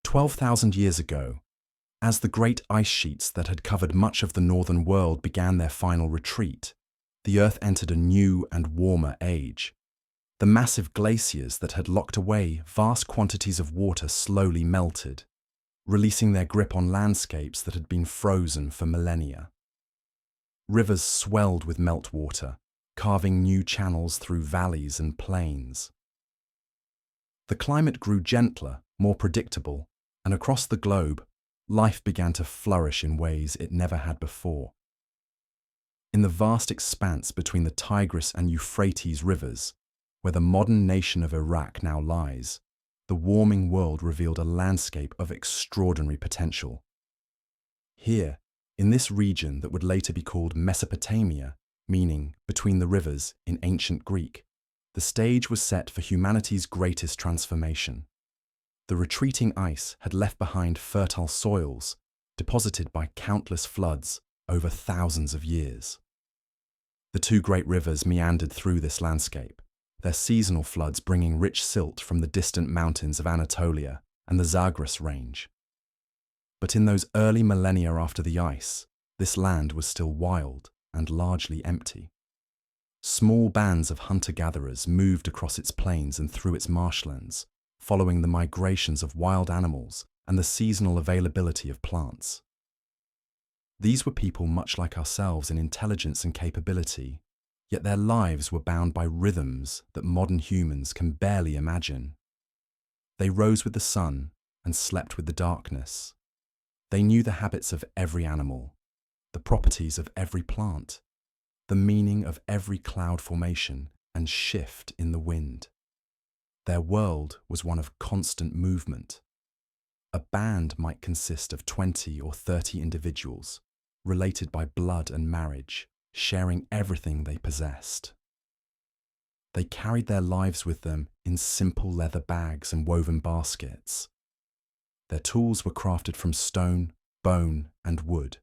12,000 years ago, as the great ice sheets that had covered much of the northern world began their final retreat, the Earth entered a new and warmer age. The massive glaciers that had locked away vast quantities of water slowly melted, releasing their grip on landscapes that had been frozen for millennia. Rivers swelled with meltwater, carving new channels through valleys and plains. The climate grew gentler, more predictable, and across the globe, life began to flourish in ways it never had before. In the vast expanse between the Tigris and Euphrates rivers, where the modern nation of Iraq now lies, the warming world revealed a landscape of extraordinary potential. Here, in this region that would later be called Mesopotamia, meaning between the rivers in ancient Greek, the stage was set for humanity's greatest transformation. The retreating ice had left behind fertile soils, deposited by countless floods over thousands of years. The two great rivers meandered through this landscape, their seasonal floods bringing rich silt from the distant mountains of Anatolia and the Zagros range. But in those early millennia after the ice, this land was still wild and largely empty. Small bands of hunter-gatherers moved across its plains and through its marshlands, following the migrations of wild animals and the seasonal availability of plants. These were people much like ourselves in intelligence and capability, yet their lives were bound by rhythms that modern humans can barely imagine. They rose with the sun and slept with the darkness. They knew the habits of every animal, the properties of every plant, the meaning of every cloud formation and shift in the wind. Their world was one of constant movement. A band might consist of 20 or 30 individuals, related by blood and marriage, sharing everything they possessed. They carried their lives with them in simple leather bags and woven baskets. Their tools were crafted from stone, bone, and wood,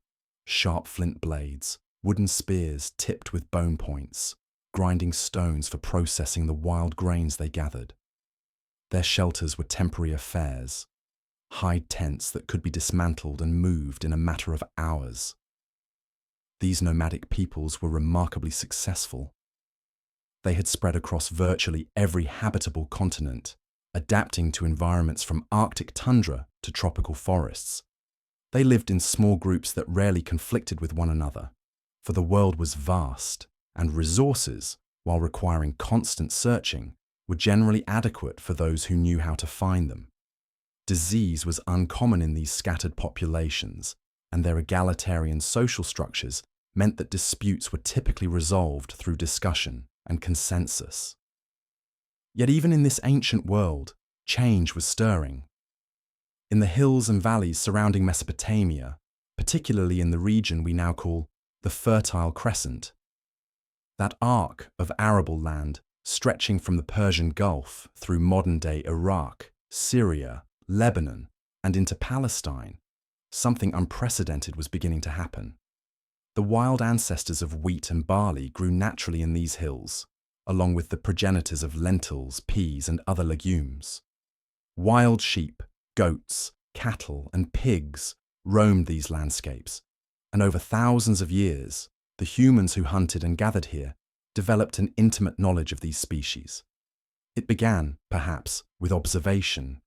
sharp flint blades, wooden spears tipped with bone points, grinding stones for processing the wild grains they gathered. Their shelters were temporary affairs, hide tents that could be dismantled and moved in a matter of hours. These nomadic peoples were remarkably successful. They had spread across virtually every habitable continent, adapting to environments from Arctic tundra to tropical forests. They lived in small groups that rarely conflicted with one another, for the world was vast, and resources, while requiring constant searching, were generally adequate for those who knew how to find them. Disease was uncommon in these scattered populations, and their egalitarian social structures meant that disputes were typically resolved through discussion and consensus. Yet even in this ancient world, change was stirring. In the hills and valleys surrounding Mesopotamia, particularly in the region we now call the Fertile Crescent, that arc of arable land stretching from the Persian Gulf through modern-day Iraq, Syria, Lebanon, and into Palestine, something unprecedented was beginning to happen. The wild ancestors of wheat and barley grew naturally in these hills, along with the progenitors of lentils, peas, and other legumes. Wild sheep, goats, cattle, and pigs roamed these landscapes, and over thousands of years, the humans who hunted and gathered here developed an intimate knowledge of these species. It began, perhaps, with observation.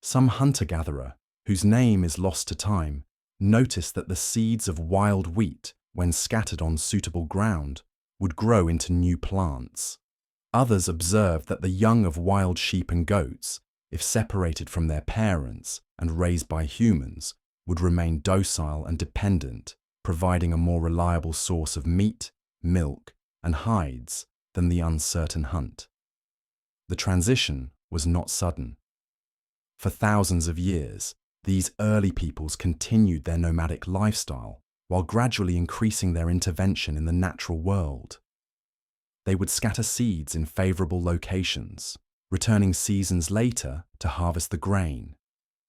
Some hunter-gatherer, whose name is lost to time, noticed that the seeds of wild wheat, when scattered on suitable ground, would grow into new plants. Others observed that the young of wild sheep and goats, if separated from their parents and raised by humans, would remain docile and dependent, providing a more reliable source of meat, milk, and hides than the uncertain hunt. The transition was not sudden. For thousands of years, these early peoples continued their nomadic lifestyle while gradually increasing their intervention in the natural world. They would scatter seeds in favorable locations, returning seasons later to harvest the grain.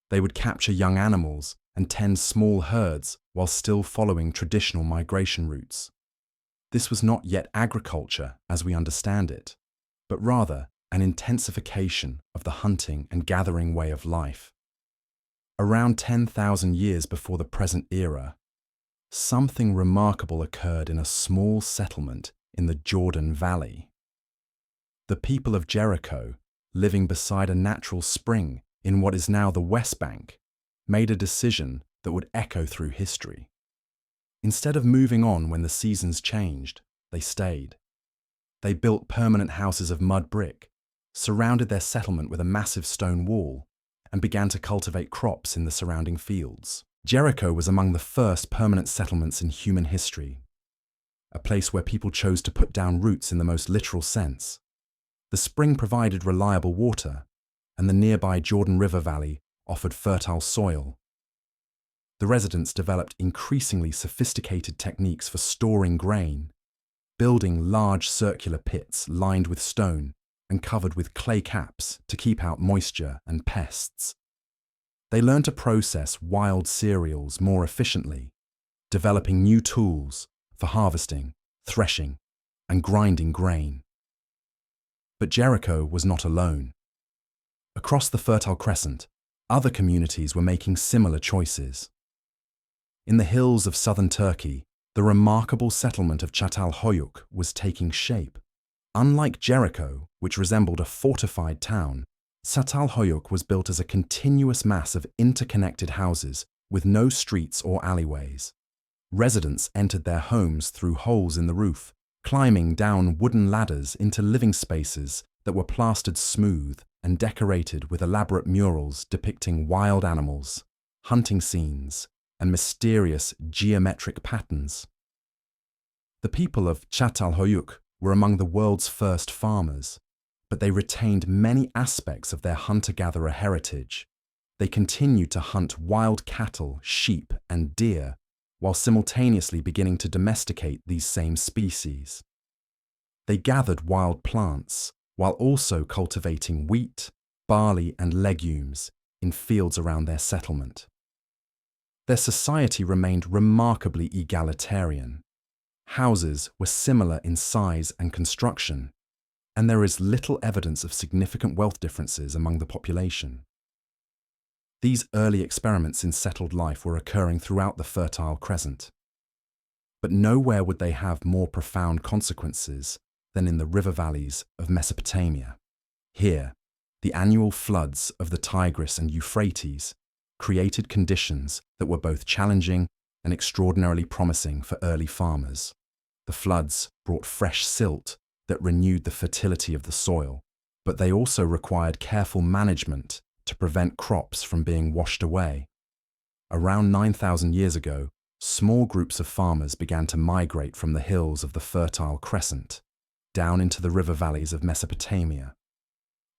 They would capture young animals and tend small herds while still following traditional migration routes. This was not yet agriculture as we understand it, but rather an intensification of the hunting and gathering way of life. Around 10,000 years before the present era, something remarkable occurred in a small settlement in the Jordan Valley. The people of Jericho, living beside a natural spring in what is now the West Bank, made a decision that would echo through history. Instead of moving on when the seasons changed, they stayed. They built permanent houses of mud brick, surrounded their settlement with a massive stone wall, and began to cultivate crops in the surrounding fields. Jericho was among the first permanent settlements in human history, a place where people chose to put down roots in the most literal sense. The spring provided reliable water, and the nearby Jordan River Valley offered fertile soil. The residents developed increasingly sophisticated techniques for storing grain, building large circular pits lined with stone and covered with clay caps to keep out moisture and pests. They learned to process wild cereals more efficiently, developing new tools for harvesting, threshing, and grinding grain. But Jericho was not alone. Across the Fertile Crescent, other communities were making similar choices. In the hills of southern Turkey, the remarkable settlement of Çatalhöyük was taking shape. Unlike Jericho, which resembled a fortified town, Çatalhöyük was built as a continuous mass of interconnected houses with no streets or alleyways. Residents entered their homes through holes in the roof, climbing down wooden ladders into living spaces that were plastered smooth and decorated with elaborate murals depicting wild animals, hunting scenes, and mysterious geometric patterns. The people of Çatalhöyük were among the world's first farmers, but they retained many aspects of their hunter-gatherer heritage. They continued to hunt wild cattle, sheep, and deer, while simultaneously beginning to domesticate these same species. They gathered wild plants, while also cultivating wheat, barley, and legumes in fields around their settlement. Their society remained remarkably egalitarian. Houses were similar in size and construction, and there is little evidence of significant wealth differences among the population. These early experiments in settled life were occurring throughout the Fertile Crescent. But nowhere would they have more profound consequences than in the river valleys of Mesopotamia. Here, the annual floods of the Tigris and Euphrates created conditions that were both challenging and extraordinarily promising for early farmers. The floods brought fresh silt that renewed the fertility of the soil, but they also required careful management to prevent crops from being washed away. Around 9,000 years ago, small groups of farmers began to migrate from the hills of the Fertile Crescent down into the river valleys of Mesopotamia.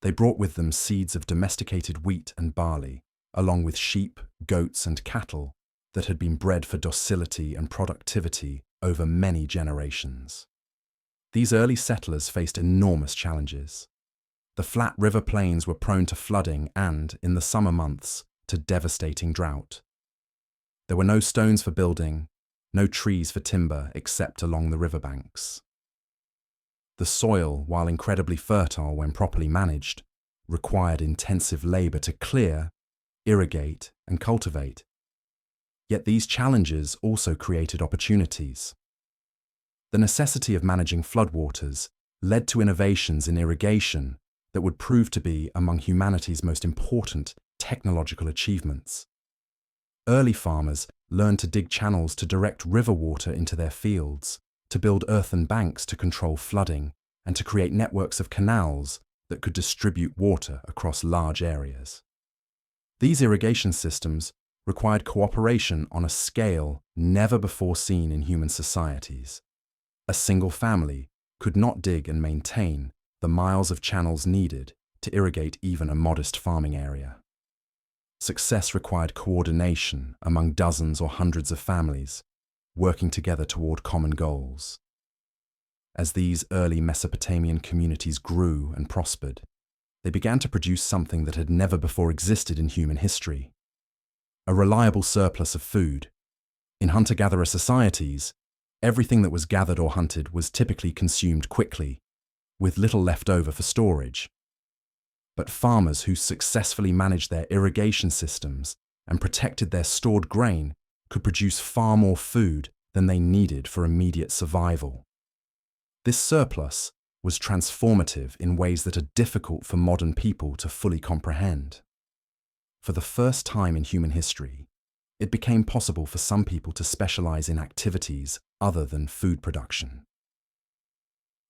They brought with them seeds of domesticated wheat and barley, along with sheep, goats, and cattle that had been bred for docility and productivity over many generations. These early settlers faced enormous challenges. The flat river plains were prone to flooding and, in the summer months, to devastating drought. There were no stones for building, no trees for timber except along the riverbanks. The soil, while incredibly fertile when properly managed, required intensive labor to clear, irrigate, and cultivate. Yet these challenges also created opportunities. The necessity of managing floodwaters led to innovations in irrigation that would prove to be among humanity's most important technological achievements. Early farmers learned to dig channels to direct river water into their fields, to build earthen banks to control flooding, and to create networks of canals that could distribute water across large areas. These irrigation systems required cooperation on a scale never before seen in human societies. A single family could not dig and maintain the miles of channels needed to irrigate even a modest farming area. Success required coordination among dozens or hundreds of families, working together toward common goals. As these early Mesopotamian communities grew and prospered, they began to produce something that had never before existed in human history: a reliable surplus of food. In hunter-gatherer societies, everything that was gathered or hunted was typically consumed quickly, with little left over for storage. But farmers who successfully managed their irrigation systems and protected their stored grain could produce far more food than they needed for immediate survival. This surplus was transformative in ways that are difficult for modern people to fully comprehend. For the first time in human history, it became possible for some people to specialize in activities other than food production.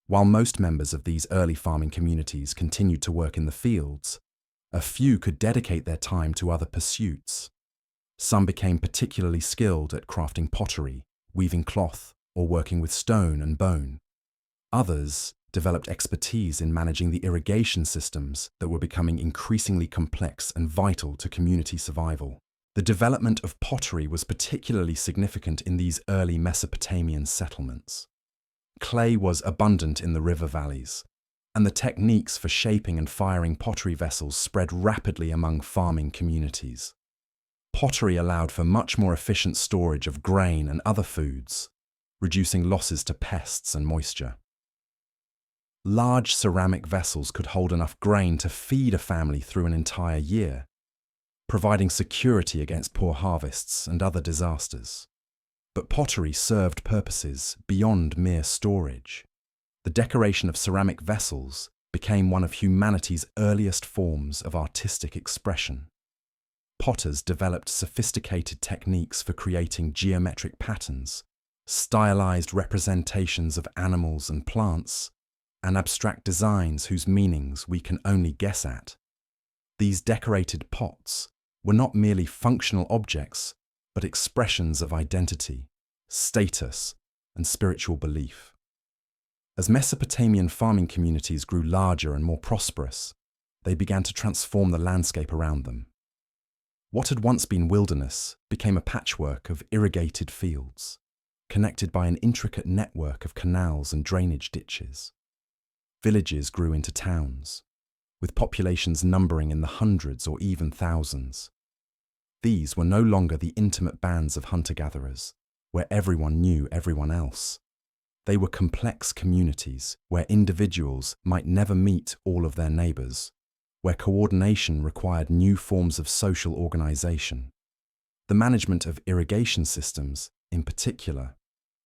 While most members of these early farming communities continued to work in the fields, a few could dedicate their time to other pursuits. Some became particularly skilled at crafting pottery, weaving cloth, or working with stone and bone. Others developed expertise in managing the irrigation systems that were becoming increasingly complex and vital to community survival. The development of pottery was particularly significant in these early Mesopotamian settlements. Clay was abundant in the river valleys, and the techniques for shaping and firing pottery vessels spread rapidly among farming communities. Pottery allowed for much more efficient storage of grain and other foods, reducing losses to pests and moisture. Large ceramic vessels could hold enough grain to feed a family through an entire year, providing security against poor harvests and other disasters. But pottery served purposes beyond mere storage. The decoration of ceramic vessels became one of humanity's earliest forms of artistic expression. Potters developed sophisticated techniques for creating geometric patterns, stylized representations of animals and plants, and abstract designs whose meanings we can only guess at. These decorated pots were not merely functional objects, but expressions of identity, status, and spiritual belief. As Mesopotamian farming communities grew larger and more prosperous, they began to transform the landscape around them. What had once been wilderness became a patchwork of irrigated fields, connected by an intricate network of canals and drainage ditches. Villages grew into towns, with populations numbering in the hundreds or even thousands. These were no longer the intimate bands of hunter-gatherers, where everyone knew everyone else. They were complex communities where individuals might never meet all of their neighbors, where coordination required new forms of social organization. The management of irrigation systems, in particular,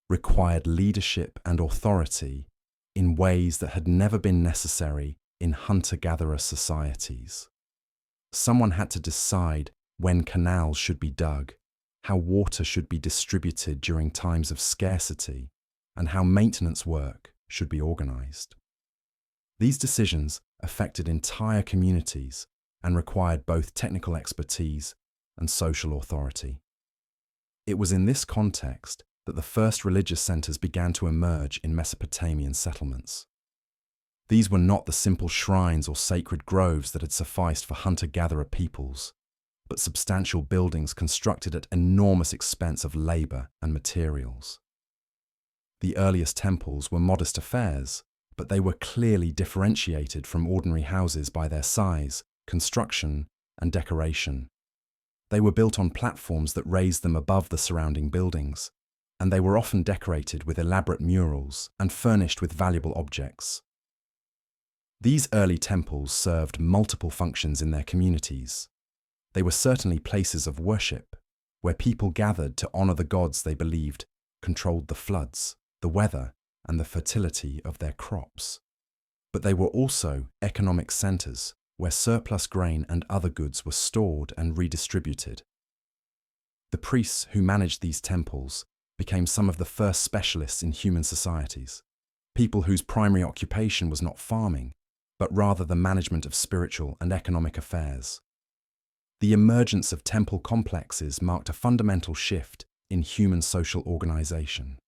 required leadership and authority in ways that had never been necessary in hunter-gatherer societies. Someone had to decide when canals should be dug, how water should be distributed during times of scarcity, and how maintenance work should be organized. These decisions affected entire communities and required both technical expertise and social authority. It was in this context that the first religious centers began to emerge in Mesopotamian settlements. These were not the simple shrines or sacred groves that had sufficed for hunter-gatherer peoples, but substantial buildings constructed at enormous expense of labor and materials. The earliest temples were modest affairs, but they were clearly differentiated from ordinary houses by their size, construction, and decoration. They were built on platforms that raised them above the surrounding buildings, and they were often decorated with elaborate murals and furnished with valuable objects. These early temples served multiple functions in their communities. They were certainly places of worship, where people gathered to honor the gods they believed controlled the floods, the weather, and the fertility of their crops. But they were also economic centers, where surplus grain and other goods were stored and redistributed. The priests who managed these temples became some of the first specialists in human societies, people whose primary occupation was not farming, but rather the management of spiritual and economic affairs. The emergence of temple complexes marked a fundamental shift in human social organization.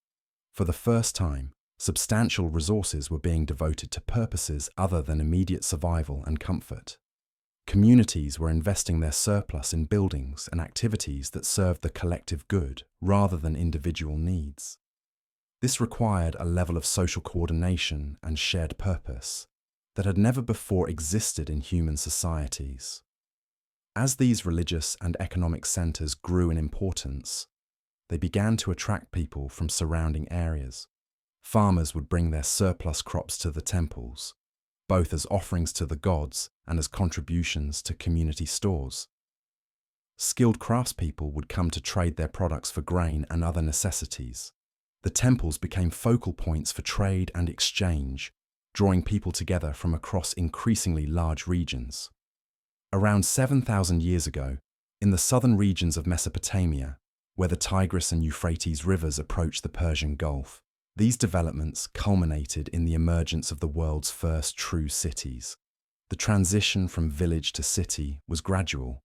For the first time, substantial resources were being devoted to purposes other than immediate survival and comfort. Communities were investing their surplus in buildings and activities that served the collective good rather than individual needs. This required a level of social coordination and shared purpose that had never before existed in human societies. As these religious and economic centers grew in importance, they began to attract people from surrounding areas. Farmers would bring their surplus crops to the temples, both as offerings to the gods and as contributions to community stores. Skilled craftspeople would come to trade their products for grain and other necessities. The temples became focal points for trade and exchange, drawing people together from across increasingly large regions. Around 7,000 years ago, in the southern regions of Mesopotamia, where the Tigris and Euphrates rivers approached the Persian Gulf, these developments culminated in the emergence of the world's first true cities. The transition from village to city was gradual,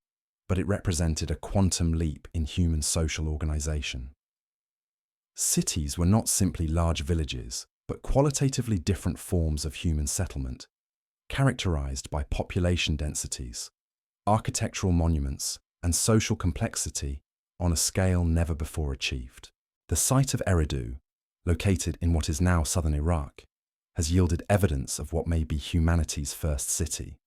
but it represented a quantum leap in human social organization. Cities were not simply large villages, but qualitatively different forms of human settlement, characterized by population densities, architectural monuments, and social complexity on a scale never before achieved. The site of Eridu, located in what is now southern Iraq, has yielded evidence of what may be humanity's first city.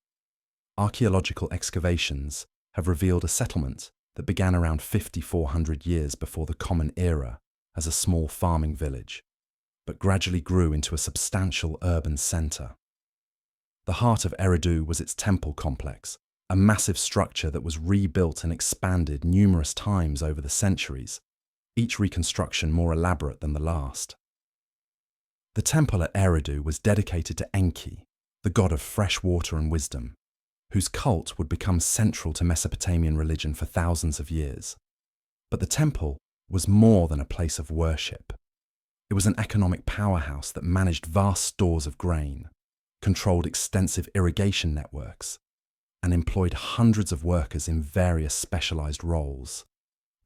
Archaeological excavations have revealed a settlement that began around 5,400 years before the Common Era as a small farming village, but gradually grew into a substantial urban center. The heart of Eridu was its temple complex, a massive structure that was rebuilt and expanded numerous times over the centuries, each reconstruction more elaborate than the last. The temple at Eridu was dedicated to Enki, the god of fresh water and wisdom, whose cult would become central to Mesopotamian religion for thousands of years. But the temple was more than a place of worship. It was an economic powerhouse that managed vast stores of grain, controlled extensive irrigation networks, and employed hundreds of workers in various specialized roles.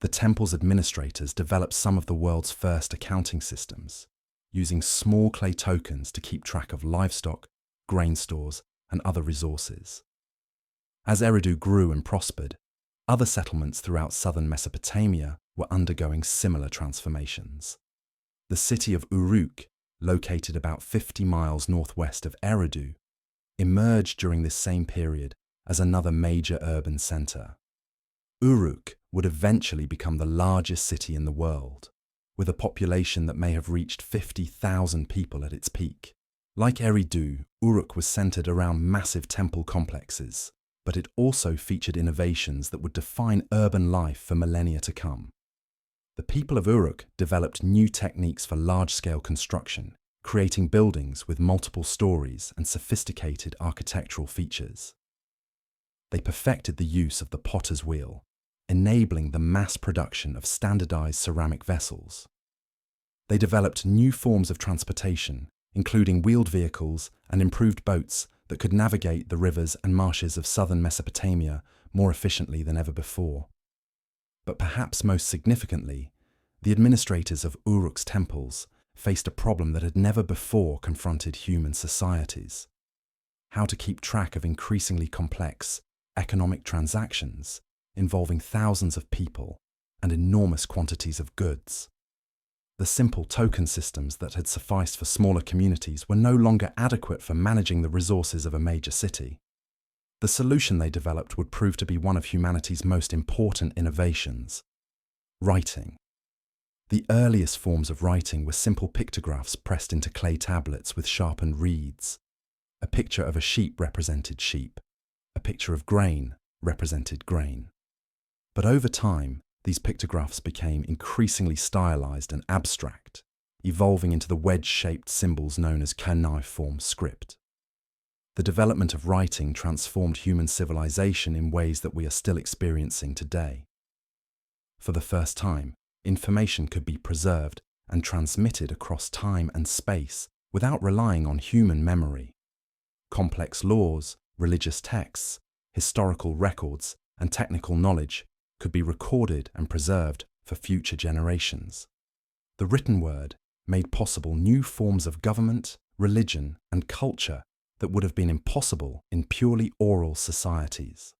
The temple's administrators developed some of the world's first accounting systems, using small clay tokens to keep track of livestock, grain stores, and other resources. As Eridu grew and prospered, other settlements throughout southern Mesopotamia were undergoing similar transformations. The city of Uruk, located about 50 miles northwest of Eridu, emerged during this same period as another major urban center. Uruk would eventually become the largest city in the world, with a population that may have reached 50,000 people at its peak. Like Eridu, Uruk was centered around massive temple complexes, but it also featured innovations that would define urban life for millennia to come. The people of Uruk developed new techniques for large-scale construction, creating buildings with multiple stories and sophisticated architectural features. They perfected the use of the potter's wheel, enabling the mass production of standardized ceramic vessels. They developed new forms of transportation, including wheeled vehicles and improved boats that could navigate the rivers and marshes of southern Mesopotamia more efficiently than ever before. But perhaps most significantly, the administrators of Uruk's temples faced a problem that had never before confronted human societies: how to keep track of increasingly complex economic transactions involving thousands of people and enormous quantities of goods. The simple token systems that had sufficed for smaller communities were no longer adequate for managing the resources of a major city. The solution they developed would prove to be one of humanity's most important innovations: writing. The earliest forms of writing were simple pictographs pressed into clay tablets with sharpened reeds. A picture of a sheep represented sheep. A picture of grain represented grain. But over time, these pictographs became increasingly stylized and abstract, evolving into the wedge-shaped symbols known as cuneiform script. The development of writing transformed human civilization in ways that we are still experiencing today. For the first time, information could be preserved and transmitted across time and space without relying on human memory. Complex laws, religious texts, historical records, and technical knowledge could be recorded and preserved for future generations. The written word made possible new forms of government, religion, and culture that would have been impossible in purely oral societies.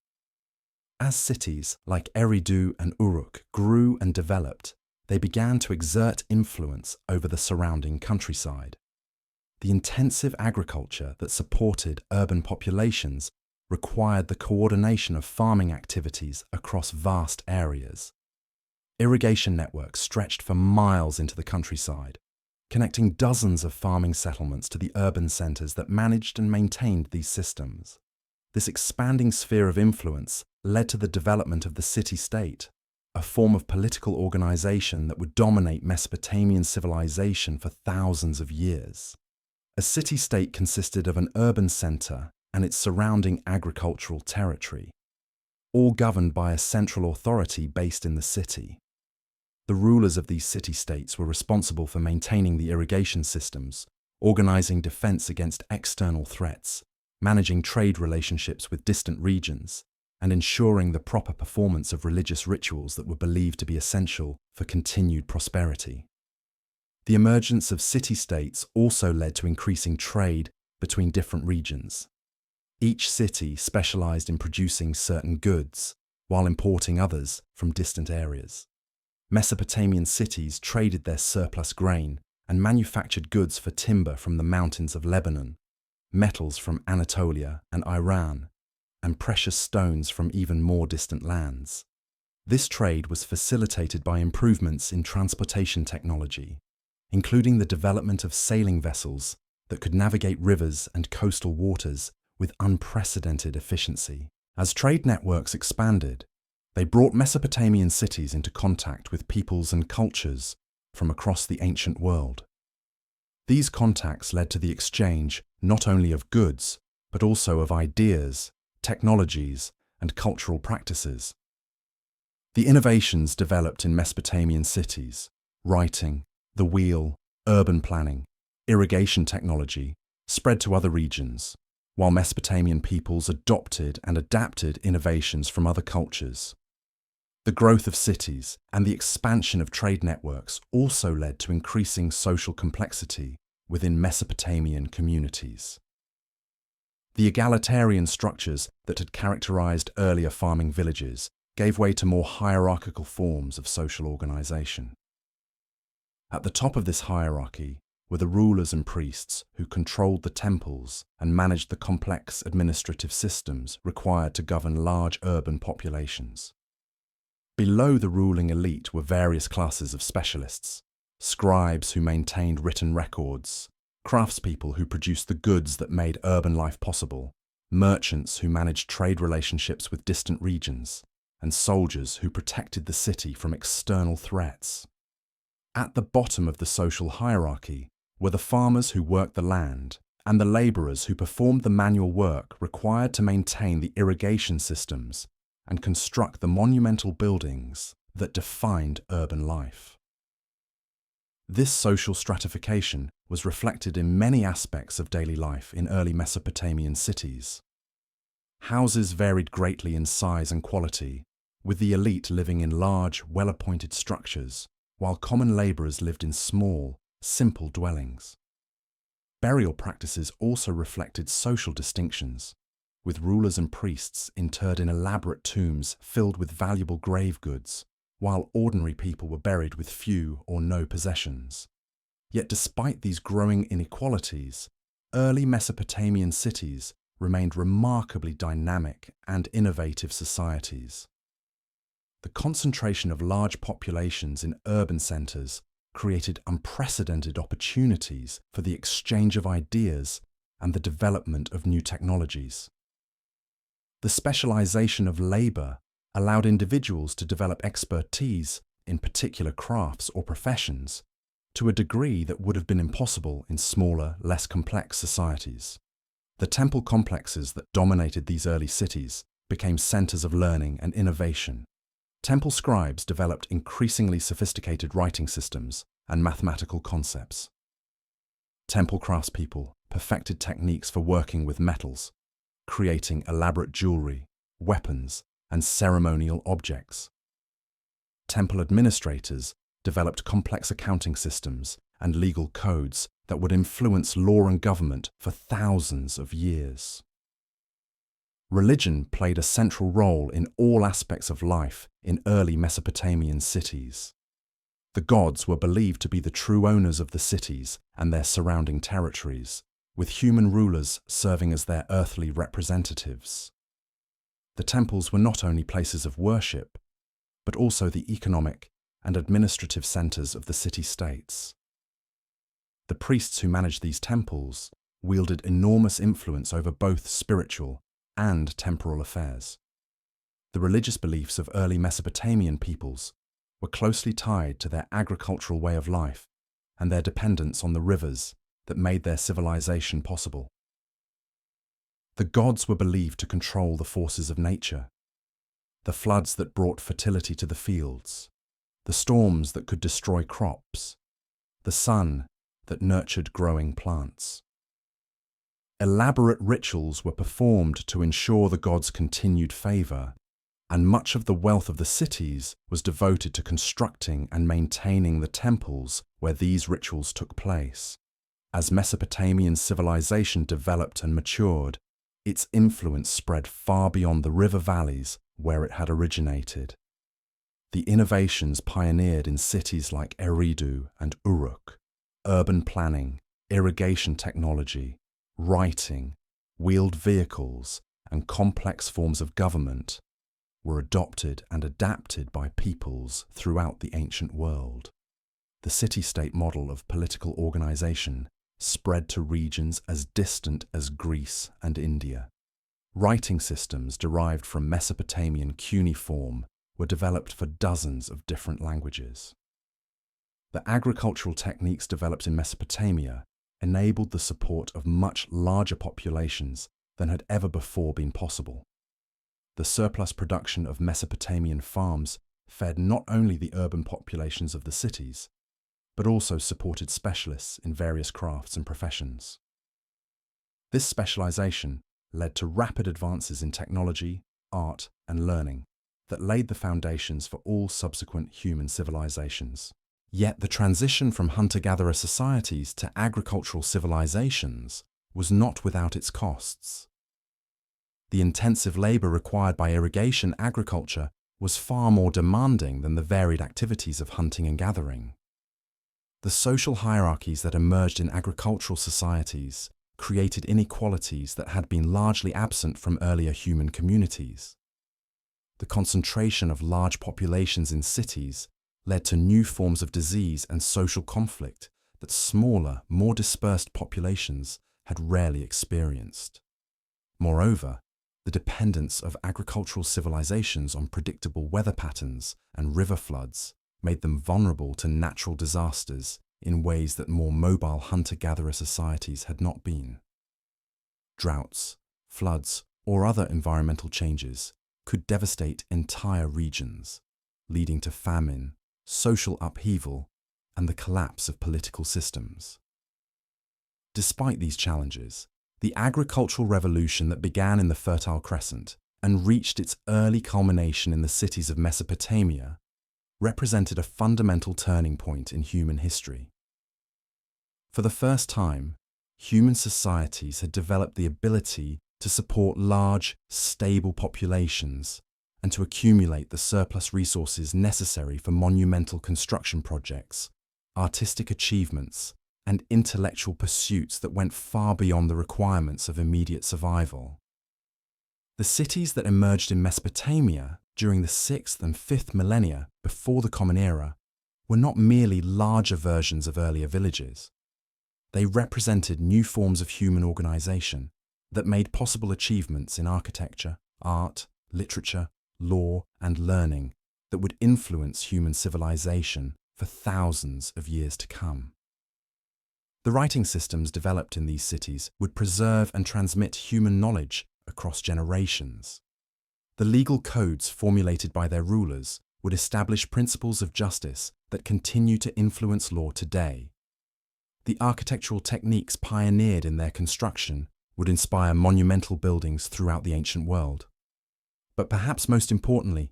As cities like Eridu and Uruk grew and developed, they began to exert influence over the surrounding countryside. The intensive agriculture that supported urban populations required the coordination of farming activities across vast areas. Irrigation networks stretched for miles into the countryside, connecting dozens of farming settlements to the urban centers that managed and maintained these systems. This expanding sphere of influence led to the development of the city-state, a form of political organization that would dominate Mesopotamian civilization for thousands of years. A city-state consisted of an urban center and its surrounding agricultural territory, all governed by a central authority based in the city. The rulers of these city-states were responsible for maintaining the irrigation systems, organizing defense against external threats, managing trade relationships with distant regions, and ensuring the proper performance of religious rituals that were believed to be essential for continued prosperity. The emergence of city-states also led to increasing trade between different regions. Each city specialized in producing certain goods, while importing others from distant areas. Mesopotamian cities traded their surplus grain and manufactured goods for timber from the mountains of Lebanon, metals from Anatolia and Iran, and precious stones from even more distant lands. This trade was facilitated by improvements in transportation technology, including the development of sailing vessels that could navigate rivers and coastal waters with unprecedented efficiency. As trade networks expanded, they brought Mesopotamian cities into contact with peoples and cultures from across the ancient world. These contacts led to the exchange not only of goods, but also of ideas, technologies, and cultural practices. The innovations developed in Mesopotamian cities, writing, the wheel, urban planning, irrigation technology, spread to other regions, while Mesopotamian peoples adopted and adapted innovations from other cultures. The growth of cities and the expansion of trade networks also led to increasing social complexity within Mesopotamian communities. The egalitarian structures that had characterized earlier farming villages gave way to more hierarchical forms of social organization. At the top of this hierarchy were the rulers and priests who controlled the temples and managed the complex administrative systems required to govern large urban populations. Below the ruling elite were various classes of specialists: scribes who maintained written records, craftspeople who produced the goods that made urban life possible, merchants who managed trade relationships with distant regions, and soldiers who protected the city from external threats. At the bottom of the social hierarchy were the farmers who worked the land and the laborers who performed the manual work required to maintain the irrigation systems and construct the monumental buildings that defined urban life. This social stratification was reflected in many aspects of daily life in early Mesopotamian cities. Houses varied greatly in size and quality, with the elite living in large, well-appointed structures, while common laborers lived in small, simple dwellings. Burial practices also reflected social distinctions, with rulers and priests interred in elaborate tombs filled with valuable grave goods, while ordinary people were buried with few or no possessions. Yet despite these growing inequalities, early Mesopotamian cities remained remarkably dynamic and innovative societies. The concentration of large populations in urban centers created unprecedented opportunities for the exchange of ideas and the development of new technologies. The specialization of labor allowed individuals to develop expertise in particular crafts or professions to a degree that would have been impossible in smaller, less complex societies. The temple complexes that dominated these early cities became centers of learning and innovation. Temple scribes developed increasingly sophisticated writing systems and mathematical concepts. Temple craftspeople perfected techniques for working with metals, creating elaborate jewelry, weapons, and ceremonial objects. Temple administrators developed complex accounting systems and legal codes that would influence law and government for thousands of years. Religion played a central role in all aspects of life in early Mesopotamian cities. The gods were believed to be the true owners of the cities and their surrounding territories, with human rulers serving as their earthly representatives. The temples were not only places of worship, but also the economic and administrative centers of the city-states. The priests who managed these temples wielded enormous influence over both spiritual and temporal affairs. The religious beliefs of early Mesopotamian peoples were closely tied to their agricultural way of life and their dependence on the rivers that made their civilization possible. The gods were believed to control the forces of nature, the floods that brought fertility to the fields, the storms that could destroy crops, the sun that nurtured growing plants. Elaborate rituals were performed to ensure the gods' continued favor, and much of the wealth of the cities was devoted to constructing and maintaining the temples where these rituals took place. As Mesopotamian civilization developed and matured, its influence spread far beyond the river valleys where it had originated. The innovations pioneered in cities like Eridu and Uruk, urban planning, irrigation technology, writing, wheeled vehicles, and complex forms of government, were adopted and adapted by peoples throughout the ancient world. The city-state model of political organization spread to regions as distant as Greece and India. Writing systems derived from Mesopotamian cuneiform were developed for dozens of different languages. The agricultural techniques developed in Mesopotamia enabled the support of much larger populations than had ever before been possible. The surplus production of Mesopotamian farms fed not only the urban populations of the cities, but also supported specialists in various crafts and professions. This specialization led to rapid advances in technology, art, and learning that laid the foundations for all subsequent human civilizations. Yet the transition from hunter-gatherer societies to agricultural civilizations was not without its costs. The intensive labor required by irrigation agriculture was far more demanding than the varied activities of hunting and gathering. The social hierarchies that emerged in agricultural societies created inequalities that had been largely absent from earlier human communities. The concentration of large populations in cities led to new forms of disease and social conflict that smaller, more dispersed populations had rarely experienced. Moreover, the dependence of agricultural civilizations on predictable weather patterns and river floods made them vulnerable to natural disasters in ways that more mobile hunter-gatherer societies had not been. Droughts, floods, or other environmental changes could devastate entire regions, leading to famine, social upheaval, and the collapse of political systems. Despite these challenges, the agricultural revolution that began in the Fertile Crescent and reached its early culmination in the cities of Mesopotamia represented a fundamental turning point in human history. For the first time, human societies had developed the ability to support large, stable populations and to accumulate the surplus resources necessary for monumental construction projects, artistic achievements, and intellectual pursuits that went far beyond the requirements of immediate survival. The cities that emerged in Mesopotamia during the 6th and 5th millennia before the Common Era were not merely larger versions of earlier villages. They represented new forms of human organization that made possible achievements in architecture, art, literature, law, and learning that would influence human civilization for thousands of years to come. The writing systems developed in these cities would preserve and transmit human knowledge across generations. The legal codes formulated by their rulers would establish principles of justice that continue to influence law today. The architectural techniques pioneered in their construction would inspire monumental buildings throughout the ancient world. But perhaps most importantly,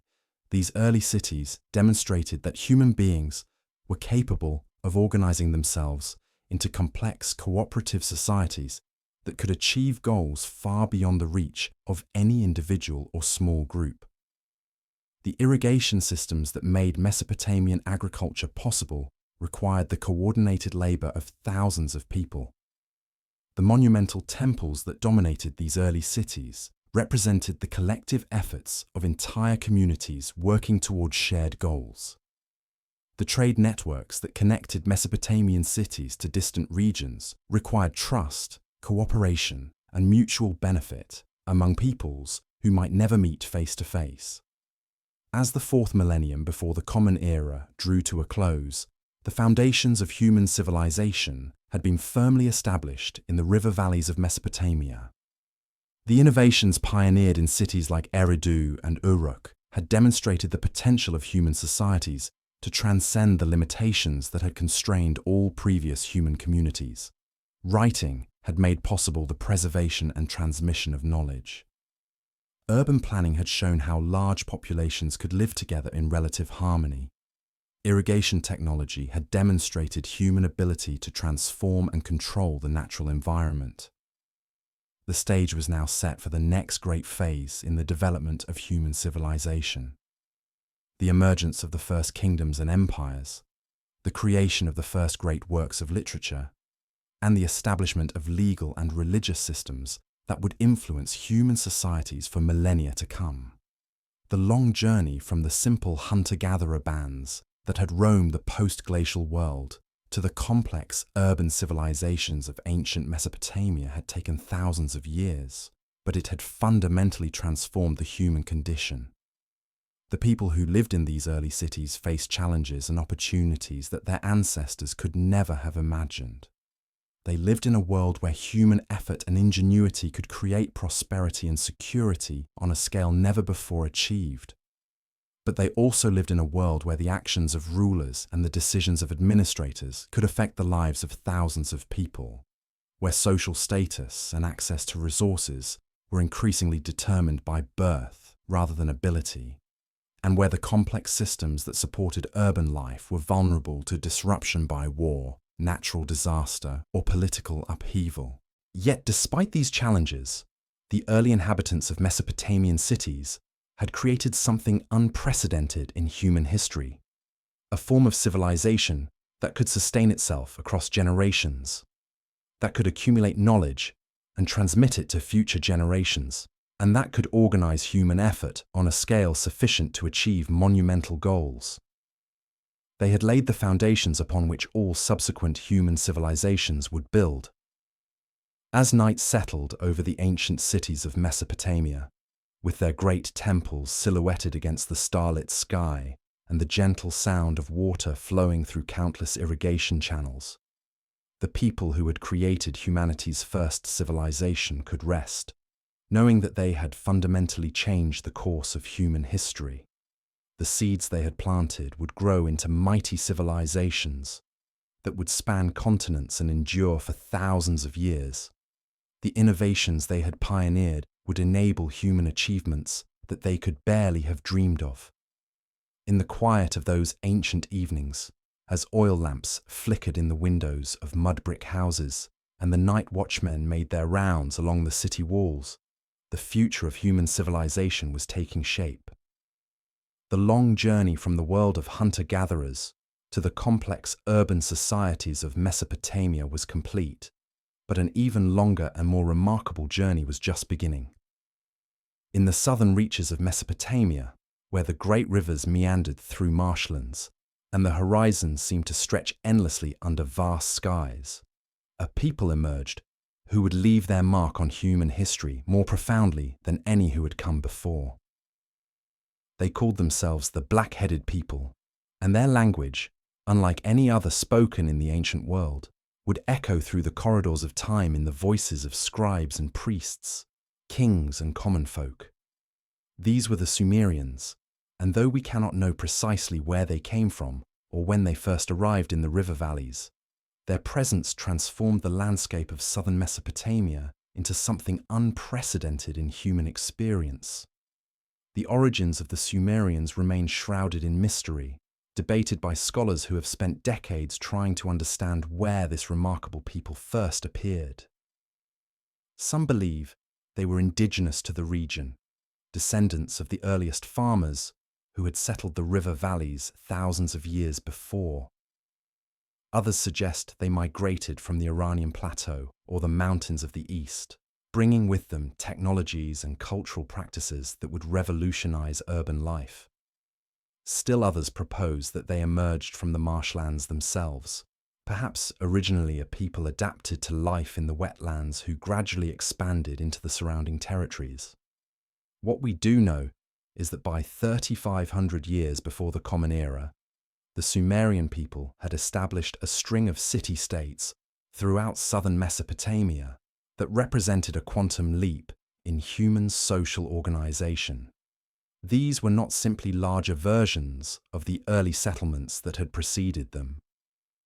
these early cities demonstrated that human beings were capable of organizing themselves into complex cooperative societies that could achieve goals far beyond the reach of any individual or small group. The irrigation systems that made Mesopotamian agriculture possible required the coordinated labor of thousands of people. The monumental temples that dominated these early cities represented the collective efforts of entire communities working towards shared goals. The trade networks that connected Mesopotamian cities to distant regions required trust, cooperation, and mutual benefit among peoples who might never meet face to face. As the fourth millennium before the Common Era drew to a close, the foundations of human civilization had been firmly established in the river valleys of Mesopotamia. The innovations pioneered in cities like Eridu and Uruk had demonstrated the potential of human societies to transcend the limitations that had constrained all previous human communities. Writing had made possible the preservation and transmission of knowledge. Urban planning had shown how large populations could live together in relative harmony. Irrigation technology had demonstrated human ability to transform and control the natural environment. The stage was now set for the next great phase in the development of human civilization. The emergence of the first kingdoms and empires, the creation of the first great works of literature, and the establishment of legal and religious systems that would influence human societies for millennia to come. The long journey from the simple hunter-gatherer bands that had roamed the post-glacial world to the complex urban civilizations of ancient Mesopotamia had taken thousands of years, but it had fundamentally transformed the human condition. The people who lived in these early cities faced challenges and opportunities that their ancestors could never have imagined. They lived in a world where human effort and ingenuity could create prosperity and security on a scale never before achieved. But they also lived in a world where the actions of rulers and the decisions of administrators could affect the lives of thousands of people, where social status and access to resources were increasingly determined by birth rather than ability, and where the complex systems that supported urban life were vulnerable to disruption by war, natural disaster, or political upheaval. Yet despite these challenges, the early inhabitants of Mesopotamian cities had created something unprecedented in human history, a form of civilization that could sustain itself across generations, that could accumulate knowledge and transmit it to future generations, and that could organize human effort on a scale sufficient to achieve monumental goals. They had laid the foundations upon which all subsequent human civilizations would build. As night settled over the ancient cities of Mesopotamia, with their great temples silhouetted against the starlit sky and the gentle sound of water flowing through countless irrigation channels, the people who had created humanity's first civilization could rest, knowing that they had fundamentally changed the course of human history. The seeds they had planted would grow into mighty civilizations that would span continents and endure for thousands of years. The innovations they had pioneered would enable human achievements that they could barely have dreamed of. In the quiet of those ancient evenings, as oil lamps flickered in the windows of mud-brick houses and the night watchmen made their rounds along the city walls, the future of human civilization was taking shape. The long journey from the world of hunter-gatherers to the complex urban societies of Mesopotamia was complete, but an even longer and more remarkable journey was just beginning. In the southern reaches of Mesopotamia, where the great rivers meandered through marshlands and the horizons seemed to stretch endlessly under vast skies, a people emerged who would leave their mark on human history more profoundly than any who had come before. They called themselves the black-headed people, and their language, unlike any other spoken in the ancient world, would echo through the corridors of time in the voices of scribes and priests, kings and common folk. These were the Sumerians, and though we cannot know precisely where they came from or when they first arrived in the river valleys, their presence transformed the landscape of southern Mesopotamia into something unprecedented in human experience. The origins of the Sumerians remain shrouded in mystery, debated by scholars who have spent decades trying to understand where this remarkable people first appeared. Some believe they were indigenous to the region, descendants of the earliest farmers who had settled the river valleys thousands of years before. Others suggest they migrated from the Iranian plateau or the mountains of the east, bringing with them technologies and cultural practices that would revolutionize urban life. Still others propose that they emerged from the marshlands themselves, perhaps originally a people adapted to life in the wetlands who gradually expanded into the surrounding territories. What we do know is that by 3,500 years before the Common Era, the Sumerian people had established a string of city-states throughout southern Mesopotamia that represented a quantum leap in human social organization. These were not simply larger versions of the early settlements that had preceded them,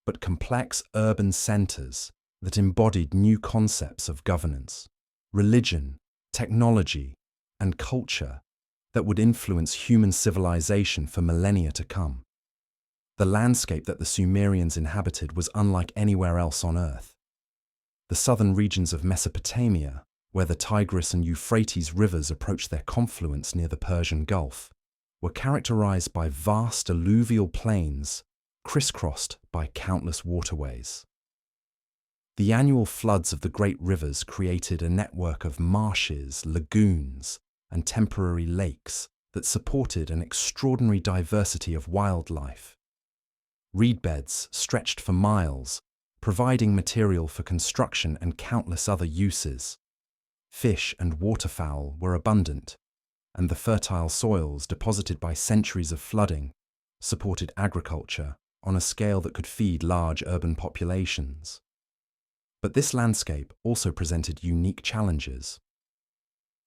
but complex urban centers that embodied new concepts of governance, religion, technology, and culture that would influence human civilization for millennia to come. The landscape that the Sumerians inhabited was unlike anywhere else on Earth. The southern regions of Mesopotamia, where the Tigris and Euphrates rivers approached their confluence near the Persian Gulf, were characterized by vast alluvial plains crisscrossed by countless waterways. The annual floods of the great rivers created a network of marshes, lagoons, and temporary lakes that supported an extraordinary diversity of wildlife. Reed beds stretched for miles, providing material for construction and countless other uses. Fish and waterfowl were abundant, and the fertile soils deposited by centuries of flooding supported agriculture on a scale that could feed large urban populations. But this landscape also presented unique challenges.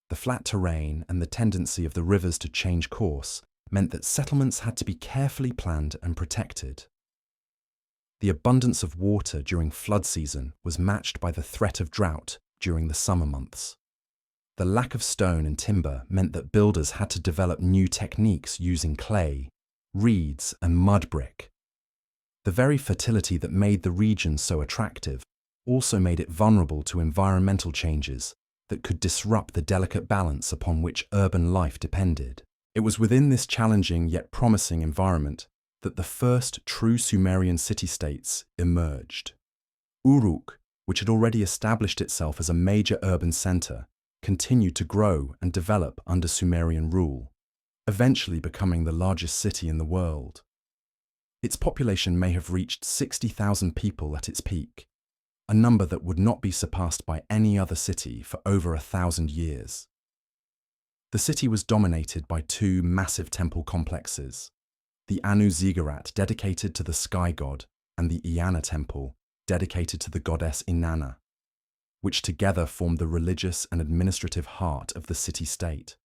The flat terrain and the tendency of the rivers to change course meant that settlements had to be carefully planned and protected. The abundance of water during flood season was matched by the threat of drought during the summer months. The lack of stone and timber meant that builders had to develop new techniques using clay, reeds, and mud brick. The very fertility that made the region so attractive also made it vulnerable to environmental changes that could disrupt the delicate balance upon which urban life depended. It was within this challenging yet promising environment that the first true Sumerian city-states emerged. Uruk, which had already established itself as a major urban center, continued to grow and develop under Sumerian rule, eventually becoming the largest city in the world. Its population may have reached 60,000 people at its peak, a number that would not be surpassed by any other city for over 1,000 years. The city was dominated by two massive temple complexes, the Anu ziggurat dedicated to the sky god and the Iana temple dedicated to the goddess Inanna, which together formed the religious and administrative heart of the city-state.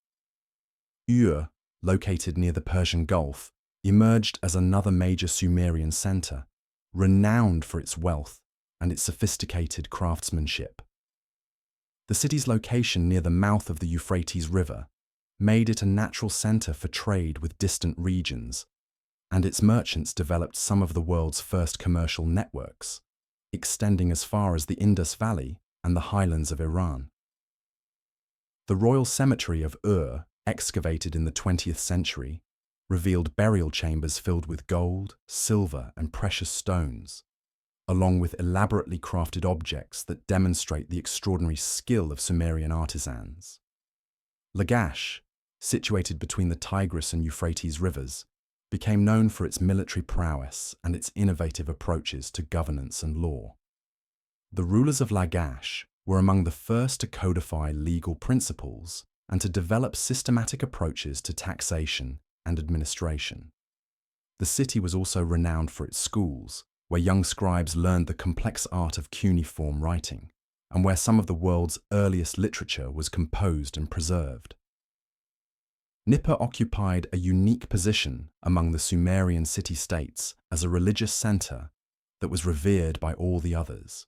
Ur, located near the Persian Gulf, emerged as another major Sumerian center, renowned for its wealth and its sophisticated craftsmanship. The city's location near the mouth of the Euphrates River made it a natural center for trade with distant regions, and its merchants developed some of the world's first commercial networks, extending as far as the Indus Valley and the highlands of Iran. The royal cemetery of Ur, excavated in the 20th century, revealed burial chambers filled with gold, silver, and precious stones, along with elaborately crafted objects that demonstrate the extraordinary skill of Sumerian artisans. Lagash, situated between the Tigris and Euphrates rivers, became known for its military prowess and its innovative approaches to governance and law. The rulers of Lagash were among the first to codify legal principles and to develop systematic approaches to taxation and administration. The city was also renowned for its schools, where young scribes learned the complex art of cuneiform writing, and where some of the world's earliest literature was composed and preserved. Nippur occupied a unique position among the Sumerian city-states as a religious center that was revered by all the others.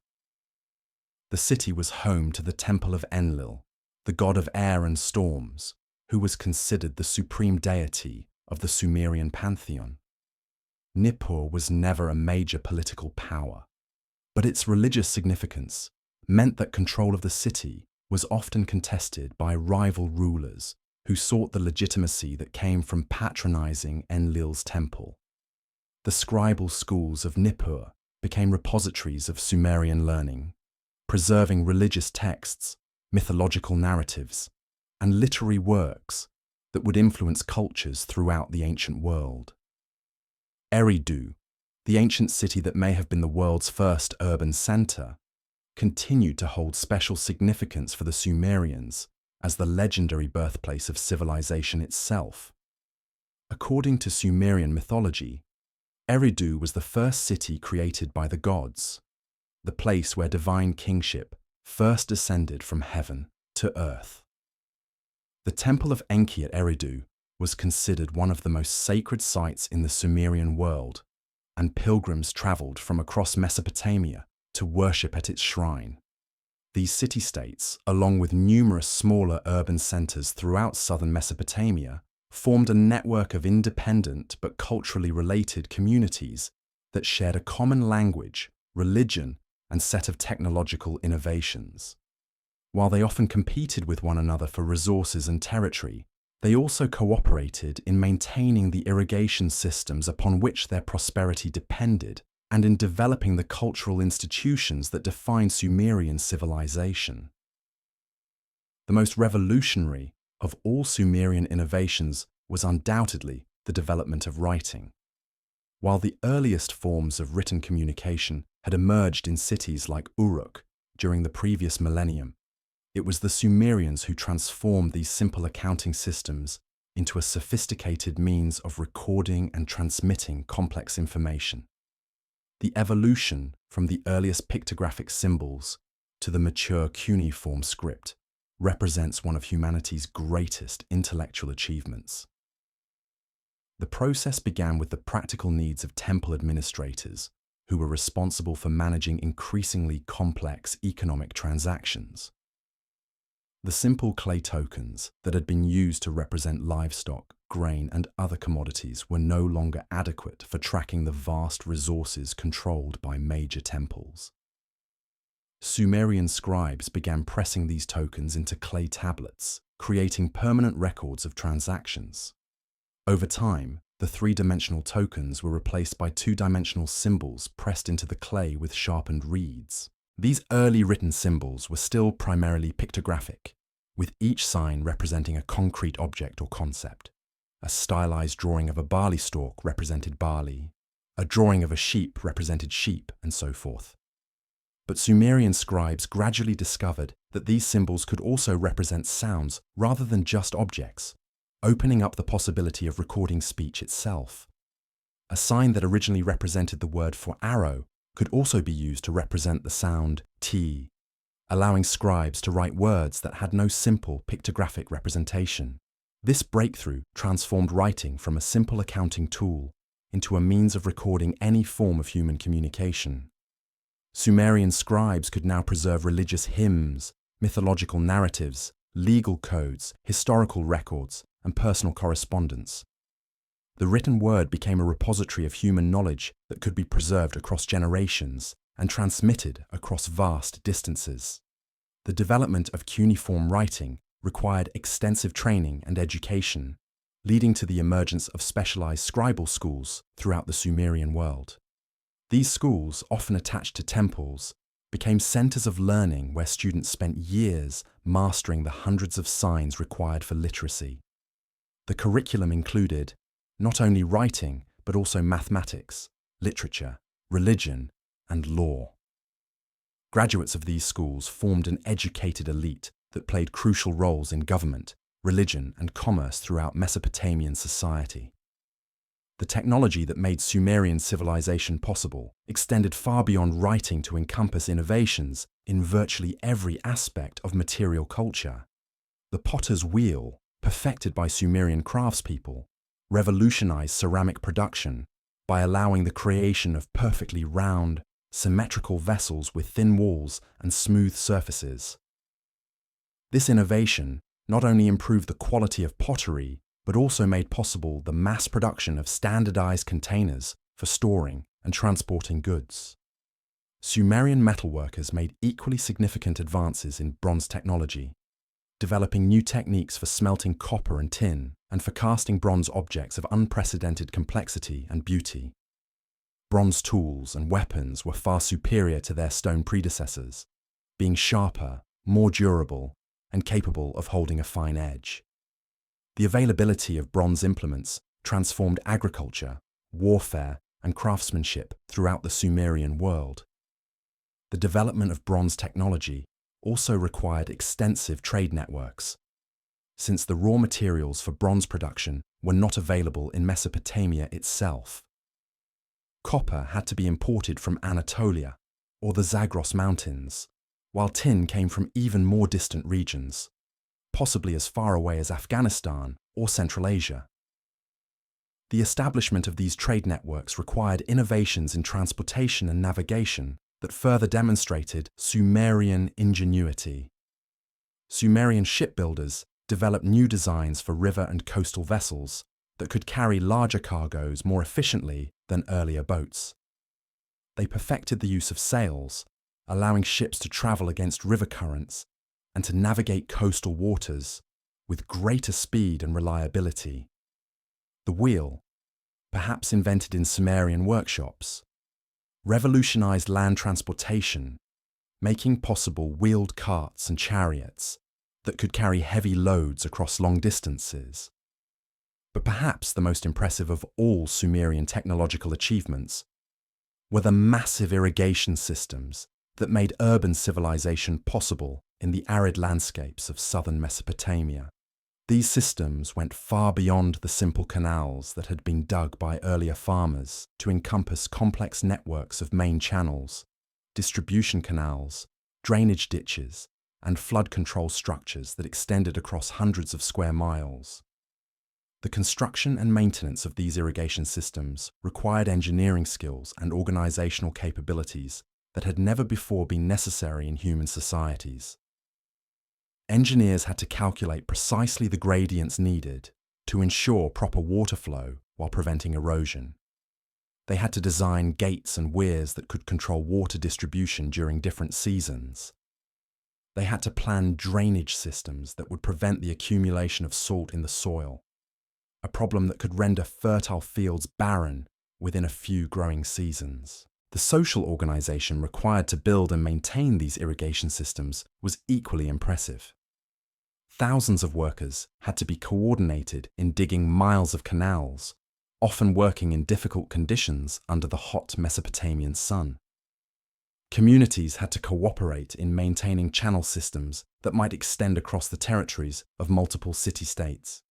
The city was home to the temple of Enlil, the god of air and storms, who was considered the supreme deity of the Sumerian pantheon. Nippur was never a major political power, but its religious significance meant that control of the city was often contested by rival rulers who sought the legitimacy that came from patronizing Enlil's temple. The scribal schools of Nippur became repositories of Sumerian learning, preserving religious texts, mythological narratives, and literary works that would influence cultures throughout the ancient world. Eridu, the ancient city that may have been the world's first urban center, continued to hold special significance for the Sumerians as the legendary birthplace of civilization itself. According to Sumerian mythology, Eridu was the first city created by the gods, the place where divine kingship first descended from heaven to earth. The Temple of Enki at Eridu was considered one of the most sacred sites in the Sumerian world, and pilgrims traveled from across Mesopotamia to worship at its shrine. These city-states, along with numerous smaller urban centers throughout southern Mesopotamia, formed a network of independent but culturally related communities that shared a common language, religion, and set of technological innovations. While they often competed with one another for resources and territory, they also cooperated in maintaining the irrigation systems upon which their prosperity depended and in developing the cultural institutions that defined Sumerian civilization. The most revolutionary of all Sumerian innovations was undoubtedly the development of writing. While the earliest forms of written communication had emerged in cities like Uruk during the previous millennium, it was the Sumerians who transformed these simple accounting systems into a sophisticated means of recording and transmitting complex information. The evolution from the earliest pictographic symbols to the mature cuneiform script represents one of humanity's greatest intellectual achievements. The process began with the practical needs of temple administrators, who were responsible for managing increasingly complex economic transactions. The simple clay tokens that had been used to represent livestock, grain, and other commodities were no longer adequate for tracking the vast resources controlled by major temples. Sumerian scribes began pressing these tokens into clay tablets, creating permanent records of transactions. Over time, the three-dimensional tokens were replaced by two-dimensional symbols pressed into the clay with sharpened reeds. These early written symbols were still primarily pictographic, with each sign representing a concrete object or concept. A stylized drawing of a barley stalk represented barley, a drawing of a sheep represented sheep, and so forth. But Sumerian scribes gradually discovered that these symbols could also represent sounds rather than just objects, opening up the possibility of recording speech itself. A sign that originally represented the word for arrow could also be used to represent the sound T, allowing scribes to write words that had no simple pictographic representation. This breakthrough transformed writing from a simple accounting tool into a means of recording any form of human communication. Sumerian scribes could now preserve religious hymns, mythological narratives, legal codes, historical records, and personal correspondence. The written word became a repository of human knowledge that could be preserved across generations and transmitted across vast distances. The development of cuneiform writing required extensive training and education, leading to the emergence of specialized scribal schools throughout the Sumerian world. These schools, often attached to temples, became centers of learning where students spent years mastering the hundreds of signs required for literacy. The curriculum included not only writing, but also mathematics, literature, religion, and law. Graduates of these schools formed an educated elite that played crucial roles in government, religion, and commerce throughout Mesopotamian society. The technology that made Sumerian civilization possible extended far beyond writing to encompass innovations in virtually every aspect of material culture. The potter's wheel, perfected by Sumerian craftspeople, revolutionized ceramic production by allowing the creation of perfectly round, symmetrical vessels with thin walls and smooth surfaces. This innovation not only improved the quality of pottery, but also made possible the mass production of standardized containers for storing and transporting goods. Sumerian metalworkers made equally significant advances in bronze technology, developing new techniques for smelting copper and tin and for casting bronze objects of unprecedented complexity and beauty. Bronze tools and weapons were far superior to their stone predecessors, being sharper, more durable, and capable of holding a fine edge. The availability of bronze implements transformed agriculture, warfare, and craftsmanship throughout the Sumerian world. The development of bronze technology also required extensive trade networks, since the raw materials for bronze production were not available in Mesopotamia itself. Copper had to be imported from Anatolia or the Zagros Mountains, while tin came from even more distant regions, possibly as far away as Afghanistan or Central Asia. The establishment of these trade networks required innovations in transportation and navigation that further demonstrated Sumerian ingenuity. Sumerian shipbuilders developed new designs for river and coastal vessels that could carry larger cargoes more efficiently than earlier boats. They perfected the use of sails, allowing ships to travel against river currents and to navigate coastal waters with greater speed and reliability. The wheel, perhaps invented in Sumerian workshops, revolutionized land transportation, making possible wheeled carts and chariots that could carry heavy loads across long distances. But perhaps the most impressive of all Sumerian technological achievements were the massive irrigation systems that made urban civilization possible in the arid landscapes of southern Mesopotamia. These systems went far beyond the simple canals that had been dug by earlier farmers to encompass complex networks of main channels, distribution canals, drainage ditches, and flood control structures that extended across hundreds of square miles. The construction and maintenance of these irrigation systems required engineering skills and organizational capabilities that had never before been necessary in human societies. Engineers had to calculate precisely the gradients needed to ensure proper water flow while preventing erosion. They had to design gates and weirs that could control water distribution during different seasons. They had to plan drainage systems that would prevent the accumulation of salt in the soil, a problem that could render fertile fields barren within a few growing seasons. The social organization required to build and maintain these irrigation systems was equally impressive. Thousands of workers had to be coordinated in digging miles of canals, often working in difficult conditions under the hot Mesopotamian sun. Communities had to cooperate in maintaining channel systems that might extend across the territories of multiple city-states.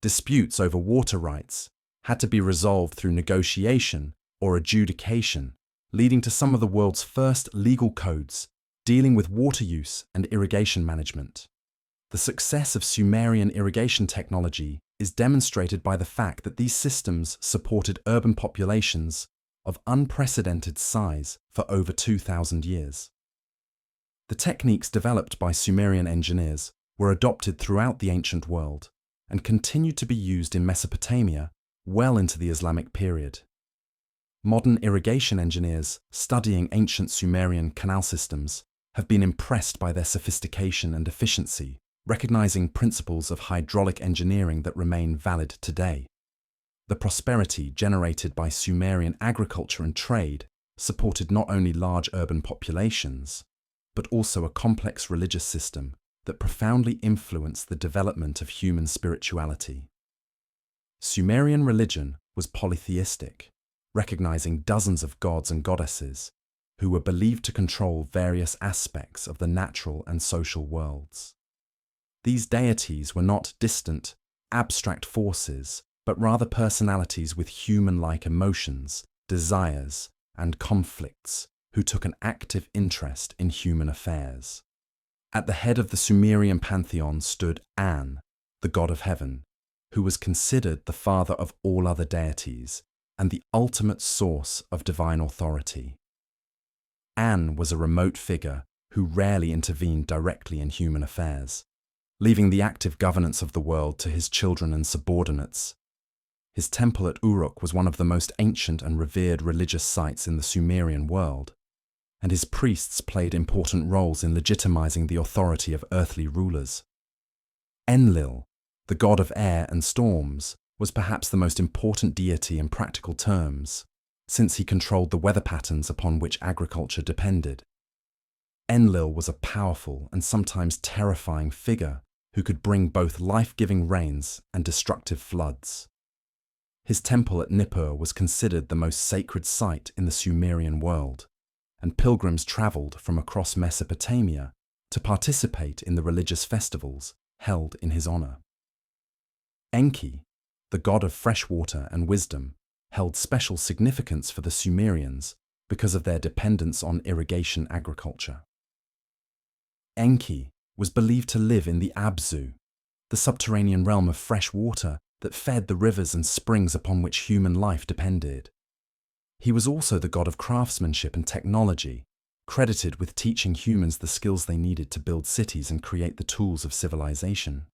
Disputes over water rights had to be resolved through negotiation or adjudication, leading to some of the world's first legal codes dealing with water use and irrigation management. The success of Sumerian irrigation technology is demonstrated by the fact that these systems supported urban populations of unprecedented size for over 2,000 years. The techniques developed by Sumerian engineers were adopted throughout the ancient world and continued to be used in Mesopotamia well into the Islamic period. Modern irrigation engineers studying ancient Sumerian canal systems have been impressed by their sophistication and efficiency, recognizing principles of hydraulic engineering that remain valid today. The prosperity generated by Sumerian agriculture and trade supported not only large urban populations, but also a complex religious system that profoundly influenced the development of human spirituality. Sumerian religion was polytheistic, recognizing dozens of gods and goddesses who were believed to control various aspects of the natural and social worlds. These deities were not distant, abstract forces, but rather personalities with human-like emotions, desires, and conflicts who took an active interest in human affairs. At the head of the Sumerian pantheon stood An, the god of heaven, who was considered the father of all other deities and the ultimate source of divine authority. An was a remote figure who rarely intervened directly in human affairs, leaving the active governance of the world to his children and subordinates. His temple at Uruk was one of the most ancient and revered religious sites in the Sumerian world, and his priests played important roles in legitimizing the authority of earthly rulers. Enlil, the god of air and storms, was perhaps the most important deity in practical terms, since he controlled the weather patterns upon which agriculture depended. Enlil was a powerful and sometimes terrifying figure who could bring both life-giving rains and destructive floods. His temple at Nippur was considered the most sacred site in the Sumerian world, and pilgrims traveled from across Mesopotamia to participate in the religious festivals held in his honor. Enki, the god of fresh water and wisdom, held special significance for the Sumerians because of their dependence on irrigation agriculture. Enki was believed to live in the Abzu, the subterranean realm of fresh water that fed the rivers and springs upon which human life depended. He was also the god of craftsmanship and technology, credited with teaching humans the skills they needed to build cities and create the tools of civilization.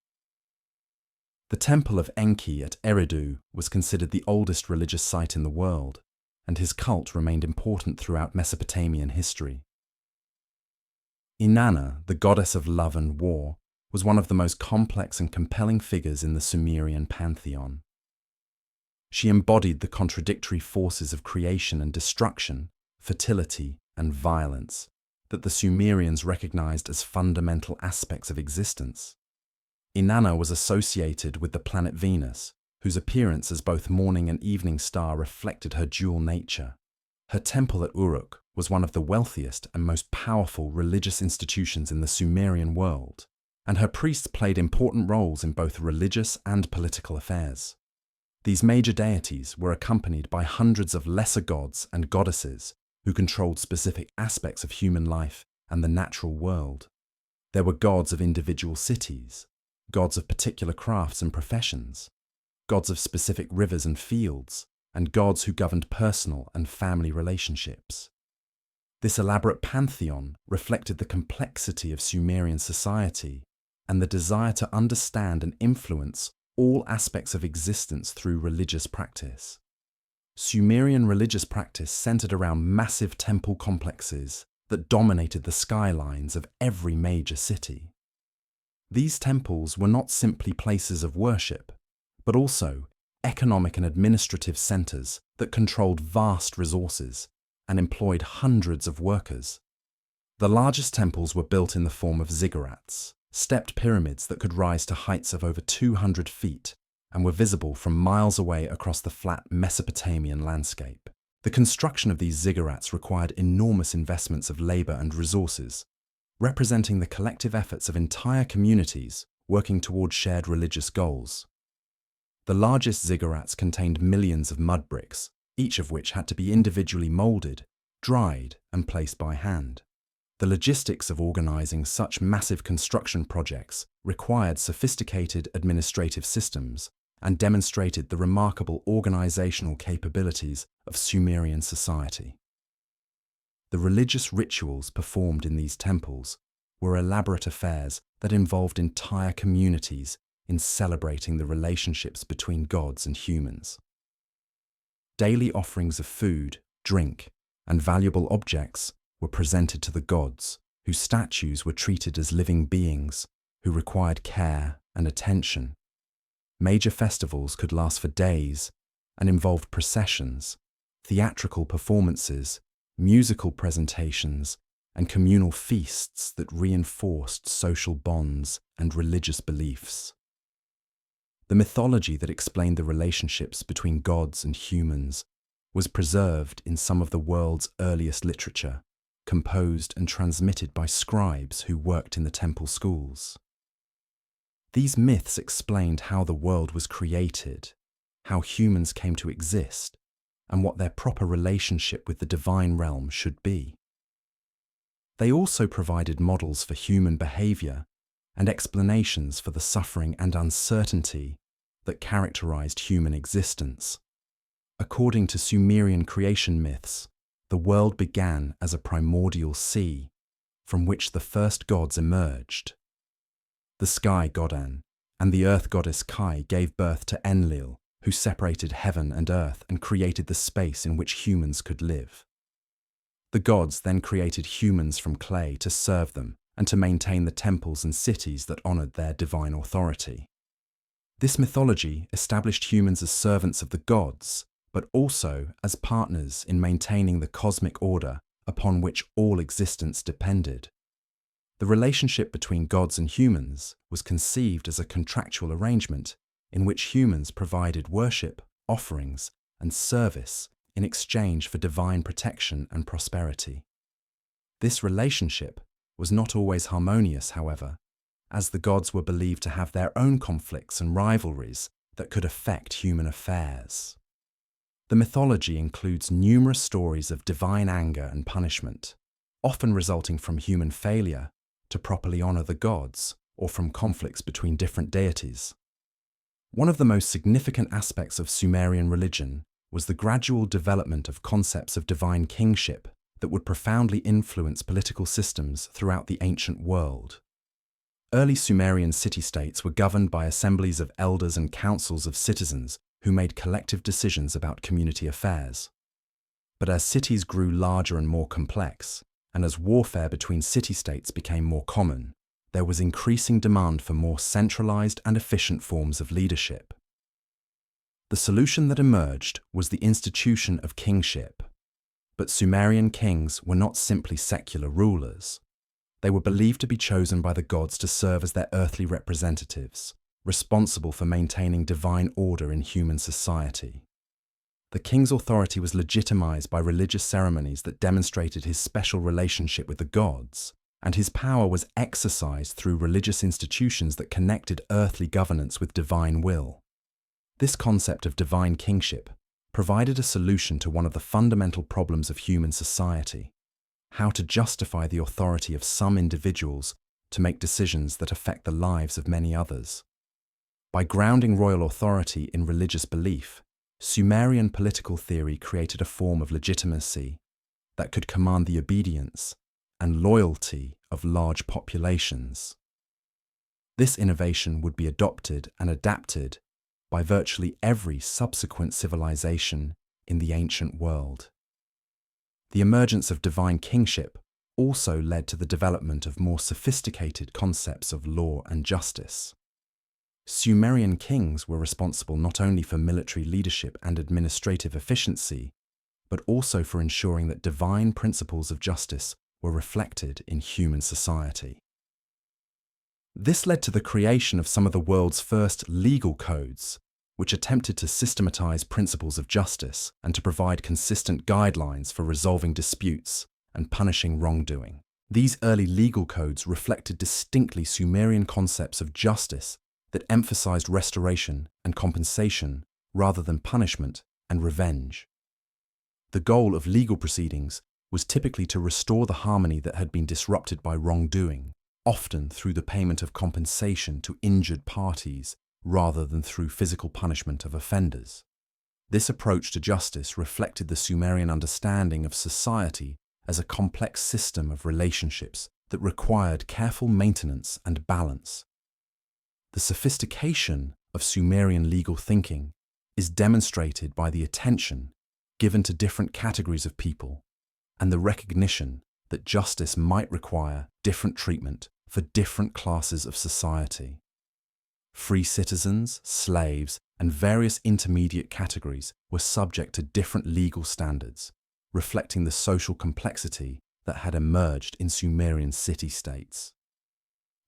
The temple of Enki at Eridu was considered the oldest religious site in the world, and his cult remained important throughout Mesopotamian history. Inanna, the goddess of love and war, was one of the most complex and compelling figures in the Sumerian pantheon. She embodied the contradictory forces of creation and destruction, fertility and violence that the Sumerians recognized as fundamental aspects of existence. Inanna was associated with the planet Venus, whose appearance as both morning and evening star reflected her dual nature. Her temple at Uruk was one of the wealthiest and most powerful religious institutions in the Sumerian world, and her priests played important roles in both religious and political affairs. These major deities were accompanied by hundreds of lesser gods and goddesses who controlled specific aspects of human life and the natural world. There were gods of individual cities, gods of particular crafts and professions, gods of specific rivers and fields, and gods who governed personal and family relationships. This elaborate pantheon reflected the complexity of Sumerian society and the desire to understand and influence all aspects of existence through religious practice. Sumerian religious practice centered around massive temple complexes that dominated the skylines of every major city. These temples were not simply places of worship, but also economic and administrative centers that controlled vast resources and employed hundreds of workers. The largest temples were built in the form of ziggurats, stepped pyramids that could rise to heights of over 200 feet and were visible from miles away across the flat Mesopotamian landscape. The construction of these ziggurats required enormous investments of labor and resources, representing the collective efforts of entire communities working toward shared religious goals. The largest ziggurats contained millions of mud bricks, each of which had to be individually molded, dried, and placed by hand. The logistics of organizing such massive construction projects required sophisticated administrative systems and demonstrated the remarkable organizational capabilities of Sumerian society. The religious rituals performed in these temples were elaborate affairs that involved entire communities in celebrating the relationships between gods and humans. Daily offerings of food, drink, and valuable objects were presented to the gods, whose statues were treated as living beings who required care and attention. Major festivals could last for days and involved processions, theatrical performances, musical presentations, and communal feasts that reinforced social bonds and religious beliefs. The mythology that explained the relationships between gods and humans was preserved in some of the world's earliest literature, composed and transmitted by scribes who worked in the temple schools. These myths explained how the world was created, how humans came to exist, and what their proper relationship with the divine realm should be. They also provided models for human behavior and explanations for the suffering and uncertainty that characterized human existence. According to Sumerian creation myths, the world began as a primordial sea, from which the first gods emerged. The sky god An and the earth goddess Kai gave birth to Enlil, who separated heaven and earth and created the space in which humans could live. The gods then created humans from clay to serve them and to maintain the temples and cities that honored their divine authority. This mythology established humans as servants of the gods, but also as partners in maintaining the cosmic order upon which all existence depended. The relationship between gods and humans was conceived as a contractual arrangement in which humans provided worship, offerings, and service in exchange for divine protection and prosperity. This relationship was not always harmonious, however, as the gods were believed to have their own conflicts and rivalries that could affect human affairs. The mythology includes numerous stories of divine anger and punishment, often resulting from human failure to properly honor the gods or from conflicts between different deities. One of the most significant aspects of Sumerian religion was the gradual development of concepts of divine kingship that would profoundly influence political systems throughout the ancient world. Early Sumerian city-states were governed by assemblies of elders and councils of citizens who made collective decisions about community affairs. But as cities grew larger and more complex, and as warfare between city-states became more common, there was increasing demand for more centralized and efficient forms of leadership. The solution that emerged was the institution of kingship. But Sumerian kings were not simply secular rulers. They were believed to be chosen by the gods to serve as their earthly representatives, responsible for maintaining divine order in human society. The king's authority was legitimized by religious ceremonies that demonstrated his special relationship with the gods, and his power was exercised through religious institutions that connected earthly governance with divine will. This concept of divine kingship provided a solution to one of the fundamental problems of human society: how to justify the authority of some individuals to make decisions that affect the lives of many others. By grounding royal authority in religious belief, Sumerian political theory created a form of legitimacy that could command the obedience and loyalty of large populations. This innovation would be adopted and adapted by virtually every subsequent civilization in the ancient world. The emergence of divine kingship also led to the development of more sophisticated concepts of law and justice. Sumerian kings were responsible not only for military leadership and administrative efficiency, but also for ensuring that divine principles of justice were reflected in human society. This led to the creation of some of the world's first legal codes, which attempted to systematize principles of justice and to provide consistent guidelines for resolving disputes and punishing wrongdoing. These early legal codes reflected distinctly Sumerian concepts of justice that emphasized restoration and compensation rather than punishment and revenge. The goal of legal proceedings was typically to restore the harmony that had been disrupted by wrongdoing, often through the payment of compensation to injured parties rather than through physical punishment of offenders. This approach to justice reflected the Sumerian understanding of society as a complex system of relationships that required careful maintenance and balance. The sophistication of Sumerian legal thinking is demonstrated by the attention given to different categories of people and the recognition that justice might require different treatment for different classes of society. Free citizens, slaves, and various intermediate categories were subject to different legal standards, reflecting the social complexity that had emerged in Sumerian city-states.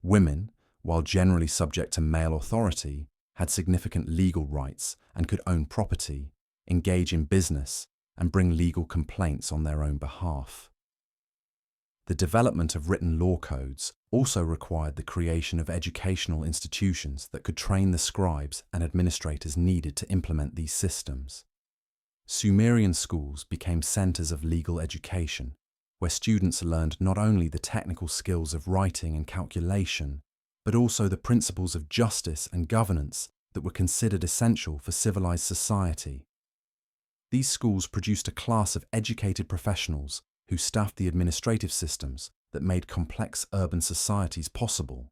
Women, while generally subject to male authority, had significant legal rights and could own property, engage in business, and bring legal complaints on their own behalf. The development of written law codes also required the creation of educational institutions that could train the scribes and administrators needed to implement these systems. Sumerian schools became centers of legal education, where students learned not only the technical skills of writing and calculation, but also the principles of justice and governance that were considered essential for civilized society. These schools produced a class of educated professionals who staffed the administrative systems that made complex urban societies possible.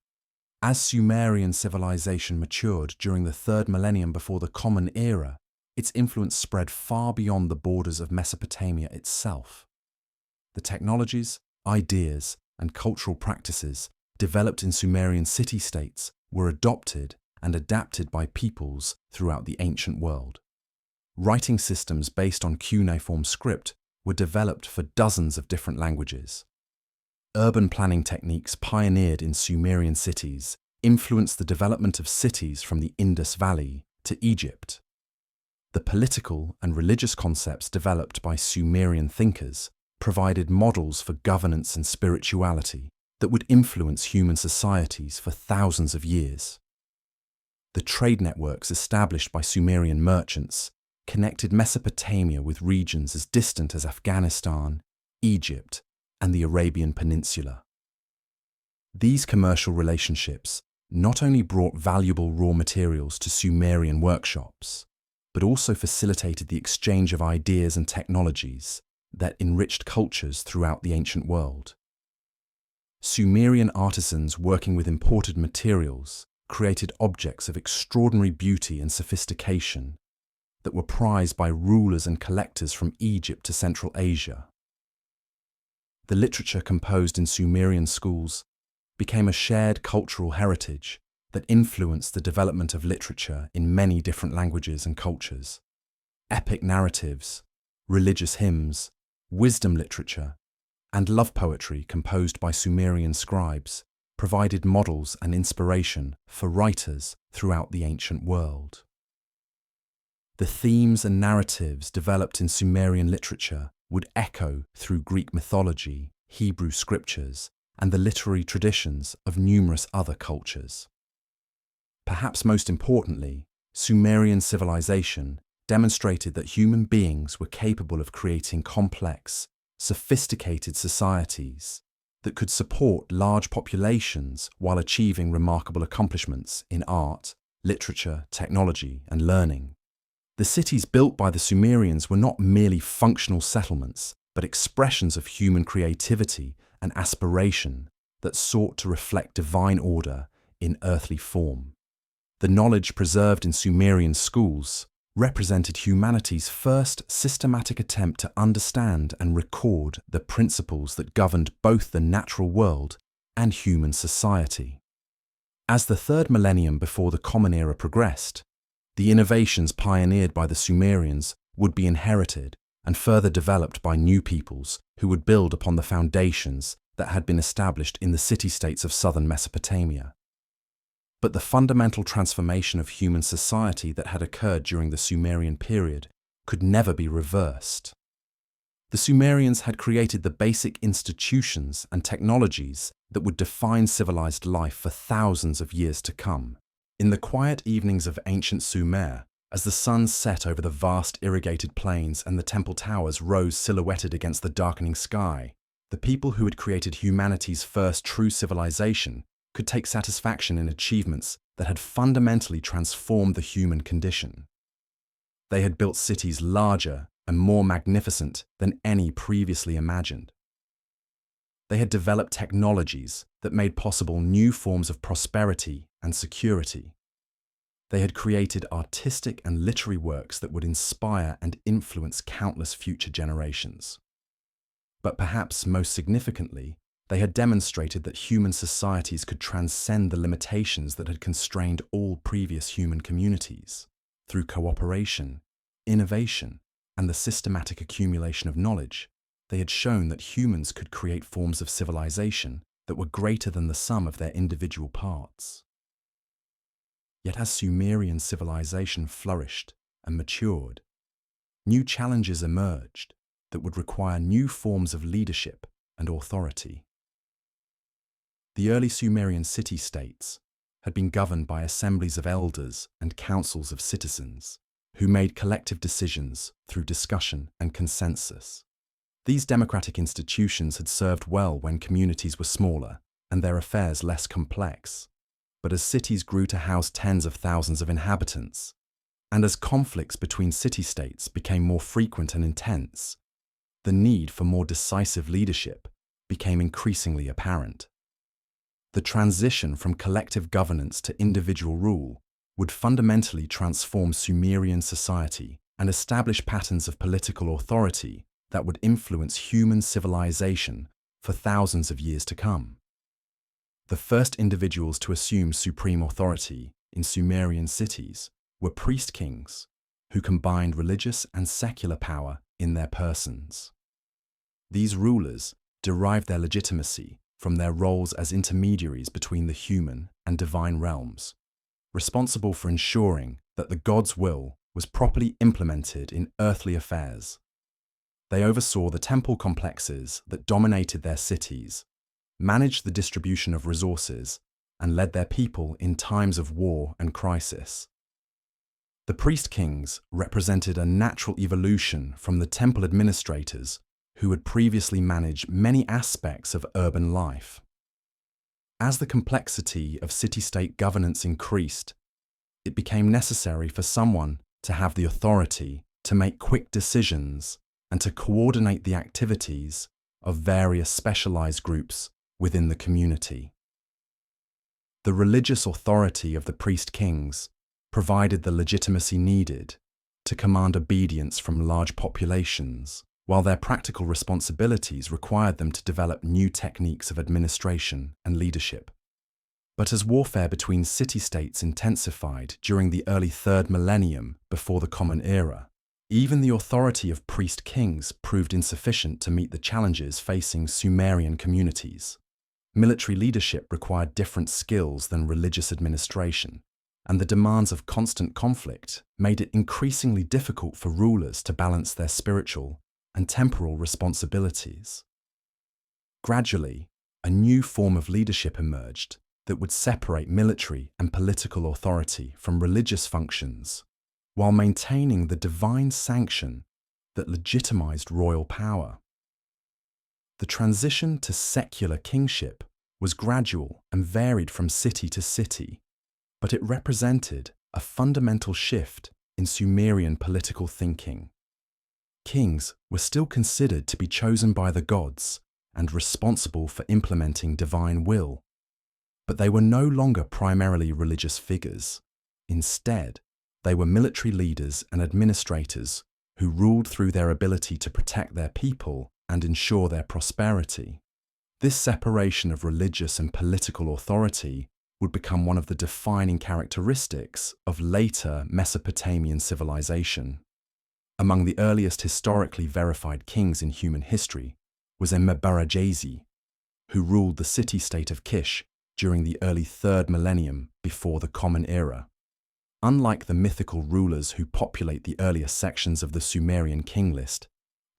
As Sumerian civilization matured during the 3rd millennium before the Common Era, its influence spread far beyond the borders of Mesopotamia itself. The technologies, ideas, and cultural practices developed in Sumerian city-states were adopted and adapted by peoples throughout the ancient world. Writing systems based on cuneiform script were developed for dozens of different languages. Urban planning techniques pioneered in Sumerian cities influenced the development of cities from the Indus Valley to Egypt. The political and religious concepts developed by Sumerian thinkers provided models for governance and spirituality, that would influence human societies for thousands of years. The trade networks established by Sumerian merchants connected Mesopotamia with regions as distant as Afghanistan, Egypt, and the Arabian Peninsula. These commercial relationships not only brought valuable raw materials to Sumerian workshops, but also facilitated the exchange of ideas and technologies that enriched cultures throughout the ancient world. Sumerian artisans working with imported materials created objects of extraordinary beauty and sophistication that were prized by rulers and collectors from Egypt to Central Asia. The literature composed in Sumerian schools became a shared cultural heritage that influenced the development of literature in many different languages and cultures. Epic narratives, religious hymns, wisdom literature, and love poetry composed by Sumerian scribes provided models and inspiration for writers throughout the ancient world. The themes and narratives developed in Sumerian literature would echo through Greek mythology, Hebrew scriptures, and the literary traditions of numerous other cultures. Perhaps most importantly, Sumerian civilization demonstrated that human beings were capable of creating complex, sophisticated societies that could support large populations while achieving remarkable accomplishments in art, literature, technology, and learning. The cities built by the Sumerians were not merely functional settlements, but expressions of human creativity and aspiration that sought to reflect divine order in earthly form. The knowledge preserved in Sumerian schools represented humanity's first systematic attempt to understand and record the principles that governed both the natural world and human society. As the third millennium before the Common Era progressed, the innovations pioneered by the Sumerians would be inherited and further developed by new peoples who would build upon the foundations that had been established in the city-states of southern Mesopotamia. But the fundamental transformation of human society that had occurred during the Sumerian period could never be reversed. The Sumerians had created the basic institutions and technologies that would define civilized life for thousands of years to come. In the quiet evenings of ancient Sumer, as the sun set over the vast irrigated plains and the temple towers rose silhouetted against the darkening sky, the people who had created humanity's first true civilization could take satisfaction in achievements that had fundamentally transformed the human condition. They had built cities larger and more magnificent than any previously imagined. They had developed technologies that made possible new forms of prosperity and security. They had created artistic and literary works that would inspire and influence countless future generations. But perhaps most significantly, they had demonstrated that human societies could transcend the limitations that had constrained all previous human communities. Through cooperation, innovation, and the systematic accumulation of knowledge, they had shown that humans could create forms of civilization that were greater than the sum of their individual parts. Yet as Sumerian civilization flourished and matured, new challenges emerged that would require new forms of leadership and authority. The early Sumerian city-states had been governed by assemblies of elders and councils of citizens who made collective decisions through discussion and consensus. These democratic institutions had served well when communities were smaller and their affairs less complex. But as cities grew to house tens of thousands of inhabitants, and as conflicts between city-states became more frequent and intense, the need for more decisive leadership became increasingly apparent. The transition from collective governance to individual rule would fundamentally transform Sumerian society and establish patterns of political authority that would influence human civilization for thousands of years to come. The first individuals to assume supreme authority in Sumerian cities were priest-kings who combined religious and secular power in their persons. These rulers derived their legitimacy from their roles as intermediaries between the human and divine realms, responsible for ensuring that the god's will was properly implemented in earthly affairs. They oversaw the temple complexes that dominated their cities, managed the distribution of resources, and led their people in times of war and crisis. The priest kings represented a natural evolution from the temple administrators who had previously managed many aspects of urban life. As the complexity of city-state governance increased, it became necessary for someone to have the authority to make quick decisions and to coordinate the activities of various specialized groups within the community. The religious authority of the priest kings provided the legitimacy needed to command obedience from large populations, while their practical responsibilities required them to develop new techniques of administration and leadership. But as warfare between city-states intensified during the early 3rd millennium before the Common Era, even the authority of priest kings proved insufficient to meet the challenges facing Sumerian communities. Military leadership required different skills than religious administration, and the demands of constant conflict made it increasingly difficult for rulers to balance their spiritual and temporal responsibilities. Gradually, a new form of leadership emerged that would separate military and political authority from religious functions, while maintaining the divine sanction that legitimized royal power. The transition to secular kingship was gradual and varied from city to city, but it represented a fundamental shift in Sumerian political thinking. Kings were still considered to be chosen by the gods and responsible for implementing divine will, but they were no longer primarily religious figures. Instead, they were military leaders and administrators who ruled through their ability to protect their people and ensure their prosperity. This separation of religious and political authority would become one of the defining characteristics of later Mesopotamian civilization. Among the earliest historically verified kings in human history was Enmebaragesi, who ruled the city-state of Kish during the early 3rd millennium before the Common Era. Unlike the mythical rulers who populate the earlier sections of the Sumerian king list,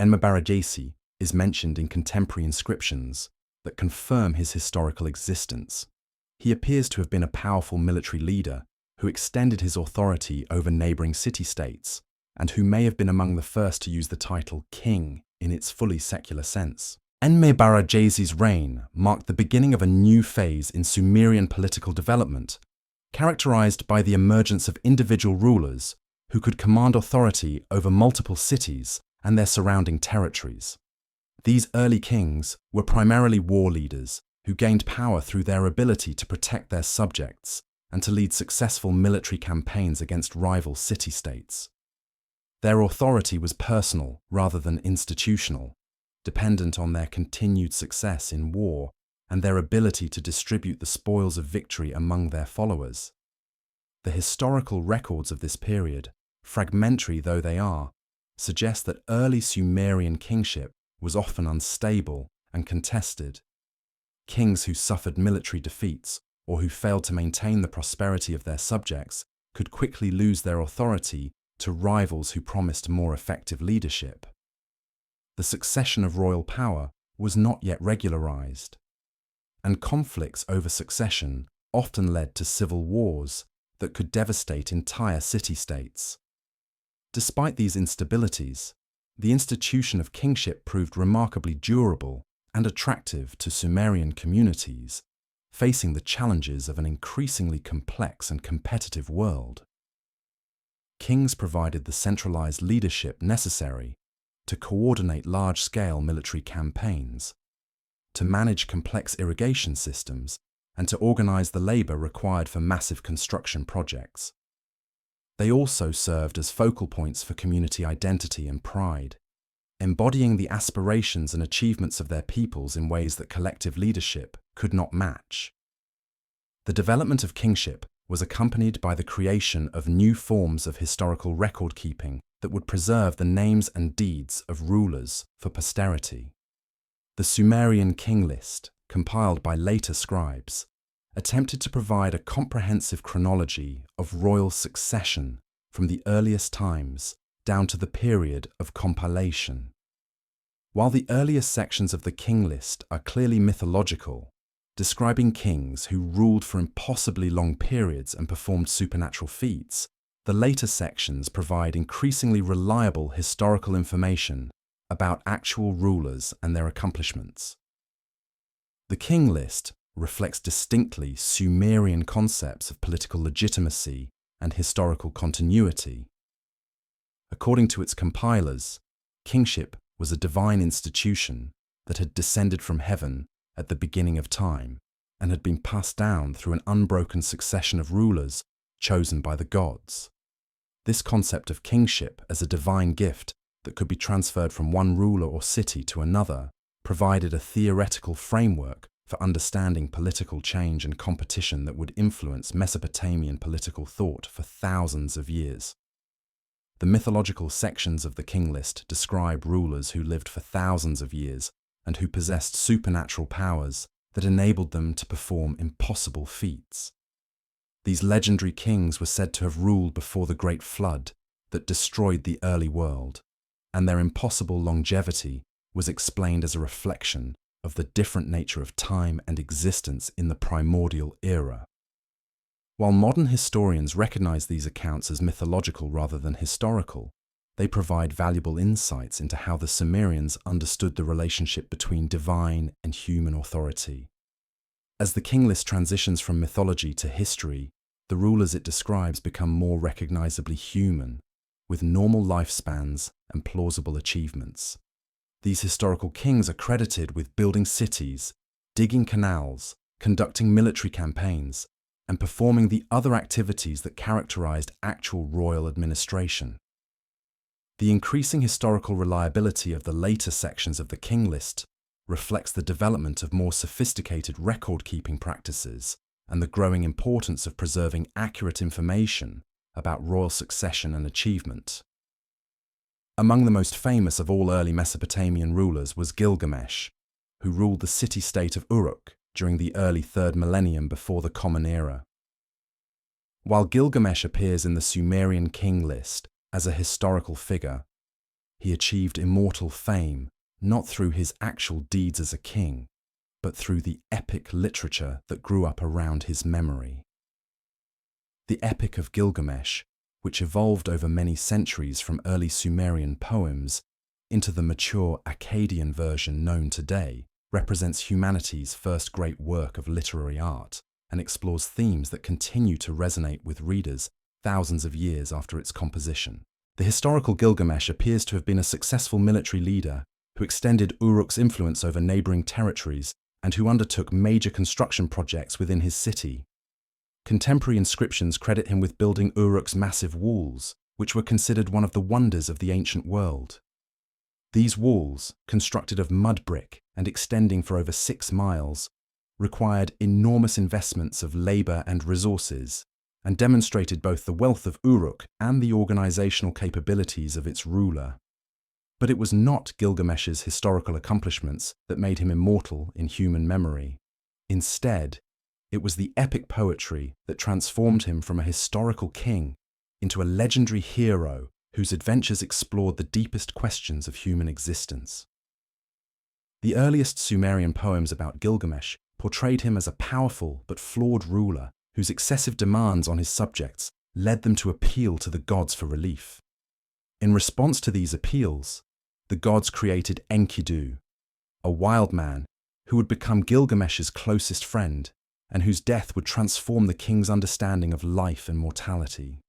Enmebaragesi is mentioned in contemporary inscriptions that confirm his historical existence. He appears to have been a powerful military leader who extended his authority over neighboring city-states and who may have been among the first to use the title king in its fully secular sense. Enmebaragesi's reign marked the beginning of a new phase in Sumerian political development, characterized by the emergence of individual rulers who could command authority over multiple cities and their surrounding territories. These early kings were primarily war leaders who gained power through their ability to protect their subjects and to lead successful military campaigns against rival city-states. Their authority was personal rather than institutional, dependent on their continued success in war and their ability to distribute the spoils of victory among their followers. The historical records of this period, fragmentary though they are, suggest that early Sumerian kingship was often unstable and contested. Kings who suffered military defeats or who failed to maintain the prosperity of their subjects could quickly lose their authority to rivals who promised more effective leadership. The succession of royal power was not yet regularized, and conflicts over succession often led to civil wars that could devastate entire city-states. Despite these instabilities, the institution of kingship proved remarkably durable and attractive to Sumerian communities, facing the challenges of an increasingly complex and competitive world. Kings provided the centralized leadership necessary to coordinate large-scale military campaigns, to manage complex irrigation systems, and to organize the labor required for massive construction projects. They also served as focal points for community identity and pride, embodying the aspirations and achievements of their peoples in ways that collective leadership could not match. The development of kingship was accompanied by the creation of new forms of historical record-keeping that would preserve the names and deeds of rulers for posterity. The Sumerian king list, compiled by later scribes, attempted to provide a comprehensive chronology of royal succession from the earliest times down to the period of compilation. While the earliest sections of the king list are clearly mythological, describing kings who ruled for impossibly long periods and performed supernatural feats, the later sections provide increasingly reliable historical information about actual rulers and their accomplishments. The king list reflects distinctly Sumerian concepts of political legitimacy and historical continuity. According to its compilers, kingship was a divine institution that had descended from heaven at the beginning of time and had been passed down through an unbroken succession of rulers chosen by the gods. This concept of kingship as a divine gift that could be transferred from one ruler or city to another provided a theoretical framework for understanding political change and competition that would influence Mesopotamian political thought for thousands of years. The mythological sections of the king list describe rulers who lived for thousands of years and who possessed supernatural powers that enabled them to perform impossible feats. These legendary kings were said to have ruled before the Great Flood that destroyed the early world, and their impossible longevity was explained as a reflection of the different nature of time and existence in the primordial era. While modern historians recognize these accounts as mythological rather than historical, they provide valuable insights into how the Sumerians understood the relationship between divine and human authority. As the king list transitions from mythology to history, the rulers it describes become more recognizably human, with normal lifespans and plausible achievements. These historical kings are credited with building cities, digging canals, conducting military campaigns, and performing the other activities that characterized actual royal administration. The increasing historical reliability of the later sections of the king list reflects the development of more sophisticated record-keeping practices and the growing importance of preserving accurate information about royal succession and achievement. Among the most famous of all early Mesopotamian rulers was Gilgamesh, who ruled the city-state of Uruk during the early 3rd millennium before the Common Era. While Gilgamesh appears in the Sumerian king list as a historical figure, he achieved immortal fame not through his actual deeds as a king, but through the epic literature that grew up around his memory. The Epic of Gilgamesh, which evolved over many centuries from early Sumerian poems into the mature Akkadian version known today, represents humanity's first great work of literary art and explores themes that continue to resonate with readers thousands of years after its composition. The historical Gilgamesh appears to have been a successful military leader who extended Uruk's influence over neighboring territories and who undertook major construction projects within his city. Contemporary inscriptions credit him with building Uruk's massive walls, which were considered one of the wonders of the ancient world. These walls, constructed of mud brick and extending for over 6 miles, required enormous investments of labor and resources, and demonstrated both the wealth of Uruk and the organizational capabilities of its ruler. But it was not Gilgamesh's historical accomplishments that made him immortal in human memory. Instead, it was the epic poetry that transformed him from a historical king into a legendary hero whose adventures explored the deepest questions of human existence. The earliest Sumerian poems about Gilgamesh portrayed him as a powerful but flawed ruler whose excessive demands on his subjects led them to appeal to the gods for relief. In response to these appeals, the gods created Enkidu, a wild man who would become Gilgamesh's closest friend and whose death would transform the king's understanding of life and mortality.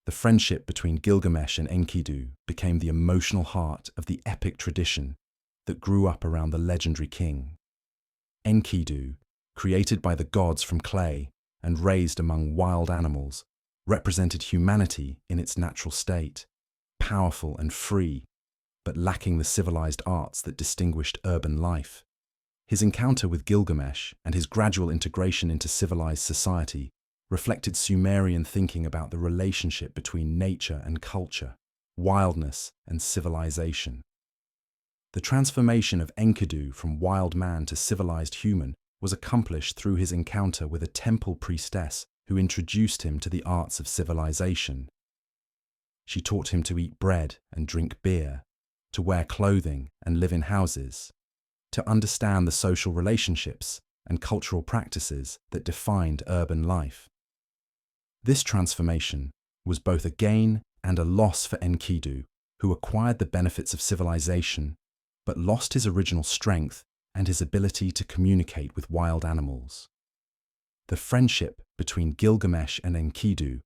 The friendship between Gilgamesh and Enkidu became the emotional heart of the epic tradition that grew up around the legendary king. Enkidu, created by the gods from clay and raised among wild animals, represented humanity in its natural state, powerful and free, but lacking the civilized arts that distinguished urban life. His encounter with Gilgamesh and his gradual integration into civilized society reflected Sumerian thinking about the relationship between nature and culture, wildness and civilization. The transformation of Enkidu from wild man to civilized human was accomplished through his encounter with a temple priestess who introduced him to the arts of civilization. She taught him to eat bread and drink beer, to wear clothing and live in houses, to understand the social relationships and cultural practices that defined urban life. This transformation was both a gain and a loss for Enkidu, who acquired the benefits of civilization but lost his original strength and his ability to communicate with wild animals. The friendship between Gilgamesh and Enkidu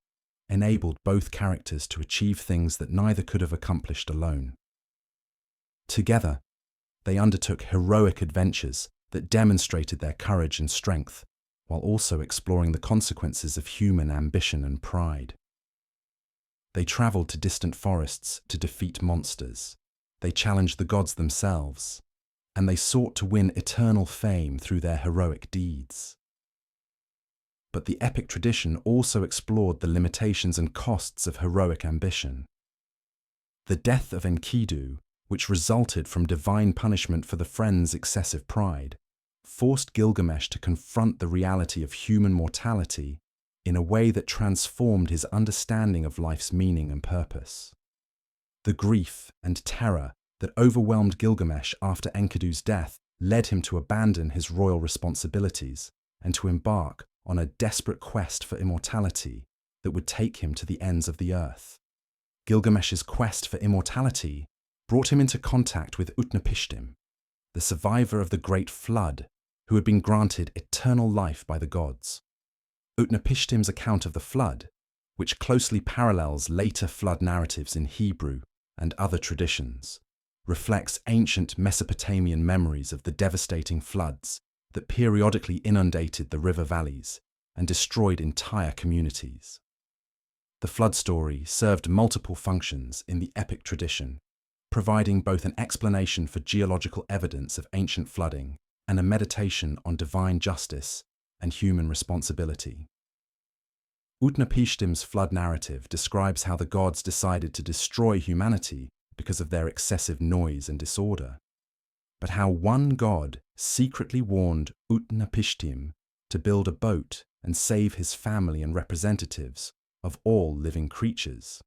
enabled both characters to achieve things that neither could have accomplished alone. Together, they undertook heroic adventures that demonstrated their courage and strength, while also exploring the consequences of human ambition and pride. They traveled to distant forests to defeat monsters. They challenged the gods themselves, and they sought to win eternal fame through their heroic deeds. But the epic tradition also explored the limitations and costs of heroic ambition. The death of Enkidu, which resulted from divine punishment for the friend's excessive pride, forced Gilgamesh to confront the reality of human mortality in a way that transformed his understanding of life's meaning and purpose. The grief and terror that overwhelmed Gilgamesh after Enkidu's death led him to abandon his royal responsibilities and to embark on a desperate quest for immortality that would take him to the ends of the earth. Gilgamesh's quest for immortality brought him into contact with Utnapishtim, the survivor of the Great Flood, who had been granted eternal life by the gods. Utnapishtim's account of the flood, which closely parallels later flood narratives in Hebrew and other traditions, reflects ancient Mesopotamian memories of the devastating floods that periodically inundated the river valleys and destroyed entire communities. The flood story served multiple functions in the epic tradition, providing both an explanation for geological evidence of ancient flooding and a meditation on divine justice and human responsibility. Utnapishtim's flood narrative describes how the gods decided to destroy humanity because of their excessive noise and disorder, but how one god secretly warned Utnapishtim to build a boat and save his family and representatives of all living creatures.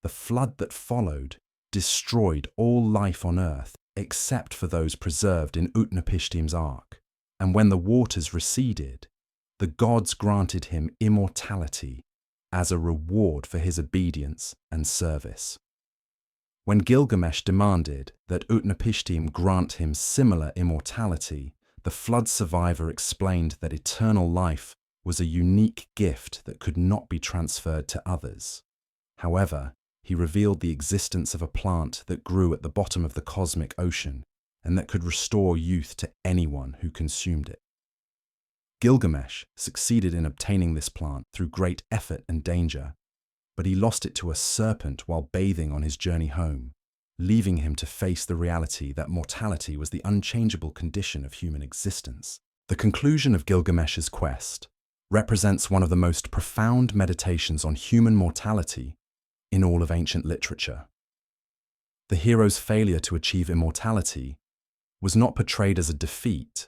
The flood that followed destroyed all life on earth except for those preserved in Utnapishtim's ark, and when the waters receded, the gods granted him immortality as a reward for his obedience and service. When Gilgamesh demanded that Utnapishtim grant him similar immortality, the flood survivor explained that eternal life was a unique gift that could not be transferred to others. However, he revealed the existence of a plant that grew at the bottom of the cosmic ocean and that could restore youth to anyone who consumed it. Gilgamesh succeeded in obtaining this plant through great effort and danger, but he lost it to a serpent while bathing on his journey home, leaving him to face the reality that mortality was the unchangeable condition of human existence. The conclusion of Gilgamesh's quest represents one of the most profound meditations on human mortality in all of ancient literature. The hero's failure to achieve immortality was not portrayed as a defeat,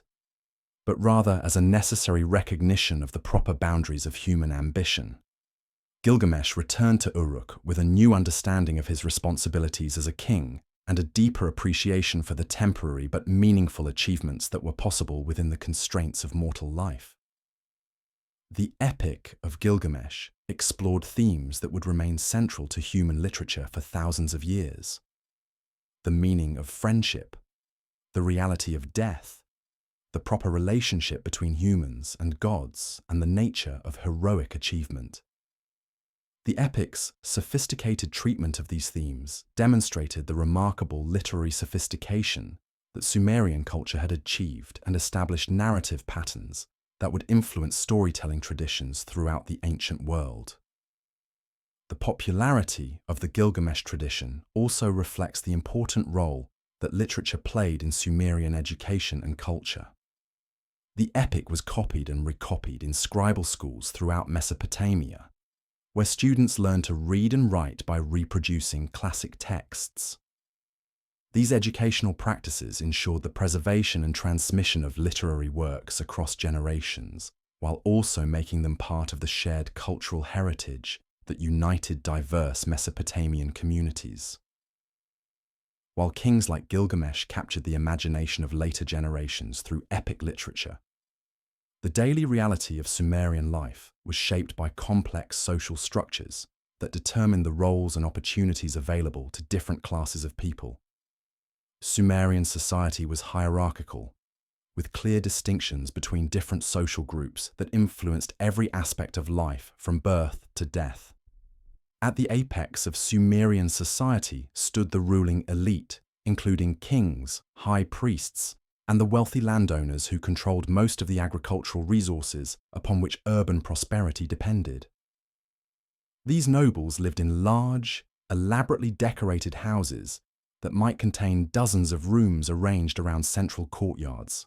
but rather as a necessary recognition of the proper boundaries of human ambition. Gilgamesh returned to Uruk with a new understanding of his responsibilities as a king and a deeper appreciation for the temporary but meaningful achievements that were possible within the constraints of mortal life. The Epic of Gilgamesh explored themes that would remain central to human literature for thousands of years: the meaning of friendship, the reality of death, the proper relationship between humans and gods, and the nature of heroic achievement. The epic's sophisticated treatment of these themes demonstrated the remarkable literary sophistication that Sumerian culture had achieved and established narrative patterns that would influence storytelling traditions throughout the ancient world. The popularity of the Gilgamesh tradition also reflects the important role that literature played in Sumerian education and culture. The epic was copied and recopied in scribal schools throughout Mesopotamia, where students learned to read and write by reproducing classic texts. These educational practices ensured the preservation and transmission of literary works across generations, while also making them part of the shared cultural heritage that united diverse Mesopotamian communities. While kings like Gilgamesh captured the imagination of later generations through epic literature, The daily reality of Sumerian life was shaped by complex social structures that determined the roles and opportunities available to different classes of people. Sumerian society was hierarchical, with clear distinctions between different social groups that influenced every aspect of life from birth to death. At the apex of Sumerian society stood the ruling elite, including kings, high priests, and the wealthy landowners who controlled most of the agricultural resources upon which urban prosperity depended. These nobles lived in large, elaborately decorated houses that might contain dozens of rooms arranged around central courtyards.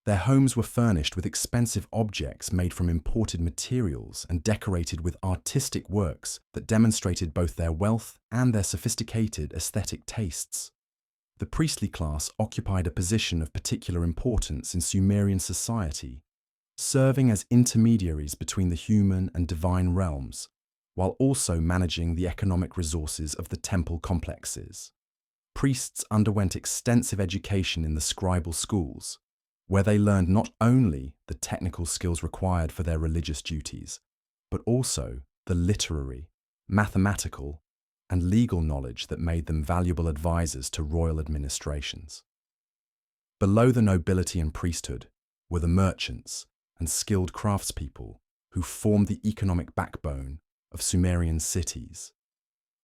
Their homes were furnished with expensive objects made from imported materials and decorated with artistic works that demonstrated both their wealth and their sophisticated aesthetic tastes. The priestly class occupied a position of particular importance in Sumerian society, serving as intermediaries between the human and divine realms, while also managing the economic resources of the temple complexes. Priests underwent extensive education in the scribal schools, where they learned not only the technical skills required for their religious duties, but also the literary, mathematical, and legal knowledge that made them valuable advisors to royal administrations. Below the nobility and priesthood were the merchants and skilled craftspeople who formed the economic backbone of Sumerian cities.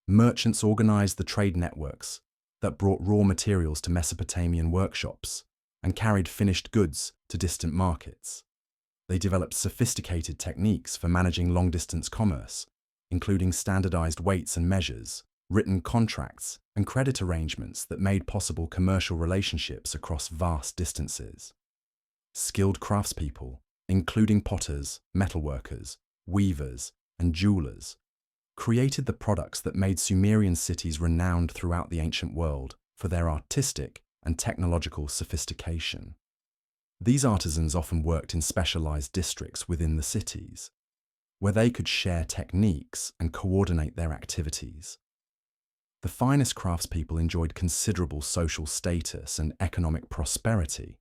Merchants organized the trade networks that brought raw materials to Mesopotamian workshops and carried finished goods to distant markets. They developed sophisticated techniques for managing long-distance commerce, including standardized weights and measures, written contracts, and credit arrangements that made possible commercial relationships across vast distances. Skilled craftspeople, including potters, metalworkers, weavers, and jewelers, created the products that made Sumerian cities renowned throughout the ancient world for their artistic and technological sophistication. These artisans often worked in specialized districts within the cities, where they could share techniques and coordinate their activities. The finest craftspeople enjoyed considerable social status and economic prosperity,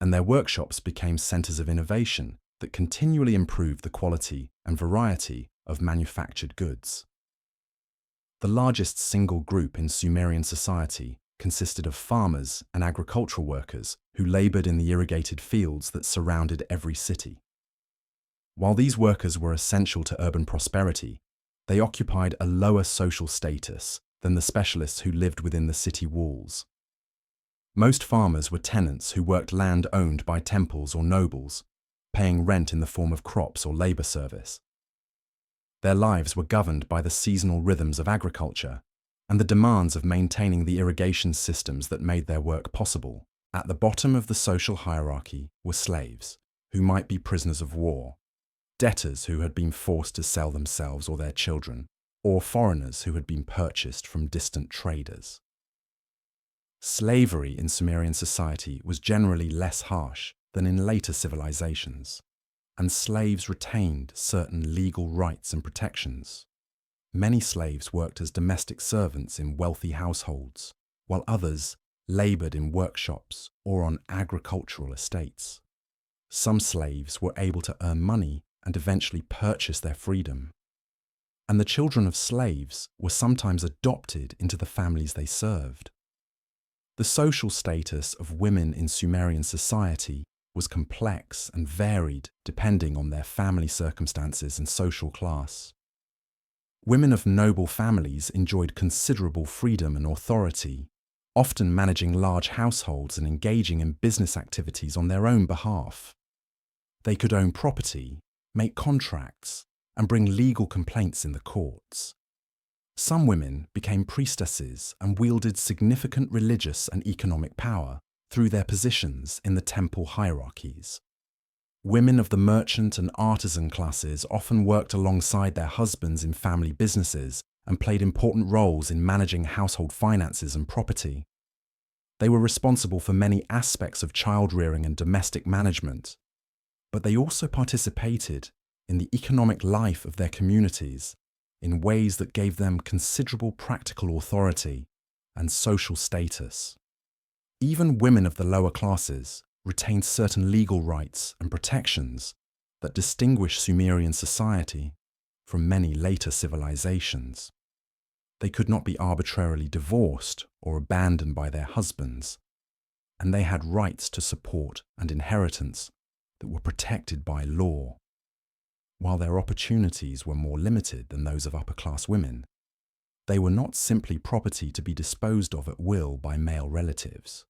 and their workshops became centers of innovation that continually improved the quality and variety of manufactured goods. The largest single group in Sumerian society consisted of farmers and agricultural workers who labored in the irrigated fields that surrounded every city. While these workers were essential to urban prosperity, they occupied a lower social status than the specialists who lived within the city walls. Most farmers were tenants who worked land owned by temples or nobles, paying rent in the form of crops or labor service. Their lives were governed by the seasonal rhythms of agriculture and the demands of maintaining the irrigation systems that made their work possible. At the bottom of the social hierarchy were slaves, who might be prisoners of war, debtors who had been forced to sell themselves or their children, or foreigners who had been purchased from distant traders. Slavery in Sumerian society was generally less harsh than in later civilizations, and slaves retained certain legal rights and protections. Many slaves worked as domestic servants in wealthy households, while others labored in workshops or on agricultural estates. Some slaves were able to earn money and eventually purchase their freedom, and the children of slaves were sometimes adopted into the families they served. The social status of women in Sumerian society was complex and varied depending on their family circumstances and social class. Women of noble families enjoyed considerable freedom and authority, often managing large households and engaging in business activities on their own behalf. They could own property, make contracts, and bring legal complaints in the courts. Some women became priestesses and wielded significant religious and economic power through their positions in the temple hierarchies. Women of the merchant and artisan classes often worked alongside their husbands in family businesses and played important roles in managing household finances and property. They were responsible for many aspects of child-rearing and domestic management, but they also participated in the economic life of their communities in ways that gave them considerable practical authority and social status. Even women of the lower classes retained certain legal rights and protections that distinguish Sumerian society from many later civilizations. They could not be arbitrarily divorced or abandoned by their husbands, and they had rights to support and inheritance that were protected by law. While their opportunities were more limited than those of upper-class women, they were not simply property to be disposed of at will by male relatives.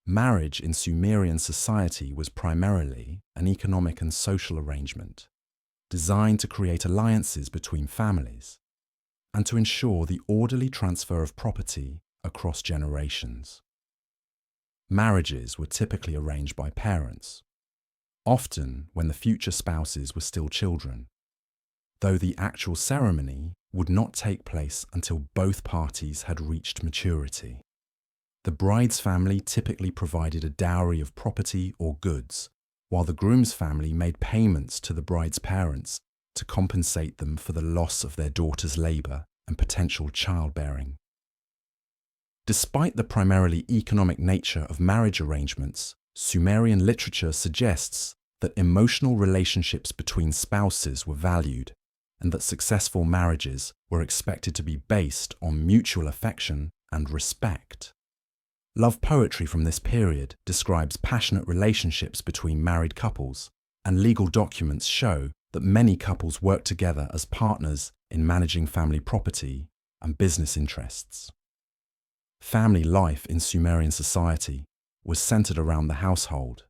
Marriage in Sumerian society was primarily an economic and social arrangement designed to create alliances between families and to ensure the orderly transfer of property across generations. Marriages were typically arranged by parents, often when the future spouses were still children, though the actual ceremony would not take place until both parties had reached maturity. The bride's family typically provided a dowry of property or goods, while the groom's family made payments to the bride's parents to compensate them for the loss of their daughter's labour and potential childbearing. Despite the primarily economic nature of marriage arrangements, Sumerian literature suggests that emotional relationships between spouses were valued and that successful marriages were expected to be based on mutual affection and respect. Love poetry from this period describes passionate relationships between married couples, and legal documents show that many couples work together as partners in managing family property and business interests. Family life in Sumerian society was centered around the household,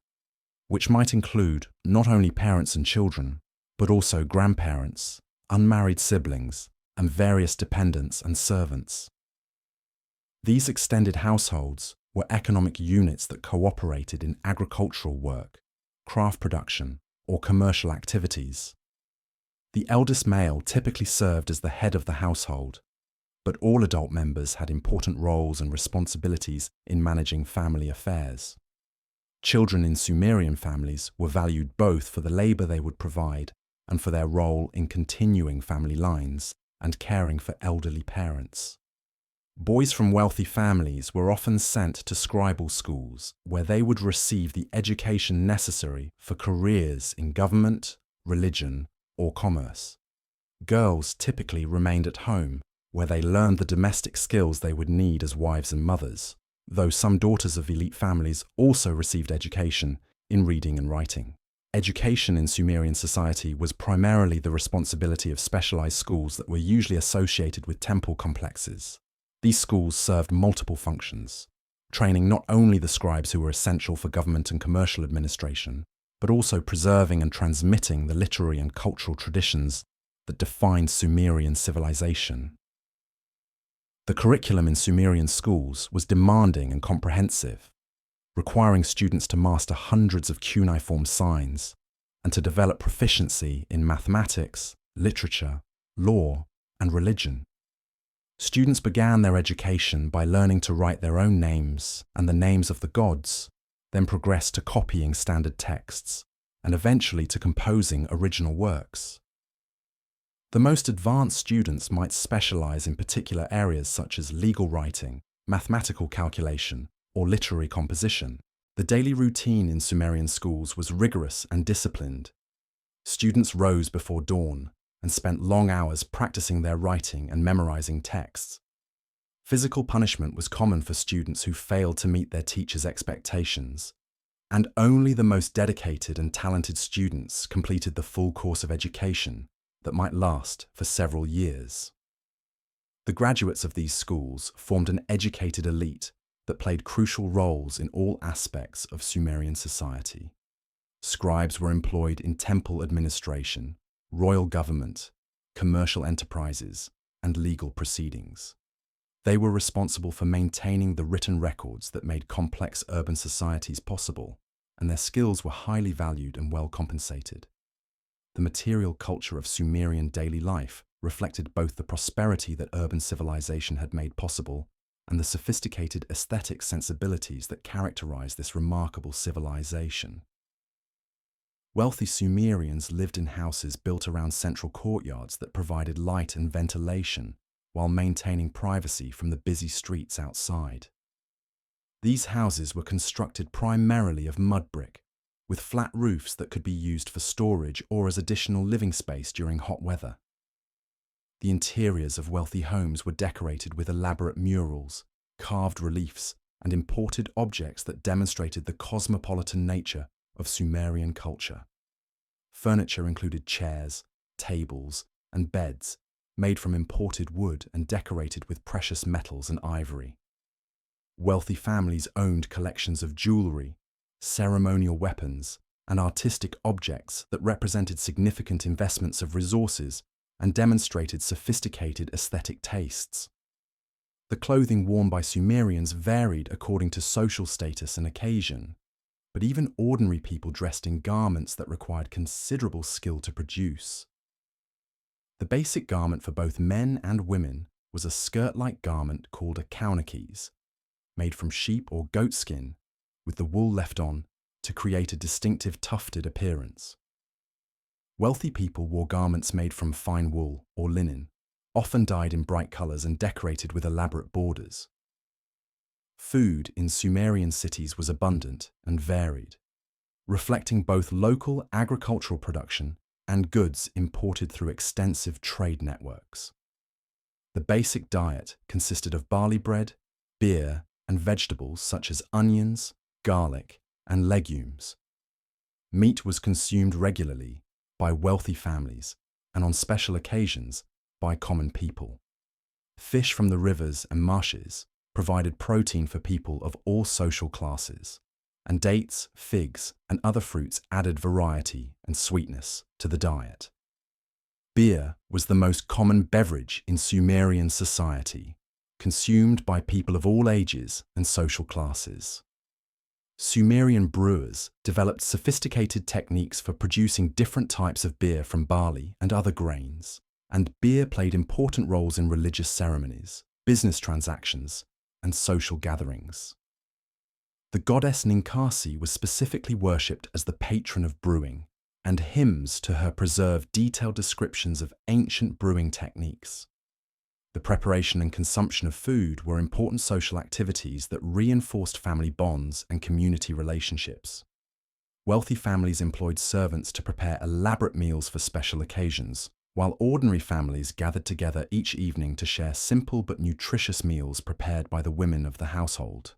which might include not only parents and children, but also grandparents, unmarried siblings, and various dependents and servants. These extended households were economic units that cooperated in agricultural work, craft production, or commercial activities. The eldest male typically served as the head of the household, but all adult members had important roles and responsibilities in managing family affairs. Children in Sumerian families were valued both for the labor they would provide and for their role in continuing family lines and caring for elderly parents. Boys from wealthy families were often sent to scribal schools where they would receive the education necessary for careers in government, religion, or commerce. Girls typically remained at home where they learned the domestic skills they would need as wives and mothers, though some daughters of elite families also received education in reading and writing. Education in Sumerian society was primarily the responsibility of specialized schools that were usually associated with temple complexes. These schools served multiple functions, training not only the scribes who were essential for government and commercial administration, but also preserving and transmitting the literary and cultural traditions that defined Sumerian civilization. The curriculum in Sumerian schools was demanding and comprehensive, requiring students to master hundreds of cuneiform signs and to develop proficiency in mathematics, literature, law, and religion. Students began their education by learning to write their own names and the names of the gods, then progressed to copying standard texts, and eventually to composing original works. The most advanced students might specialize in particular areas such as legal writing, mathematical calculation, or literary composition. The daily routine in Sumerian schools was rigorous and disciplined. Students rose before dawn and spent long hours practicing their writing and memorizing texts. Physical punishment was common for students who failed to meet their teachers' expectations, and only the most dedicated and talented students completed the full course of education that might last for several years. The graduates of these schools formed an educated elite that played crucial roles in all aspects of Sumerian society. Scribes were employed in temple administration, royal government, commercial enterprises, and legal proceedings. They were responsible for maintaining the written records that made complex urban societies possible, and their skills were highly valued and well compensated. The material culture of Sumerian daily life reflected both the prosperity that urban civilization had made possible and the sophisticated aesthetic sensibilities that characterized this remarkable civilization. Wealthy Sumerians lived in houses built around central courtyards that provided light and ventilation while maintaining privacy from the busy streets outside. These houses were constructed primarily of mud brick, with flat roofs that could be used for storage or as additional living space during hot weather. The interiors of wealthy homes were decorated with elaborate murals, carved reliefs, and imported objects that demonstrated the cosmopolitan nature of Sumerian culture. Furniture included chairs, tables, and beds made from imported wood and decorated with precious metals and ivory. Wealthy families owned collections of jewelry, ceremonial weapons, and artistic objects that represented significant investments of resources and demonstrated sophisticated aesthetic tastes. The clothing worn by Sumerians varied according to social status and occasion, but even ordinary people dressed in garments that required considerable skill to produce. The basic garment for both men and women was a skirt-like garment called a kaunakes, made from sheep or goat skin, with the wool left on to create a distinctive tufted appearance. Wealthy people wore garments made from fine wool or linen, often dyed in bright colors and decorated with elaborate borders. Food in Sumerian cities was abundant and varied, reflecting both local agricultural production and goods imported through extensive trade networks. The basic diet consisted of barley bread, beer, and vegetables such as onions, garlic, and legumes. Meat was consumed regularly by wealthy families and on special occasions by common people. Fish from the rivers and marshes provided protein for people of all social classes, and dates, figs, and other fruits added variety and sweetness to the diet. Beer was the most common beverage in Sumerian society, consumed by people of all ages and social classes. Sumerian brewers developed sophisticated techniques for producing different types of beer from barley and other grains, and beer played important roles in religious ceremonies, business transactions, and social gatherings. The goddess Ninkasi was specifically worshipped as the patron of brewing, and hymns to her preserve detailed descriptions of ancient brewing techniques. The preparation and consumption of food were important social activities that reinforced family bonds and community relationships. Wealthy families employed servants to prepare elaborate meals for special occasions, while ordinary families gathered together each evening to share simple but nutritious meals prepared by the women of the household.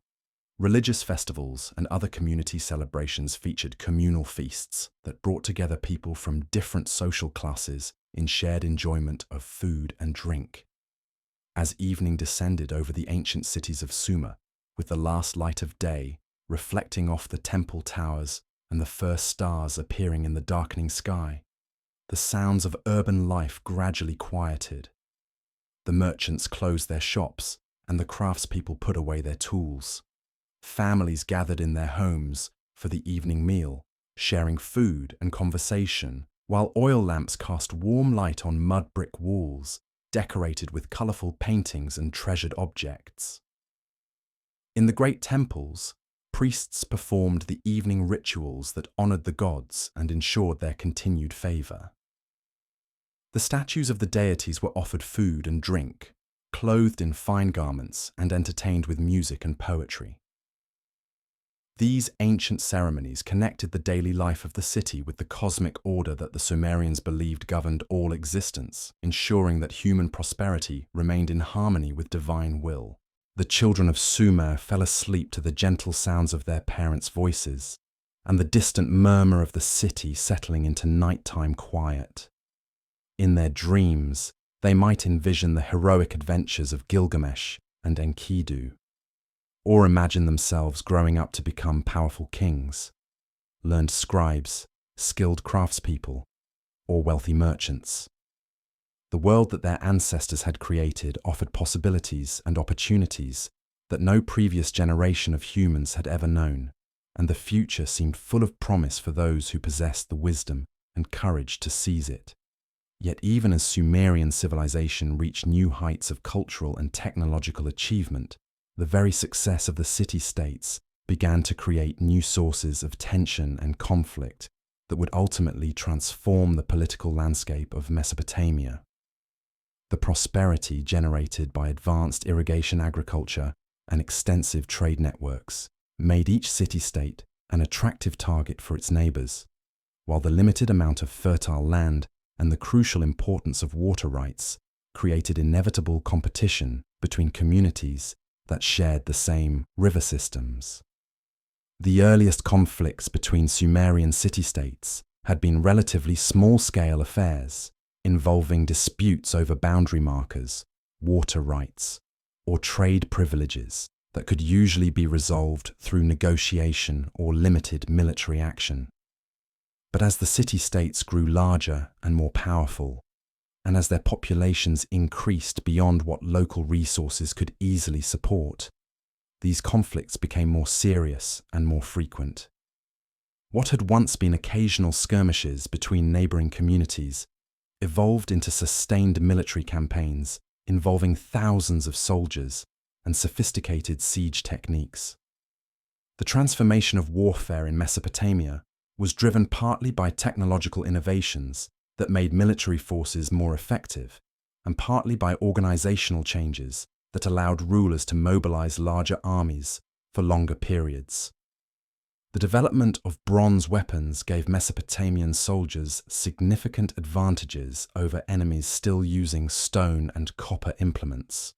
Religious festivals and other community celebrations featured communal feasts that brought together people from different social classes in shared enjoyment of food and drink. As evening descended over the ancient cities of Sumer, with the last light of day reflecting off the temple towers and the first stars appearing in the darkening sky, the sounds of urban life gradually quieted. The merchants closed their shops and the craftspeople put away their tools. Families gathered in their homes for the evening meal, sharing food and conversation, while oil lamps cast warm light on mud brick walls, decorated with colorful paintings and treasured objects. In the great temples, priests performed the evening rituals that honored the gods and ensured their continued favor. The statues of the deities were offered food and drink, clothed in fine garments and entertained with music and poetry. These ancient ceremonies connected the daily life of the city with the cosmic order that the Sumerians believed governed all existence, ensuring that human prosperity remained in harmony with divine will. The children of Sumer fell asleep to the gentle sounds of their parents' voices, and the distant murmur of the city settling into nighttime quiet. In their dreams, they might envision the heroic adventures of Gilgamesh and Enkidu, or imagine themselves growing up to become powerful kings, learned scribes, skilled craftspeople, or wealthy merchants. The world that their ancestors had created offered possibilities and opportunities that no previous generation of humans had ever known, and the future seemed full of promise for those who possessed the wisdom and courage to seize it. Yet even as Sumerian civilization reached new heights of cultural and technological achievement, the very success of the city-states began to create new sources of tension and conflict that would ultimately transform the political landscape of Mesopotamia. The prosperity generated by advanced irrigation agriculture and extensive trade networks made each city-state an attractive target for its neighbors, while the limited amount of fertile land and the crucial importance of water rights created inevitable competition between communities that shared the same river systems. The earliest conflicts between Sumerian city-states had been relatively small-scale affairs involving disputes over boundary markers, water rights, or trade privileges that could usually be resolved through negotiation or limited military action. But as the city-states grew larger and more powerful, and as their populations increased beyond what local resources could easily support, these conflicts became more serious and more frequent. What had once been occasional skirmishes between neighboring communities evolved into sustained military campaigns involving thousands of soldiers and sophisticated siege techniques. The transformation of warfare in Mesopotamia was driven partly by technological innovations that made military forces more effective, and partly by organizational changes that allowed rulers to mobilize larger armies for longer periods. The development of bronze weapons gave Mesopotamian soldiers significant advantages over enemies still using stone and copper implements.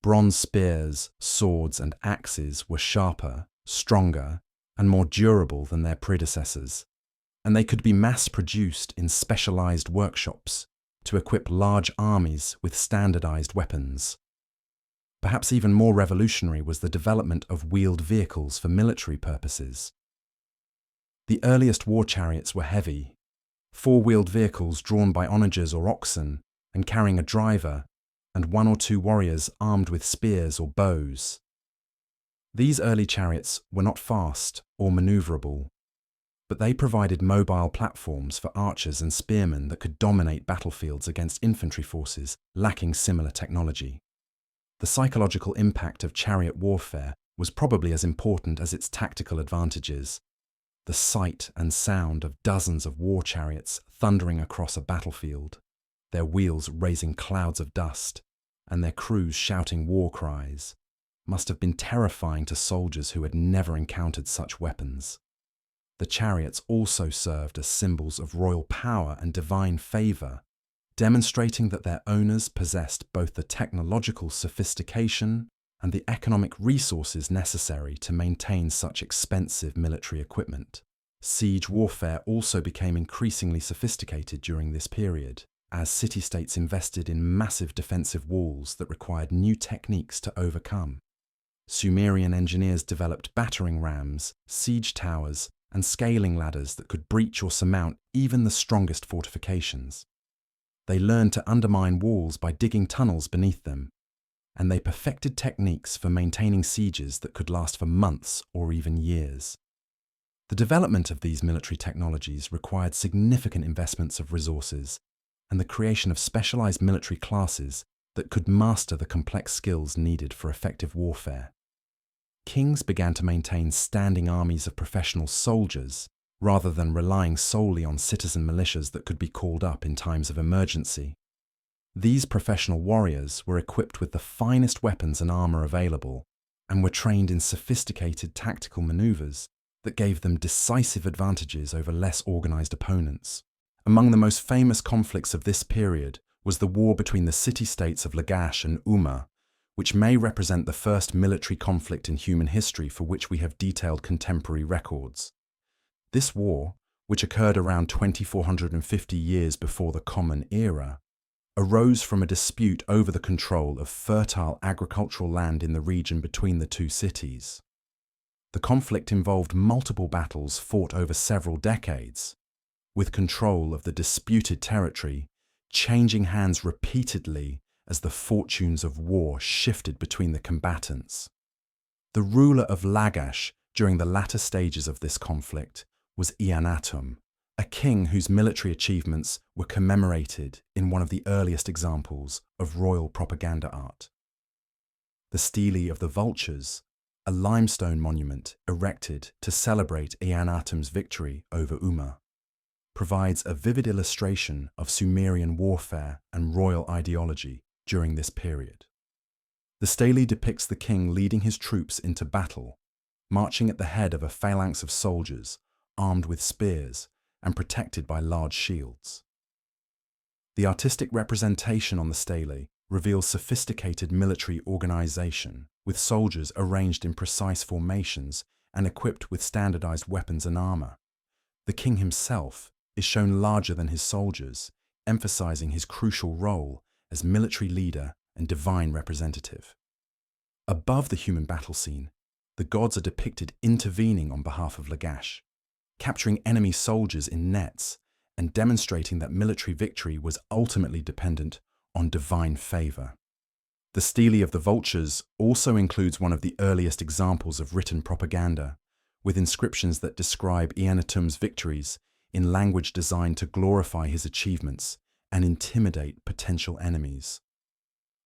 Bronze spears, swords, and axes were sharper, stronger, and more durable than their predecessors, and they could be mass-produced in specialized workshops to equip large armies with standardized weapons. Perhaps even more revolutionary was the development of wheeled vehicles for military purposes. The earliest war chariots were heavy, four-wheeled vehicles drawn by onagers or oxen and carrying a driver and one or two warriors armed with spears or bows. These early chariots were not fast or maneuverable, but they provided mobile platforms for archers and spearmen that could dominate battlefields against infantry forces lacking similar technology. The psychological impact of chariot warfare was probably as important as its tactical advantages. The sight and sound of dozens of war chariots thundering across a battlefield, their wheels raising clouds of dust, and their crews shouting war cries, must have been terrifying to soldiers who had never encountered such weapons. The chariots also served as symbols of royal power and divine favor, demonstrating that their owners possessed both the technological sophistication and the economic resources necessary to maintain such expensive military equipment. Siege warfare also became increasingly sophisticated during this period, as city-states invested in massive defensive walls that required new techniques to overcome. Sumerian engineers developed battering rams, siege towers, and scaling ladders that could breach or surmount even the strongest fortifications. They learned to undermine walls by digging tunnels beneath them, and they perfected techniques for maintaining sieges that could last for months or even years. The development of these military technologies required significant investments of resources and the creation of specialized military classes that could master the complex skills needed for effective warfare. Kings began to maintain standing armies of professional soldiers rather than relying solely on citizen militias that could be called up in times of emergency. These professional warriors were equipped with the finest weapons and armor available and were trained in sophisticated tactical maneuvers that gave them decisive advantages over less organized opponents. Among the most famous conflicts of this period was the war between the city-states of Lagash and Umma, which may represent the first military conflict in human history for which we have detailed contemporary records. This war, which occurred around 2450 years before the Common Era, arose from a dispute over the control of fertile agricultural land in the region between the two cities. The conflict involved multiple battles fought over several decades, with control of the disputed territory changing hands repeatedly as the fortunes of war shifted between the combatants. The ruler of Lagash during the latter stages of this conflict was Eannatum, a king whose military achievements were commemorated in one of the earliest examples of royal propaganda art. The Stele of the Vultures, a limestone monument erected to celebrate Eannatum's victory over Umma, provides a vivid illustration of Sumerian warfare and royal ideology during this period. The stele depicts the king leading his troops into battle, marching at the head of a phalanx of soldiers, armed with spears and protected by large shields. The artistic representation on the stele reveals sophisticated military organization, with soldiers arranged in precise formations and equipped with standardized weapons and armor. The king himself is shown larger than his soldiers, emphasizing his crucial role as military leader and divine representative. Above the human battle scene, the gods are depicted intervening on behalf of Lagash, capturing enemy soldiers in nets and demonstrating that military victory was ultimately dependent on divine favor. The stele of the vultures also includes one of the earliest examples of written propaganda, with inscriptions that describe Eannatum's victories in language designed to glorify his achievements and intimidate potential enemies.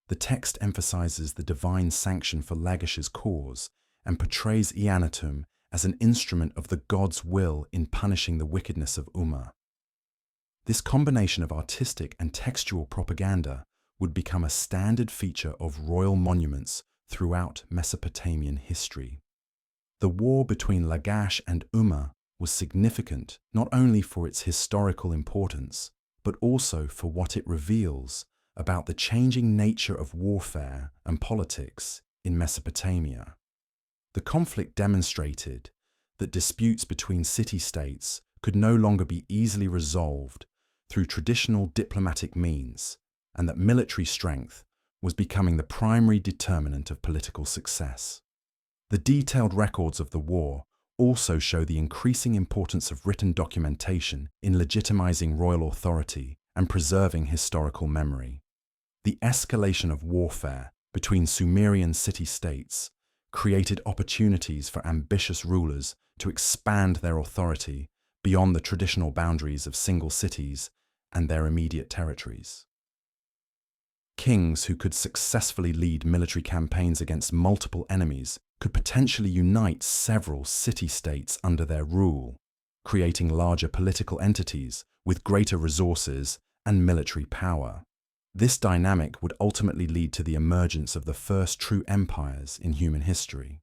The text emphasizes the divine sanction for Lagash's cause and portrays Eannatum as an instrument of the god's will in punishing the wickedness of Umma. This combination of artistic and textual propaganda would become a standard feature of royal monuments throughout Mesopotamian history. The war between Lagash and Umma was significant not only for its historical importance, but also for what it reveals about the changing nature of warfare and politics in Mesopotamia. The conflict demonstrated that disputes between city-states could no longer be easily resolved through traditional diplomatic means, and that military strength was becoming the primary determinant of political success. The detailed records of the war also show the increasing importance of written documentation in legitimizing royal authority and preserving historical memory. The escalation of warfare between Sumerian city-states created opportunities for ambitious rulers to expand their authority beyond the traditional boundaries of single cities and their immediate territories. Kings who could successfully lead military campaigns against multiple enemies could potentially unite several city-states under their rule, creating larger political entities with greater resources and military power. This dynamic would ultimately lead to the emergence of the first true empires in human history.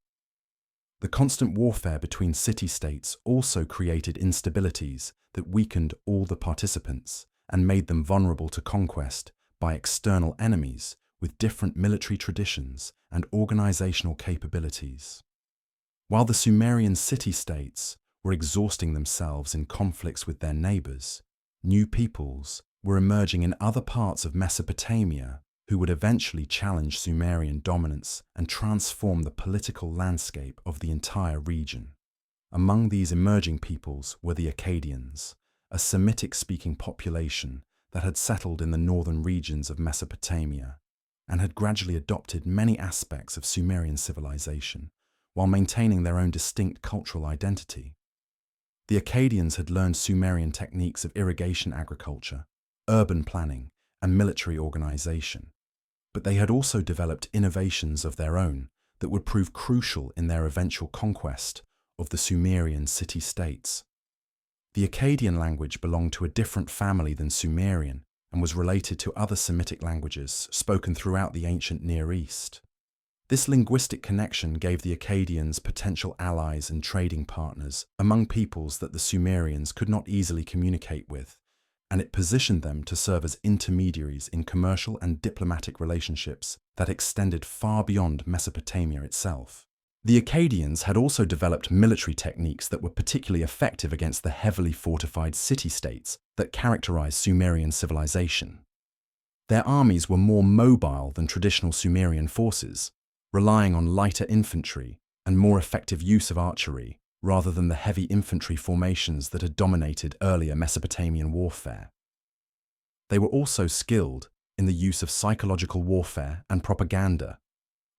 The constant warfare between city-states also created instabilities that weakened all the participants and made them vulnerable to conquest by external enemies with different military traditions and organizational capabilities. While the Sumerian city-states were exhausting themselves in conflicts with their neighbors, new peoples were emerging in other parts of Mesopotamia who would eventually challenge Sumerian dominance and transform the political landscape of the entire region. Among these emerging peoples were the Akkadians, a Semitic-speaking population that had settled in the northern regions of Mesopotamia and had gradually adopted many aspects of Sumerian civilization while maintaining their own distinct cultural identity. The Akkadians had learned Sumerian techniques of irrigation agriculture, urban planning, and military organization, but they had also developed innovations of their own that would prove crucial in their eventual conquest of the Sumerian city-states. The Akkadian language belonged to a different family than Sumerian and was related to other Semitic languages spoken throughout the ancient Near East. This linguistic connection gave the Akkadians potential allies and trading partners among peoples that the Sumerians could not easily communicate with, and it positioned them to serve as intermediaries in commercial and diplomatic relationships that extended far beyond Mesopotamia itself. The Akkadians had also developed military techniques that were particularly effective against the heavily fortified city-states that characterized Sumerian civilization. Their armies were more mobile than traditional Sumerian forces, relying on lighter infantry and more effective use of archery, rather than the heavy infantry formations that had dominated earlier Mesopotamian warfare. They were also skilled in the use of psychological warfare and propaganda,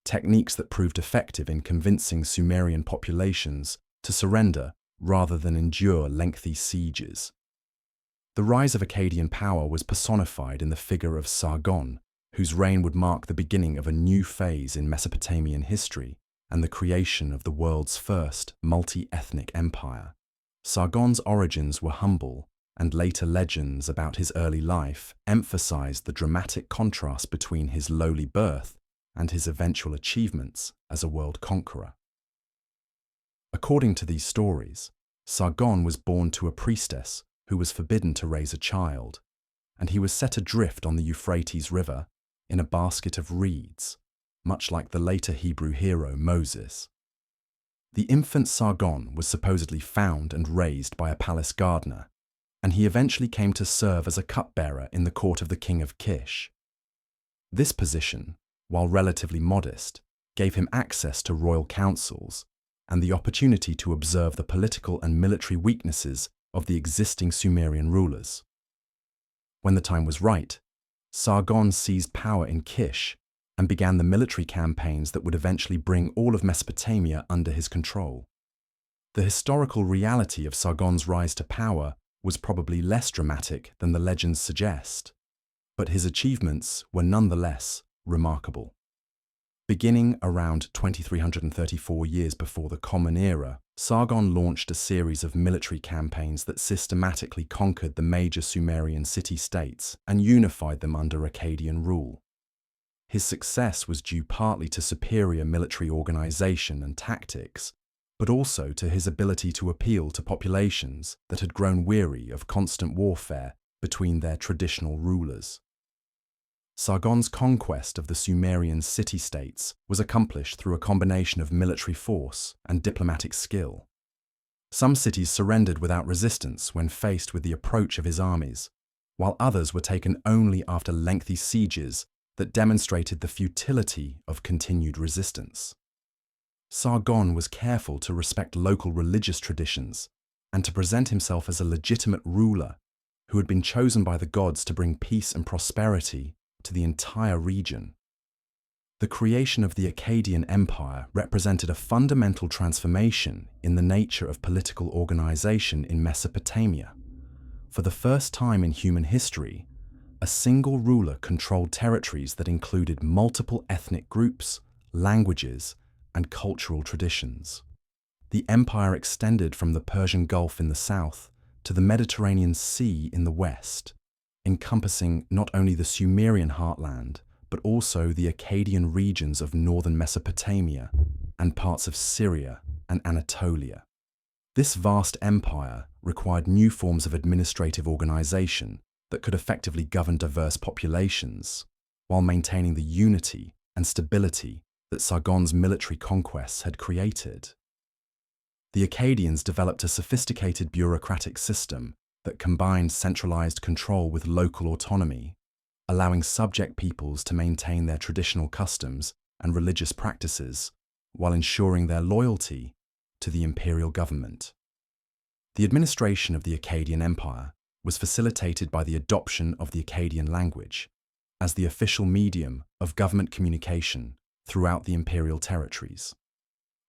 techniques that proved effective in convincing Sumerian populations to surrender rather than endure lengthy sieges. The rise of Akkadian power was personified in the figure of Sargon, whose reign would mark the beginning of a new phase in Mesopotamian history and the creation of the world's first multi-ethnic empire. Sargon's origins were humble, and later legends about his early life emphasized the dramatic contrast between his lowly birth and his eventual achievements as a world conqueror. According to these stories, Sargon was born to a priestess who was forbidden to raise a child, and he was set adrift on the Euphrates River in a basket of reeds, much like the later Hebrew hero Moses. The infant Sargon was supposedly found and raised by a palace gardener, and he eventually came to serve as a cupbearer in the court of the king of Kish. This position, while relatively modest, gave him access to royal councils and the opportunity to observe the political and military weaknesses of the existing Sumerian rulers. When the time was right, Sargon seized power in Kish and began the military campaigns that would eventually bring all of Mesopotamia under his control. The historical reality of Sargon's rise to power was probably less dramatic than the legends suggest, but his achievements were nonetheless remarkable. Beginning around 2334 years before the Common Era, Sargon launched a series of military campaigns that systematically conquered the major Sumerian city-states and unified them under Akkadian rule. His success was due partly to superior military organization and tactics, but also to his ability to appeal to populations that had grown weary of constant warfare between their traditional rulers. Sargon's conquest of the Sumerian city-states was accomplished through a combination of military force and diplomatic skill. Some cities surrendered without resistance when faced with the approach of his armies, while others were taken only after lengthy sieges that demonstrated the futility of continued resistance. Sargon was careful to respect local religious traditions and to present himself as a legitimate ruler who had been chosen by the gods to bring peace and prosperity to the entire region. The creation of the Akkadian Empire represented a fundamental transformation in the nature of political organization in Mesopotamia. For the first time in human history, a single ruler controlled territories that included multiple ethnic groups, languages, and cultural traditions. The empire extended from the Persian Gulf in the south to the Mediterranean Sea in the west, encompassing not only the Sumerian heartland, but also the Akkadian regions of northern Mesopotamia and parts of Syria and Anatolia. This vast empire required new forms of administrative organization that could effectively govern diverse populations, while maintaining the unity and stability that Sargon's military conquests had created. The Akkadians developed a sophisticated bureaucratic system that combined centralized control with local autonomy, allowing subject peoples to maintain their traditional customs and religious practices while ensuring their loyalty to the imperial government. The administration of the Akkadian Empire was facilitated by the adoption of the Akkadian language as the official medium of government communication throughout the imperial territories.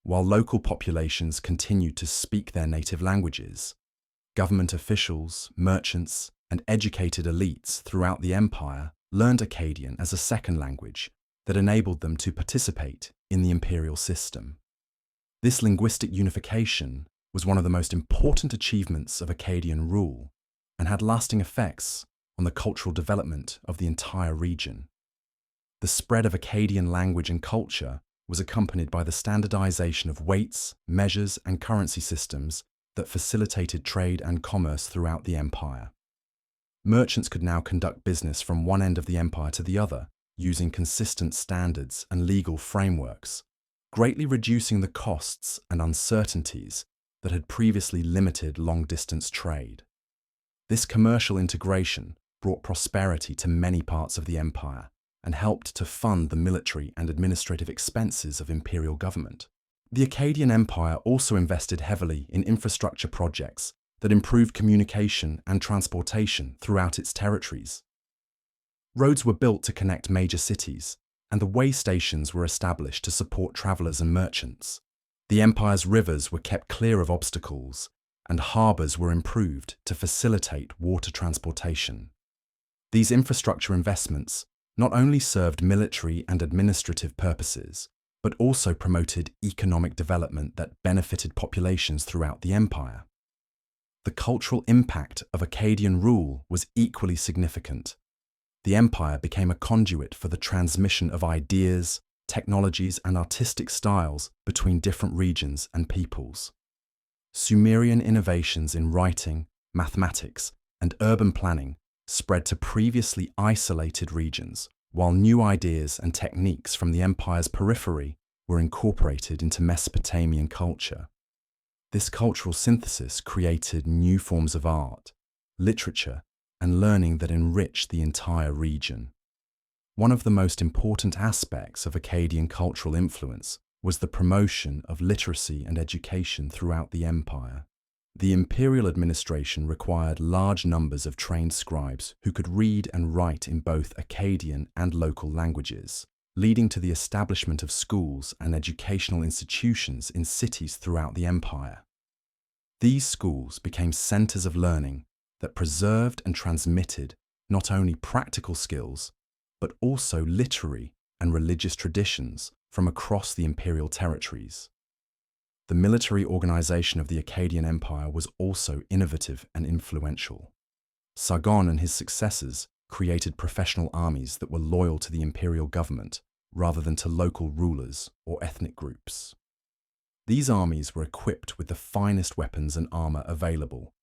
While local populations continued to speak their native languages, government officials, merchants, and educated elites throughout the empire learned Akkadian as a second language that enabled them to participate in the imperial system. This linguistic unification was one of the most important achievements of Akkadian rule and had lasting effects on the cultural development of the entire region. The spread of Akkadian language and culture was accompanied by the standardization of weights, measures, and currency systems that facilitated trade and commerce throughout the empire. Merchants could now conduct business from one end of the empire to the other, using consistent standards and legal frameworks, greatly reducing the costs and uncertainties that had previously limited long-distance trade. This commercial integration brought prosperity to many parts of the empire and helped to fund the military and administrative expenses of imperial government. The Akkadian Empire also invested heavily in infrastructure projects that improved communication and transportation throughout its territories. Roads were built to connect major cities, and the way stations were established to support travelers and merchants. The empire's rivers were kept clear of obstacles, and harbors were improved to facilitate water transportation. These infrastructure investments not only served military and administrative purposes, but also promoted economic development that benefited populations throughout the empire. The cultural impact of Akkadian rule was equally significant. The empire became a conduit for the transmission of ideas, technologies, and artistic styles between different regions and peoples. Sumerian innovations in writing, mathematics, and urban planning spread to previously isolated regions, while new ideas and techniques from the empire's periphery were incorporated into Mesopotamian culture. This cultural synthesis created new forms of art, literature, and learning that enriched the entire region. One of the most important aspects of Akkadian cultural influence was the promotion of literacy and education throughout the empire. The imperial administration required large numbers of trained scribes who could read and write in both Akkadian and local languages, leading to the establishment of schools and educational institutions in cities throughout the empire. These schools became centers of learning that preserved and transmitted not only practical skills, but also literary and religious traditions from across the imperial territories. The military organization of the Akkadian Empire was also innovative and influential. Sargon and his successors created professional armies that were loyal to the imperial government rather than to local rulers or ethnic groups. These armies were equipped with the finest weapons and armor available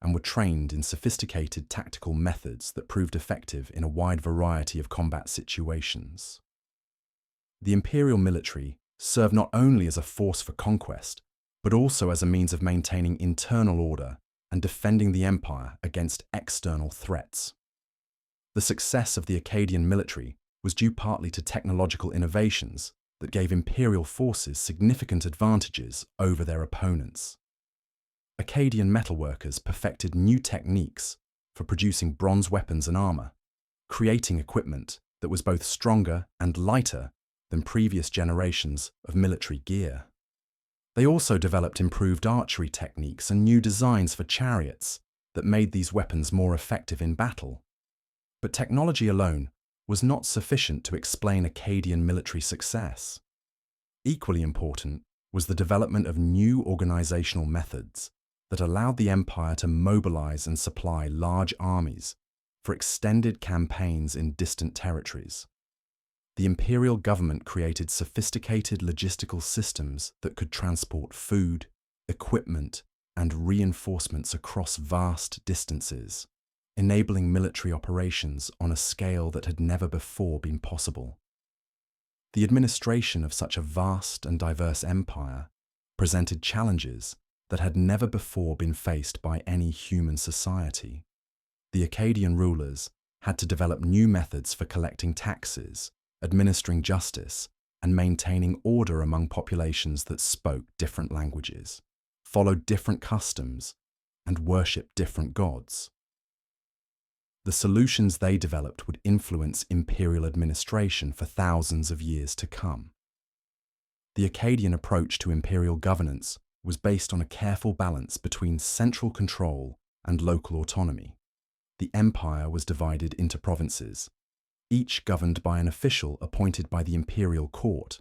and were trained in sophisticated tactical methods that proved effective in a wide variety of combat situations. The imperial military served not only as a force for conquest, but also as a means of maintaining internal order and defending the empire against external threats. The success of the Akkadian military was due partly to technological innovations that gave imperial forces significant advantages over their opponents. Akkadian metalworkers perfected new techniques for producing bronze weapons and armor, creating equipment that was both stronger and lighter than previous generations of military gear. They also developed improved archery techniques and new designs for chariots that made these weapons more effective in battle. But technology alone was not sufficient to explain Akkadian military success. Equally important was the development of new organizational methods that allowed the empire to mobilize and supply large armies for extended campaigns in distant territories. The imperial government created sophisticated logistical systems that could transport food, equipment, and reinforcements across vast distances, enabling military operations on a scale that had never before been possible. The administration of such a vast and diverse empire presented challenges that had never before been faced by any human society. The Akkadian rulers had to develop new methods for collecting taxes, administering justice, and maintaining order among populations that spoke different languages, followed different customs, and worshipped different gods. The solutions they developed would influence imperial administration for thousands of years to come. The Akkadian approach to imperial governance was based on a careful balance between central control and local autonomy. The empire was divided into provinces, each governed by an official appointed by the imperial court,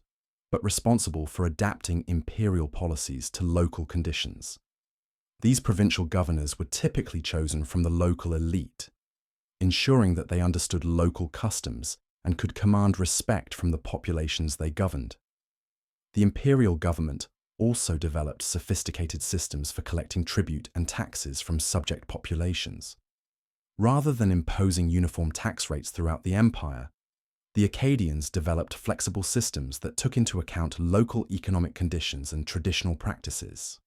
but responsible for adapting imperial policies to local conditions. These provincial governors were typically chosen from the local elite, ensuring that they understood local customs and could command respect from the populations they governed. The imperial government also developed sophisticated systems for collecting tribute and taxes from subject populations. Rather than imposing uniform tax rates throughout the empire, the Akkadians developed flexible systems that took into account local economic conditions and traditional practices.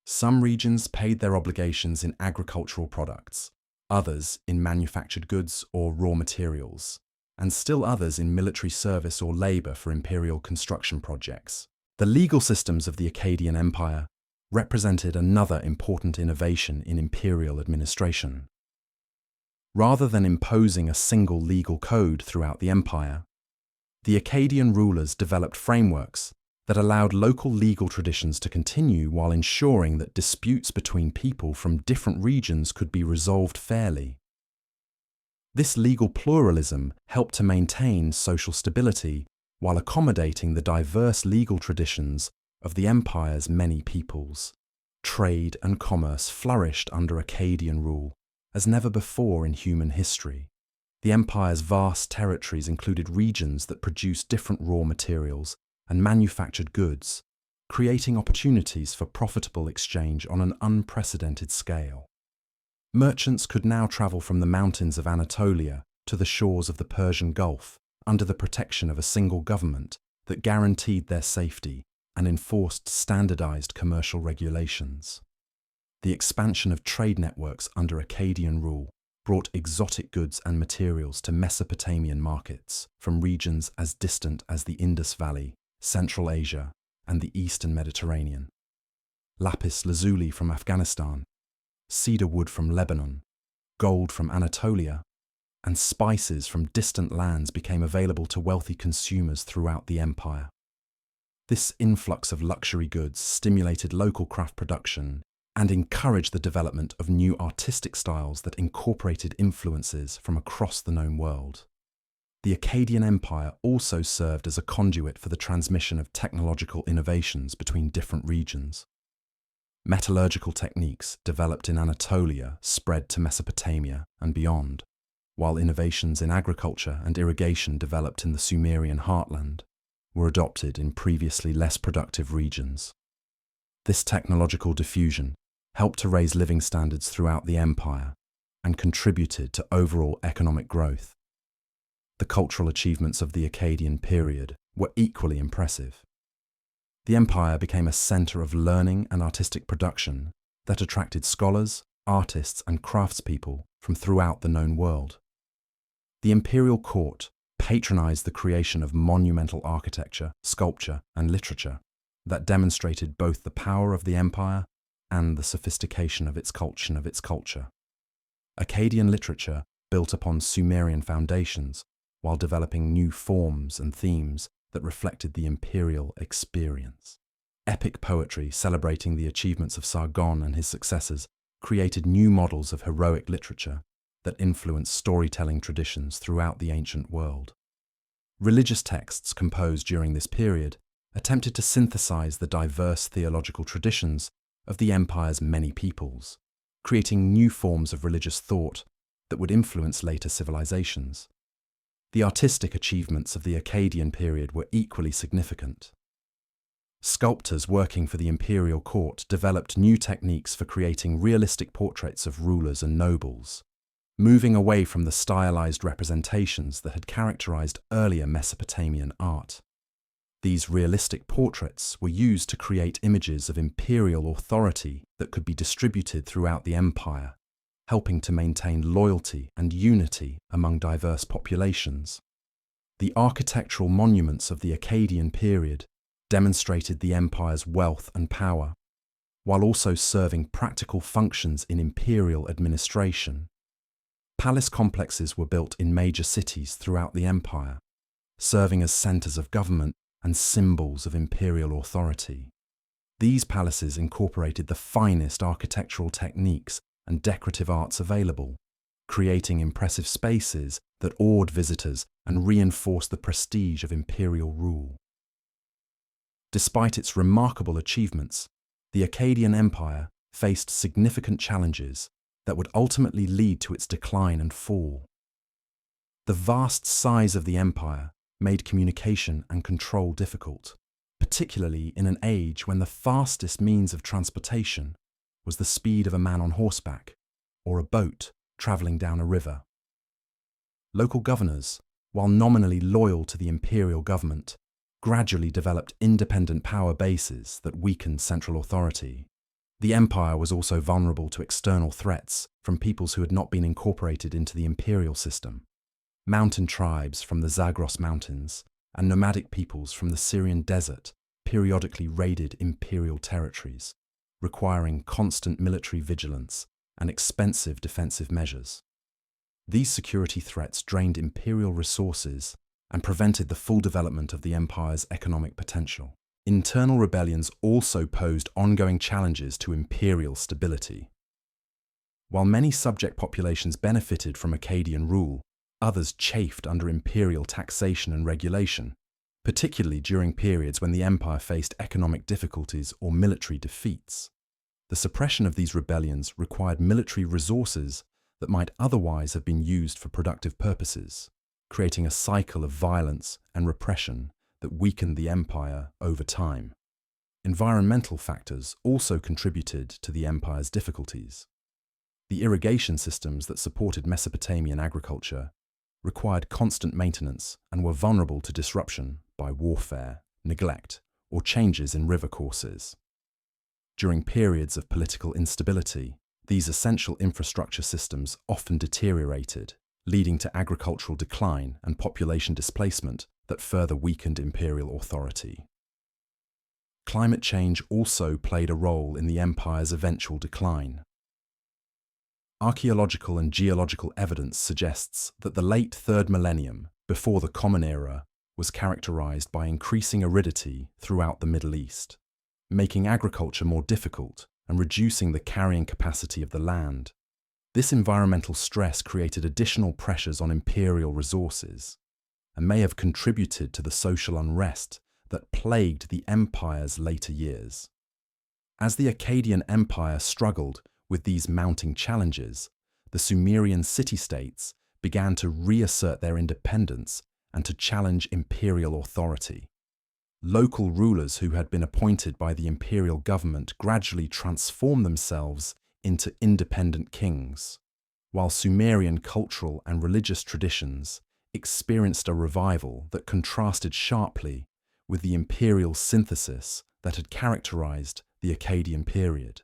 Some regions paid their obligations in agricultural products, others in manufactured goods or raw materials, and still others in military service or labor for imperial construction projects. The legal systems of the Akkadian Empire represented another important innovation in imperial administration. Rather than imposing a single legal code throughout the empire, the Akkadian rulers developed frameworks that allowed local legal traditions to continue while ensuring that disputes between people from different regions could be resolved fairly. This legal pluralism helped to maintain social stability while accommodating the diverse legal traditions of the empire's many peoples. Trade and commerce flourished under Akkadian rule as never before in human history. The empire's vast territories included regions that produced different raw materials and manufactured goods, creating opportunities for profitable exchange on an unprecedented scale. Merchants could now travel from the mountains of Anatolia to the shores of the Persian Gulf under the protection of a single government that guaranteed their safety and enforced standardized commercial regulations. The expansion of trade networks under Akkadian rule brought exotic goods and materials to Mesopotamian markets from regions as distant as the Indus Valley, Central Asia, and the Eastern Mediterranean. Lapis lazuli from Afghanistan, cedar wood from Lebanon, gold from Anatolia, and spices from distant lands became available to wealthy consumers throughout the empire. This influx of luxury goods stimulated local craft production and encouraged the development of new artistic styles that incorporated influences from across the known world. The Akkadian Empire also served as a conduit for the transmission of technological innovations between different regions. Metallurgical techniques developed in Anatolia spread to Mesopotamia and beyond, while innovations in agriculture and irrigation developed in the Sumerian heartland were adopted in previously less productive regions. This technological diffusion helped to raise living standards throughout the empire and contributed to overall economic growth. The cultural achievements of the Akkadian period were equally impressive. The empire became a center of learning and artistic production that attracted scholars, artists, and craftspeople from throughout the known world. The imperial court patronized the creation of monumental architecture, sculpture, and literature that demonstrated both the power of the empire and the sophistication of its culture. Akkadian literature built upon Sumerian foundations while developing new forms and themes that reflected the imperial experience. Epic poetry celebrating the achievements of Sargon and his successors created new models of heroic literature that influenced storytelling traditions throughout the ancient world. Religious texts composed during this period attempted to synthesize the diverse theological traditions of the empire's many peoples, creating new forms of religious thought that would influence later civilizations. The artistic achievements of the Akkadian period were equally significant. Sculptors working for the imperial court developed new techniques for creating realistic portraits of rulers and nobles, moving away from the stylized representations that had characterized earlier Mesopotamian art. These realistic portraits were used to create images of imperial authority that could be distributed throughout the empire, helping to maintain loyalty and unity among diverse populations. The architectural monuments of the Akkadian period demonstrated the empire's wealth and power, while also serving practical functions in imperial administration. Palace complexes were built in major cities throughout the empire, serving as centers of government and symbols of imperial authority. These palaces incorporated the finest architectural techniques and decorative arts available, creating impressive spaces that awed visitors and reinforced the prestige of imperial rule. Despite its remarkable achievements, the Akkadian Empire faced significant challenges that would ultimately lead to its decline and fall. The vast size of the empire made communication and control difficult, particularly in an age when the fastest means of transportation was the speed of a man on horseback or a boat traveling down a river. Local governors, while nominally loyal to the imperial government, gradually developed independent power bases that weakened central authority. The empire was also vulnerable to external threats from peoples who had not been incorporated into the imperial system. Mountain tribes from the Zagros Mountains and nomadic peoples from the Syrian desert periodically raided imperial territories, requiring constant military vigilance and expensive defensive measures. These security threats drained imperial resources and prevented the full development of the empire's economic potential. Internal rebellions also posed ongoing challenges to imperial stability. While many subject populations benefited from Akkadian rule, others chafed under imperial taxation and regulation, particularly during periods when the empire faced economic difficulties or military defeats. The suppression of these rebellions required military resources that might otherwise have been used for productive purposes, creating a cycle of violence and repression that weakened the empire over time. Environmental factors also contributed to the empire's difficulties. The irrigation systems that supported Mesopotamian agriculture required constant maintenance and were vulnerable to disruption by warfare, neglect, or changes in river courses. During periods of political instability, these essential infrastructure systems often deteriorated, leading to agricultural decline and population displacement that further weakened imperial authority. Climate change also played a role in the empire's eventual decline. Archaeological and geological evidence suggests that the late 3rd millennium, before the Common Era, was characterized by increasing aridity throughout the Middle East, making agriculture more difficult and reducing the carrying capacity of the land. This environmental stress created additional pressures on imperial resources and may have contributed to the social unrest that plagued the empire's later years. As the Akkadian Empire struggled with these mounting challenges, the Sumerian city-states began to reassert their independence and to challenge imperial authority. Local rulers who had been appointed by the imperial government gradually transformed themselves into independent kings, while Sumerian cultural and religious traditions experienced a revival that contrasted sharply with the imperial synthesis that had characterized the Akkadian period.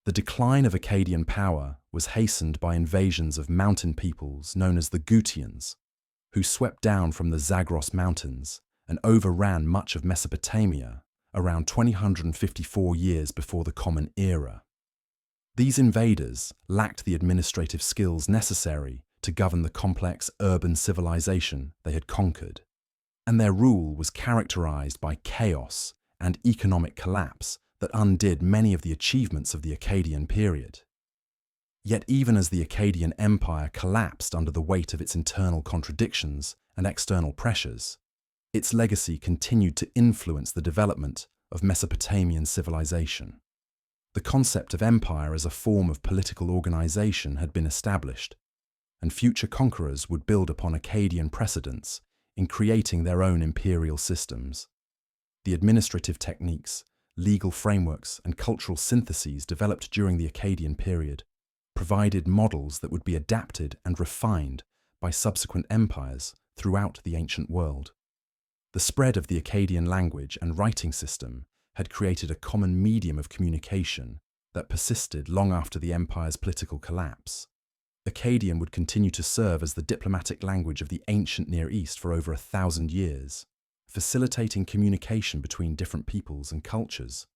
The decline of Akkadian power was hastened by invasions of mountain peoples known as the Gutians, who swept down from the Zagros Mountains and overran much of Mesopotamia around 254 years before the Common Era. These invaders lacked the administrative skills necessary to govern the complex urban civilization they had conquered, and their rule was characterized by chaos and economic collapse that undid many of the achievements of the Akkadian period. Yet even as the Akkadian Empire collapsed under the weight of its internal contradictions and external pressures, its legacy continued to influence the development of Mesopotamian civilization. The concept of empire as a form of political organization had been established, and future conquerors would build upon Akkadian precedents in creating their own imperial systems. The administrative techniques, legal frameworks, and cultural syntheses developed during the Akkadian period provided models that would be adapted and refined by subsequent empires throughout the ancient world. The spread of the Akkadian language and writing system had created a common medium of communication that persisted long after the empire's political collapse. Akkadian would continue to serve as the diplomatic language of the ancient Near East for over 1,000 years, facilitating communication between different peoples and cultures,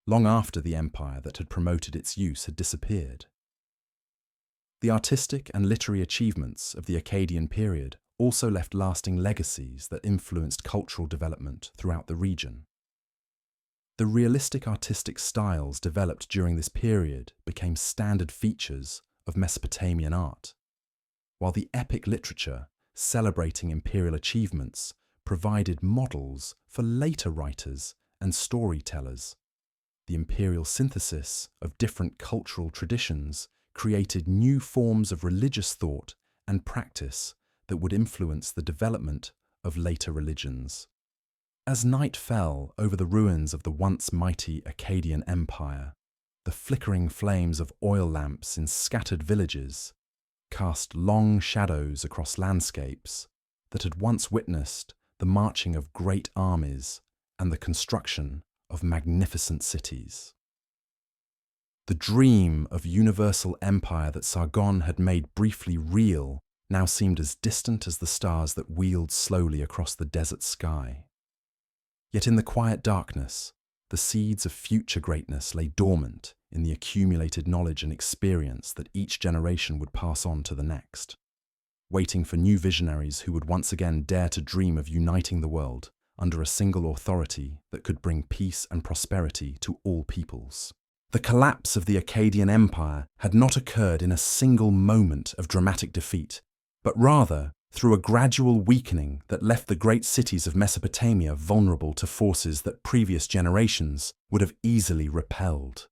long after the empire that had promoted its use had disappeared. The artistic and literary achievements of the Akkadian period also left lasting legacies that influenced cultural development throughout the region. The realistic artistic styles developed during this period became standard features of Mesopotamian art, while the epic literature celebrating imperial achievements provided models for later writers and storytellers. The imperial synthesis of different cultural traditions created new forms of religious thought and practice that would influence the development of later religions. As night fell over the ruins of the once mighty Akkadian Empire, the flickering flames of oil lamps in scattered villages cast long shadows across landscapes that had once witnessed the marching of great armies and the construction of magnificent cities. The dream of universal empire that Sargon had made briefly real now seemed as distant as the stars that wheeled slowly across the desert sky. Yet in the quiet darkness, the seeds of future greatness lay dormant in the accumulated knowledge and experience that each generation would pass on to the next, waiting for new visionaries who would once again dare to dream of uniting the world under a single authority that could bring peace and prosperity to all peoples. The collapse of the Akkadian Empire had not occurred in a single moment of dramatic defeat, but rather through a gradual weakening that left the great cities of Mesopotamia vulnerable to forces that previous generations would have easily repelled.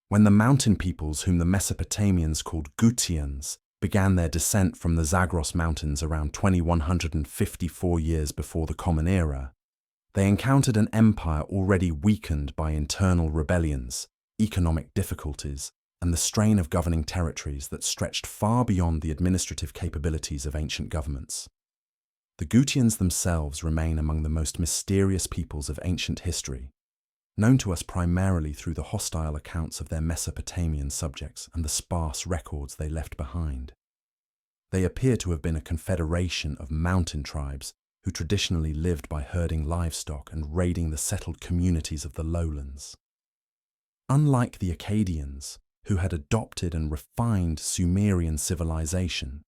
When the mountain peoples whom the Mesopotamians called Gutians began their descent from the Zagros Mountains around 2154 years before the Common Era, they encountered an empire already weakened by internal rebellions, economic difficulties, and the strain of governing territories that stretched far beyond the administrative capabilities of ancient governments. The Gutians themselves remain among the most mysterious peoples of ancient history, known to us primarily through the hostile accounts of their Mesopotamian subjects and the sparse records they left behind. They appear to have been a confederation of mountain tribes who traditionally lived by herding livestock and raiding the settled communities of the lowlands. Unlike the Akkadians, who had adopted and refined Sumerian civilization,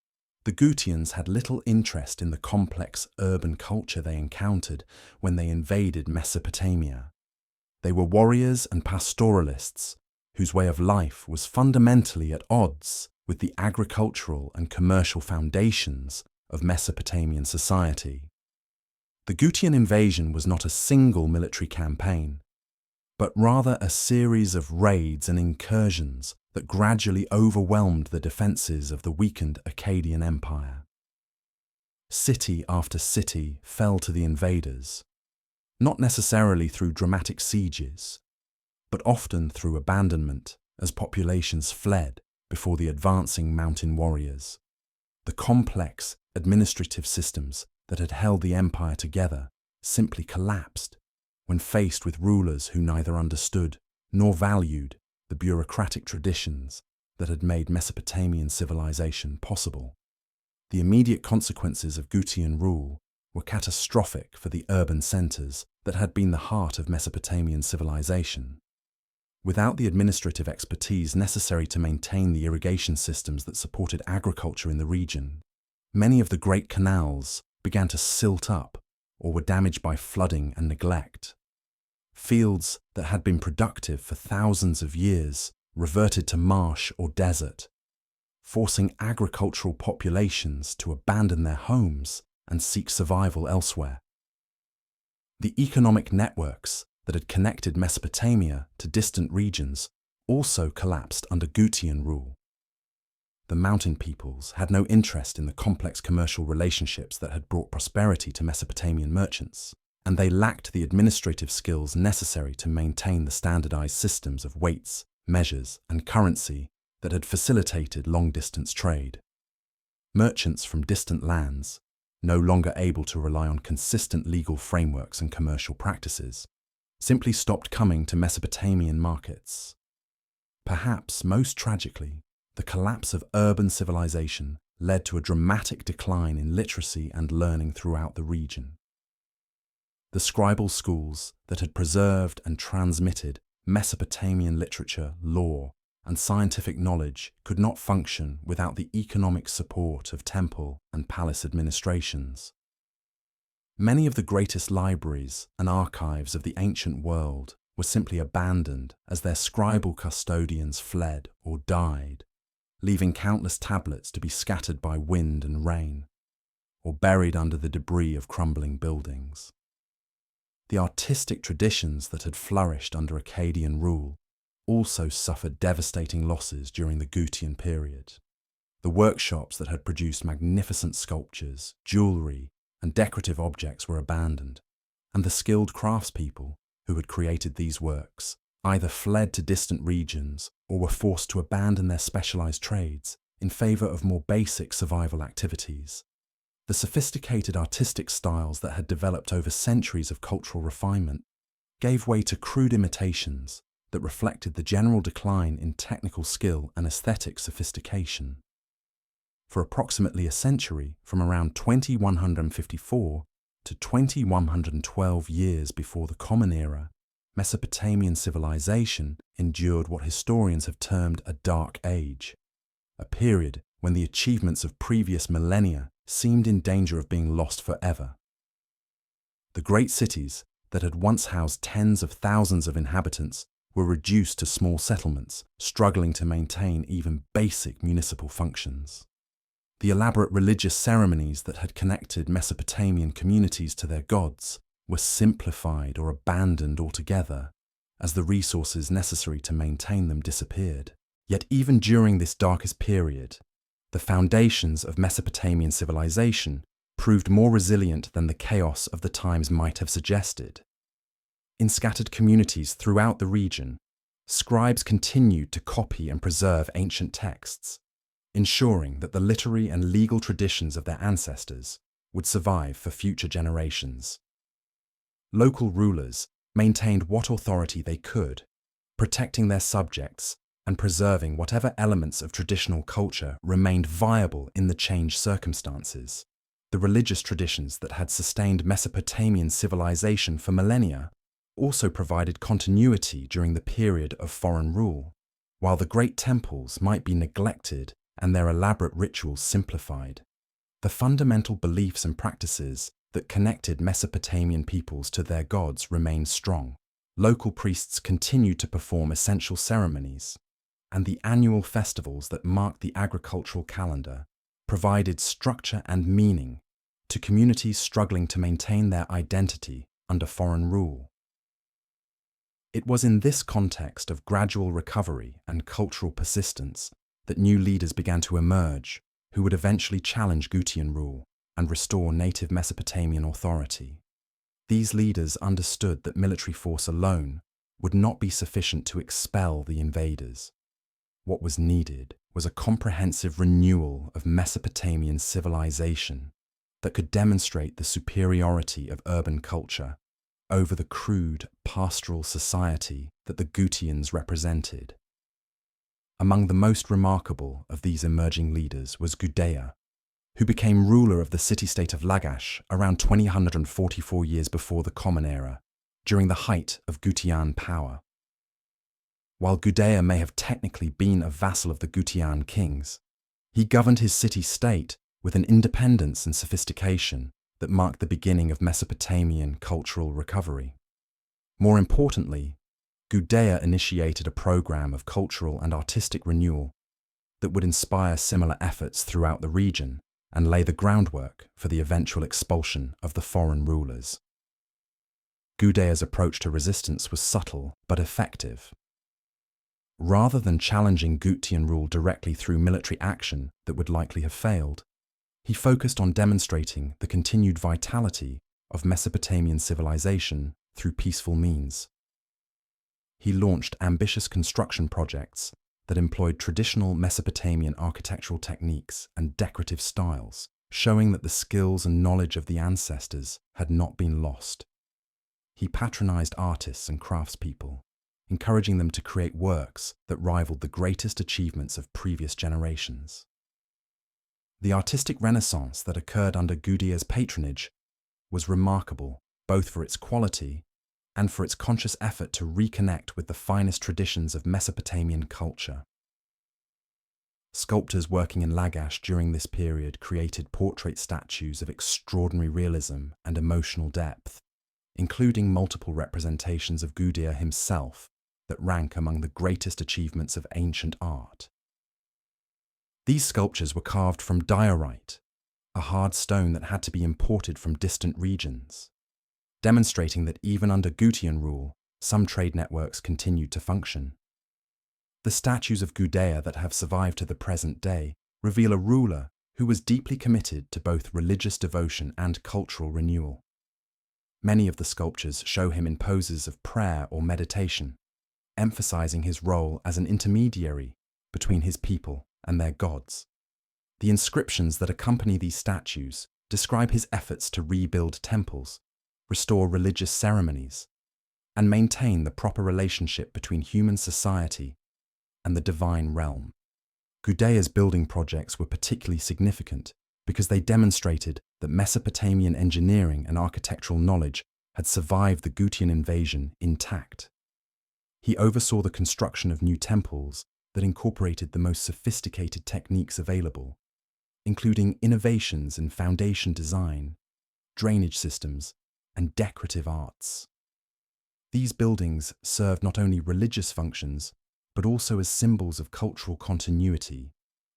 the Gutians had little interest in the complex urban culture they encountered when they invaded Mesopotamia. They were warriors and pastoralists whose way of life was fundamentally at odds with the agricultural and commercial foundations of Mesopotamian society. The Gutian invasion was not a single military campaign, but rather a series of raids and incursions that gradually overwhelmed the defences of the weakened Akkadian Empire. City after city fell to the invaders, not necessarily through dramatic sieges, but often through abandonment as populations fled before the advancing mountain warriors. The complex administrative systems that had held the empire together simply collapsed when faced with rulers who neither understood nor valued the bureaucratic traditions that had made Mesopotamian civilization possible. The immediate consequences of Gutian rule were catastrophic for the urban centers that had been the heart of Mesopotamian civilization. Without the administrative expertise necessary to maintain the irrigation systems that supported agriculture in the region, many of the great canals began to silt up or were damaged by flooding and neglect. Fields that had been productive for thousands of years reverted to marsh or desert, forcing agricultural populations to abandon their homes and seek survival elsewhere. The economic networks that had connected Mesopotamia to distant regions also collapsed under Gutian rule. The mountain peoples had no interest in the complex commercial relationships that had brought prosperity to Mesopotamian merchants, and they lacked the administrative skills necessary to maintain the standardized systems of weights, measures, and currency that had facilitated long-distance trade. Merchants from distant lands, no longer able to rely on consistent legal frameworks and commercial practices, simply stopped coming to Mesopotamian markets. Perhaps most tragically, the collapse of urban civilization led to a dramatic decline in literacy and learning throughout the region. The scribal schools that had preserved and transmitted Mesopotamian literature, law, and scientific knowledge could not function without the economic support of temple and palace administrations. Many of the greatest libraries and archives of the ancient world were simply abandoned as their scribal custodians fled or died, leaving countless tablets to be scattered by wind and rain, or buried under the debris of crumbling buildings. The artistic traditions that had flourished under Akkadian rule also suffered devastating losses during the Gutian period. The workshops that had produced magnificent sculptures, jewellery, and decorative objects were abandoned, and the skilled craftspeople who had created these works either fled to distant regions or were forced to abandon their specialized trades in favor of more basic survival activities. The sophisticated artistic styles that had developed over centuries of cultural refinement gave way to crude imitations that reflected the general decline in technical skill and aesthetic sophistication. For approximately a century, from around 2154 to 2112 years before the Common Era, Mesopotamian civilization endured what historians have termed a dark age, a period when the achievements of previous millennia seemed in danger of being lost forever. The great cities that had once housed tens of thousands of inhabitants were reduced to small settlements, struggling to maintain even basic municipal functions. The elaborate religious ceremonies that had connected Mesopotamian communities to their gods were simplified or abandoned altogether as the resources necessary to maintain them disappeared. Yet even during this darkest period, The foundations of Mesopotamian civilization proved more resilient than the chaos of the times might have suggested. In scattered communities throughout the region, scribes continued to copy and preserve ancient texts, ensuring that the literary and legal traditions of their ancestors would survive for future generations. Local rulers maintained what authority they could, protecting their subjects and preserving whatever elements of traditional culture remained viable in the changed circumstances. The religious traditions that had sustained Mesopotamian civilization for millennia also provided continuity during the period of foreign rule. While the great temples might be neglected and their elaborate rituals simplified, the fundamental beliefs and practices that connected Mesopotamian peoples to their gods remained strong. Local priests continued to perform essential ceremonies, and the annual festivals that marked the agricultural calendar provided structure and meaning to communities struggling to maintain their identity under foreign rule. It was in this context of gradual recovery and cultural persistence that new leaders began to emerge who would eventually challenge Gutian rule and restore native Mesopotamian authority. These leaders understood that military force alone would not be sufficient to expel the invaders. What was needed was a comprehensive renewal of Mesopotamian civilization that could demonstrate the superiority of urban culture over the crude, pastoral society that the Gutians represented. Among the most remarkable of these emerging leaders was Gudea, who became ruler of the city-state of Lagash around 2044 years before the Common Era, during the height of Gutian power. While Gudea may have technically been a vassal of the Gutian kings, he governed his city-state with an independence and sophistication that marked the beginning of Mesopotamian cultural recovery. More importantly, Gudea initiated a program of cultural and artistic renewal that would inspire similar efforts throughout the region and lay the groundwork for the eventual expulsion of the foreign rulers. Gudea's approach to resistance was subtle but effective. Rather than challenging Gutian rule directly through military action that would likely have failed, he focused on demonstrating the continued vitality of Mesopotamian civilization through peaceful means. He launched ambitious construction projects that employed traditional Mesopotamian architectural techniques and decorative styles, showing that the skills and knowledge of the ancestors had not been lost. He patronized artists and craftspeople, encouraging them to create works that rivaled the greatest achievements of previous generations. The artistic renaissance that occurred under Gudea's patronage was remarkable both for its quality and for its conscious effort to reconnect with the finest traditions of Mesopotamian culture. Sculptors working in Lagash during this period created portrait statues of extraordinary realism and emotional depth, including multiple representations of Gudea himself that rank among the greatest achievements of ancient art. These sculptures were carved from diorite, a hard stone that had to be imported from distant regions, demonstrating that even under Gutian rule, some trade networks continued to function. The statues of Gudea that have survived to the present day reveal a ruler who was deeply committed to both religious devotion and cultural renewal. Many of the sculptures show him in poses of prayer or meditation, emphasizing his role as an intermediary between his people and their gods. The inscriptions that accompany these statues describe his efforts to rebuild temples, restore religious ceremonies, and maintain the proper relationship between human society and the divine realm. Gudea's building projects were particularly significant because they demonstrated that Mesopotamian engineering and architectural knowledge had survived the Gutian invasion intact. He oversaw the construction of new temples that incorporated the most sophisticated techniques available, including innovations in foundation design, drainage systems, and decorative arts. These buildings served not only religious functions, but also as symbols of cultural continuity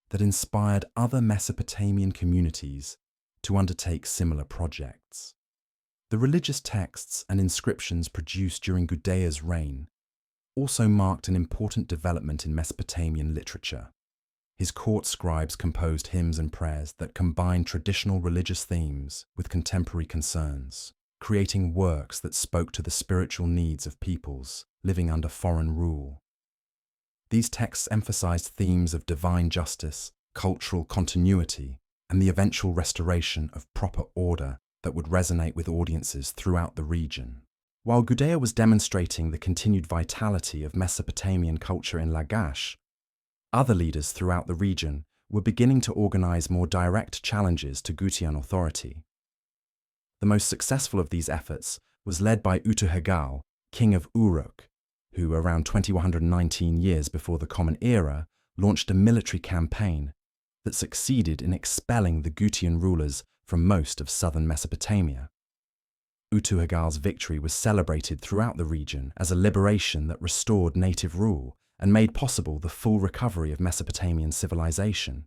that inspired other Mesopotamian communities to undertake similar projects. The religious texts and inscriptions produced during Gudea's reign also marked an important development in Mesopotamian literature. His court scribes composed hymns and prayers that combined traditional religious themes with contemporary concerns, creating works that spoke to the spiritual needs of peoples living under foreign rule. These texts emphasized themes of divine justice, cultural continuity, and the eventual restoration of proper order that would resonate with audiences throughout the region. While Gudea was demonstrating the continued vitality of Mesopotamian culture in Lagash, other leaders throughout the region were beginning to organize more direct challenges to Gutian authority. The most successful of these efforts was led by Utuhagal, king of Uruk, who, around 2119 years before the Common Era, launched a military campaign that succeeded in expelling the Gutian rulers from most of southern Mesopotamia. Utuhagal's victory was celebrated throughout the region as a liberation that restored native rule and made possible the full recovery of Mesopotamian civilization.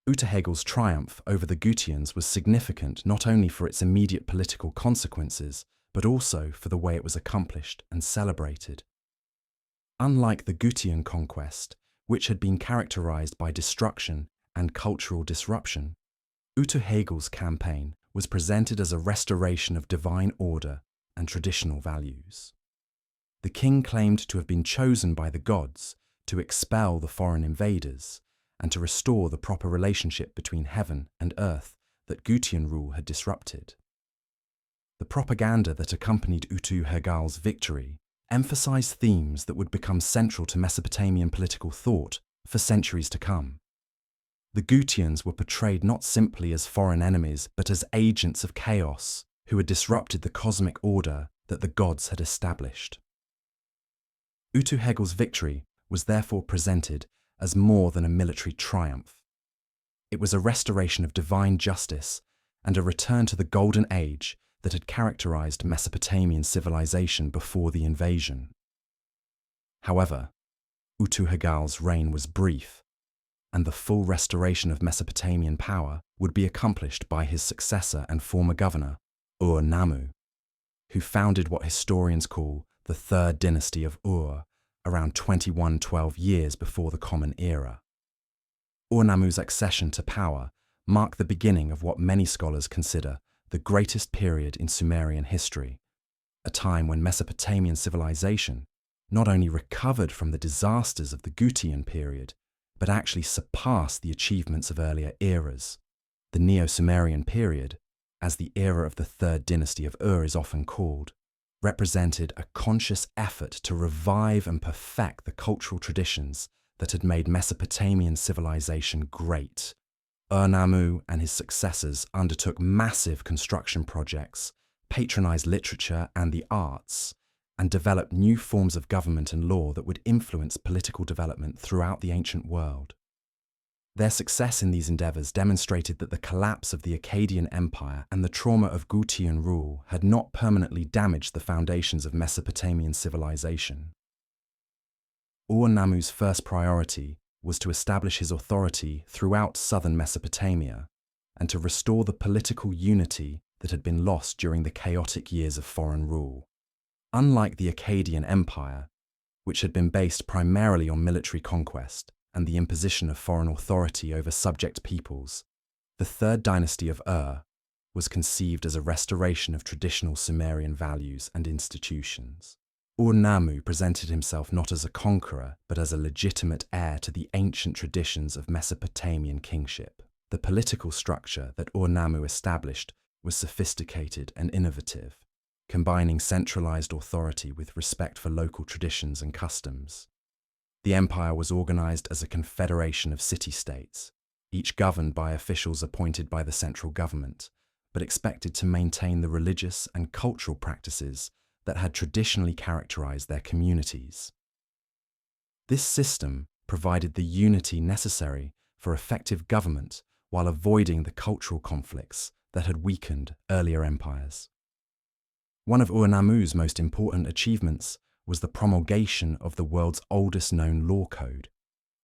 Utuhagal's triumph over the Gutians was significant not only for its immediate political consequences, but also for the way it was accomplished and celebrated. Unlike the Gutian conquest, which had been characterized by destruction and cultural disruption, Utuhagal's campaign was presented as a restoration of divine order and traditional values. The king claimed to have been chosen by the gods to expel the foreign invaders and to restore the proper relationship between heaven and earth that Gutian rule had disrupted. The propaganda that accompanied Utuhagal's victory emphasized themes that would become central to Mesopotamian political thought for centuries to come. The Gutians were portrayed not simply as foreign enemies, but as agents of chaos who had disrupted the cosmic order that the gods had established. Utuhagal's victory was therefore presented as more than a military triumph. It was a restoration of divine justice and a return to the golden age that had characterized Mesopotamian civilization before the invasion. However, Utuhagal's reign was brief, and the full restoration of Mesopotamian power would be accomplished by his successor and former governor, Ur-Nammu, who founded what historians call the Third Dynasty of Ur, around 2112 years before the Common Era. Ur-Nammu's accession to power marked the beginning of what many scholars consider the greatest period in Sumerian history, a time when Mesopotamian civilization not only recovered from the disasters of the Gutian period, but actually surpassed the achievements of earlier eras. The Neo-Sumerian period, as the era of the Third Dynasty of Ur is often called, represented a conscious effort to revive and perfect the cultural traditions that had made Mesopotamian civilization great. Ur-Nammu and his successors undertook massive construction projects, patronized literature and the arts, and developed new forms of government and law that would influence political development throughout the ancient world. Their success in these endeavors demonstrated that the collapse of the Akkadian Empire and the trauma of Gutian rule had not permanently damaged the foundations of Mesopotamian civilization. Ur-Nammu's first priority was to establish his authority throughout southern Mesopotamia and to restore the political unity that had been lost during the chaotic years of foreign rule. Unlike the Akkadian Empire, which had been based primarily on military conquest and the imposition of foreign authority over subject peoples, the Third Dynasty of Ur was conceived as a restoration of traditional Sumerian values and institutions. Ur-Nammu presented himself not as a conqueror, but as a legitimate heir to the ancient traditions of Mesopotamian kingship. The political structure that Ur-Nammu established was sophisticated and innovative, combining centralized authority with respect for local traditions and customs. The empire was organized as a confederation of city-states, each governed by officials appointed by the central government, but expected to maintain the religious and cultural practices that had traditionally characterized their communities. This system provided the unity necessary for effective government while avoiding the cultural conflicts that had weakened earlier empires. One of Ur-Nammu's most important achievements was the promulgation of the world's oldest known law code,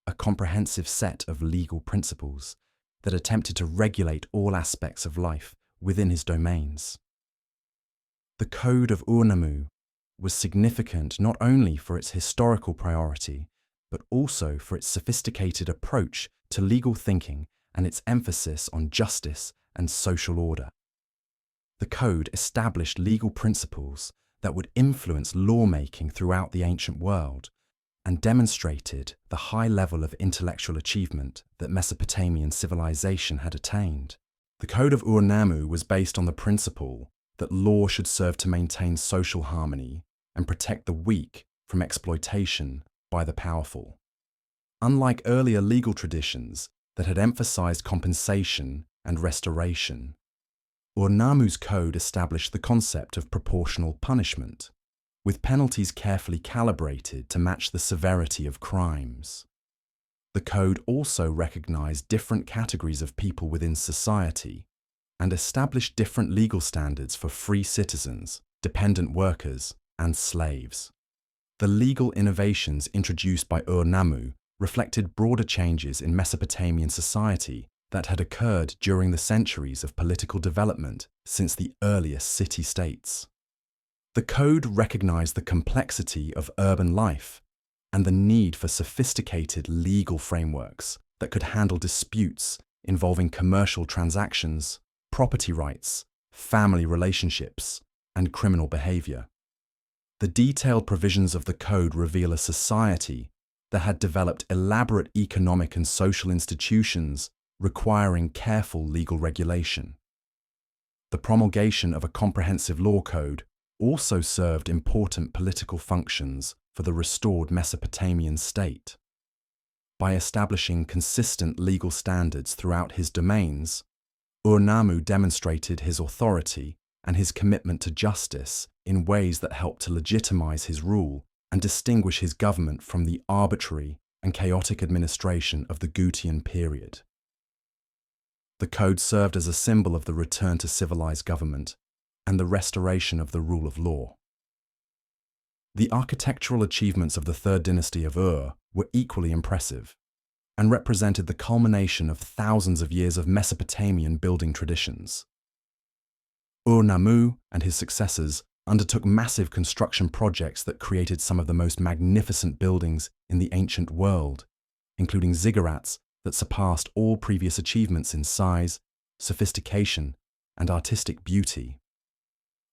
a comprehensive set of legal principles that attempted to regulate all aspects of life within his domains. The Code of Ur-Nammu was significant not only for its historical priority, but also for its sophisticated approach to legal thinking and its emphasis on justice and social order. The code established legal principles that would influence lawmaking throughout the ancient world and demonstrated the high level of intellectual achievement that Mesopotamian civilization had attained. The Code of Ur-Nammu was based on the principle that law should serve to maintain social harmony and protect the weak from exploitation by the powerful. Unlike earlier legal traditions that had emphasized compensation and restoration, Ur-Nammu's code established the concept of proportional punishment, with penalties carefully calibrated to match the severity of crimes. The code also recognized different categories of people within society and established different legal standards for free citizens, dependent workers, and slaves. The legal innovations introduced by Ur-Nammu reflected broader changes in Mesopotamian society that had occurred during the centuries of political development since the earliest city-states. The code recognized the complexity of urban life and the need for sophisticated legal frameworks that could handle disputes involving commercial transactions, property rights, family relationships, and criminal behavior. The detailed provisions of the code reveal a society that had developed elaborate economic and social institutions requiring careful legal regulation. The promulgation of a comprehensive law code also served important political functions for the restored Mesopotamian state. By establishing consistent legal standards throughout his domains, Ur-Nammu demonstrated his authority and his commitment to justice in ways that helped to legitimize his rule and distinguish his government from the arbitrary and chaotic administration of the Gutian period. The code served as a symbol of the return to civilized government and the restoration of the rule of law. The architectural achievements of the Third Dynasty of Ur were equally impressive and represented the culmination of thousands of years of Mesopotamian building traditions. Ur-Nammu and his successors undertook massive construction projects that created some of the most magnificent buildings in the ancient world, including ziggurats that surpassed all previous achievements in size, sophistication, and artistic beauty.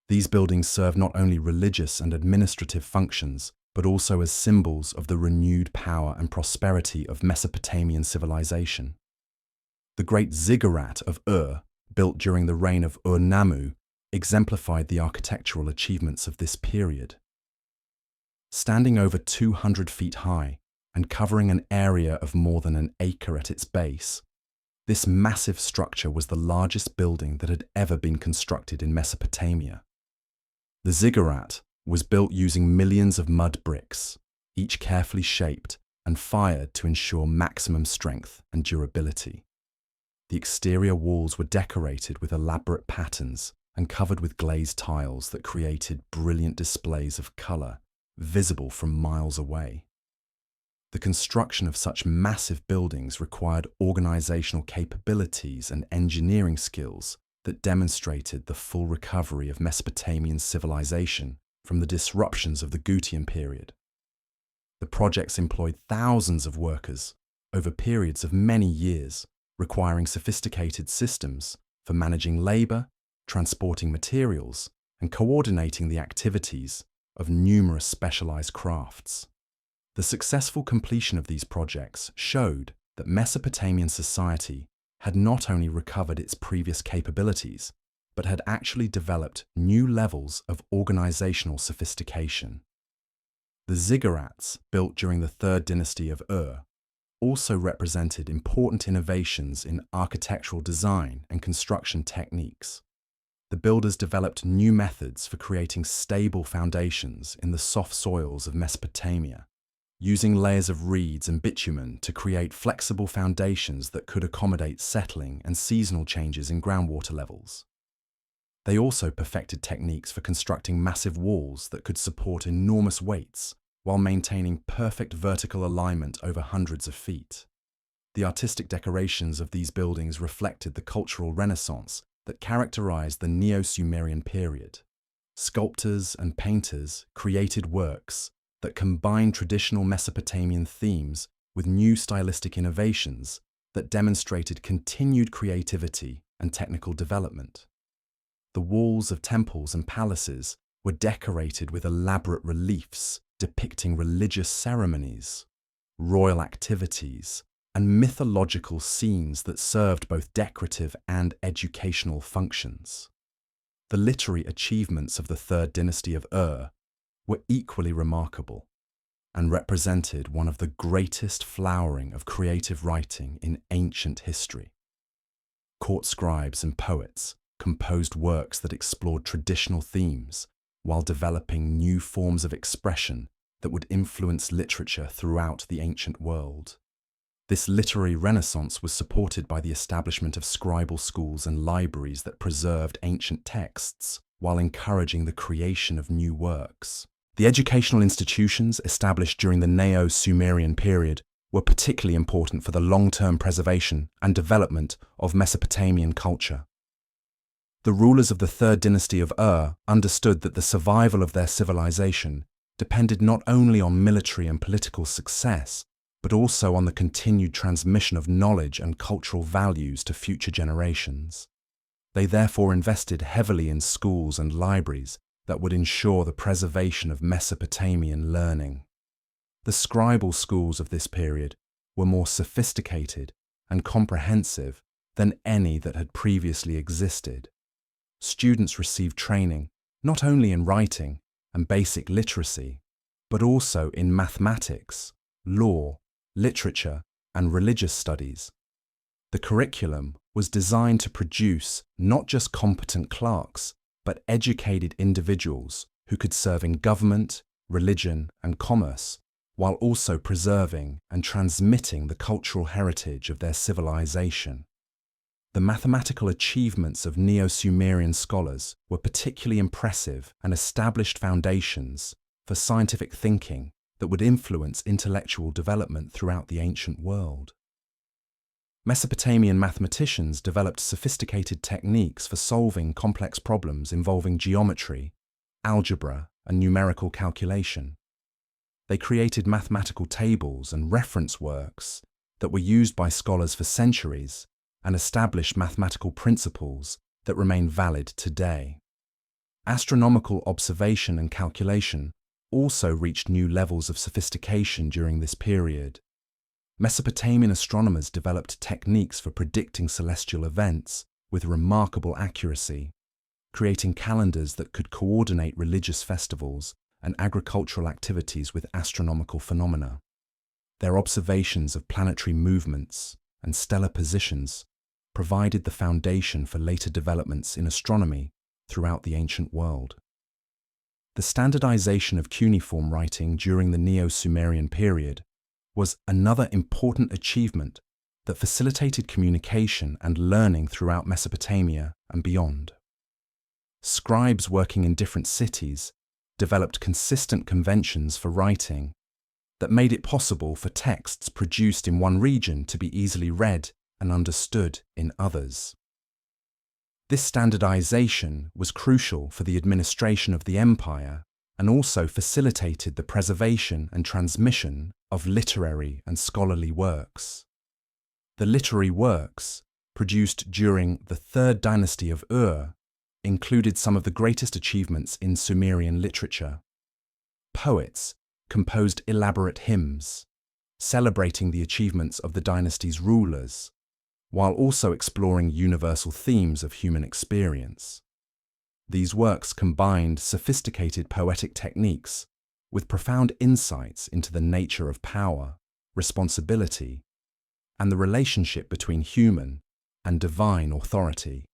These buildings serve not only religious and administrative functions, but also as symbols of the renewed power and prosperity of Mesopotamian civilization. The great ziggurat of Ur, built during the reign of Ur-Nammu, exemplified the architectural achievements of this period. Standing over 200 feet high and covering an area of more than an acre at its base, this massive structure was the largest building that had ever been constructed in Mesopotamia. The ziggurat was built using millions of mud bricks, each carefully shaped and fired to ensure maximum strength and durability. The exterior walls were decorated with elaborate patterns and covered with glazed tiles that created brilliant displays of color, visible from miles away. The construction of such massive buildings required organizational capabilities and engineering skills that demonstrated the full recovery of Mesopotamian civilization from the disruptions of the Gutian period. The projects employed thousands of workers over periods of many years, requiring sophisticated systems for managing labor, transporting materials, and coordinating the activities of numerous specialized crafts. The successful completion of these projects showed that Mesopotamian society had not only recovered its previous capabilities, but had actually developed new levels of organizational sophistication. The ziggurats, built during the Third Dynasty of Ur, also represented important innovations in architectural design and construction techniques. The builders developed new methods for creating stable foundations in the soft soils of Mesopotamia, using layers of reeds and bitumen to create flexible foundations that could accommodate settling and seasonal changes in groundwater levels. They also perfected techniques for constructing massive walls that could support enormous weights while maintaining perfect vertical alignment over hundreds of feet. The artistic decorations of these buildings reflected the cultural renaissance that characterized the Neo-Sumerian period. Sculptors and painters created works that combined traditional Mesopotamian themes with new stylistic innovations that demonstrated continued creativity and technical development. The walls of temples and palaces were decorated with elaborate reliefs depicting religious ceremonies, royal activities, and mythological scenes that served both decorative and educational functions. The literary achievements of the Third Dynasty of Ur were equally remarkable and represented one of the greatest flowering of creative writing in ancient history. Court scribes and poets composed works that explored traditional themes while developing new forms of expression that would influence literature throughout the ancient world. This literary renaissance was supported by the establishment of scribal schools and libraries that preserved ancient texts while encouraging the creation of new works. The educational institutions established during the Neo-Sumerian period were particularly important for the long-term preservation and development of Mesopotamian culture. The rulers of the Third Dynasty of Ur understood that the survival of their civilization depended not only on military and political success, but also on the continued transmission of knowledge and cultural values to future generations. They therefore invested heavily in schools and libraries that would ensure the preservation of Mesopotamian learning. The scribal schools of this period were more sophisticated and comprehensive than any that had previously existed. Students received training not only in writing and basic literacy, but also in mathematics, law, literature, and religious studies. The curriculum was designed to produce not just competent clerks, but educated individuals who could serve in government, religion, and commerce, while also preserving and transmitting the cultural heritage of their civilization. The mathematical achievements of Neo-Sumerian scholars were particularly impressive and established foundations for scientific thinking that would influence intellectual development throughout the ancient world. Mesopotamian mathematicians developed sophisticated techniques for solving complex problems involving geometry, algebra, and numerical calculation. They created mathematical tables and reference works that were used by scholars for centuries and established mathematical principles that remain valid today. Astronomical observation and calculation also reached new levels of sophistication during this period. Mesopotamian astronomers developed techniques for predicting celestial events with remarkable accuracy, creating calendars that could coordinate religious festivals and agricultural activities with astronomical phenomena. Their observations of planetary movements and stellar positions provided the foundation for later developments in astronomy throughout the ancient world. The standardization of cuneiform writing during the Neo-Sumerian period was another important achievement that facilitated communication and learning throughout Mesopotamia and beyond. Scribes working in different cities developed consistent conventions for writing that made it possible for texts produced in one region to be easily read and understood in others. This standardization was crucial for the administration of the empire and also facilitated the preservation and transmission of literary and scholarly works. The literary works produced during the Third Dynasty of Ur included some of the greatest achievements in Sumerian literature. Poets composed elaborate hymns, celebrating the achievements of the dynasty's rulers, while also exploring universal themes of human experience. These works combined sophisticated poetic techniques with profound insights into the nature of power, responsibility, and the relationship between human and divine authority.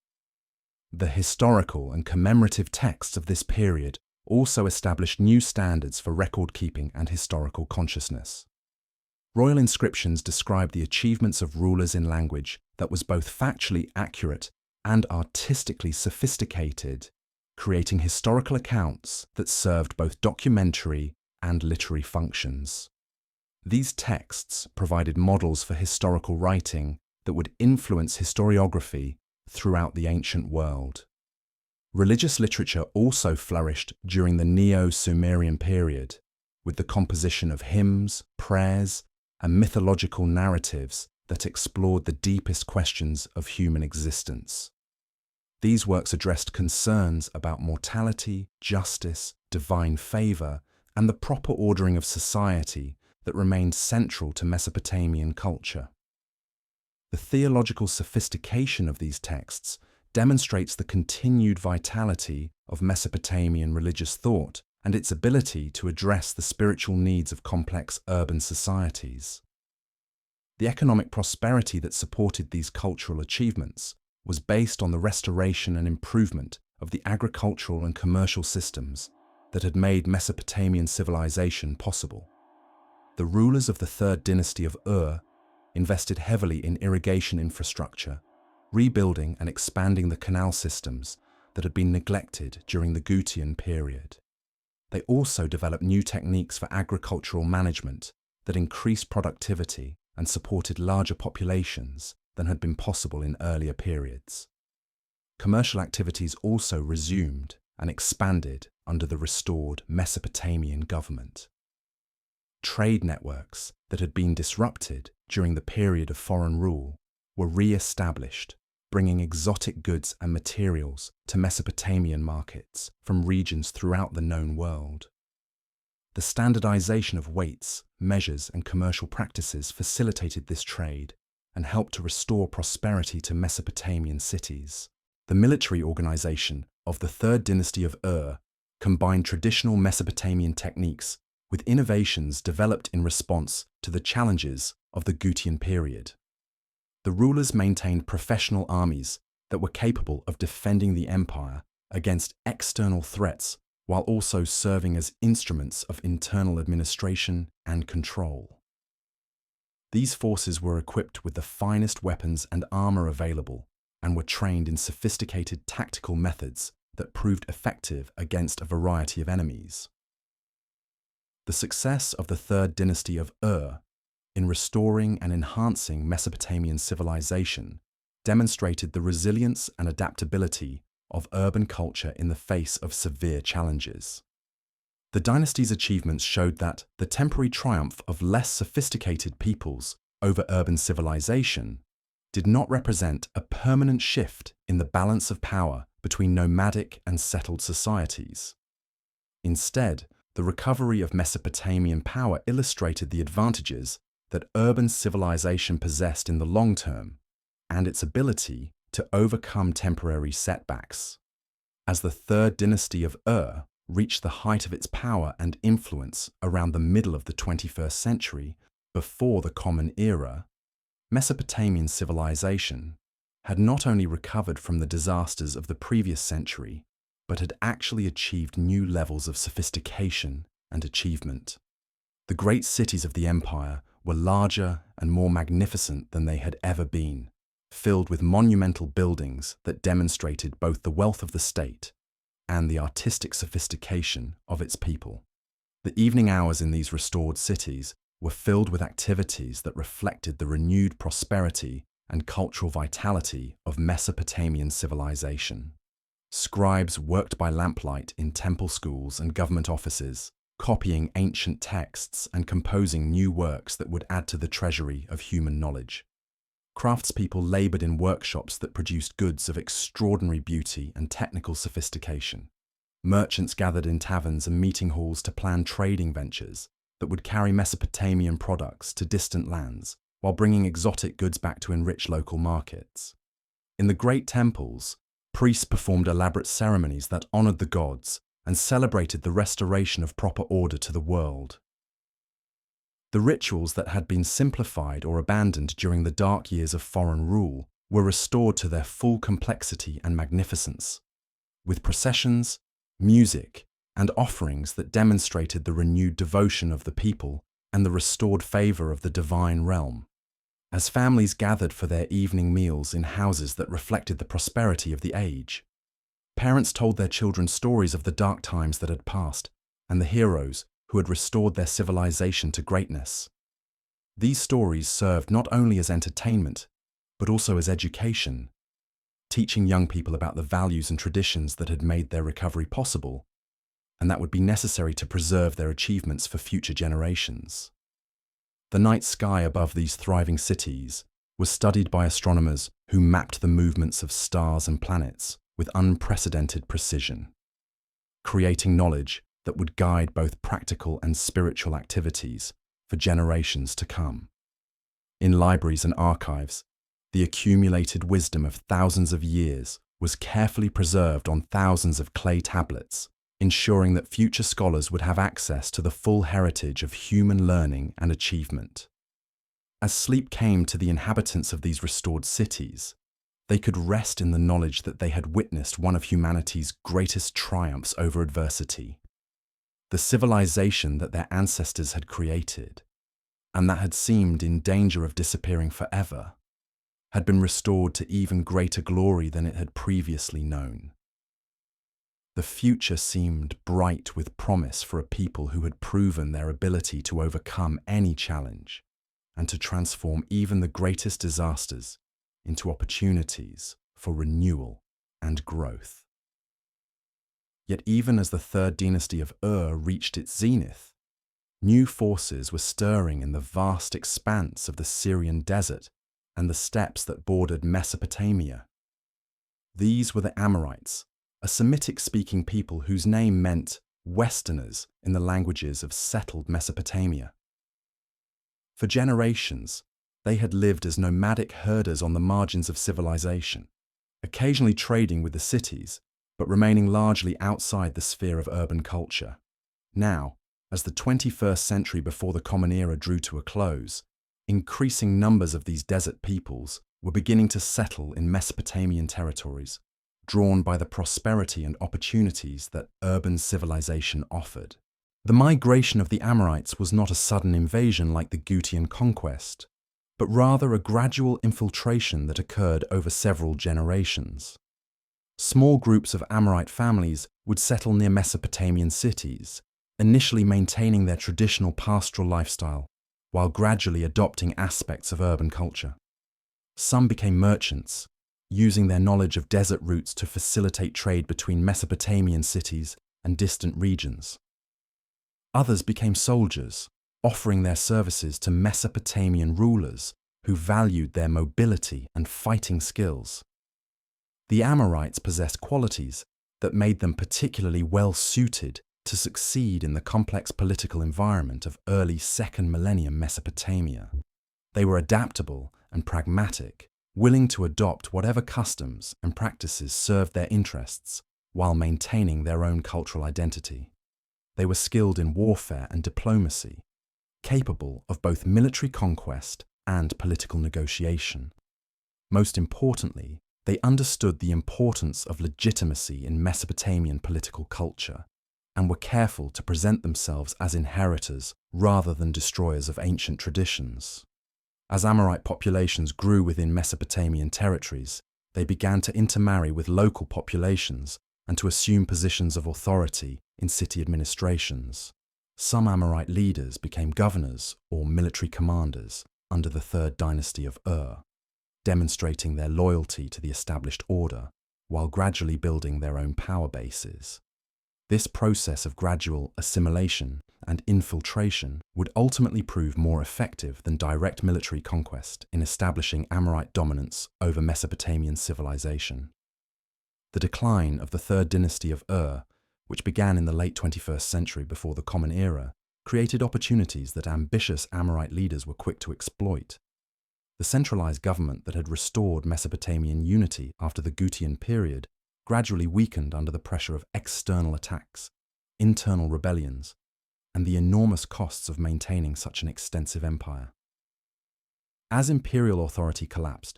The historical and commemorative texts of this period also established new standards for record-keeping and historical consciousness. Royal inscriptions describe the achievements of rulers in language that was both factually accurate and artistically sophisticated, creating historical accounts that served both documentary and literary functions. These texts provided models for historical writing that would influence historiography throughout the ancient world. Religious literature also flourished during the Neo-Sumerian period, with the composition of hymns, prayers, and mythological narratives that explored the deepest questions of human existence. These works addressed concerns about mortality, justice, divine favor, and the proper ordering of society that remained central to Mesopotamian culture. The theological sophistication of these texts demonstrates the continued vitality of Mesopotamian religious thought and its ability to address the spiritual needs of complex urban societies. The economic prosperity that supported these cultural achievements was based on the restoration and improvement of the agricultural and commercial systems that had made Mesopotamian civilization possible. The rulers of the third dynasty of Ur invested heavily in irrigation infrastructure, rebuilding and expanding the canal systems that had been neglected during the Gutian period. They also developed new techniques for agricultural management that increased productivity and supported larger populations than had been possible in earlier periods. Commercial activities also resumed and expanded under the restored Mesopotamian government. Trade networks that had been disrupted during the period of foreign rule were re-established, bringing exotic goods and materials to Mesopotamian markets from regions throughout the known world. The standardization of weights, measures, and commercial practices facilitated this trade and helped to restore prosperity to Mesopotamian cities. The military organization of the third dynasty of Ur combined traditional Mesopotamian techniques with innovations developed in response to the challenges of the Gutian period. The rulers maintained professional armies that were capable of defending the empire against external threats while also serving as instruments of internal administration and control. These forces were equipped with the finest weapons and armor available and were trained in sophisticated tactical methods that proved effective against a variety of enemies. The success of the third dynasty of Ur in restoring and enhancing Mesopotamian civilization demonstrated the resilience and adaptability of urban culture in the face of severe challenges. The dynasty's achievements showed that the temporary triumph of less sophisticated peoples over urban civilization did not represent a permanent shift in the balance of power between nomadic and settled societies. Instead, the recovery of Mesopotamian power illustrated the advantages that urban civilization possessed in the long term and its ability to overcome temporary setbacks. As the third dynasty of Ur reached the height of its power and influence around the middle of the 21st century, before the Common Era, Mesopotamian civilization had not only recovered from the disasters of the previous century, but had actually achieved new levels of sophistication and achievement. The great cities of the empire were larger and more magnificent than they had ever been, filled with monumental buildings that demonstrated both the wealth of the state and the artistic sophistication of its people. The evening hours in these restored cities were filled with activities that reflected the renewed prosperity and cultural vitality of Mesopotamian civilization. Scribes worked by lamplight in temple schools and government offices, copying ancient texts and composing new works that would add to the treasury of human knowledge. Craftspeople labored in workshops that produced goods of extraordinary beauty and technical sophistication. Merchants gathered in taverns and meeting halls to plan trading ventures that would carry Mesopotamian products to distant lands while bringing exotic goods back to enrich local markets. In the great temples, priests performed elaborate ceremonies that honored the gods and celebrated the restoration of proper order to the world. The rituals that had been simplified or abandoned during the dark years of foreign rule were restored to their full complexity and magnificence, with processions, music, and offerings that demonstrated the renewed devotion of the people and the restored favor of the divine realm. As families gathered for their evening meals in houses that reflected the prosperity of the age, parents told their children stories of the dark times that had passed and the heroes who had restored their civilization to greatness. These stories served not only as entertainment, but also as education, teaching young people about the values and traditions that had made their recovery possible, and that would be necessary to preserve their achievements for future generations. The night sky above these thriving cities was studied by astronomers who mapped the movements of stars and planets with unprecedented precision, creating knowledge that would guide both practical and spiritual activities for generations to come. In libraries and archives, the accumulated wisdom of thousands of years was carefully preserved on thousands of clay tablets, ensuring that future scholars would have access to the full heritage of human learning and achievement. As sleep came to the inhabitants of these restored cities, they could rest in the knowledge that they had witnessed one of humanity's greatest triumphs over adversity. The civilization that their ancestors had created, and that had seemed in danger of disappearing forever, had been restored to even greater glory than it had previously known. The future seemed bright with promise for a people who had proven their ability to overcome any challenge and to transform even the greatest disasters into opportunities for renewal and growth. Yet even as the third dynasty of Ur reached its zenith, new forces were stirring in the vast expanse of the Syrian desert and the steppes that bordered Mesopotamia. These were the Amorites, a Semitic-speaking people whose name meant Westerners in the languages of settled Mesopotamia. For generations, they had lived as nomadic herders on the margins of civilization, occasionally trading with the cities, but remaining largely outside the sphere of urban culture. Now, as the 21st century before the Common Era drew to a close, increasing numbers of these desert peoples were beginning to settle in Mesopotamian territories, drawn by the prosperity and opportunities that urban civilization offered. The migration of the Amorites was not a sudden invasion like the Gutian conquest, but rather a gradual infiltration that occurred over several generations. Small groups of Amorite families would settle near Mesopotamian cities, initially maintaining their traditional pastoral lifestyle while gradually adopting aspects of urban culture. Some became merchants, using their knowledge of desert routes to facilitate trade between Mesopotamian cities and distant regions. Others became soldiers, offering their services to Mesopotamian rulers who valued their mobility and fighting skills. The Amorites possessed qualities that made them particularly well suited to succeed in the complex political environment of early second millennium Mesopotamia. They were adaptable and pragmatic, willing to adopt whatever customs and practices served their interests while maintaining their own cultural identity. They were skilled in warfare and diplomacy, capable of both military conquest and political negotiation. Most importantly, they understood the importance of legitimacy in Mesopotamian political culture and were careful to present themselves as inheritors rather than destroyers of ancient traditions. As Amorite populations grew within Mesopotamian territories, they began to intermarry with local populations and to assume positions of authority in city administrations. Some Amorite leaders became governors or military commanders under the third dynasty of Ur, demonstrating their loyalty to the established order while gradually building their own power bases. This process of gradual assimilation and infiltration would ultimately prove more effective than direct military conquest in establishing Amorite dominance over Mesopotamian civilization. The decline of the third dynasty of Ur, which began in the late 21st century before the Common Era, created opportunities that ambitious Amorite leaders were quick to exploit. The centralized government that had restored Mesopotamian unity after the Gutian period gradually weakened under the pressure of external attacks, internal rebellions, and the enormous costs of maintaining such an extensive empire. As imperial authority collapsed,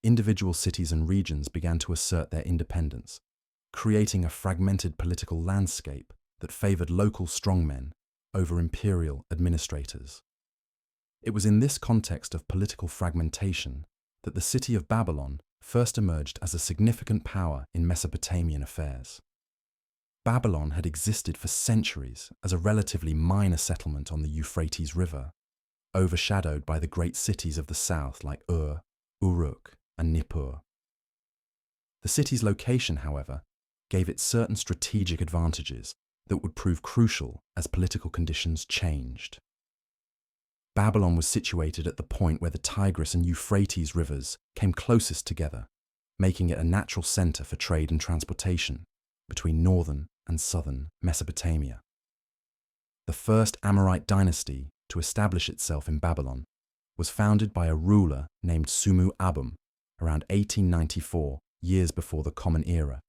individual cities and regions began to assert their independence, creating a fragmented political landscape that favored local strongmen over imperial administrators. It was in this context of political fragmentation that the city of Babylon first emerged as a significant power in Mesopotamian affairs. Babylon had existed for centuries as a relatively minor settlement on the Euphrates River, overshadowed by the great cities of the south like Ur, Uruk, and Nippur. The city's location, however, gave it certain strategic advantages that would prove crucial as political conditions changed. Babylon was situated at the point where the Tigris and Euphrates rivers came closest together, making it a natural center for trade and transportation between northern and southern Mesopotamia. The first Amorite dynasty to establish itself in Babylon was founded by a ruler named Sumu Abum around 1894, years before the Common Era.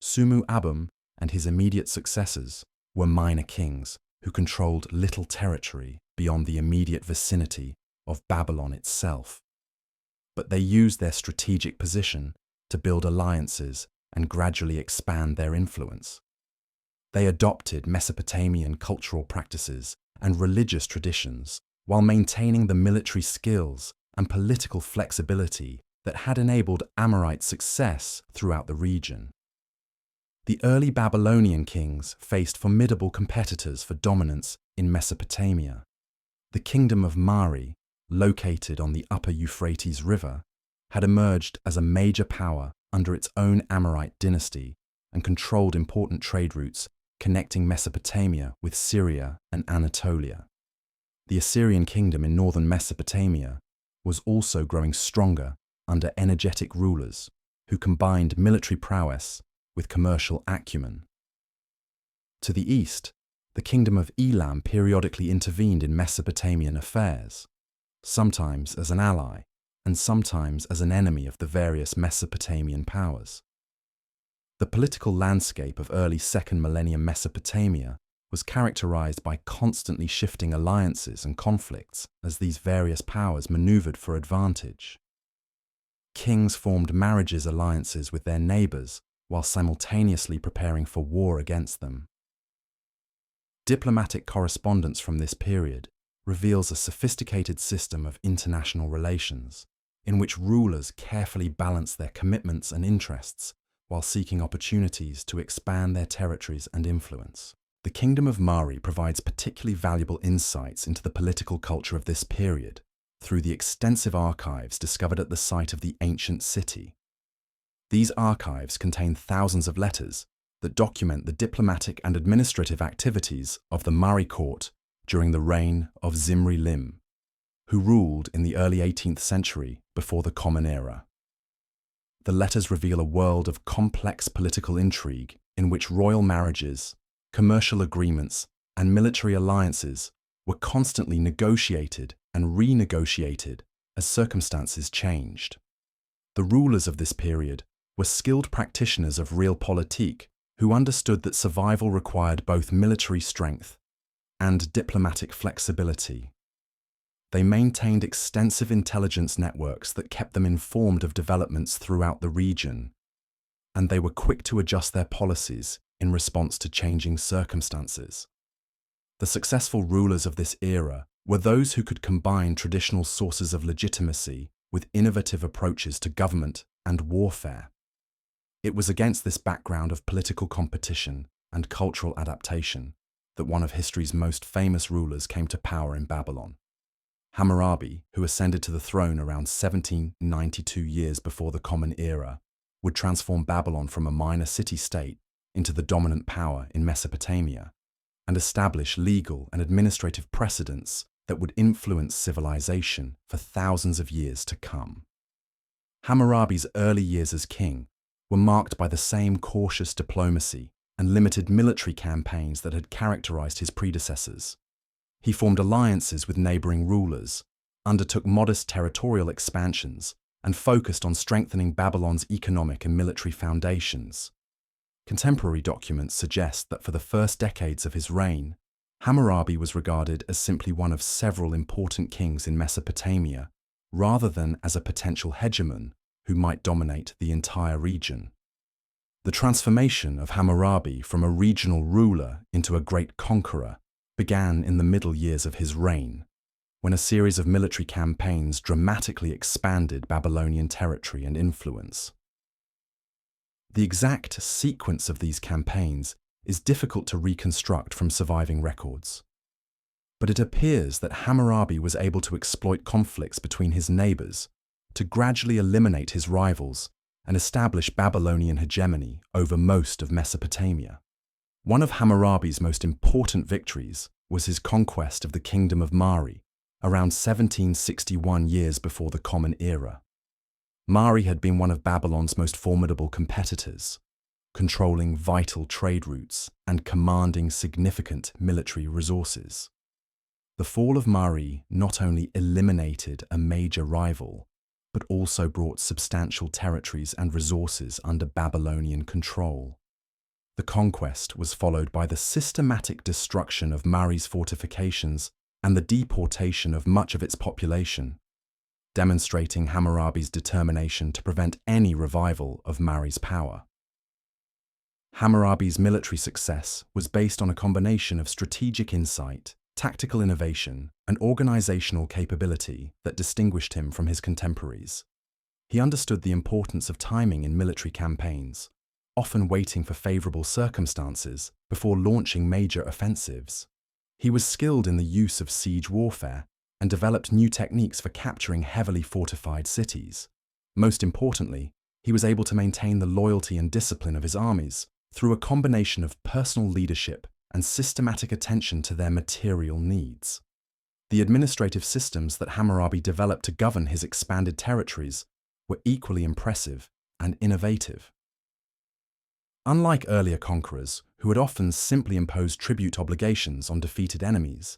Sumu Abum and his immediate successors were minor kings who controlled little territory beyond the immediate vicinity of Babylon itself. But they used their strategic position to build alliances and gradually expand their influence. They adopted Mesopotamian cultural practices and religious traditions while maintaining the military skills and political flexibility that had enabled Amorite success throughout the region. The early Babylonian kings faced formidable competitors for dominance in Mesopotamia. The kingdom of Mari, located on the upper Euphrates River, had emerged as a major power under its own Amorite dynasty and controlled important trade routes connecting Mesopotamia with Syria and Anatolia. The Assyrian kingdom in northern Mesopotamia was also growing stronger under energetic rulers who combined military prowess with commercial acumen. To the east, the kingdom of Elam periodically intervened in Mesopotamian affairs, sometimes as an ally and sometimes as an enemy of the various Mesopotamian powers. The political landscape of early second millennium Mesopotamia was characterized by constantly shifting alliances and conflicts as these various powers maneuvered for advantage. Kings formed alliances with their neighbors while simultaneously preparing for war against them. Diplomatic correspondence from this period reveals a sophisticated system of international relations in which rulers carefully balance their commitments and interests while seeking opportunities to expand their territories and influence. The Kingdom of Mari provides particularly valuable insights into the political culture of this period through the extensive archives discovered at the site of the ancient city. These archives contain thousands of letters that document the diplomatic and administrative activities of the Mari court during the reign of Zimri Lim, who ruled in the early 18th century before the Common Era. The letters reveal a world of complex political intrigue in which royal marriages, commercial agreements, and military alliances were constantly negotiated and renegotiated as circumstances changed. The rulers of this period were skilled practitioners of realpolitik who understood that survival required both military strength and diplomatic flexibility. They maintained extensive intelligence networks that kept them informed of developments throughout the region, and they were quick to adjust their policies in response to changing circumstances. The successful rulers of this era were those who could combine traditional sources of legitimacy with innovative approaches to government and warfare. It was against this background of political competition and cultural adaptation that one of history's most famous rulers came to power in Babylon. Hammurabi, who ascended to the throne around 1792 years before the Common Era, would transform Babylon from a minor city-state into the dominant power in Mesopotamia and establish legal and administrative precedents that would influence civilization for thousands of years to come. Hammurabi's early years as king were marked by the same cautious diplomacy and limited military campaigns that had characterized his predecessors. He formed alliances with neighboring rulers, undertook modest territorial expansions, and focused on strengthening Babylon's economic and military foundations. Contemporary documents suggest that for the first decades of his reign, Hammurabi was regarded as simply one of several important kings in Mesopotamia, rather than as a potential hegemon who might dominate the entire region. The transformation of Hammurabi from a regional ruler into a great conqueror began in the middle years of his reign, when a series of military campaigns dramatically expanded Babylonian territory and influence. The exact sequence of these campaigns is difficult to reconstruct from surviving records, but it appears that Hammurabi was able to exploit conflicts between his neighbors to gradually eliminate his rivals and establish Babylonian hegemony over most of Mesopotamia. One of Hammurabi's most important victories was his conquest of the Kingdom of Mari around 1761 years before the Common Era. Mari had been one of Babylon's most formidable competitors, controlling vital trade routes and commanding significant military resources. The fall of Mari not only eliminated a major rival, but also brought substantial territories and resources under Babylonian control. The conquest was followed by the systematic destruction of Mari's fortifications and the deportation of much of its population, demonstrating Hammurabi's determination to prevent any revival of Mari's power. Hammurabi's military success was based on a combination of strategic insight, tactical innovation, and organizational capability that distinguished him from his contemporaries. He understood the importance of timing in military campaigns, often waiting for favorable circumstances before launching major offensives. He was skilled in the use of siege warfare and developed new techniques for capturing heavily fortified cities. Most importantly, he was able to maintain the loyalty and discipline of his armies through a combination of personal leadership and systematic attention to their material needs. The administrative systems that Hammurabi developed to govern his expanded territories were equally impressive and innovative. Unlike earlier conquerors, who had often simply imposed tribute obligations on defeated enemies,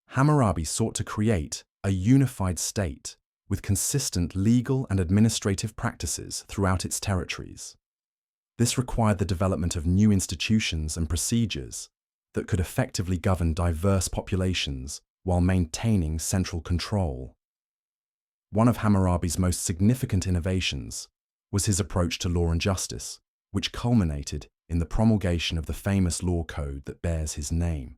Hammurabi sought to create a unified state with consistent legal and administrative practices throughout its territories. This required the development of new institutions and procedures that could effectively govern diverse populations while maintaining central control. One of Hammurabi's most significant innovations was his approach to law and justice, which culminated in the promulgation of the famous law code that bears his name.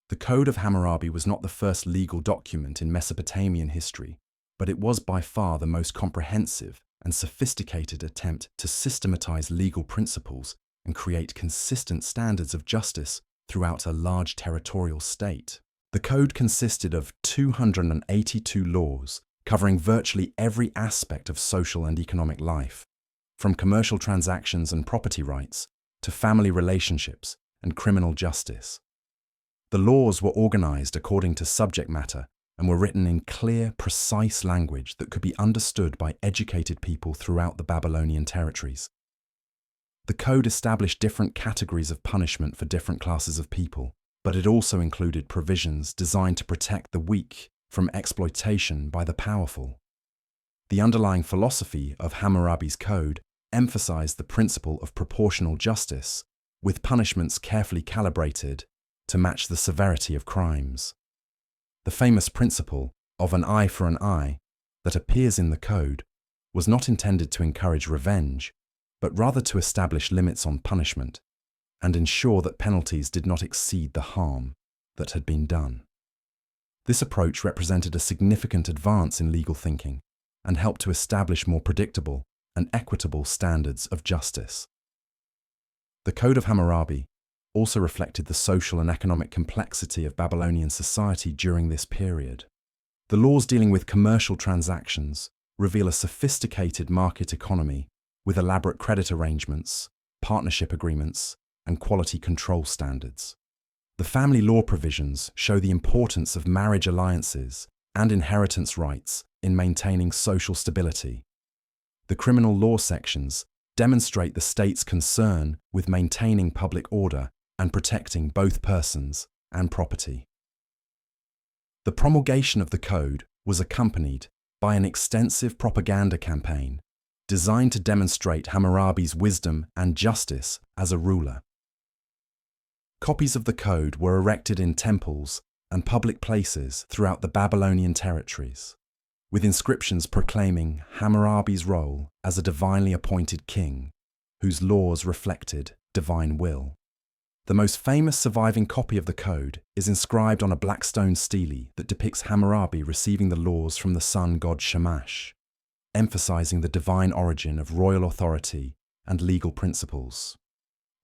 The Code of Hammurabi was not the first legal document in Mesopotamian history, but it was by far the most comprehensive and sophisticated attempt to systematize legal principles and create consistent standards of justice throughout a large territorial state. The code consisted of 282 laws covering virtually every aspect of social and economic life, from commercial transactions and property rights to family relationships and criminal justice. The laws were organized according to subject matter and were written in clear, precise language that could be understood by educated people throughout the Babylonian territories. The code established different categories of punishment for different classes of people, but it also included provisions designed to protect the weak from exploitation by the powerful. The underlying philosophy of Hammurabi's code emphasized the principle of proportional justice, with punishments carefully calibrated to match the severity of crimes. The famous principle of an eye for an eye that appears in the code was not intended to encourage revenge, but rather to establish limits on punishment and ensure that penalties did not exceed the harm that had been done. This approach represented a significant advance in legal thinking and helped to establish more predictable and equitable standards of justice. The Code of Hammurabi also reflected the social and economic complexity of Babylonian society during this period. The laws dealing with commercial transactions reveal a sophisticated market economy with elaborate credit arrangements, partnership agreements, and quality control standards. The family law provisions show the importance of marriage alliances and inheritance rights in maintaining social stability. The criminal law sections demonstrate the state's concern with maintaining public order and protecting both persons and property. The promulgation of the code was accompanied by an extensive propaganda campaign designed to demonstrate Hammurabi's wisdom and justice as a ruler. Copies of the code were erected in temples and public places throughout the Babylonian territories, with inscriptions proclaiming Hammurabi's role as a divinely appointed king, whose laws reflected divine will. The most famous surviving copy of the code is inscribed on a black stone stele that depicts Hammurabi receiving the laws from the sun god Shamash, emphasizing the divine origin of royal authority and legal principles.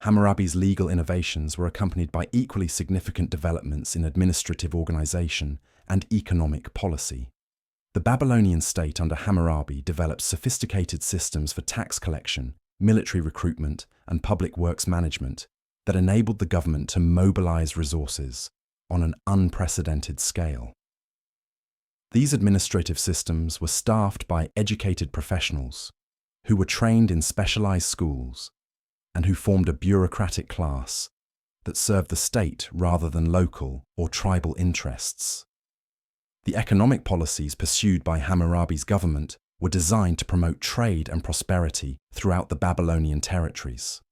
Hammurabi's legal innovations were accompanied by equally significant developments in administrative organization and economic policy. The Babylonian state under Hammurabi developed sophisticated systems for tax collection, military recruitment, and public works management that enabled the government to mobilize resources on an unprecedented scale. These administrative systems were staffed by educated professionals who were trained in specialized schools and who formed a bureaucratic class that served the state rather than local or tribal interests. The economic policies pursued by Hammurabi's government were designed to promote trade and prosperity throughout the Babylonian territories.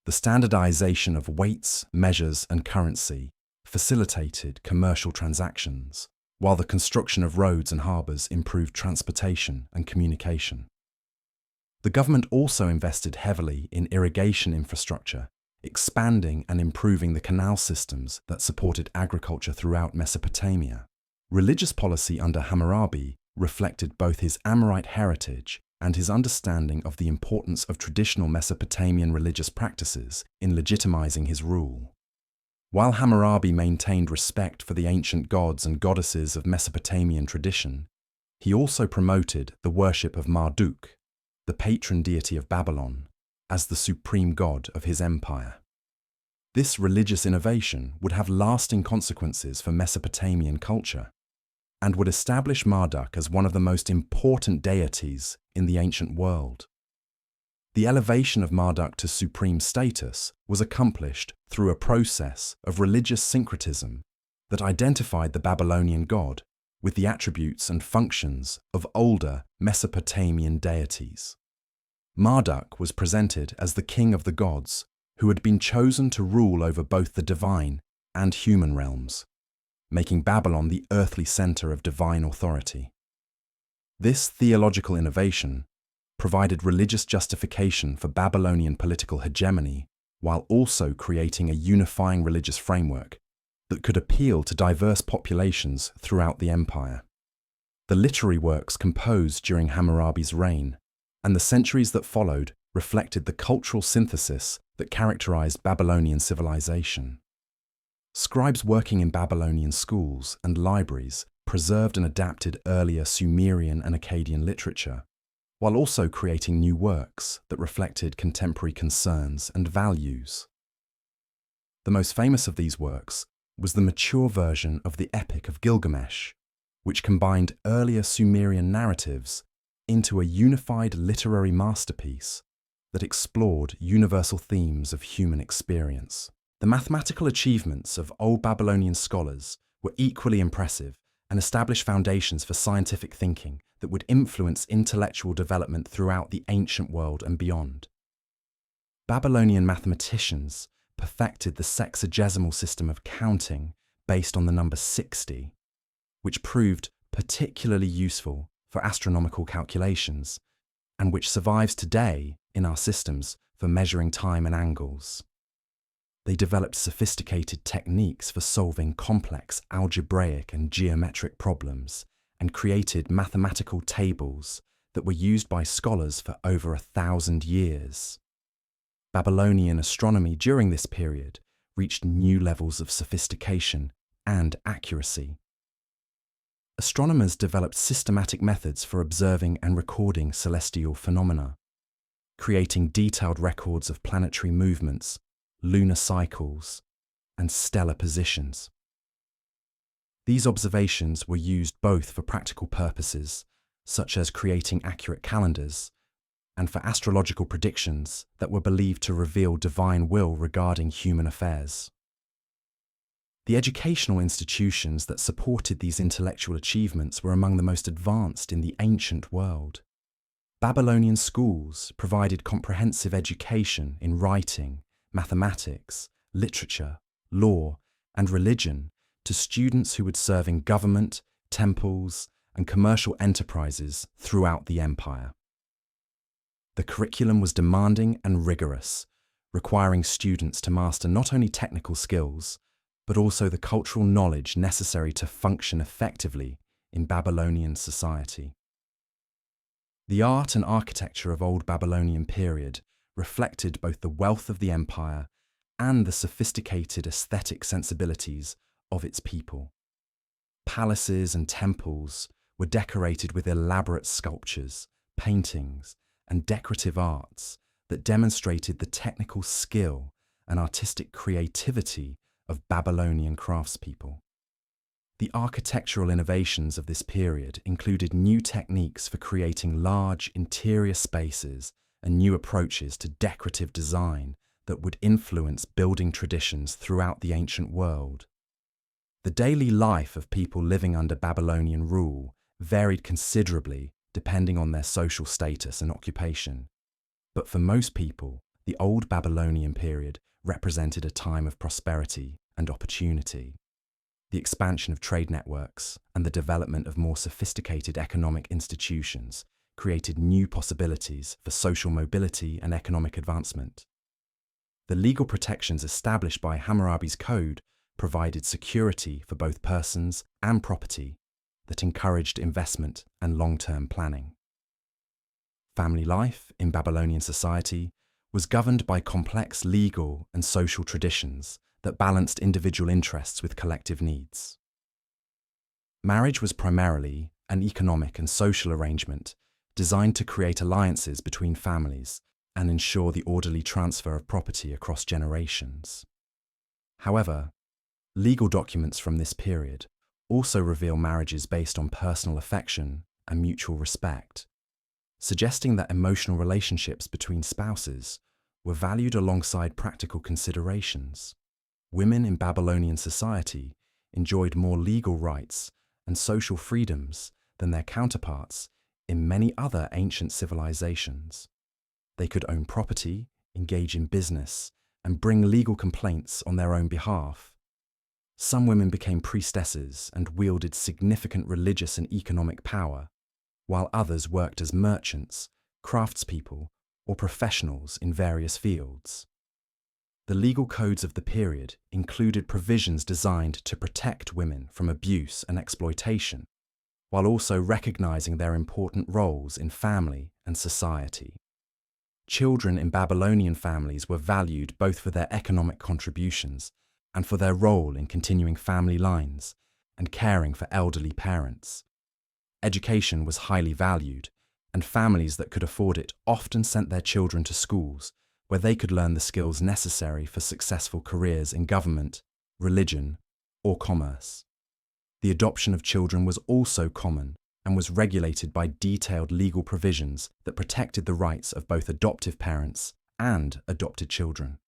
The standardization of weights, measures, and currency facilitated commercial transactions, while the construction of roads and harbors improved transportation and communication. The government also invested heavily in irrigation infrastructure, expanding and improving the canal systems that supported agriculture throughout Mesopotamia. Religious policy under Hammurabi reflected both his Amorite heritage and his understanding of the importance of traditional Mesopotamian religious practices in legitimizing his rule. While Hammurabi maintained respect for the ancient gods and goddesses of Mesopotamian tradition, he also promoted the worship of Marduk, the patron deity of Babylon, as the supreme god of his empire. This religious innovation would have lasting consequences for Mesopotamian culture and would establish Marduk as one of the most important deities in the ancient world. The elevation of Marduk to supreme status was accomplished through a process of religious syncretism that identified the Babylonian god with the attributes and functions of older Mesopotamian deities. Marduk was presented as the king of the gods who had been chosen to rule over both the divine and human realms, making Babylon the earthly center of divine authority. This theological innovation provided religious justification for Babylonian political hegemony while also creating a unifying religious framework that could appeal to diverse populations throughout the empire. The literary works composed during Hammurabi's reign and the centuries that followed reflected the cultural synthesis that characterized Babylonian civilization. Scribes working in Babylonian schools and libraries preserved and adapted earlier Sumerian and Akkadian literature, while also creating new works that reflected contemporary concerns and values. The most famous of these works was the mature version of the Epic of Gilgamesh, which combined earlier Sumerian narratives into a unified literary masterpiece that explored universal themes of human experience. The mathematical achievements of old Babylonian scholars were equally impressive and established foundations for scientific thinking that would influence intellectual development throughout the ancient world and beyond. Babylonian mathematicians perfected the sexagesimal system of counting based on the number 60, which proved particularly useful for astronomical calculations and which survives today in our systems for measuring time and angles. They developed sophisticated techniques for solving complex algebraic and geometric problems and created mathematical tables that were used by scholars for over 1,000 years. Babylonian astronomy during this period reached new levels of sophistication and accuracy. Astronomers developed systematic methods for observing and recording celestial phenomena, creating detailed records of planetary movements, lunar cycles, and stellar positions. These observations were used both for practical purposes, such as creating accurate calendars, and for astrological predictions that were believed to reveal divine will regarding human affairs. The educational institutions that supported these intellectual achievements were among the most advanced in the ancient world. Babylonian schools provided comprehensive education in writing, mathematics, literature, law, and religion to students who would serve in government, temples, and commercial enterprises throughout the empire. The curriculum was demanding and rigorous, requiring students to master not only technical skills, but also the cultural knowledge necessary to function effectively in Babylonian society. The art and architecture of Old Babylonian period reflected both the wealth of the empire and the sophisticated aesthetic sensibilities of its people. Palaces and temples were decorated with elaborate sculptures, paintings, and decorative arts that demonstrated the technical skill and artistic creativity of Babylonian craftspeople. The architectural innovations of this period included new techniques for creating large interior spaces and new approaches to decorative design that would influence building traditions throughout the ancient world. The daily life of people living under Babylonian rule varied considerably depending on their social status and occupation. But for most people, the Old Babylonian period represented a time of prosperity and opportunity. The expansion of trade networks and the development of more sophisticated economic institutions created new possibilities for social mobility and economic advancement. The legal protections established by Hammurabi's code provided security for both persons and property that encouraged investment and long-term planning. Family life in Babylonian society was governed by complex legal and social traditions that balanced individual interests with collective needs. Marriage was primarily an economic and social arrangement designed to create alliances between families and ensure the orderly transfer of property across generations. However, legal documents from this period also reveal marriages based on personal affection and mutual respect, suggesting that emotional relationships between spouses were valued alongside practical considerations. Women in Babylonian society enjoyed more legal rights and social freedoms than their counterparts in many other ancient civilizations. They could own property, engage in business, and bring legal complaints on their own behalf. Some women became priestesses and wielded significant religious and economic power, while others worked as merchants, craftspeople, or professionals in various fields. The legal codes of the period included provisions designed to protect women from abuse and exploitation, while also recognizing their important roles in family and society. Children in Babylonian families were valued both for their economic contributions and for their role in continuing family lines and caring for elderly parents. Education was highly valued, and families that could afford it often sent their children to schools where they could learn the skills necessary for successful careers in government, religion, or commerce. The adoption of children was also common and was regulated by detailed legal provisions that protected the rights of both adoptive parents and adopted children.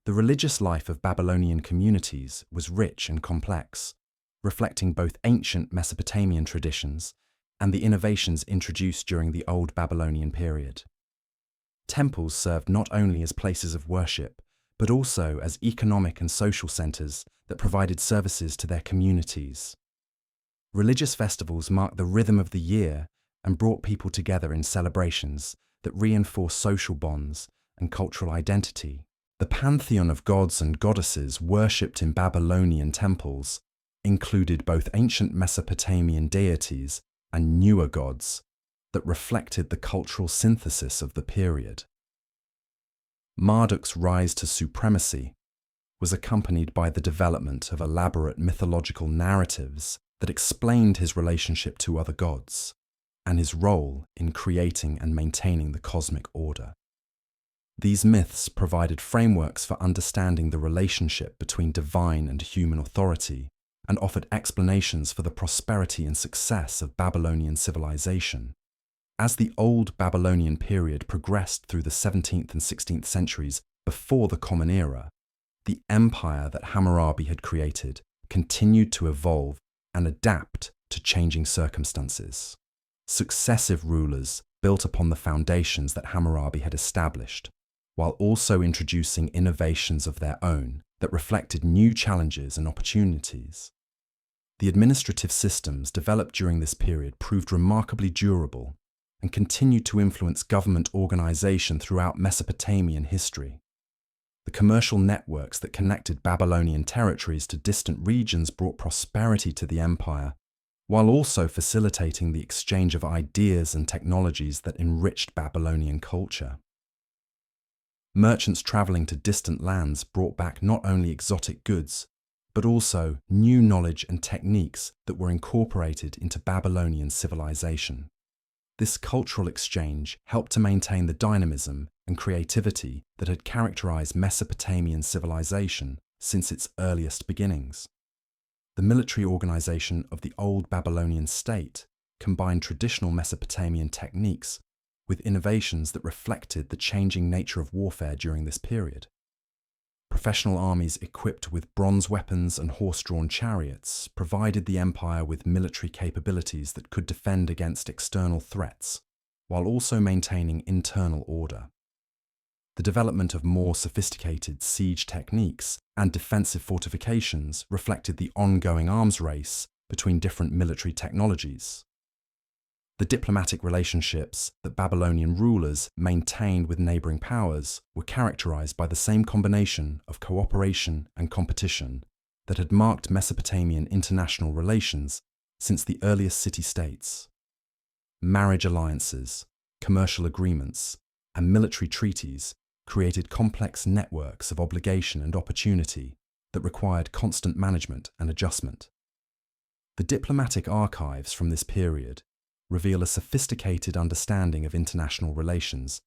The religious life of Babylonian communities was rich and complex, reflecting both ancient Mesopotamian traditions and the innovations introduced during the Old Babylonian period. Temples served not only as places of worship, but also as economic and social centers that provided services to their communities. Religious festivals marked the rhythm of the year and brought people together in celebrations that reinforced social bonds and cultural identity. The pantheon of gods and goddesses worshipped in Babylonian temples included both ancient Mesopotamian deities and newer gods that reflected the cultural synthesis of the period. Marduk's rise to supremacy was accompanied by the development of elaborate mythological narratives that explained his relationship to other gods and his role in creating and maintaining the cosmic order. These myths provided frameworks for understanding the relationship between divine and human authority and offered explanations for the prosperity and success of Babylonian civilization. As the Old Babylonian period progressed through the 17th and 16th centuries before the Common Era, the empire that Hammurabi had created continued to evolve and adapt to changing circumstances. Successive rulers built upon the foundations that Hammurabi had established, while also introducing innovations of their own that reflected new challenges and opportunities. The administrative systems developed during this period proved remarkably durable and continued to influence government organization throughout Mesopotamian history. The commercial networks that connected Babylonian territories to distant regions brought prosperity to the empire, while also facilitating the exchange of ideas and technologies that enriched Babylonian culture. Merchants traveling to distant lands brought back not only exotic goods, but also new knowledge and techniques that were incorporated into Babylonian civilization. This cultural exchange helped to maintain the dynamism and creativity that had characterized Mesopotamian civilization since its earliest beginnings. The military organization of the old Babylonian state combined traditional Mesopotamian techniques with innovations that reflected the changing nature of warfare during this period. Professional armies equipped with bronze weapons and horse-drawn chariots provided the empire with military capabilities that could defend against external threats, while also maintaining internal order. The development of more sophisticated siege techniques and defensive fortifications reflected the ongoing arms race between different military technologies. The diplomatic relationships that Babylonian rulers maintained with neighboring powers were characterized by the same combination of cooperation and competition that had marked Mesopotamian international relations since the earliest city-states. Marriage alliances, commercial agreements, and military treaties created complex networks of obligation and opportunity that required constant management and adjustment. The diplomatic archives from this period reveal a sophisticated understanding of international relations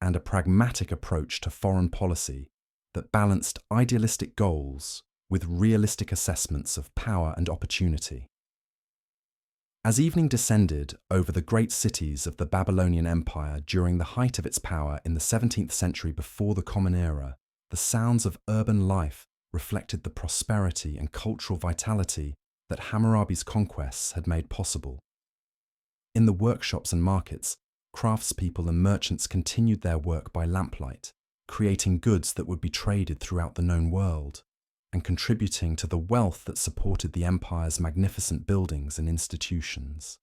and a pragmatic approach to foreign policy that balanced idealistic goals with realistic assessments of power and opportunity. As evening descended over the great cities of the Babylonian Empire during the height of its power in the 17th century before the Common Era, the sounds of urban life reflected the prosperity and cultural vitality that Hammurabi's conquests had made possible. In the workshops and markets, craftspeople and merchants continued their work by lamplight, creating goods that would be traded throughout the known world, and contributing to the wealth that supported the empire's magnificent buildings and institutions.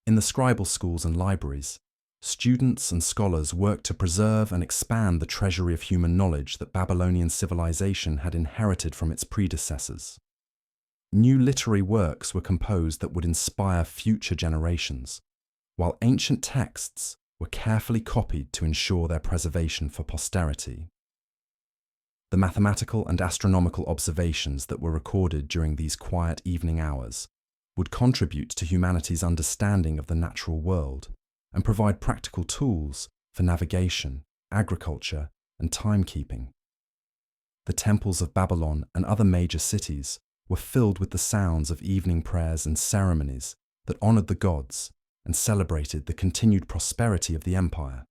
In the scribal schools and libraries, students and scholars worked to preserve and expand the treasury of human knowledge that Babylonian civilization had inherited from its predecessors. New literary works were composed that would inspire future generations, while ancient texts were carefully copied to ensure their preservation for posterity. The mathematical and astronomical observations that were recorded during these quiet evening hours would contribute to humanity's understanding of the natural world and provide practical tools for navigation, agriculture, and timekeeping. The temples of Babylon and other major cities were filled with the sounds of evening prayers and ceremonies that honored the gods and celebrated the continued prosperity of the empire.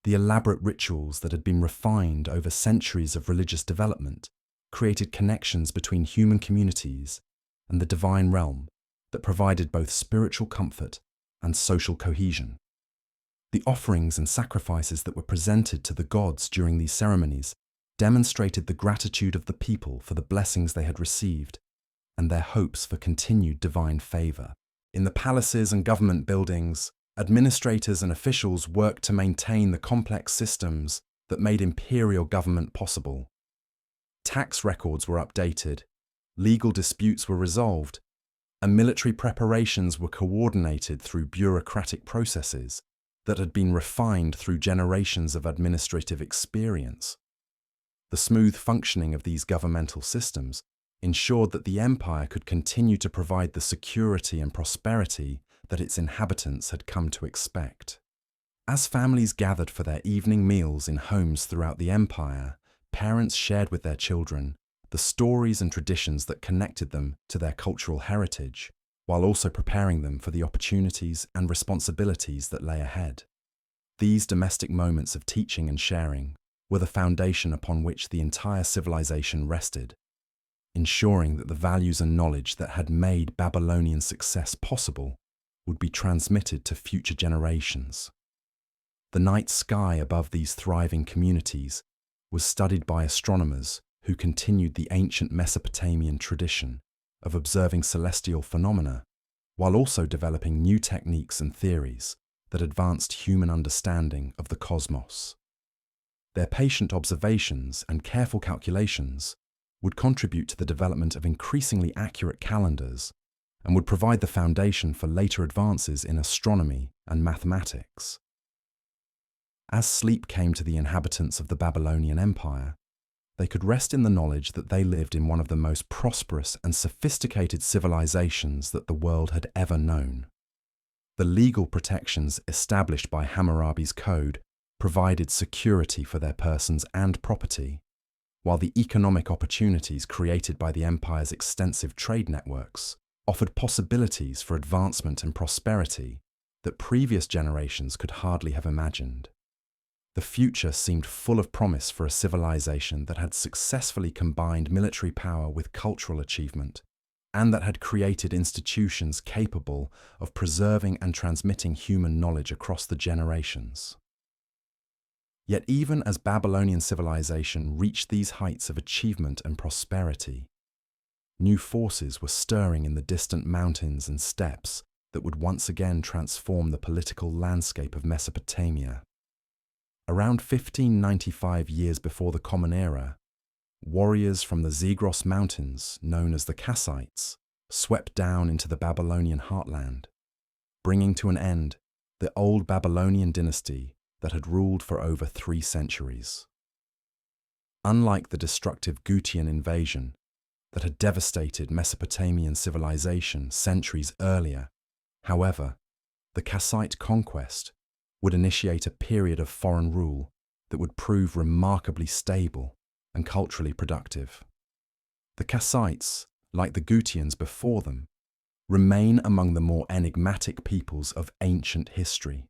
The elaborate rituals that had been refined over centuries of religious development created connections between human communities and the divine realm that provided both spiritual comfort and social cohesion. The offerings and sacrifices that were presented to the gods during these ceremonies demonstrated the gratitude of the people for the blessings they had received and their hopes for continued divine favor. In the palaces and government buildings, administrators and officials worked to maintain the complex systems that made imperial government possible. Tax records were updated, legal disputes were resolved, and military preparations were coordinated through bureaucratic processes that had been refined through generations of administrative experience. The smooth functioning of these governmental systems ensured that the empire could continue to provide the security and prosperity that its inhabitants had come to expect. As families gathered for their evening meals in homes throughout the empire, parents shared with their children the stories and traditions that connected them to their cultural heritage, while also preparing them for the opportunities and responsibilities that lay ahead. These domestic moments of teaching and sharing were the foundation upon which the entire civilization rested, ensuring that the values and knowledge that had made Babylonian success possible would be transmitted to future generations. The night sky above these thriving communities was studied by astronomers who continued the ancient Mesopotamian tradition of observing celestial phenomena, while also developing new techniques and theories that advanced human understanding of the cosmos. Their patient observations and careful calculations would contribute to the development of increasingly accurate calendars and would provide the foundation for later advances in astronomy and mathematics. As sleep came to the inhabitants of the Babylonian Empire, they could rest in the knowledge that they lived in one of the most prosperous and sophisticated civilizations that the world had ever known. The legal protections established by Hammurabi's code provided security for their persons and property, while the economic opportunities created by the empire's extensive trade networks offered possibilities for advancement and prosperity that previous generations could hardly have imagined. The future seemed full of promise for a civilization that had successfully combined military power with cultural achievement, and that had created institutions capable of preserving and transmitting human knowledge across the generations. Yet even as Babylonian civilization reached these heights of achievement and prosperity, new forces were stirring in the distant mountains and steppes that would once again transform the political landscape of Mesopotamia. Around 1595 years before the Common Era, warriors from the Ziggurat Mountains, known as the Kassites, swept down into the Babylonian heartland, bringing to an end the old Babylonian dynasty that had ruled for over 3 centuries. Unlike the destructive Gutian invasion that had devastated Mesopotamian civilization centuries earlier, however, the Kassite conquest would initiate a period of foreign rule that would prove remarkably stable and culturally productive. The Kassites, like the Gutians before them, remain among the more enigmatic peoples of ancient history.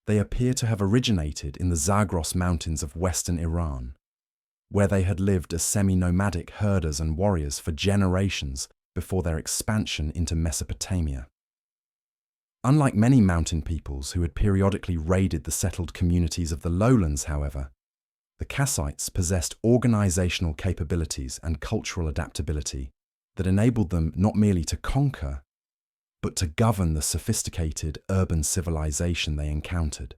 They appear to have originated in the Zagros Mountains of western Iran, where they had lived as semi-nomadic herders and warriors for generations before their expansion into Mesopotamia. Unlike many mountain peoples who had periodically raided the settled communities of the lowlands, however, the Kassites possessed organizational capabilities and cultural adaptability that enabled them not merely to conquer, but to govern the sophisticated urban civilization they encountered.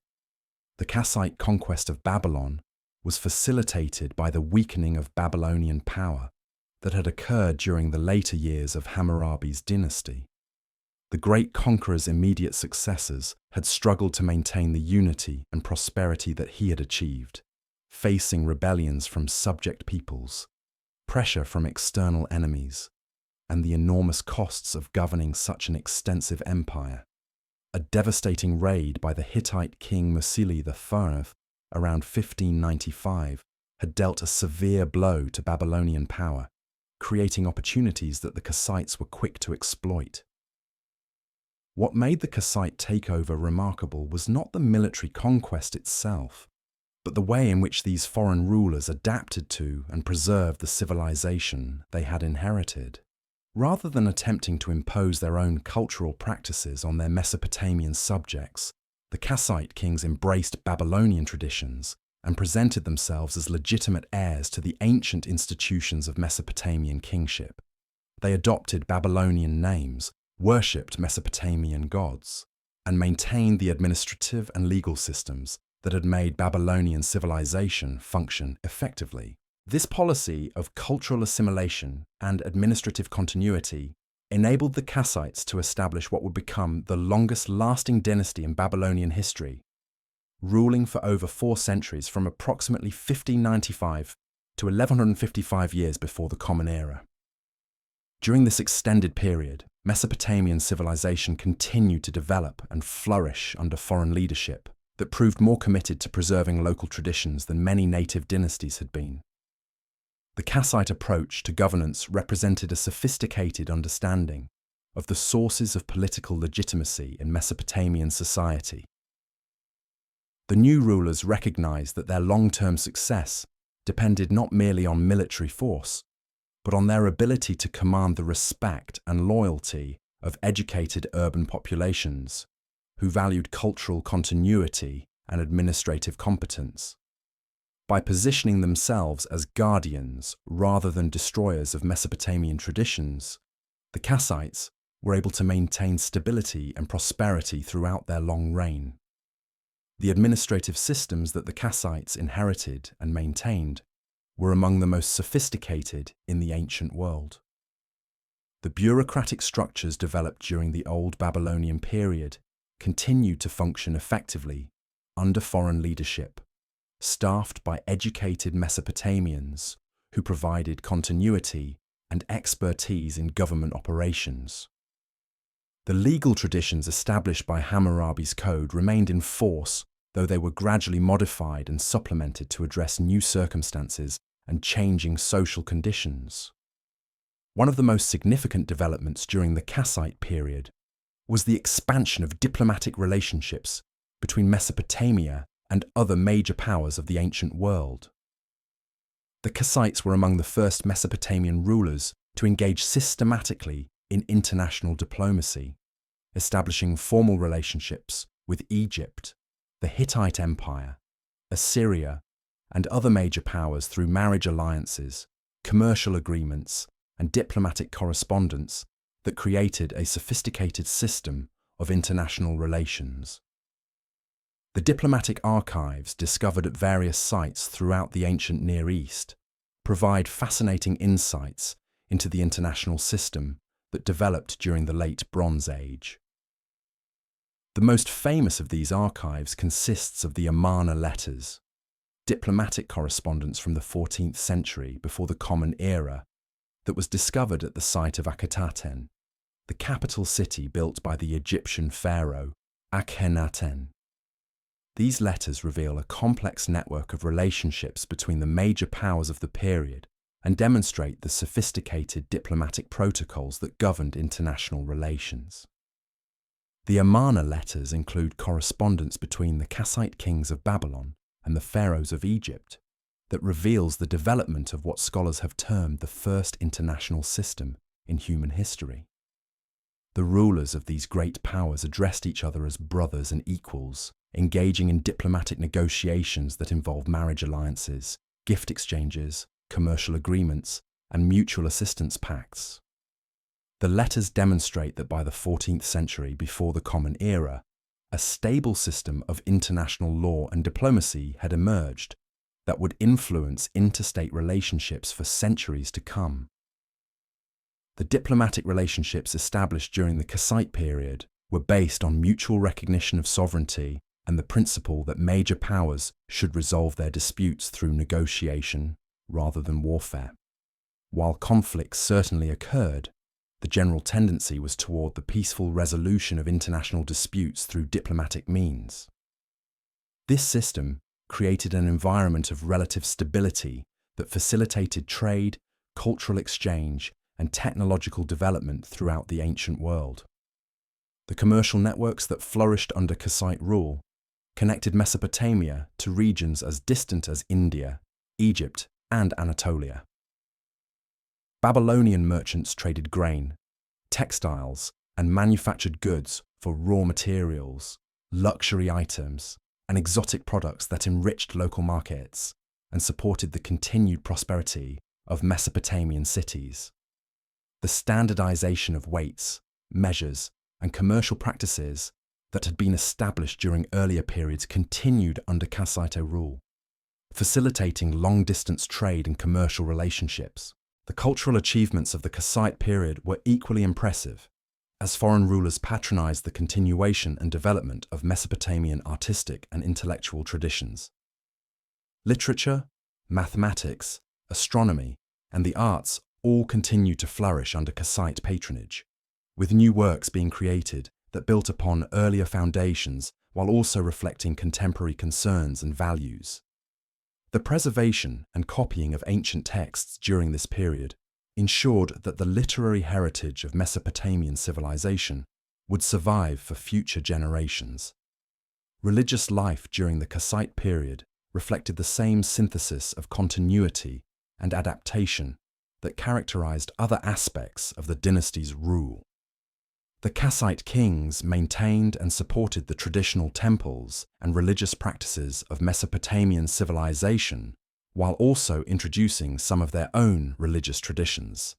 The Kassite conquest of Babylon was facilitated by the weakening of Babylonian power that had occurred during the later years of Hammurabi's dynasty. The great conqueror's immediate successors had struggled to maintain the unity and prosperity that he had achieved, facing rebellions from subject peoples, pressure from external enemies, and the enormous costs of governing such an extensive empire. A devastating raid by the Hittite king Musili I around 1595 had dealt a severe blow to Babylonian power, creating opportunities that the Kassites were quick to exploit. What made the Kassite takeover remarkable was not the military conquest itself, but the way in which these foreign rulers adapted to and preserved the civilization they had inherited. Rather than attempting to impose their own cultural practices on their Mesopotamian subjects, the Kassite kings embraced Babylonian traditions and presented themselves as legitimate heirs to the ancient institutions of Mesopotamian kingship. They adopted Babylonian names, worshipped Mesopotamian gods, and maintained the administrative and legal systems that had made Babylonian civilization function effectively. This policy of cultural assimilation and administrative continuity enabled the Kassites to establish what would become the longest-lasting dynasty in Babylonian history, ruling for over 4 centuries from approximately 1595 to 1155 years before the Common Era. During this extended period, Mesopotamian civilization continued to develop and flourish under foreign leadership that proved more committed to preserving local traditions than many native dynasties had been. The Kassite approach to governance represented a sophisticated understanding of the sources of political legitimacy in Mesopotamian society. The new rulers recognized that their long-term success depended not merely on military force, but on their ability to command the respect and loyalty of educated urban populations who valued cultural continuity and administrative competence. By positioning themselves as guardians rather than destroyers of Mesopotamian traditions, the Kassites were able to maintain stability and prosperity throughout their long reign. The administrative systems that the Kassites inherited and maintained were among the most sophisticated in the ancient world. The bureaucratic structures developed during the Old Babylonian period continued to function effectively under foreign leadership, staffed by educated Mesopotamians who provided continuity and expertise in government operations. The legal traditions established by Hammurabi's code remained in force, though they were gradually modified and supplemented to address new circumstances and changing social conditions. One of the most significant developments during the Kassite period was the expansion of diplomatic relationships between Mesopotamia and other major powers of the ancient world. The Kassites were among the first Mesopotamian rulers to engage systematically in international diplomacy, establishing formal relationships with Egypt, the Hittite Empire, Assyria, and other major powers through marriage alliances, commercial agreements, and diplomatic correspondence that created a sophisticated system of international relations. The diplomatic archives discovered at various sites throughout the ancient Near East provide fascinating insights into the international system that developed during the Late Bronze Age. The most famous of these archives consists of the Amarna letters, diplomatic correspondence from the 14th century before the Common Era that was discovered at the site of Akhetaten, the capital city built by the Egyptian pharaoh Akhenaten. These letters reveal a complex network of relationships between the major powers of the period and demonstrate the sophisticated diplomatic protocols that governed international relations. The Amarna letters include correspondence between the Kassite kings of Babylon and the pharaohs of Egypt that reveals the development of what scholars have termed the first international system in human history. The rulers of these great powers addressed each other as brothers and equals, engaging in diplomatic negotiations that involved marriage alliances, gift exchanges, commercial agreements, and mutual assistance pacts. The letters demonstrate that by the 14th century before the Common Era, a stable system of international law and diplomacy had emerged that would influence interstate relationships for centuries to come. The diplomatic relationships established during the Kassite period were based on mutual recognition of sovereignty and the principle that major powers should resolve their disputes through negotiation rather than warfare. While conflicts certainly occurred, the general tendency was toward the peaceful resolution of international disputes through diplomatic means. This system created an environment of relative stability that facilitated trade, cultural exchange, and technological development throughout the ancient world. The commercial networks that flourished under Kassite rule connected Mesopotamia to regions as distant as India, Egypt, and Anatolia. Babylonian merchants traded grain, textiles, and manufactured goods for raw materials, luxury items, and exotic products that enriched local markets and supported the continued prosperity of Mesopotamian cities. The standardization of weights, measures, and commercial practices that had been established during earlier periods continued under Kassite rule, facilitating long-distance trade and commercial relationships. The cultural achievements of the Kassite period were equally impressive, as foreign rulers patronized the continuation and development of Mesopotamian artistic and intellectual traditions. Literature, mathematics, astronomy, and the arts all continued to flourish under Kassite patronage, with new works being created that built upon earlier foundations while also reflecting contemporary concerns and values. The preservation and copying of ancient texts during this period ensured that the literary heritage of Mesopotamian civilization would survive for future generations. Religious life during the Kassite period reflected the same synthesis of continuity and adaptation that characterized other aspects of the dynasty's rule. The Kassite kings maintained and supported the traditional temples and religious practices of Mesopotamian civilization while also introducing some of their own religious traditions.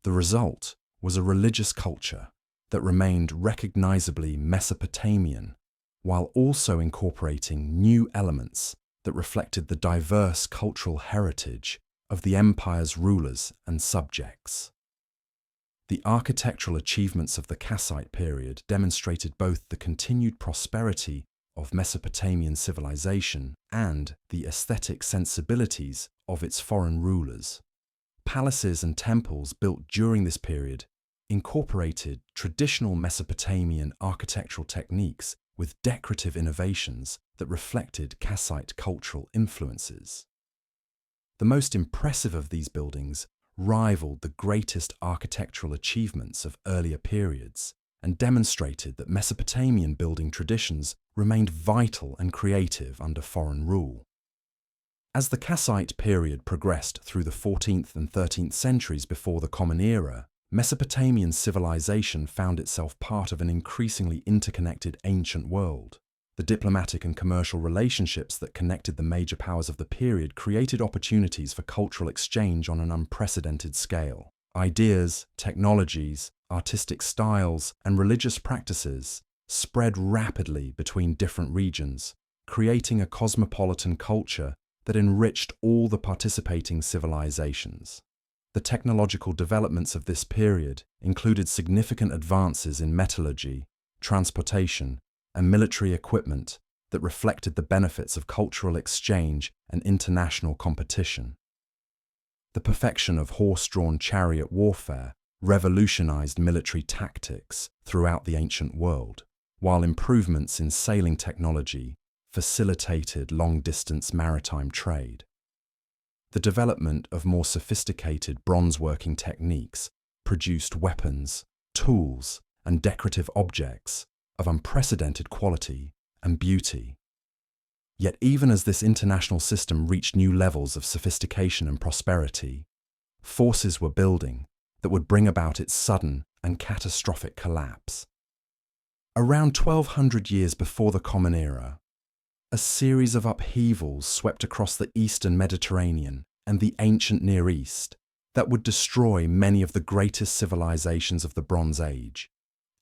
The result was a religious culture that remained recognizably Mesopotamian while also incorporating new elements that reflected the diverse cultural heritage of the empire's rulers and subjects. The architectural achievements of the Kassite period demonstrated both the continued prosperity of Mesopotamian civilization and the aesthetic sensibilities of its foreign rulers. Palaces and temples built during this period incorporated traditional Mesopotamian architectural techniques with decorative innovations that reflected Kassite cultural influences. The most impressive of these buildings rivaled the greatest architectural achievements of earlier periods and demonstrated that Mesopotamian building traditions remained vital and creative under foreign rule. As the Kassite period progressed through the 14th and 13th centuries before the Common Era, Mesopotamian civilization found itself part of an increasingly interconnected ancient world. The diplomatic and commercial relationships that connected the major powers of the period created opportunities for cultural exchange on an unprecedented scale. Ideas, technologies, artistic styles, and religious practices spread rapidly between different regions, creating a cosmopolitan culture that enriched all the participating civilizations. The technological developments of this period included significant advances in metallurgy, transportation, and military equipment that reflected the benefits of cultural exchange and international competition. The perfection of horse-drawn chariot warfare revolutionized military tactics throughout the ancient world, while improvements in sailing technology facilitated long-distance maritime trade. The development of more sophisticated bronze-working techniques produced weapons, tools, and decorative objects of unprecedented quality and beauty. Yet even as this international system reached new levels of sophistication and prosperity, forces were building that would bring about its sudden and catastrophic collapse. Around 1200 years before the Common Era, a series of upheavals swept across the eastern Mediterranean and the ancient Near East that would destroy many of the greatest civilizations of the Bronze Age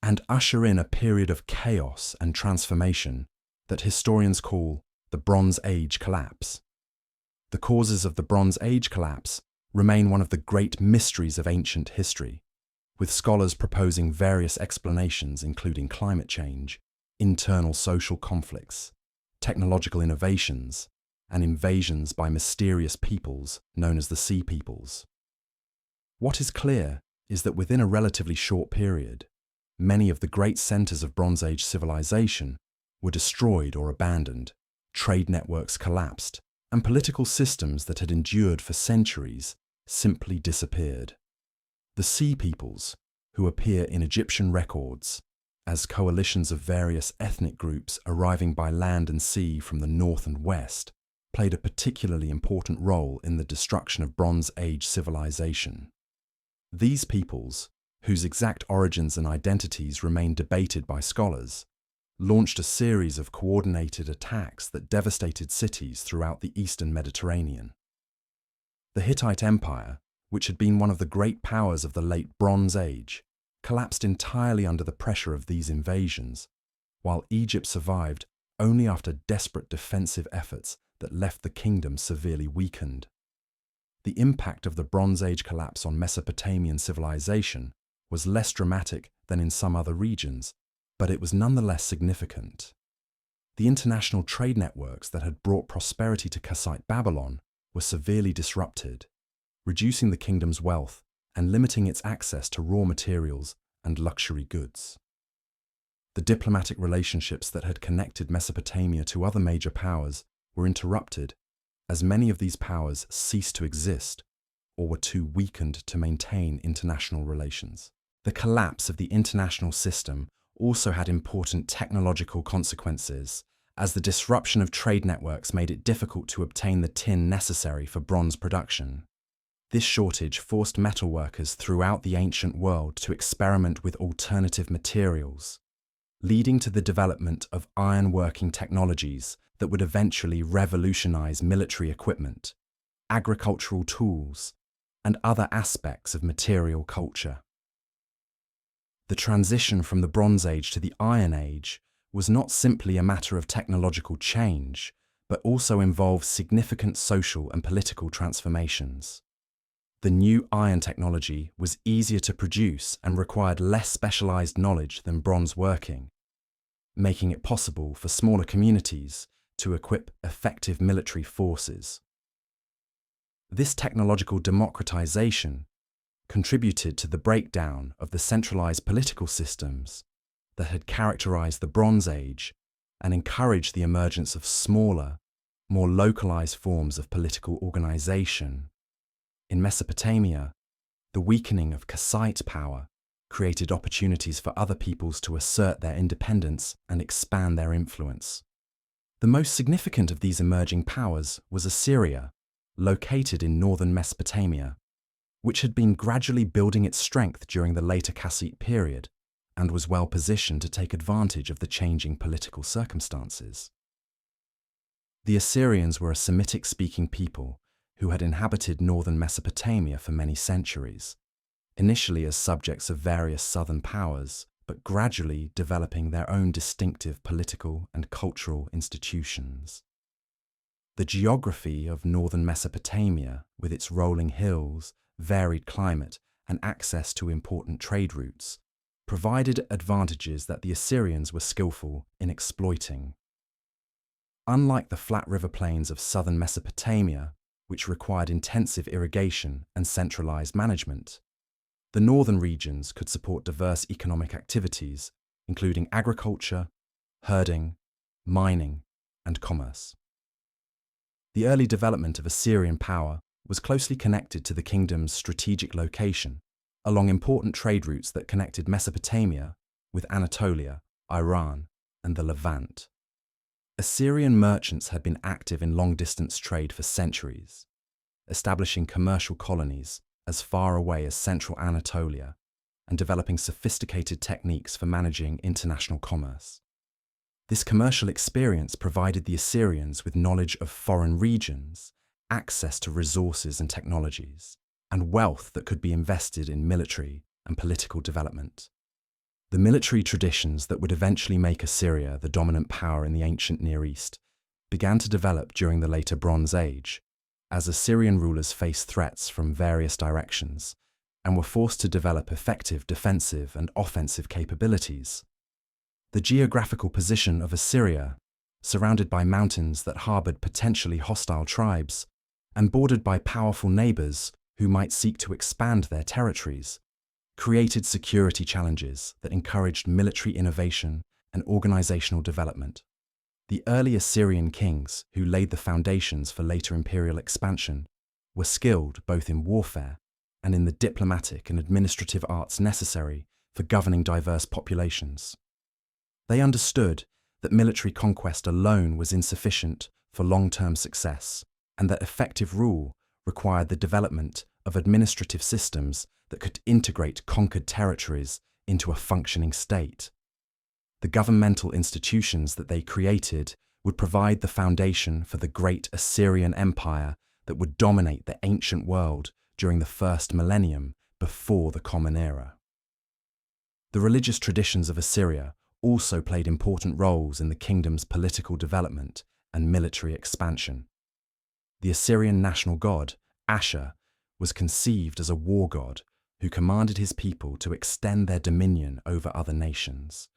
and usher in a period of chaos and transformation that historians call the Bronze Age collapse. The causes of the Bronze Age collapse remain one of the great mysteries of ancient history, with scholars proposing various explanations including climate change, internal social conflicts, technological innovations, and invasions by mysterious peoples known as the Sea Peoples. What is clear is that within a relatively short period, many of the great centers of Bronze Age civilization were destroyed or abandoned, trade networks collapsed, and political systems that had endured for centuries simply disappeared. The Sea Peoples, who appear in Egyptian records as coalitions of various ethnic groups arriving by land and sea from the north and west, played a particularly important role in the destruction of Bronze Age civilization. These peoples, whose exact origins and identities remain debated by scholars, launched a series of coordinated attacks that devastated cities throughout the eastern Mediterranean. The Hittite Empire, which had been one of the great powers of the late Bronze Age, collapsed entirely under the pressure of these invasions, while Egypt survived only after desperate defensive efforts that left the kingdom severely weakened. The impact of the Bronze Age collapse on Mesopotamian civilization was less dramatic than in some other regions, but it was nonetheless significant. The international trade networks that had brought prosperity to Kassite Babylon were severely disrupted, reducing the kingdom's wealth and limiting its access to raw materials and luxury goods. The diplomatic relationships that had connected Mesopotamia to other major powers were interrupted as many of these powers ceased to exist or were too weakened to maintain international relations. The collapse of the international system also had important technological consequences, as the disruption of trade networks made it difficult to obtain the tin necessary for bronze production. This shortage forced metalworkers throughout the ancient world to experiment with alternative materials, leading to the development of ironworking technologies that would eventually revolutionize military equipment, agricultural tools, and other aspects of material culture. The transition from the Bronze Age to the Iron Age was not simply a matter of technological change, but also involved significant social and political transformations. The new iron technology was easier to produce and required less specialized knowledge than bronze working, making it possible for smaller communities to equip effective military forces. This technological democratization contributed to the breakdown of the centralized political systems that had characterized the Bronze Age and encouraged the emergence of smaller, more localized forms of political organization. In Mesopotamia, the weakening of Kassite power created opportunities for other peoples to assert their independence and expand their influence. The most significant of these emerging powers was Assyria, located in northern Mesopotamia, which had been gradually building its strength during the later Kassite period and was well positioned to take advantage of the changing political circumstances. The Assyrians were a Semitic-speaking people who had inhabited northern Mesopotamia for many centuries, initially as subjects of various southern powers, but gradually developing their own distinctive political and cultural institutions. The geography of northern Mesopotamia, with its rolling hills, varied climate, and access to important trade routes, provided advantages that the Assyrians were skillful in exploiting. Unlike the flat river plains of southern Mesopotamia, which required intensive irrigation and centralized management, the northern regions could support diverse economic activities, including agriculture, herding, mining, and commerce. The early development of Assyrian power was closely connected to the kingdom's strategic location along important trade routes that connected Mesopotamia with Anatolia, Iran, and the Levant. Assyrian merchants had been active in long-distance trade for centuries, establishing commercial colonies as far away as central Anatolia and developing sophisticated techniques for managing international commerce. This commercial experience provided the Assyrians with knowledge of foreign regions, access to resources and technologies, and wealth that could be invested in military and political development. The military traditions that would eventually make Assyria the dominant power in the ancient Near East began to develop during the later Bronze Age, as Assyrian rulers faced threats from various directions and were forced to develop effective defensive and offensive capabilities. The geographical position of Assyria, surrounded by mountains that harbored potentially hostile tribes and bordered by powerful neighbors who might seek to expand their territories, created security challenges that encouraged military innovation and organizational development. The early Assyrian kings, who laid the foundations for later imperial expansion, were skilled both in warfare and in the diplomatic and administrative arts necessary for governing diverse populations. They understood that military conquest alone was insufficient for long-term success, and that effective rule required the development of administrative systems that could integrate conquered territories into a functioning state. The governmental institutions that they created would provide the foundation for the great Assyrian Empire that would dominate the ancient world during the first millennium before the Common Era. The religious traditions of Assyria also played important roles in the kingdom's political development and military expansion. The Assyrian national god, Ashur, was conceived as a war god who commanded his people to extend their dominion over other nations,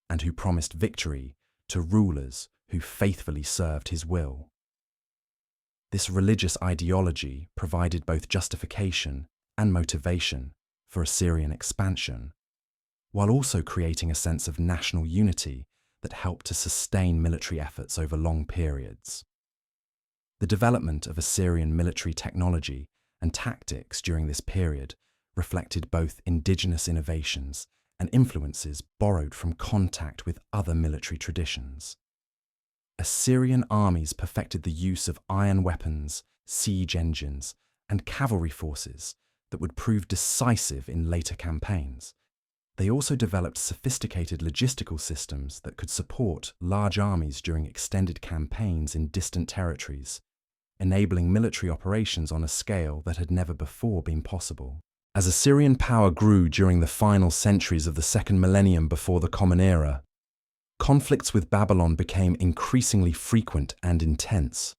and who promised victory to rulers who faithfully served his will. This religious ideology provided both justification and motivation for Assyrian expansion, while also creating a sense of national unity that helped to sustain military efforts over long periods. The development of Assyrian military technology and tactics during this period reflected both indigenous innovations and influences borrowed from contact with other military traditions. Assyrian armies perfected the use of iron weapons, siege engines, and cavalry forces that would prove decisive in later campaigns. They also developed sophisticated logistical systems that could support large armies during extended campaigns in distant territories, enabling military operations on a scale that had never before been possible. As Assyrian power grew during the final centuries of the second millennium before the Common Era, conflicts with Babylon became increasingly frequent and intense.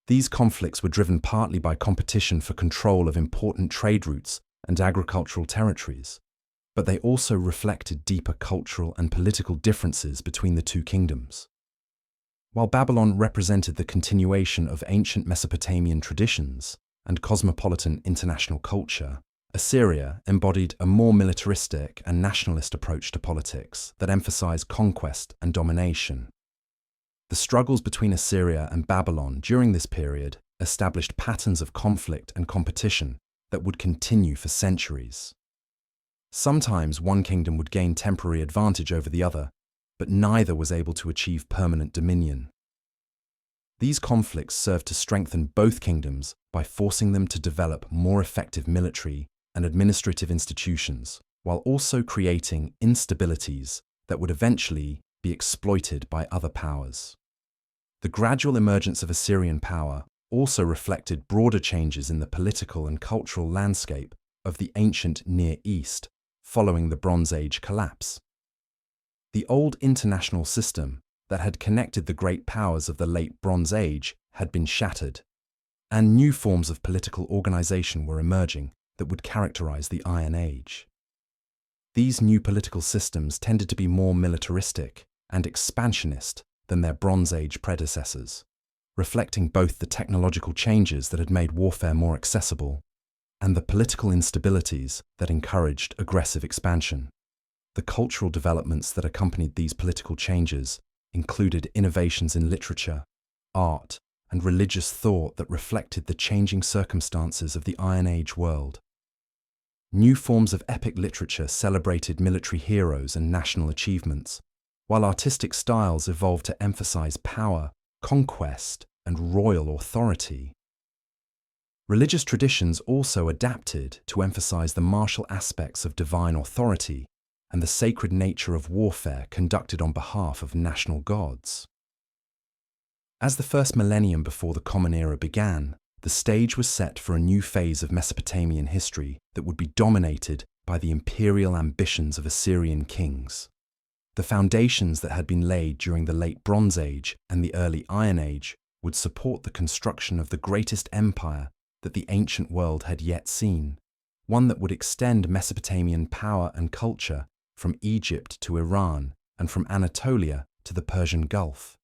These conflicts were driven partly by competition for control of important trade routes and agricultural territories, but they also reflected deeper cultural and political differences between the two kingdoms. While Babylon represented the continuation of ancient Mesopotamian traditions and cosmopolitan international culture, Assyria embodied a more militaristic and nationalist approach to politics that emphasized conquest and domination. The struggles between Assyria and Babylon during this period established patterns of conflict and competition that would continue for centuries. Sometimes one kingdom would gain temporary advantage over the other, but neither was able to achieve permanent dominion. These conflicts served to strengthen both kingdoms by forcing them to develop more effective military and administrative institutions, while also creating instabilities that would eventually be exploited by other powers. The gradual emergence of Assyrian power also reflected broader changes in the political and cultural landscape of the ancient Near East following the Bronze Age collapse. The old international system that had connected the great powers of the late Bronze Age had been shattered, and new forms of political organization were emerging that would characterize the Iron Age. These new political systems tended to be more militaristic and expansionist than their Bronze Age predecessors, reflecting both the technological changes that had made warfare more accessible and the political instabilities that encouraged aggressive expansion. The cultural developments that accompanied these political changes included innovations in literature, art, and religious thought that reflected the changing circumstances of the Iron Age world. New forms of epic literature celebrated military heroes and national achievements, while artistic styles evolved to emphasize power, conquest, and royal authority. Religious traditions also adapted to emphasize the martial aspects of divine authority and the sacred nature of warfare conducted on behalf of national gods. As the first millennium before the Common Era began, the stage was set for a new phase of Mesopotamian history that would be dominated by the imperial ambitions of Assyrian kings. The foundations that had been laid during the late Bronze Age and the early Iron Age would support the construction of the greatest empire that the ancient world had yet seen, one that would extend Mesopotamian power and culture from Egypt to Iran and from Anatolia to the Persian Gulf.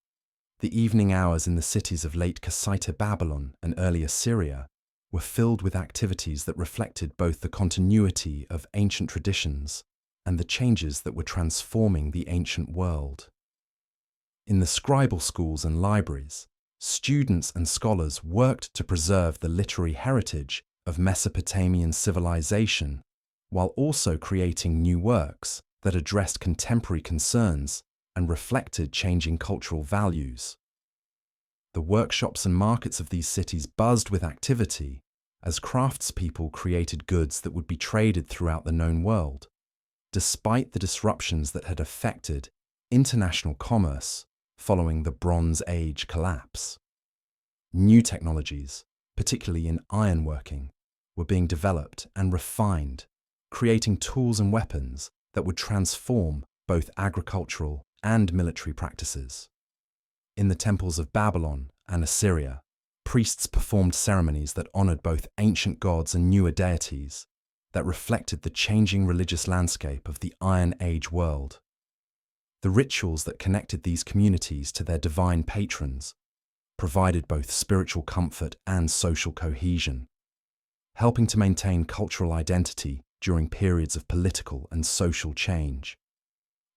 The evening hours in the cities of late Kassite Babylon and early Assyria were filled with activities that reflected both the continuity of ancient traditions and the changes that were transforming the ancient world. In the scribal schools and libraries, students and scholars worked to preserve the literary heritage of Mesopotamian civilization, while also creating new works that addressed contemporary concerns and reflected changing cultural values. The workshops and markets of these cities buzzed with activity as craftspeople created goods that would be traded throughout the known world, despite the disruptions that had affected international commerce following the Bronze Age collapse. New technologies, particularly in ironworking, were being developed and refined, creating tools and weapons that would transform both agricultural and military practices. In the temples of Babylon and Assyria, priests performed ceremonies that honored both ancient gods and newer deities that reflected the changing religious landscape of the Iron Age world. The rituals that connected these communities to their divine patrons provided both spiritual comfort and social cohesion, helping to maintain cultural identity during periods of political and social change.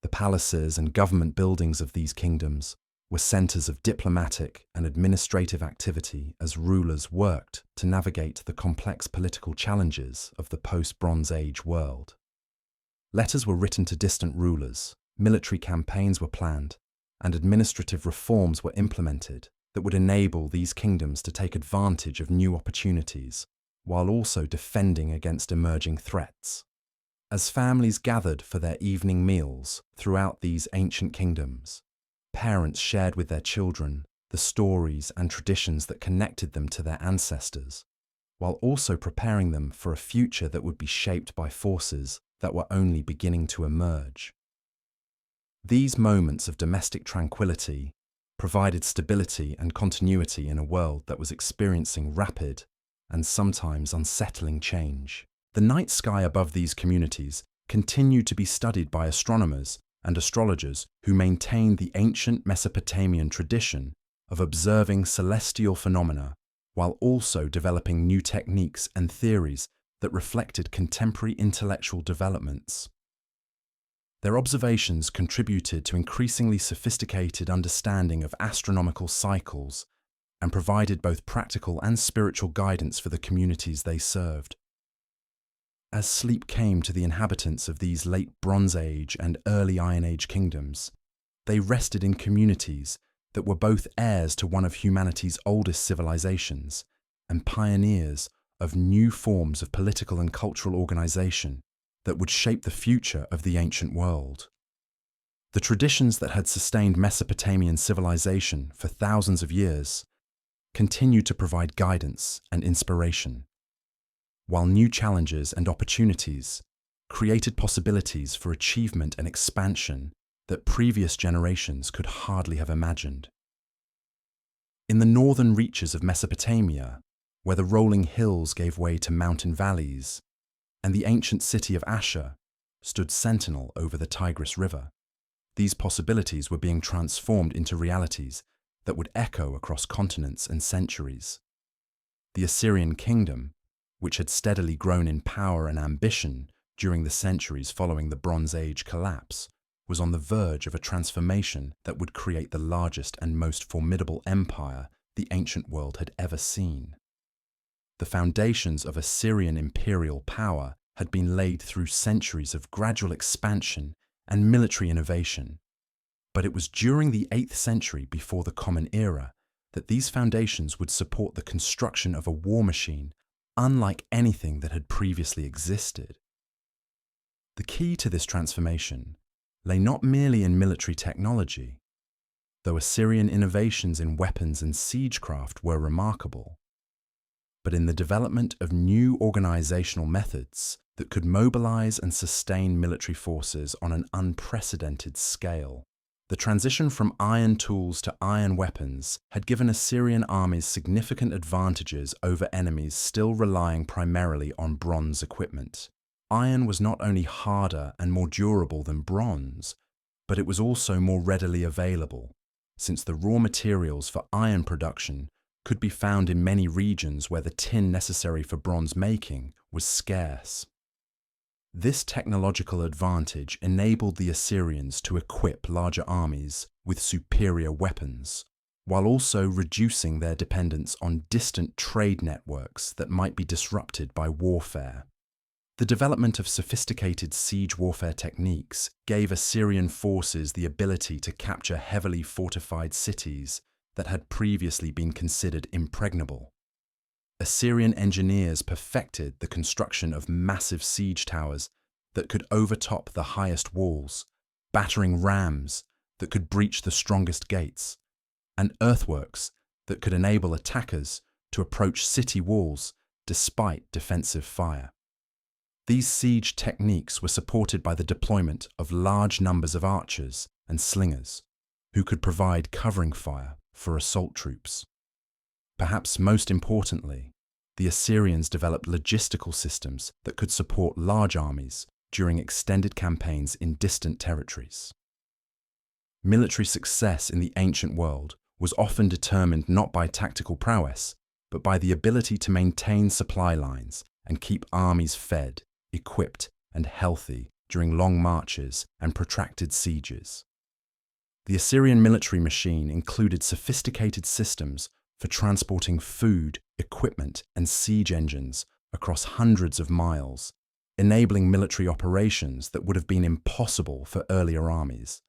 The palaces and government buildings of these kingdoms were centers of diplomatic and administrative activity as rulers worked to navigate the complex political challenges of the post-Bronze Age world. Letters were written to distant rulers, military campaigns were planned, and administrative reforms were implemented that would enable these kingdoms to take advantage of new opportunities while also defending against emerging threats. As families gathered for their evening meals throughout these ancient kingdoms, parents shared with their children the stories and traditions that connected them to their ancestors, while also preparing them for a future that would be shaped by forces that were only beginning to emerge. These moments of domestic tranquility provided stability and continuity in a world that was experiencing rapid and sometimes unsettling change. The night sky above these communities continued to be studied by astronomers and astrologers who maintained the ancient Mesopotamian tradition of observing celestial phenomena while also developing new techniques and theories that reflected contemporary intellectual developments. Their observations contributed to increasingly sophisticated understanding of astronomical cycles and provided both practical and spiritual guidance for the communities they served. As sleep came to the inhabitants of these late Bronze Age and early Iron Age kingdoms, they rested in communities that were both heirs to one of humanity's oldest civilizations and pioneers of new forms of political and cultural organization that would shape the future of the ancient world. The traditions that had sustained Mesopotamian civilization for thousands of years continued to provide guidance and inspiration, while new challenges and opportunities created possibilities for achievement and expansion that previous generations could hardly have imagined. In the northern reaches of Mesopotamia, where the rolling hills gave way to mountain valleys, and the ancient city of Ashur stood sentinel over the Tigris River, these possibilities were being transformed into realities that would echo across continents and centuries. The Assyrian kingdom, which had steadily grown in power and ambition during the centuries following the Bronze Age collapse, was on the verge of a transformation that would create the largest and most formidable empire the ancient world had ever seen. The foundations of Assyrian imperial power had been laid through centuries of gradual expansion and military innovation, but it was during the 8th century before the Common Era that these foundations would support the construction of a war machine unlike anything that had previously existed. The key to this transformation lay not merely in military technology, though Assyrian innovations in weapons and siegecraft were remarkable, but in the development of new organizational methods that could mobilize and sustain military forces on an unprecedented scale. The transition from iron tools to iron weapons had given Assyrian armies significant advantages over enemies still relying primarily on bronze equipment. Iron was not only harder and more durable than bronze, but it was also more readily available, since the raw materials for iron production could be found in many regions where the tin necessary for bronze making was scarce. This technological advantage enabled the Assyrians to equip larger armies with superior weapons, while also reducing their dependence on distant trade networks that might be disrupted by warfare. The development of sophisticated siege warfare techniques gave Assyrian forces the ability to capture heavily fortified cities that had previously been considered impregnable. Assyrian engineers perfected the construction of massive siege towers that could overtop the highest walls, battering rams that could breach the strongest gates, and earthworks that could enable attackers to approach city walls despite defensive fire. These siege techniques were supported by the deployment of large numbers of archers and slingers, who could provide covering fire for assault troops. Perhaps most importantly, the Assyrians developed logistical systems that could support large armies during extended campaigns in distant territories. Military success in the ancient world was often determined not by tactical prowess, but by the ability to maintain supply lines and keep armies fed, equipped, and healthy during long marches and protracted sieges. The Assyrian military machine included sophisticated systems for transporting food, equipment, and siege engines across hundreds of miles, enabling military operations that would have been impossible for earlier armies.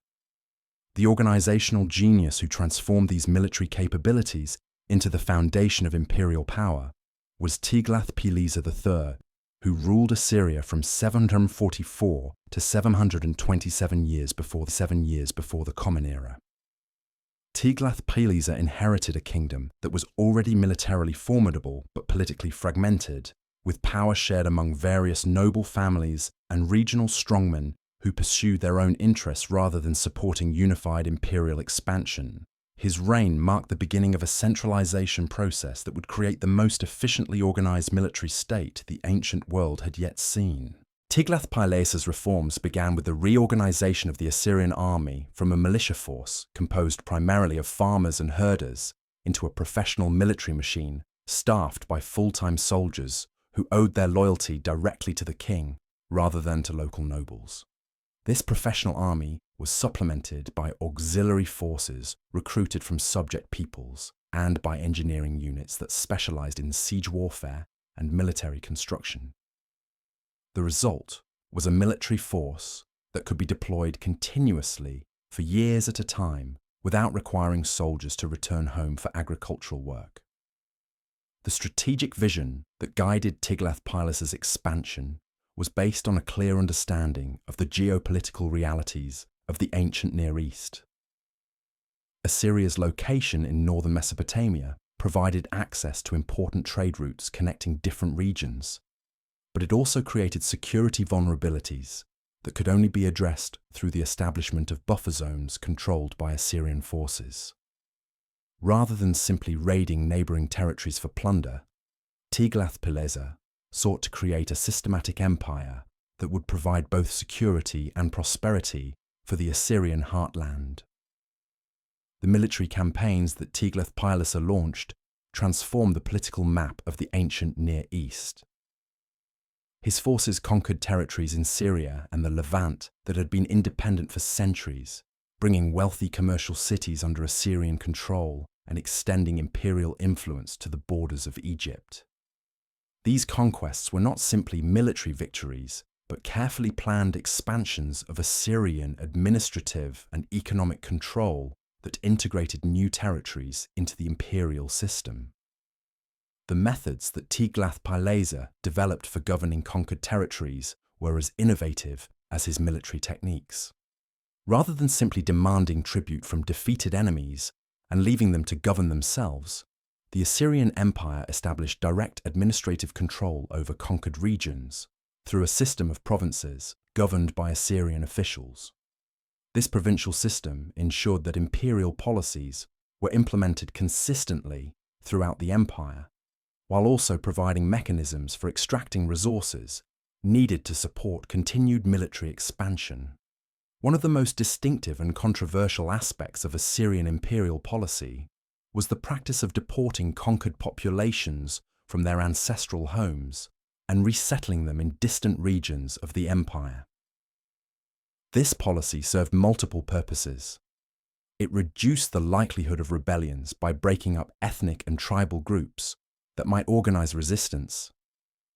The organizational genius who transformed these military capabilities into the foundation of imperial power was Tiglath-Pileser III, who ruled Assyria from 744 to 727 years before the Common Era. Tiglath-Pileser inherited a kingdom that was already militarily formidable but politically fragmented, with power shared among various noble families and regional strongmen who pursued their own interests rather than supporting unified imperial expansion. His reign marked the beginning of a centralization process that would create the most efficiently organized military state the ancient world had yet seen. Tiglath-Pileser's reforms began with the reorganization of the Assyrian army from a militia force composed primarily of farmers and herders into a professional military machine staffed by full-time soldiers who owed their loyalty directly to the king rather than to local nobles. This professional army was supplemented by auxiliary forces recruited from subject peoples and by engineering units that specialized in siege warfare and military construction. The result was a military force that could be deployed continuously for years at a time without requiring soldiers to return home for agricultural work. The strategic vision that guided Tiglath-Pileser's expansion was based on a clear understanding of the geopolitical realities of the ancient Near East. Assyria's location in northern Mesopotamia provided access to important trade routes connecting different regions, but it also created security vulnerabilities that could only be addressed through the establishment of buffer zones controlled by Assyrian forces. Rather than simply raiding neighboring territories for plunder, Tiglath-Pileser sought to create a systematic empire that would provide both security and prosperity for the Assyrian heartland. The military campaigns that Tiglath-Pileser launched transformed the political map of the ancient Near East. His forces conquered territories in Syria and the Levant that had been independent for centuries, bringing wealthy commercial cities under Assyrian control and extending imperial influence to the borders of Egypt. These conquests were not simply military victories, but carefully planned expansions of Assyrian administrative and economic control that integrated new territories into the imperial system. The methods that Tiglath-Pileser developed for governing conquered territories were as innovative as his military techniques. Rather than simply demanding tribute from defeated enemies and leaving them to govern themselves, the Assyrian Empire established direct administrative control over conquered regions through a system of provinces governed by Assyrian officials. This provincial system ensured that imperial policies were implemented consistently throughout the empire, while also providing mechanisms for extracting resources needed to support continued military expansion. One of the most distinctive and controversial aspects of Assyrian imperial policy was the practice of deporting conquered populations from their ancestral homes and resettling them in distant regions of the empire. This policy served multiple purposes. It reduced the likelihood of rebellions by breaking up ethnic and tribal groups that might organize resistance.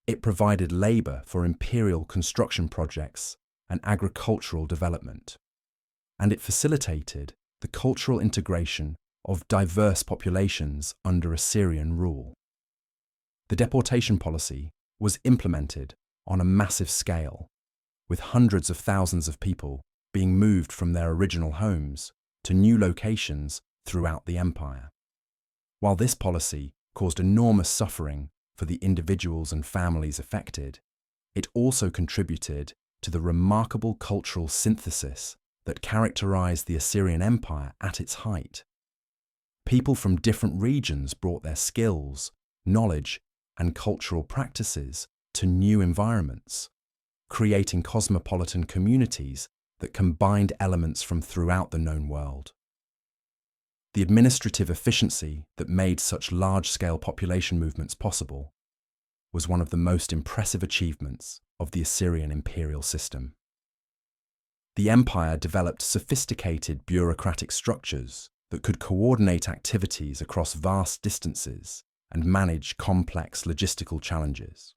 It provided labor for imperial construction projects and agricultural development. And it facilitated the cultural integration of diverse populations under Assyrian rule. The deportation policy was implemented on a massive scale, with hundreds of thousands of people being moved from their original homes to new locations throughout the empire. While this policy caused enormous suffering for the individuals and families affected, it also contributed to the remarkable cultural synthesis that characterized the Assyrian Empire at its height. People from different regions brought their skills, knowledge, and cultural practices to new environments, creating cosmopolitan communities that combined elements from throughout the known world. The administrative efficiency that made such large-scale population movements possible was one of the most impressive achievements of the Assyrian imperial system. The empire developed sophisticated bureaucratic structures that could coordinate activities across vast distances and manage complex logistical challenges.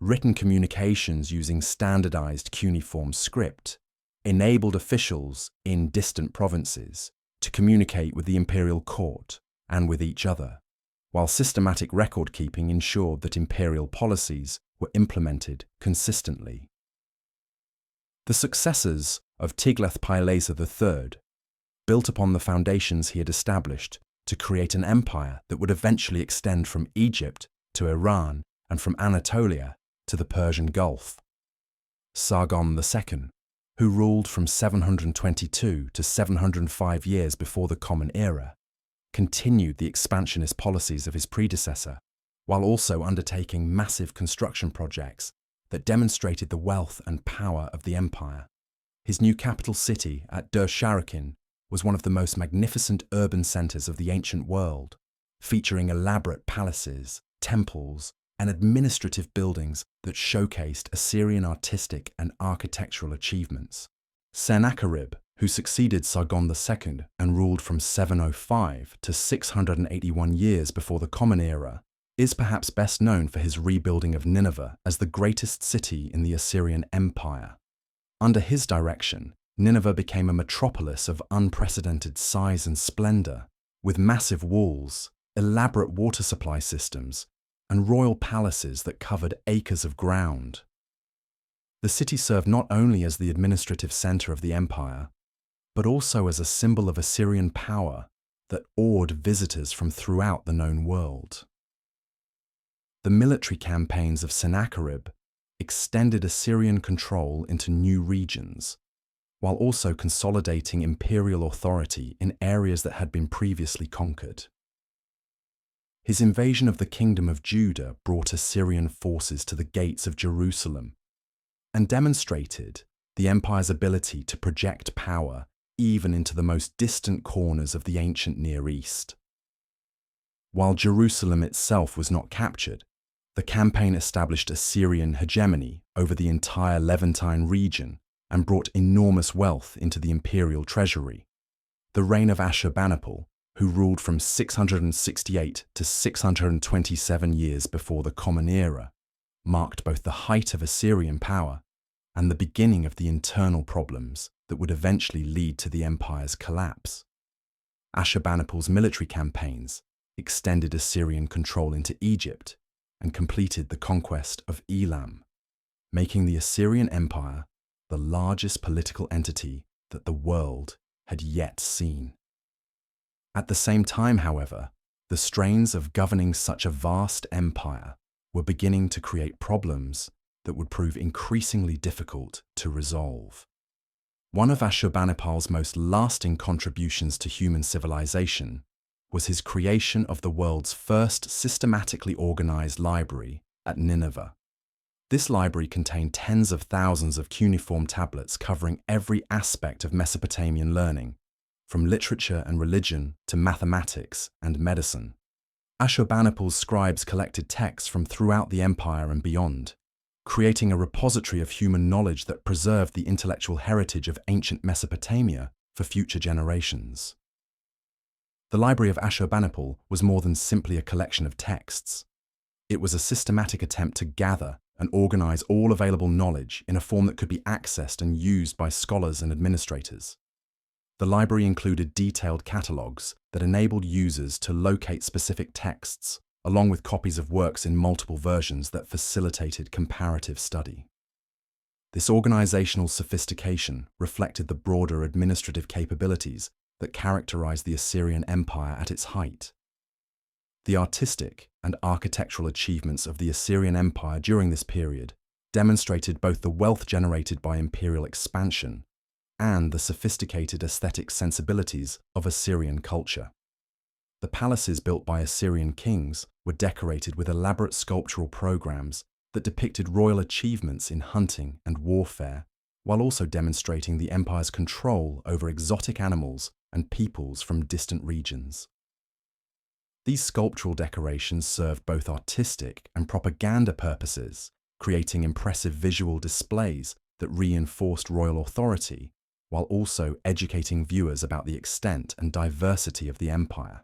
Written communications using standardized cuneiform script enabled officials in distant provinces to communicate with the imperial court and with each other, while systematic record-keeping ensured that imperial policies were implemented consistently. The successors of Tiglath-Pileser III built upon the foundations he had established to create an empire that would eventually extend from Egypt to Iran and from Anatolia to the Persian Gulf. Sargon II, who ruled from 722 to 705 years before the Common Era, continued the expansionist policies of his predecessor, while also undertaking massive construction projects that demonstrated the wealth and power of the empire. His new capital city at Dur-Sharrukin was one of the most magnificent urban centers of the ancient world, featuring elaborate palaces, temples, and administrative buildings that showcased Assyrian artistic and architectural achievements. Sennacherib, who succeeded Sargon II and ruled from 705 to 681 years before the Common Era, is perhaps best known for his rebuilding of Nineveh as the greatest city in the Assyrian Empire. Under his direction, Nineveh became a metropolis of unprecedented size and splendor, with massive walls, elaborate water supply systems, and royal palaces that covered acres of ground. The city served not only as the administrative center of the empire, but also as a symbol of Assyrian power that awed visitors from throughout the known world. The military campaigns of Sennacherib extended Assyrian control into new regions, while also consolidating imperial authority in areas that had been previously conquered. His invasion of the Kingdom of Judah brought Assyrian forces to the gates of Jerusalem and demonstrated the empire's ability to project power even into the most distant corners of the ancient Near East. While Jerusalem itself was not captured, the campaign established Assyrian hegemony over the entire Levantine region and brought enormous wealth into the imperial treasury. The reign of Ashurbanipal, who ruled from 668 to 627 years before the Common Era, marked both the height of Assyrian power and the beginning of the internal problems that would eventually lead to the empire's collapse. Ashurbanipal's military campaigns extended Assyrian control into Egypt and completed the conquest of Elam, making the Assyrian Empire the largest political entity that the world had yet seen. At the same time, however, the strains of governing such a vast empire were beginning to create problems that would prove increasingly difficult to resolve. One of Ashurbanipal's most lasting contributions to human civilization was his creation of the world's first systematically organized library at Nineveh. This library contained tens of thousands of cuneiform tablets covering every aspect of Mesopotamian learning, from literature and religion to mathematics and medicine. Ashurbanipal's scribes collected texts from throughout the empire and beyond, creating a repository of human knowledge that preserved the intellectual heritage of ancient Mesopotamia for future generations. The Library of Ashurbanipal was more than simply a collection of texts. It was a systematic attempt to gather and organize all available knowledge in a form that could be accessed and used by scholars and administrators. The library included detailed catalogues that enabled users to locate specific texts, along with copies of works in multiple versions that facilitated comparative study. This organizational sophistication reflected the broader administrative capabilities that characterized the Assyrian Empire at its height. The artistic and architectural achievements of the Assyrian Empire during this period demonstrated both the wealth generated by imperial expansion and the sophisticated aesthetic sensibilities of Assyrian culture. The palaces built by Assyrian kings were decorated with elaborate sculptural programs that depicted royal achievements in hunting and warfare, while also demonstrating the empire's control over exotic animals and peoples from distant regions. These sculptural decorations served both artistic and propaganda purposes, creating impressive visual displays that reinforced royal authority, while also educating viewers about the extent and diversity of the empire.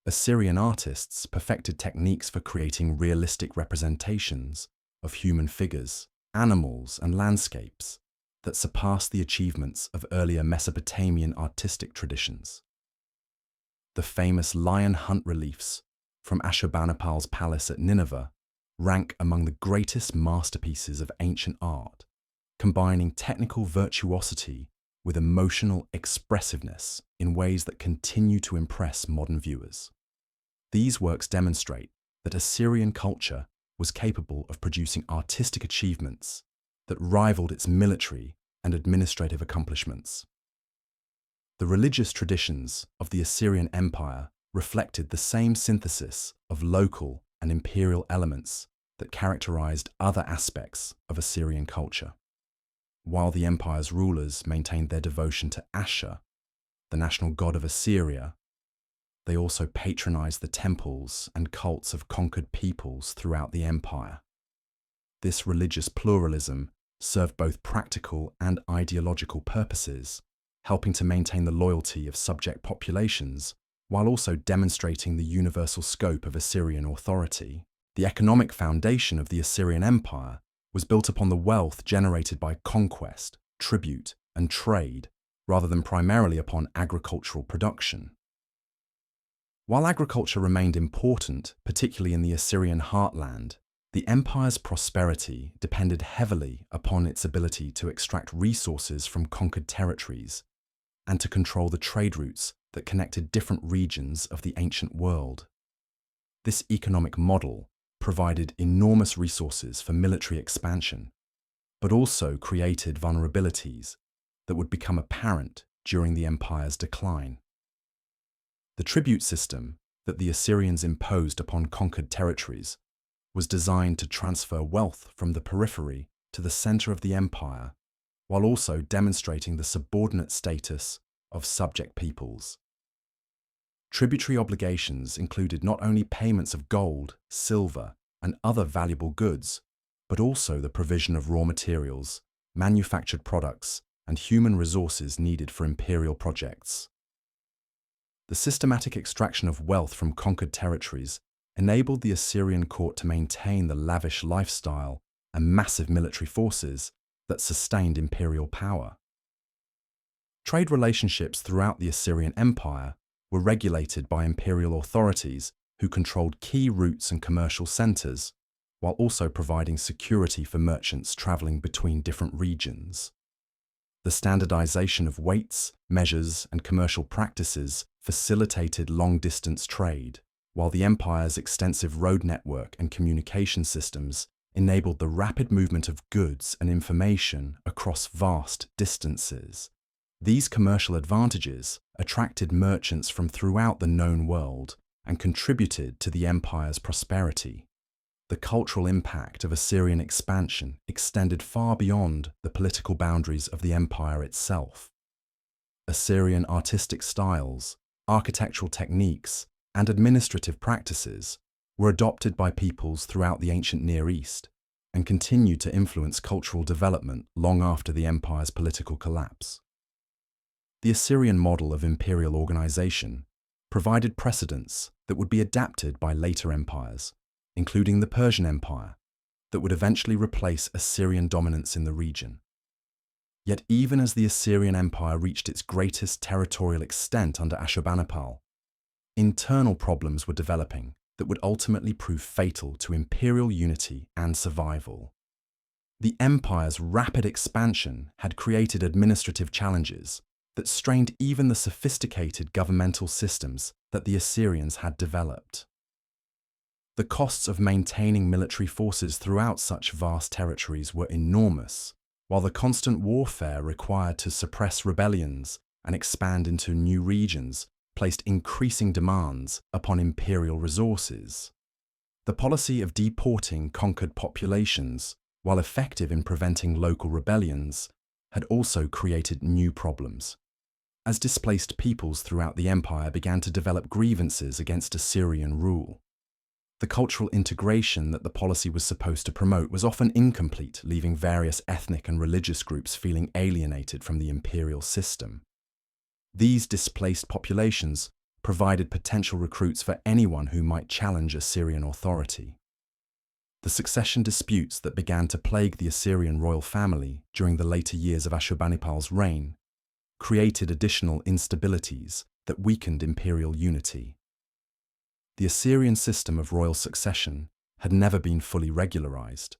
Assyrian artists perfected techniques for creating realistic representations of human figures, animals, and landscapes that surpassed the achievements of earlier Mesopotamian artistic traditions. The famous lion hunt reliefs from Ashurbanipal's palace at Nineveh rank among the greatest masterpieces of ancient art, combining technical virtuosity with emotional expressiveness in ways that continue to impress modern viewers. These works demonstrate that Assyrian culture was capable of producing artistic achievements that rivaled its military and administrative accomplishments. The religious traditions of the Assyrian Empire reflected the same synthesis of local and imperial elements that characterized other aspects of Assyrian culture. While the empire's rulers maintained their devotion to Ashur, the national god of Assyria, they also patronized the temples and cults of conquered peoples throughout the empire. This religious pluralism served both practical and ideological purposes, helping to maintain the loyalty of subject populations while also demonstrating the universal scope of Assyrian authority. The economic foundation of the Assyrian Empire was built upon the wealth generated by conquest, tribute, and trade, rather than primarily upon agricultural production. While agriculture remained important, particularly in the Assyrian heartland, the empire's prosperity depended heavily upon its ability to extract resources from conquered territories and to control the trade routes that connected different regions of the ancient world. This economic model provided enormous resources for military expansion, but also created vulnerabilities that would become apparent during the empire's decline. The tribute system that the Assyrians imposed upon conquered territories was designed to transfer wealth from the periphery to the center of the empire, while also demonstrating the subordinate status of subject peoples. Tributary obligations included not only payments of gold, silver, and other valuable goods, but also the provision of raw materials, manufactured products, and human resources needed for imperial projects. The systematic extraction of wealth from conquered territories enabled the Assyrian court to maintain the lavish lifestyle and massive military forces that sustained imperial power. Trade relationships throughout the Assyrian Empire were regulated by imperial authorities who controlled key routes and commercial centers, while also providing security for merchants traveling between different regions. The standardization of weights, measures, and commercial practices facilitated long-distance trade, while the empire's extensive road network and communication systems enabled the rapid movement of goods and information across vast distances. These commercial advantages attracted merchants from throughout the known world and contributed to the empire's prosperity. The cultural impact of Assyrian expansion extended far beyond the political boundaries of the empire itself. Assyrian artistic styles, architectural techniques, and administrative practices were adopted by peoples throughout the ancient Near East and continued to influence cultural development long after the empire's political collapse. The Assyrian model of imperial organization provided precedents that would be adapted by later empires, including the Persian Empire, that would eventually replace Assyrian dominance in the region. Yet even as the Assyrian Empire reached its greatest territorial extent under Ashurbanipal, internal problems were developing that would ultimately prove fatal to imperial unity and survival. The empire's rapid expansion had created administrative challenges that strained even the sophisticated governmental systems that the Assyrians had developed. The costs of maintaining military forces throughout such vast territories were enormous, while the constant warfare required to suppress rebellions and expand into new regions placed increasing demands upon imperial resources. The policy of deporting conquered populations, while effective in preventing local rebellions, had also created new problems, as displaced peoples throughout the empire began to develop grievances against Assyrian rule. The cultural integration that the policy was supposed to promote was often incomplete, leaving various ethnic and religious groups feeling alienated from the imperial system. These displaced populations provided potential recruits for anyone who might challenge Assyrian authority. The succession disputes that began to plague the Assyrian royal family during the later years of Ashurbanipal's reign created additional instabilities that weakened imperial unity. The Assyrian system of royal succession had never been fully regularized,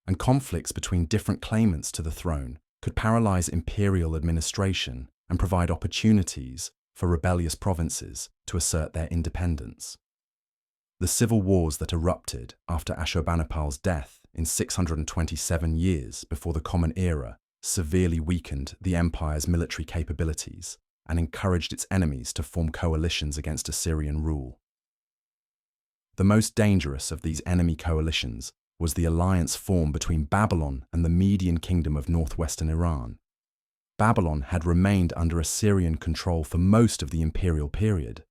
and conflicts between different claimants to the throne could paralyze imperial administration and provide opportunities for rebellious provinces to assert their independence. The civil wars that erupted after Ashurbanipal's death in 627 years before the Common Era severely weakened the empire's military capabilities and encouraged its enemies to form coalitions against Assyrian rule. The most dangerous of these enemy coalitions was the alliance formed between Babylon and the Median kingdom of northwestern Iran. Babylon had remained under Assyrian control for most of the imperial period,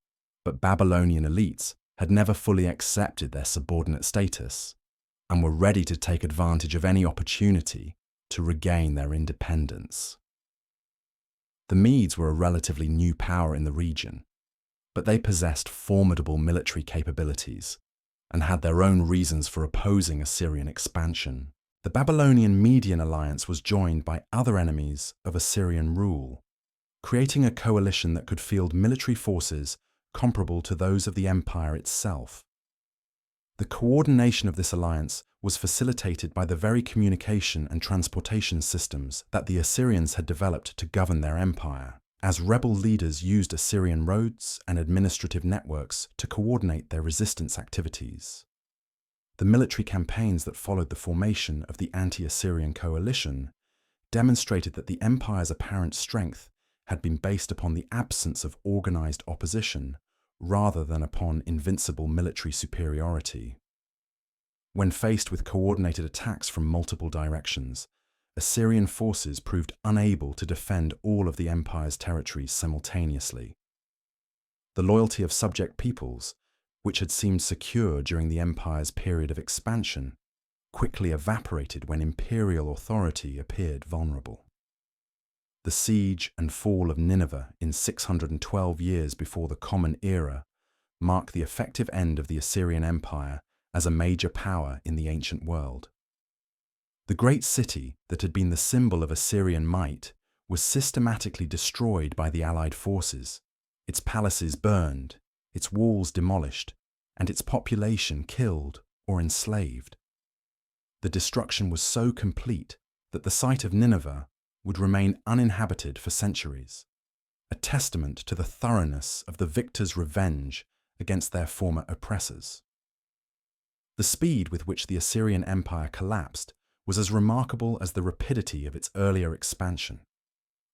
But Babylonian elites had never fully accepted their subordinate status and were ready to take advantage of any opportunity to regain their independence. The Medes were a relatively new power in the region, but they possessed formidable military capabilities and had their own reasons for opposing Assyrian expansion. The Babylonian-Median alliance was joined by other enemies of Assyrian rule, creating a coalition that could field military forces comparable to those of the empire itself. The coordination of this alliance was facilitated by the very communication and transportation systems that the Assyrians had developed to govern their empire, as rebel leaders used Assyrian roads and administrative networks to coordinate their resistance activities. The military campaigns that followed the formation of the anti-Assyrian coalition demonstrated that the empire's apparent strength had been based upon the absence of organized opposition rather than upon invincible military superiority. When faced with coordinated attacks from multiple directions, Assyrian forces proved unable to defend all of the empire's territories simultaneously. The loyalty of subject peoples, which had seemed secure during the empire's period of expansion, quickly evaporated when imperial authority appeared vulnerable. The siege and fall of Nineveh in 612 years before the Common Era marked the effective end of the Assyrian Empire as a major power in the ancient world. The great city that had been the symbol of Assyrian might was systematically destroyed by the Allied forces, its palaces burned, its walls demolished, and its population killed or enslaved. The destruction was so complete that the site of Nineveh would remain uninhabited for centuries, a testament to the thoroughness of the victors' revenge against their former oppressors. The speed with which the Assyrian Empire collapsed was as remarkable as the rapidity of its earlier expansion.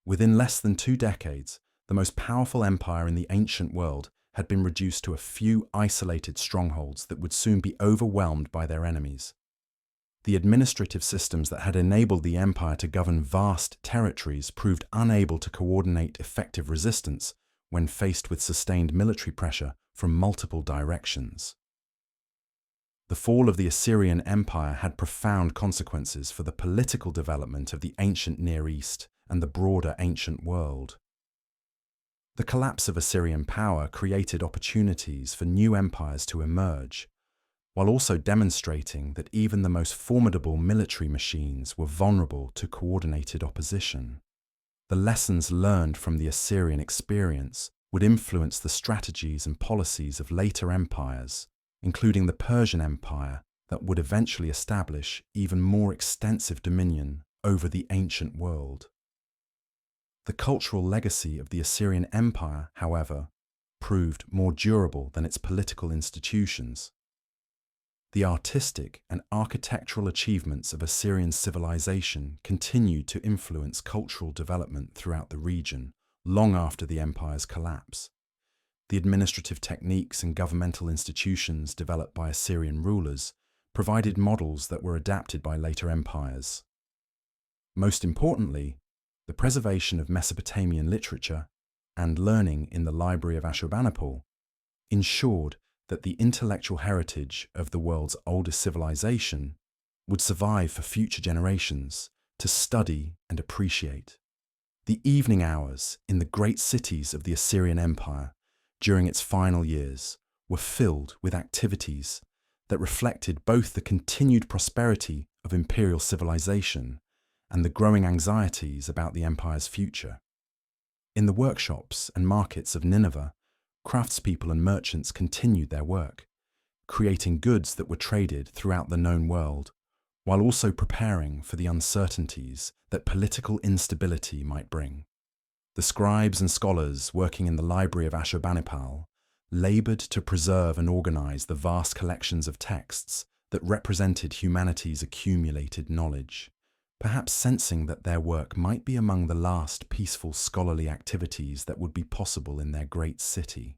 Within less than 2 decades, the most powerful empire in the ancient world had been reduced to a few isolated strongholds that would soon be overwhelmed by their enemies. The administrative systems that had enabled the empire to govern vast territories proved unable to coordinate effective resistance when faced with sustained military pressure from multiple directions. The fall of the Assyrian Empire had profound consequences for the political development of the ancient Near East and the broader ancient world. The collapse of Assyrian power created opportunities for new empires to emerge, while also demonstrating that even the most formidable military machines were vulnerable to coordinated opposition. The lessons learned from the Assyrian experience would influence the strategies and policies of later empires, including the Persian Empire that would eventually establish even more extensive dominion over the ancient world. The cultural legacy of the Assyrian Empire, however, proved more durable than its political institutions. The artistic and architectural achievements of Assyrian civilization continued to influence cultural development throughout the region long after the empire's collapse. The administrative techniques and governmental institutions developed by Assyrian rulers provided models that were adapted by later empires. Most importantly, the preservation of Mesopotamian literature and learning in the Library of Ashurbanipal ensured that the intellectual heritage of the world's oldest civilization would survive for future generations to study and appreciate. The evening hours in the great cities of the Assyrian Empire during its final years were filled with activities that reflected both the continued prosperity of imperial civilization and the growing anxieties about the empire's future. In the workshops and markets of Nineveh, craftspeople and merchants continued their work, creating goods that were traded throughout the known world, while also preparing for the uncertainties that political instability might bring. The scribes and scholars working in the Library of Ashurbanipal labored to preserve and organize the vast collections of texts that represented humanity's accumulated knowledge, perhaps sensing that their work might be among the last peaceful scholarly activities that would be possible in their great city.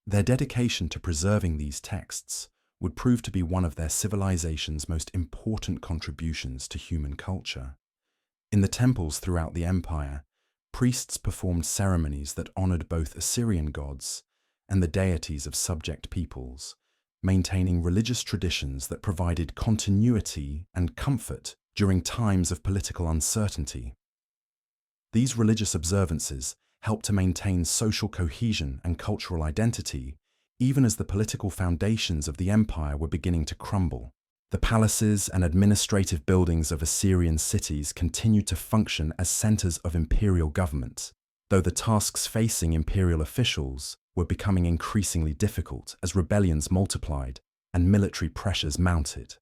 Their dedication to preserving these texts would prove to be one of their civilization's most important contributions to human culture. In the temples throughout the empire, priests performed ceremonies that honored both Assyrian gods and the deities of subject peoples, maintaining religious traditions that provided continuity and comfort during times of political uncertainty. These religious observances helped to maintain social cohesion and cultural identity, even as the political foundations of the empire were beginning to crumble. The palaces and administrative buildings of Assyrian cities continued to function as centers of imperial government, though the tasks facing imperial officials were becoming increasingly difficult as rebellions multiplied and military pressures mounted.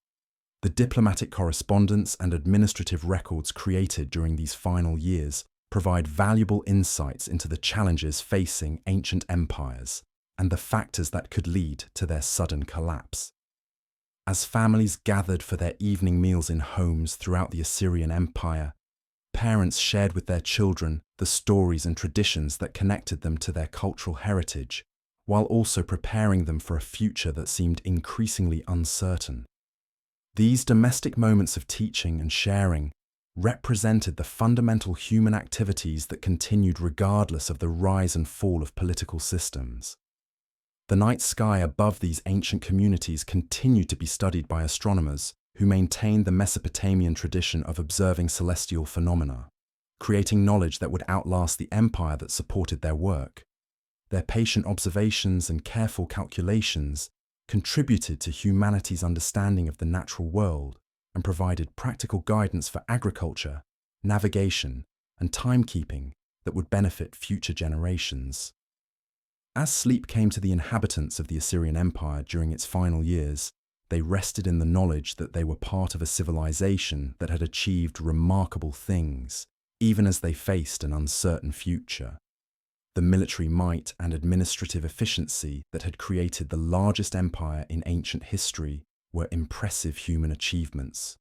The diplomatic correspondence and administrative records created during these final years provide valuable insights into the challenges facing ancient empires and the factors that could lead to their sudden collapse. As families gathered for their evening meals in homes throughout the Assyrian Empire, parents shared with their children the stories and traditions that connected them to their cultural heritage, while also preparing them for a future that seemed increasingly uncertain. These domestic moments of teaching and sharing represented the fundamental human activities that continued regardless of the rise and fall of political systems. The night sky above these ancient communities continued to be studied by astronomers who maintained the Mesopotamian tradition of observing celestial phenomena, creating knowledge that would outlast the empire that supported their work. Their patient observations and careful calculations contributed to humanity's understanding of the natural world and provided practical guidance for agriculture, navigation, and timekeeping that would benefit future generations. As sleep came to the inhabitants of the Assyrian Empire during its final years, they rested in the knowledge that they were part of a civilization that had achieved remarkable things, even as they faced an uncertain future. The military might and administrative efficiency that had created the largest empire in ancient history were impressive human achievements,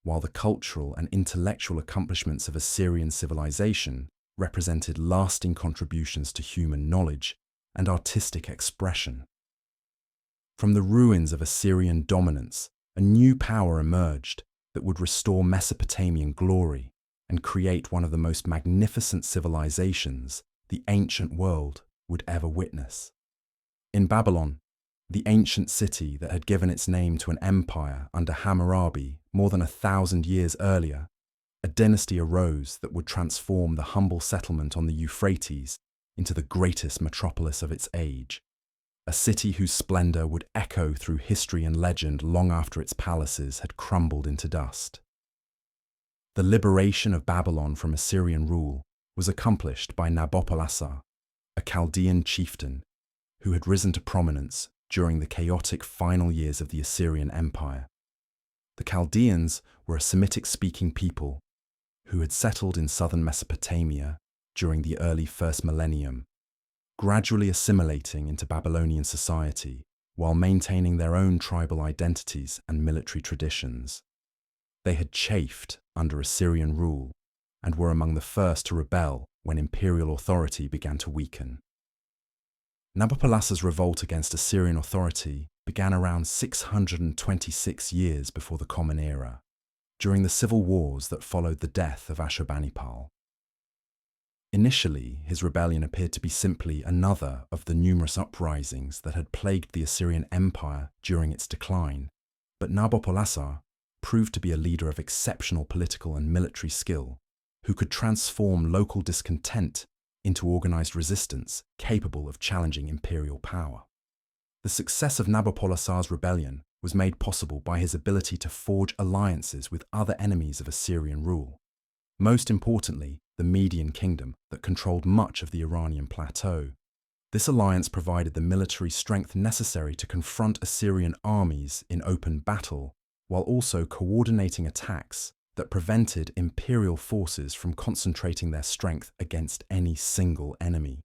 while the cultural and intellectual accomplishments of Assyrian civilization represented lasting contributions to human knowledge and artistic expression. From the ruins of Assyrian dominance, a new power emerged that would restore Mesopotamian glory and create one of the most magnificent civilizations the ancient world would ever witness. In Babylon, the ancient city that had given its name to an empire under Hammurabi more than 1,000 years earlier, a dynasty arose that would transform the humble settlement on the Euphrates into the greatest metropolis of its age, a city whose splendor would echo through history and legend long after its palaces had crumbled into dust. The liberation of Babylon from Assyrian rule was accomplished by Nabopolassar, a Chaldean chieftain who had risen to prominence during the chaotic final years of the Assyrian Empire. The Chaldeans were a Semitic-speaking people who had settled in southern Mesopotamia during the early first millennium, gradually assimilating into Babylonian society while maintaining their own tribal identities and military traditions. They had chafed under Assyrian rule and were among the first to rebel when imperial authority began to weaken. Nabopolassar's revolt against Assyrian authority began around 626 years before the Common Era, during the civil wars that followed the death of Ashurbanipal. Initially, his rebellion appeared to be simply another of the numerous uprisings that had plagued the Assyrian Empire during its decline, but Nabopolassar proved to be a leader of exceptional political and military skill, who could transform local discontent into organized resistance capable of challenging imperial power. The success of Nabopolassar's rebellion was made possible by his ability to forge alliances with other enemies of Assyrian rule, most importantly, the Median kingdom that controlled much of the Iranian plateau. This alliance provided the military strength necessary to confront Assyrian armies in open battle, while also coordinating attacks that prevented imperial forces from concentrating their strength against any single enemy.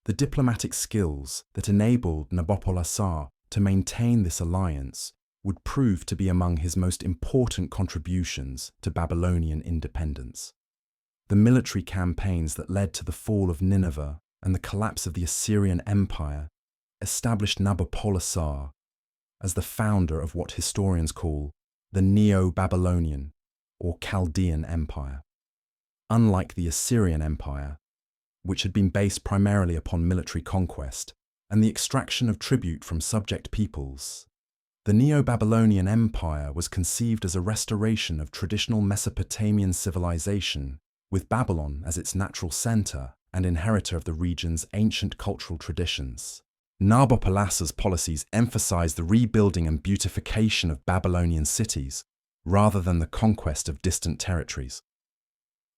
The diplomatic skills that enabled Nabopolassar to maintain this alliance would prove to be among his most important contributions to Babylonian independence. The military campaigns that led to the fall of Nineveh and the collapse of the Assyrian Empire established Nabopolassar as the founder of what historians call the Neo-Babylonian or Chaldean Empire. Unlike the Assyrian Empire, which had been based primarily upon military conquest and the extraction of tribute from subject peoples. The Neo-Babylonian Empire was conceived as a restoration of traditional Mesopotamian civilization, with Babylon as its natural center and inheritor of the region's ancient cultural traditions. Nabopolassar's policies emphasized the rebuilding and beautification of Babylonian cities, rather than the conquest of distant territories.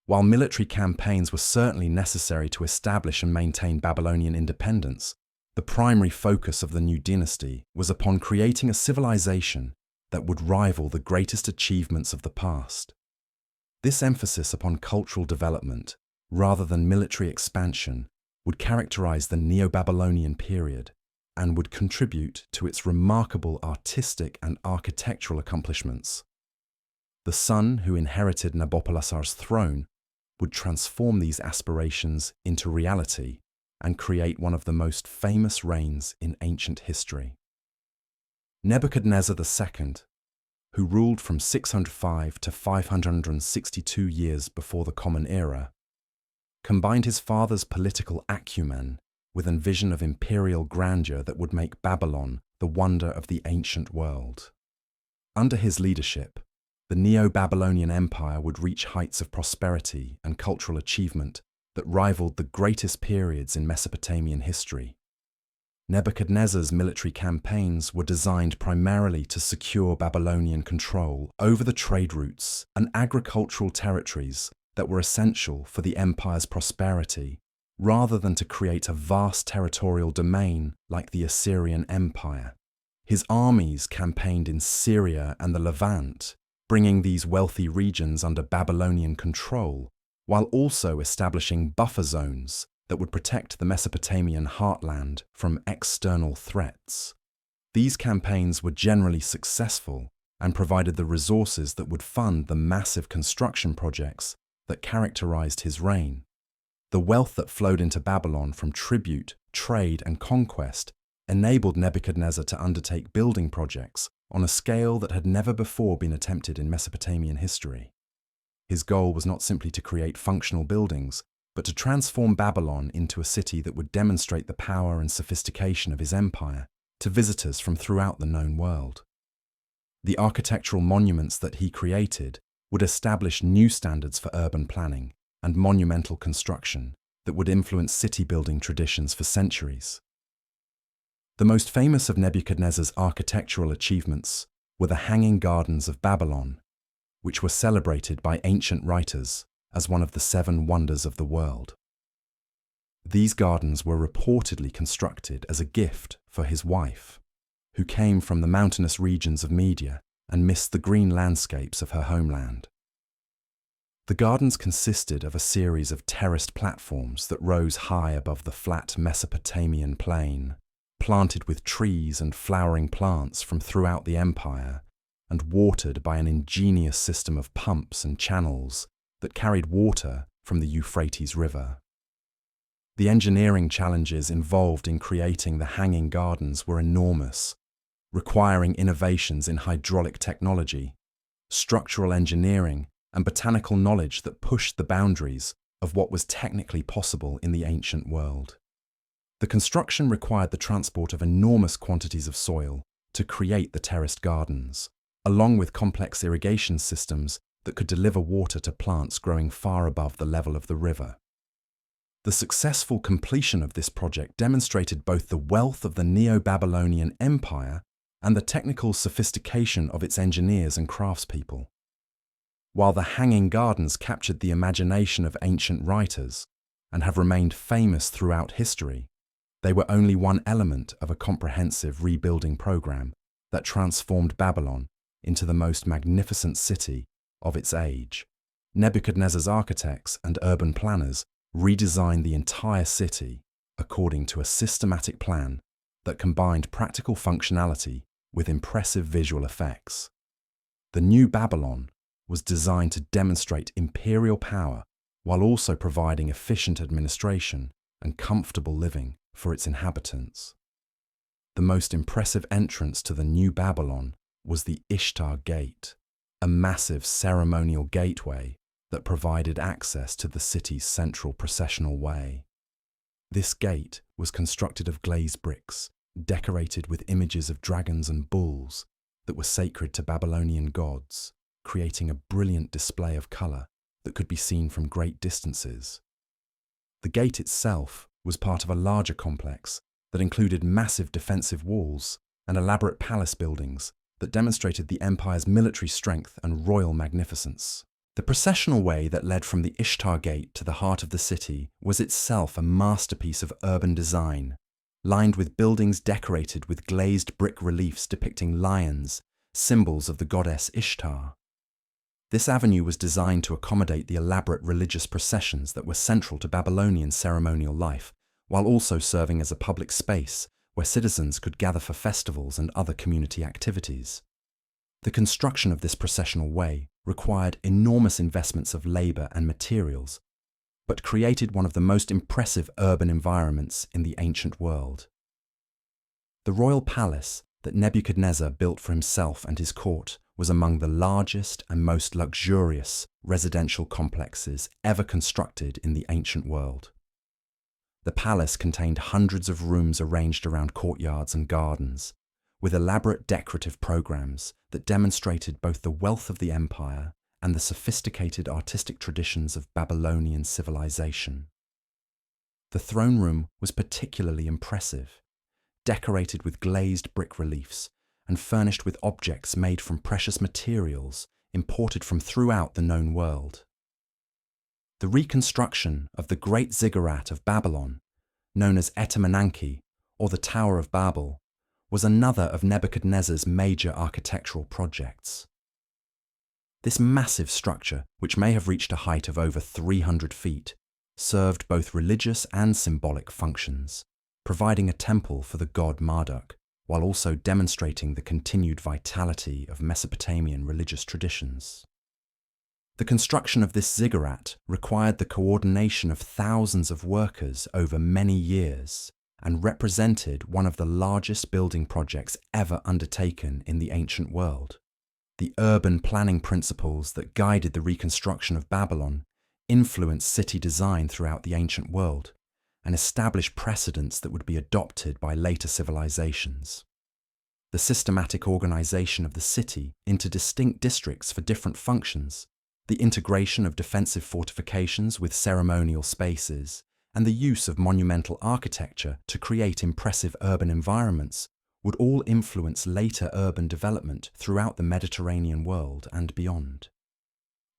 While military campaigns were certainly necessary to establish and maintain Babylonian independence, the primary focus of the new dynasty was upon creating a civilization that would rival the greatest achievements of the past. This emphasis upon cultural development, rather than military expansion, would characterize the Neo-Babylonian period and would contribute to its remarkable artistic and architectural accomplishments. The son who inherited Nabopolassar's throne would transform these aspirations into reality and create one of the most famous reigns in ancient history. Nebuchadnezzar II, who ruled from 605 to 562 years before the Common Era, combined his father's political acumen with a vision of imperial grandeur that would make Babylon the wonder of the ancient world. Under his leadership, the Neo-Babylonian Empire would reach heights of prosperity and cultural achievement that rivaled the greatest periods in Mesopotamian history. Nebuchadnezzar's military campaigns were designed primarily to secure Babylonian control over the trade routes and agricultural territories that were essential for the empire's prosperity, rather than to create a vast territorial domain like the Assyrian Empire. His armies campaigned in Syria and the Levant, bringing these wealthy regions under Babylonian control, while also establishing buffer zones that would protect the Mesopotamian heartland from external threats. These campaigns were generally successful and provided the resources that would fund the massive construction projects that characterized his reign. The wealth that flowed into Babylon from tribute, trade, and conquest enabled Nebuchadnezzar to undertake building projects on a scale that had never before been attempted in Mesopotamian history. His goal was not simply to create functional buildings, but to transform Babylon into a city that would demonstrate the power and sophistication of his empire to visitors from throughout the known world. The architectural monuments that he created would establish new standards for urban planning and monumental construction that would influence city-building traditions for centuries. The most famous of Nebuchadnezzar's architectural achievements were the Hanging Gardens of Babylon, which were celebrated by ancient writers as one of the 7 wonders of the world. These gardens were reportedly constructed as a gift for his wife, who came from the mountainous regions of Media and missed the green landscapes of her homeland. The gardens consisted of a series of terraced platforms that rose high above the flat Mesopotamian plain, planted with trees and flowering plants from throughout the empire, and watered by an ingenious system of pumps and channels that carried water from the Euphrates River. The engineering challenges involved in creating the Hanging Gardens were enormous, requiring innovations in hydraulic technology, structural engineering, and botanical knowledge that pushed the boundaries of what was technically possible in the ancient world. The construction required the transport of enormous quantities of soil to create the terraced gardens, along with complex irrigation systems that could deliver water to plants growing far above the level of the river. The successful completion of this project demonstrated both the wealth of the Neo-Babylonian Empire and the technical sophistication of its engineers and craftspeople. While the Hanging Gardens captured the imagination of ancient writers and have remained famous throughout history, they were only one element of a comprehensive rebuilding program that transformed Babylon into the most magnificent city of its age. Nebuchadnezzar's architects and urban planners redesigned the entire city according to a systematic plan that combined practical functionality with impressive visual effects. The new Babylon was designed to demonstrate imperial power while also providing efficient administration and comfortable living for its inhabitants. The most impressive entrance to the new Babylon was the Ishtar Gate, a massive ceremonial gateway that provided access to the city's central processional way. This gate was constructed of glazed bricks, decorated with images of dragons and bulls that were sacred to Babylonian gods, creating a brilliant display of colour that could be seen from great distances. The gate itself was part of a larger complex that included massive defensive walls and elaborate palace buildings that demonstrated the empire's military strength and royal magnificence. The processional way that led from the Ishtar Gate to the heart of the city was itself a masterpiece of urban design, lined with buildings decorated with glazed brick reliefs depicting lions, symbols of the goddess Ishtar. This avenue was designed to accommodate the elaborate religious processions that were central to Babylonian ceremonial life, while also serving as a public space where citizens could gather for festivals and other community activities. The construction of this processional way required enormous investments of labour and materials, but created one of the most impressive urban environments in the ancient world. The royal palace that Nebuchadnezzar built for himself and his court was among the largest and most luxurious residential complexes ever constructed in the ancient world. The palace contained hundreds of rooms arranged around courtyards and gardens, with elaborate decorative programs that demonstrated both the wealth of the empire and the sophisticated artistic traditions of Babylonian civilization. The throne room was particularly impressive, decorated with glazed brick reliefs and furnished with objects made from precious materials imported from throughout the known world. The reconstruction of the Great Ziggurat of Babylon, known as Etemenanki, or the Tower of Babel, was another of Nebuchadnezzar's major architectural projects. This massive structure, which may have reached a height of over 300 feet, served both religious and symbolic functions, providing a temple for the god Marduk, while also demonstrating the continued vitality of Mesopotamian religious traditions. The construction of this ziggurat required the coordination of thousands of workers over many years and represented one of the largest building projects ever undertaken in the ancient world. The urban planning principles that guided the reconstruction of Babylon influenced city design throughout the ancient world and established precedents that would be adopted by later civilizations. The systematic organization of the city into distinct districts for different functions, the integration of defensive fortifications with ceremonial spaces, and the use of monumental architecture to create impressive urban environments would all influence later urban development throughout the Mediterranean world and beyond.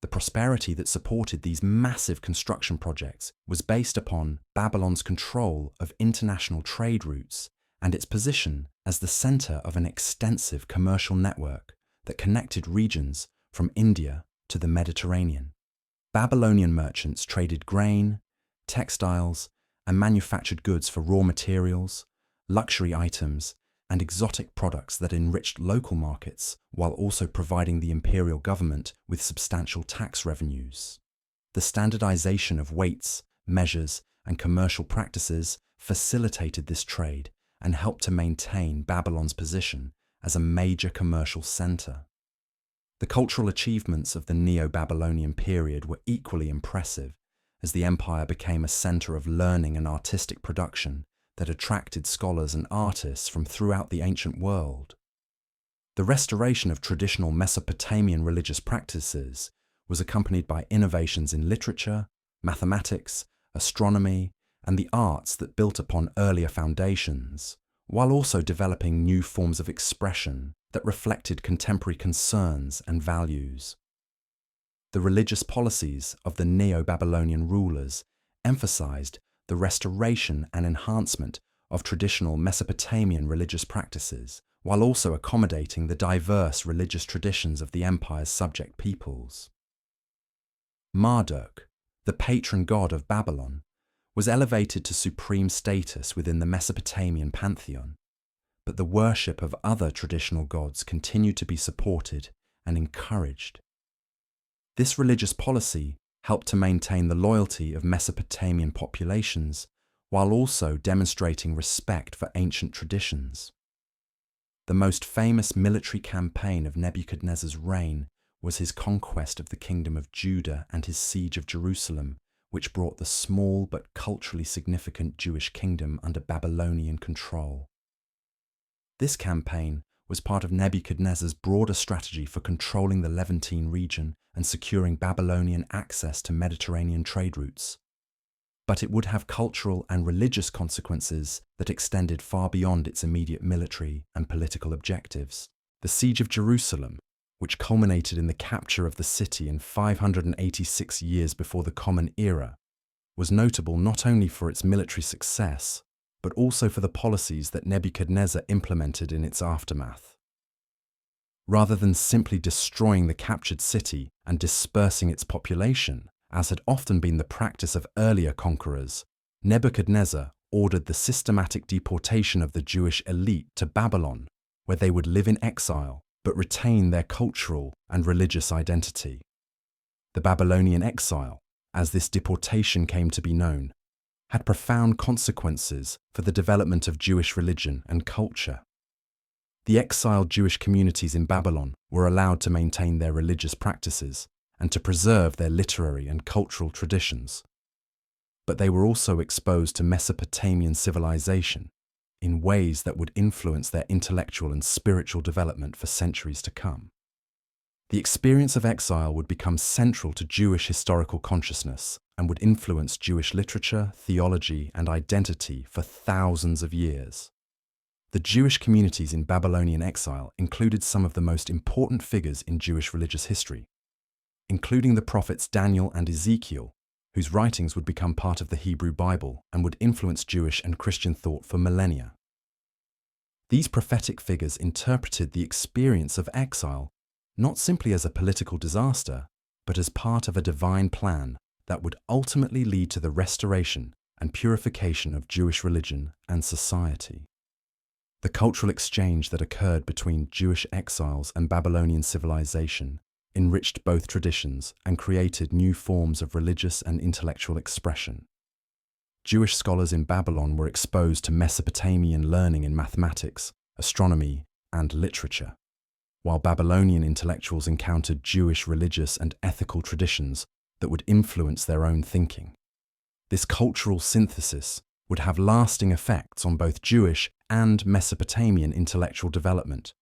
The prosperity that supported these massive construction projects was based upon Babylon's control of international trade routes and its position as the center of an extensive commercial network that connected regions from India to the Mediterranean. Babylonian merchants traded grain, textiles, and manufactured goods for raw materials, luxury items, and exotic products that enriched local markets while also providing the imperial government with substantial tax revenues. The standardization of weights, measures, and commercial practices facilitated this trade and helped to maintain Babylon's position as a major commercial center. The cultural achievements of the Neo-Babylonian period were equally impressive, as the empire became a center of learning and artistic production that attracted scholars and artists from throughout the ancient world. The restoration of traditional Mesopotamian religious practices was accompanied by innovations in literature, mathematics, astronomy, and the arts that built upon earlier foundations, while also developing new forms of expression that reflected contemporary concerns and values. The religious policies of the Neo-Babylonian rulers emphasized the restoration and enhancement of traditional Mesopotamian religious practices, while also accommodating the diverse religious traditions of the empire's subject peoples. Marduk, the patron god of Babylon, was elevated to supreme status within the Mesopotamian pantheon, but the worship of other traditional gods continued to be supported and encouraged. This religious policy helped to maintain the loyalty of Mesopotamian populations while also demonstrating respect for ancient traditions. The most famous military campaign of Nebuchadnezzar's reign was his conquest of the kingdom of Judah and his siege of Jerusalem, which brought the small but culturally significant Jewish kingdom under Babylonian control. This campaign was part of Nebuchadnezzar's broader strategy for controlling the Levantine region and securing Babylonian access to Mediterranean trade routes. But it would have cultural and religious consequences that extended far beyond its immediate military and political objectives. The Siege of Jerusalem, which culminated in the capture of the city in 586 years before the Common Era, was notable not only for its military success, but also for the policies that Nebuchadnezzar implemented in its aftermath. Rather than simply destroying the captured city and dispersing its population, as had often been the practice of earlier conquerors, Nebuchadnezzar ordered the systematic deportation of the Jewish elite to Babylon, where they would live in exile but retain their cultural and religious identity. The Babylonian exile, as this deportation came to be known, had profound consequences for the development of Jewish religion and culture. The exiled Jewish communities in Babylon were allowed to maintain their religious practices and to preserve their literary and cultural traditions. But they were also exposed to Mesopotamian civilization in ways that would influence their intellectual and spiritual development for centuries to come. The experience of exile would become central to Jewish historical consciousness and would influence Jewish literature, theology, and identity for thousands of years. The Jewish communities in Babylonian exile included some of the most important figures in Jewish religious history, including the prophets Daniel and Ezekiel, whose writings would become part of the Hebrew Bible and would influence Jewish and Christian thought for millennia. These prophetic figures interpreted the experience of exile not simply as a political disaster, but as part of a divine plan that would ultimately lead to the restoration and purification of Jewish religion and society. The cultural exchange that occurred between Jewish exiles and Babylonian civilization enriched both traditions and created new forms of religious and intellectual expression. Jewish scholars in Babylon were exposed to Mesopotamian learning in mathematics, astronomy, and literature, while Babylonian intellectuals encountered Jewish religious and ethical traditions that would influence their own thinking. This cultural synthesis would have lasting effects on both Jewish and Mesopotamian intellectual development.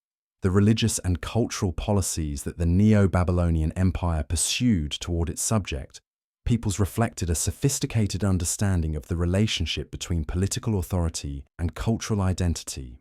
The religious and cultural policies that the Neo-Babylonian Empire pursued toward its subject, peoples reflected a sophisticated understanding of the relationship between political authority and cultural identity.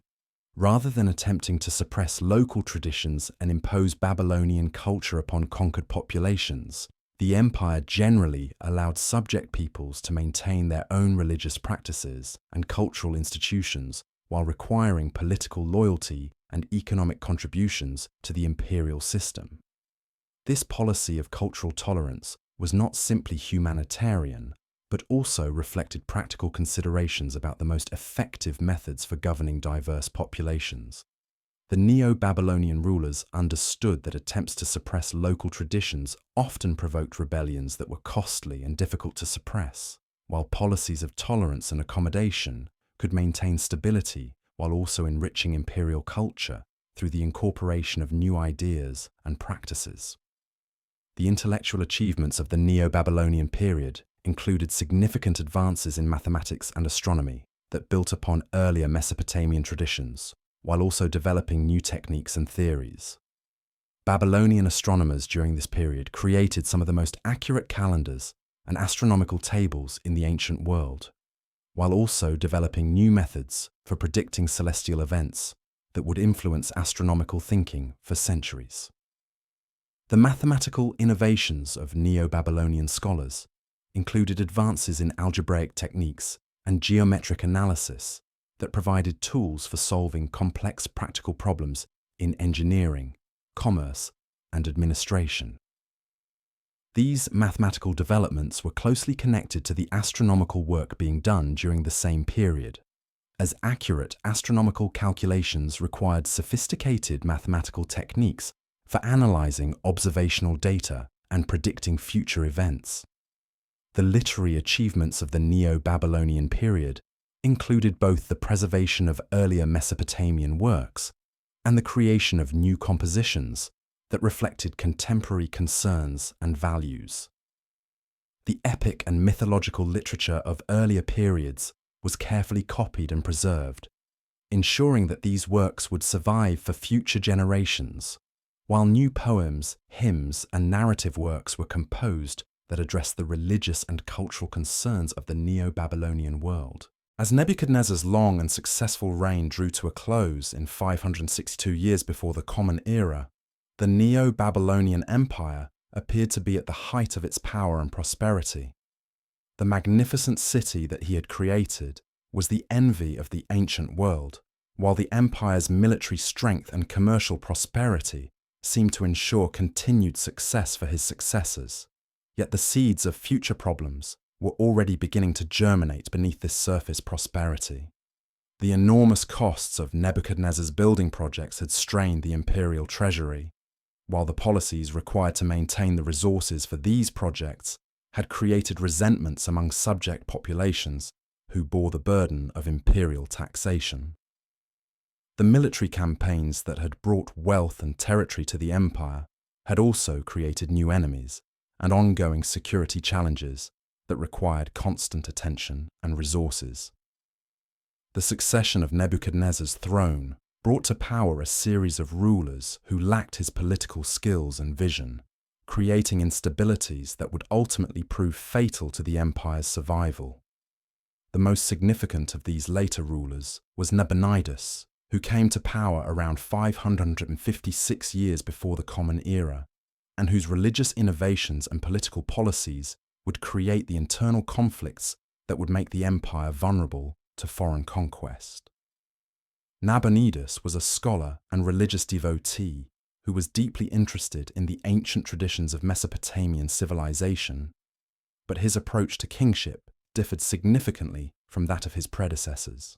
Rather than attempting to suppress local traditions and impose Babylonian culture upon conquered populations, the empire generally allowed subject peoples to maintain their own religious practices and cultural institutions while requiring political loyalty and economic contributions to the imperial system. This policy of cultural tolerance was not simply humanitarian, but also reflected practical considerations about the most effective methods for governing diverse populations. The Neo-Babylonian rulers understood that attempts to suppress local traditions often provoked rebellions that were costly and difficult to suppress, while policies of tolerance and accommodation could maintain stability while also enriching imperial culture through the incorporation of new ideas and practices. The intellectual achievements of the Neo-Babylonian period included significant advances in mathematics and astronomy that built upon earlier Mesopotamian traditions, while also developing new techniques and theories. Babylonian astronomers during this period created some of the most accurate calendars and astronomical tables in the ancient world, while also developing new methods for predicting celestial events that would influence astronomical thinking for centuries. The mathematical innovations of Neo-Babylonian scholars included advances in algebraic techniques and geometric analysis that provided tools for solving complex practical problems in engineering, commerce, and administration. These mathematical developments were closely connected to the astronomical work being done during the same period, as accurate astronomical calculations required sophisticated mathematical techniques for analyzing observational data and predicting future events. The literary achievements of the Neo-Babylonian period included both the preservation of earlier Mesopotamian works and the creation of new compositions that reflected contemporary concerns and values. The epic and mythological literature of earlier periods was carefully copied and preserved, ensuring that these works would survive for future generations, while new poems, hymns, and narrative works were composed that addressed the religious and cultural concerns of the Neo-Babylonian world. As Nebuchadnezzar's long and successful reign drew to a close in 562 years before the Common Era, the Neo-Babylonian Empire appeared to be at the height of its power and prosperity. The magnificent city that he had created was the envy of the ancient world, while the empire's military strength and commercial prosperity seemed to ensure continued success for his successors. Yet the seeds of future problems were already beginning to germinate beneath this surface prosperity. The enormous costs of Nebuchadnezzar's building projects had strained the imperial treasury, while the policies required to maintain the resources for these projects had created resentments among subject populations who bore the burden of imperial taxation. The military campaigns that had brought wealth and territory to the empire had also created new enemies and ongoing security challenges that required constant attention and resources. The succession of Nebuchadnezzar's throne brought to power a series of rulers who lacked his political skills and vision, creating instabilities that would ultimately prove fatal to the empire's survival. The most significant of these later rulers was Nabonidus, who came to power around 556 years before the Common Era, and whose religious innovations and political policies would create the internal conflicts that would make the empire vulnerable to foreign conquest. Nabonidus was a scholar and religious devotee who was deeply interested in the ancient traditions of Mesopotamian civilization, but his approach to kingship differed significantly from that of his predecessors.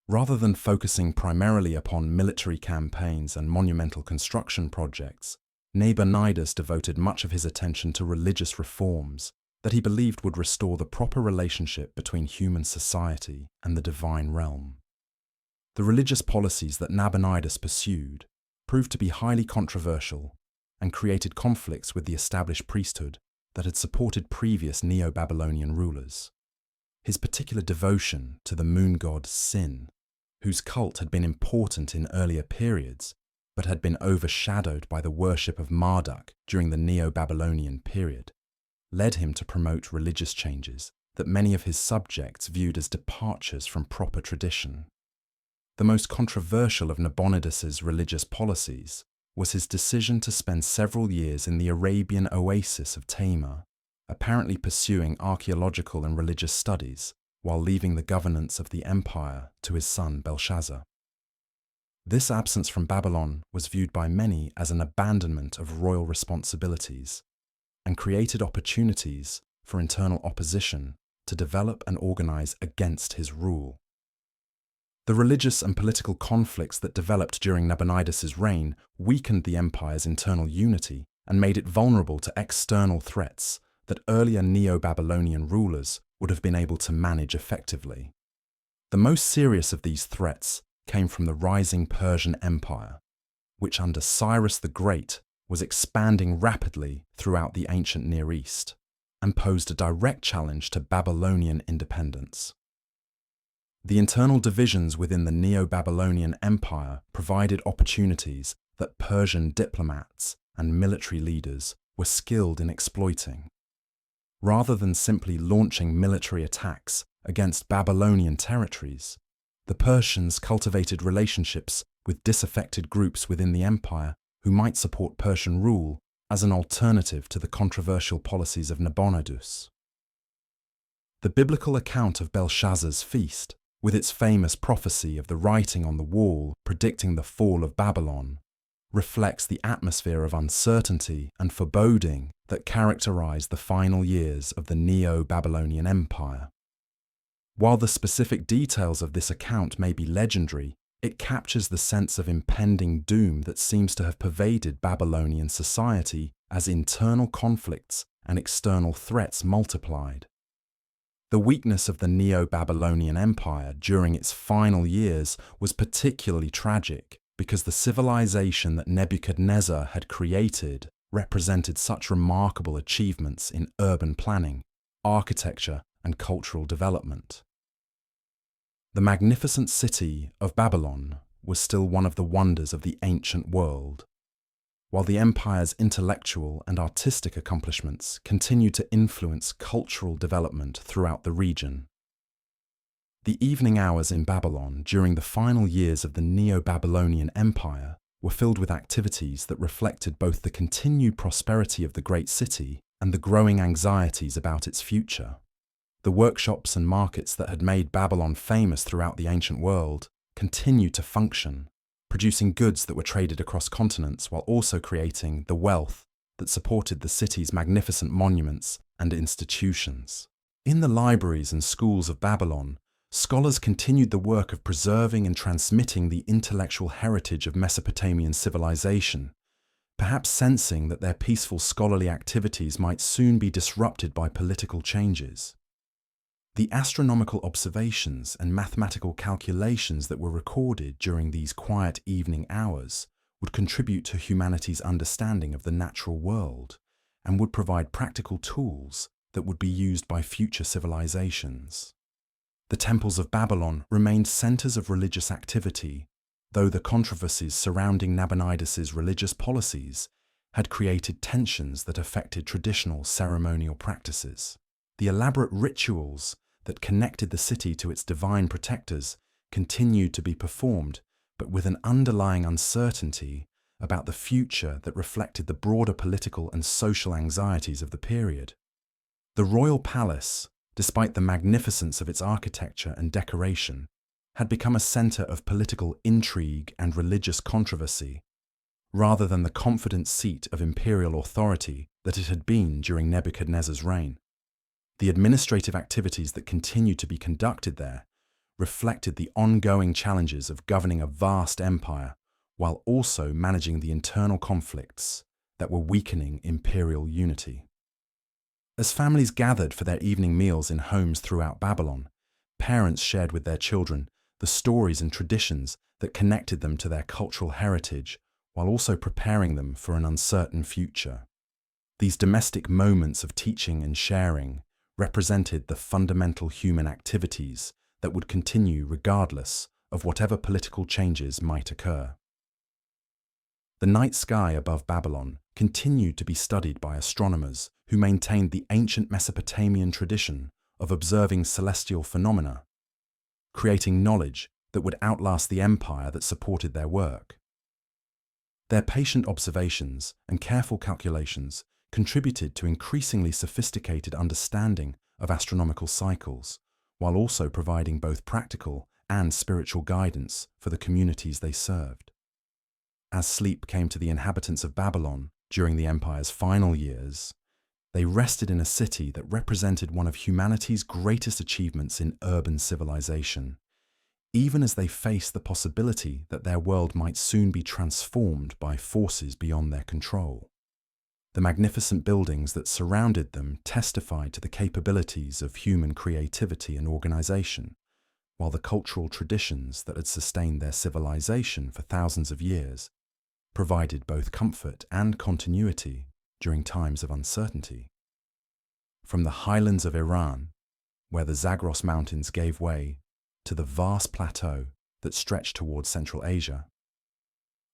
Rather than focusing primarily upon military campaigns and monumental construction projects, Nabonidus devoted much of his attention to religious reforms that he believed would restore the proper relationship between human society and the divine realm. The religious policies that Nabonidus pursued proved to be highly controversial and created conflicts with the established priesthood that had supported previous Neo-Babylonian rulers. His particular devotion to the moon god Sin, whose cult had been important in earlier periods, but had been overshadowed by the worship of Marduk during the Neo-Babylonian period, led him to promote religious changes that many of his subjects viewed as departures from proper tradition. The most controversial of Nabonidus's religious policies was his decision to spend several years in the Arabian oasis of Tamar, apparently pursuing archaeological and religious studies while leaving the governance of the empire to his son Belshazzar. This absence from Babylon was viewed by many as an abandonment of royal responsibilities and created opportunities for internal opposition to develop and organize against his rule. The religious and political conflicts that developed during Nabonidus's reign weakened the empire's internal unity and made it vulnerable to external threats that earlier Neo-Babylonian rulers would have been able to manage effectively. The most serious of these threats came from the rising Persian Empire, which under Cyrus the Great was expanding rapidly throughout the ancient Near East and posed a direct challenge to Babylonian independence. The internal divisions within the Neo-Babylonian Empire provided opportunities that Persian diplomats and military leaders were skilled in exploiting. Rather than simply launching military attacks against Babylonian territories, the Persians cultivated relationships with disaffected groups within the empire who might support Persian rule as an alternative to the controversial policies of Nabonidus. The biblical account of Belshazzar's feast, with its famous prophecy of the writing on the wall predicting the fall of Babylon, reflects the atmosphere of uncertainty and foreboding that characterized the final years of the Neo-Babylonian Empire. While the specific details of this account may be legendary, it captures the sense of impending doom that seems to have pervaded Babylonian society as internal conflicts and external threats multiplied. The weakness of the Neo-Babylonian Empire during its final years was particularly tragic because the civilization that Nebuchadnezzar had created represented such remarkable achievements in urban planning, architecture, and cultural development. The magnificent city of Babylon was still one of the wonders of the ancient world, while the empire's intellectual and artistic accomplishments continued to influence cultural development throughout the region. The evening hours in Babylon during the final years of the Neo-Babylonian Empire were filled with activities that reflected both the continued prosperity of the great city and the growing anxieties about its future. The workshops and markets that had made Babylon famous throughout the ancient world continued to function, producing goods that were traded across continents while also creating the wealth that supported the city's magnificent monuments and institutions. In the libraries and schools of Babylon, scholars continued the work of preserving and transmitting the intellectual heritage of Mesopotamian civilization, perhaps sensing that their peaceful scholarly activities might soon be disrupted by political changes. The astronomical observations and mathematical calculations that were recorded during these quiet evening hours would contribute to humanity's understanding of the natural world and would provide practical tools that would be used by future civilizations. The temples of Babylon remained centers of religious activity, though the controversies surrounding Nabonidus's religious policies had created tensions that affected traditional ceremonial practices. The elaborate rituals that connected the city to its divine protectors continued to be performed, but with an underlying uncertainty about the future that reflected the broader political and social anxieties of the period. The royal palace, despite the magnificence of its architecture and decoration, had become a center of political intrigue and religious controversy, rather than the confident seat of imperial authority that it had been during Nebuchadnezzar's reign. The administrative activities that continued to be conducted there reflected the ongoing challenges of governing a vast empire while also managing the internal conflicts that were weakening imperial unity. As families gathered for their evening meals in homes throughout Babylon, parents shared with their children the stories and traditions that connected them to their cultural heritage while also preparing them for an uncertain future. These domestic moments of teaching and sharing represented the fundamental human activities that would continue regardless of whatever political changes might occur. The night sky above Babylon continued to be studied by astronomers who maintained the ancient Mesopotamian tradition of observing celestial phenomena, creating knowledge that would outlast the empire that supported their work. Their patient observations and careful calculations contributed to increasingly sophisticated understanding of astronomical cycles, while also providing both practical and spiritual guidance for the communities they served. As sleep came to the inhabitants of Babylon during the empire's final years, they rested in a city that represented one of humanity's greatest achievements in urban civilization, even as they faced the possibility that their world might soon be transformed by forces beyond their control. The magnificent buildings that surrounded them testified to the capabilities of human creativity and organization, while the cultural traditions that had sustained their civilization for thousands of years provided both comfort and continuity during times of uncertainty. From the highlands of Iran, where the Zagros Mountains gave way, to the vast plateau that stretched towards Central Asia,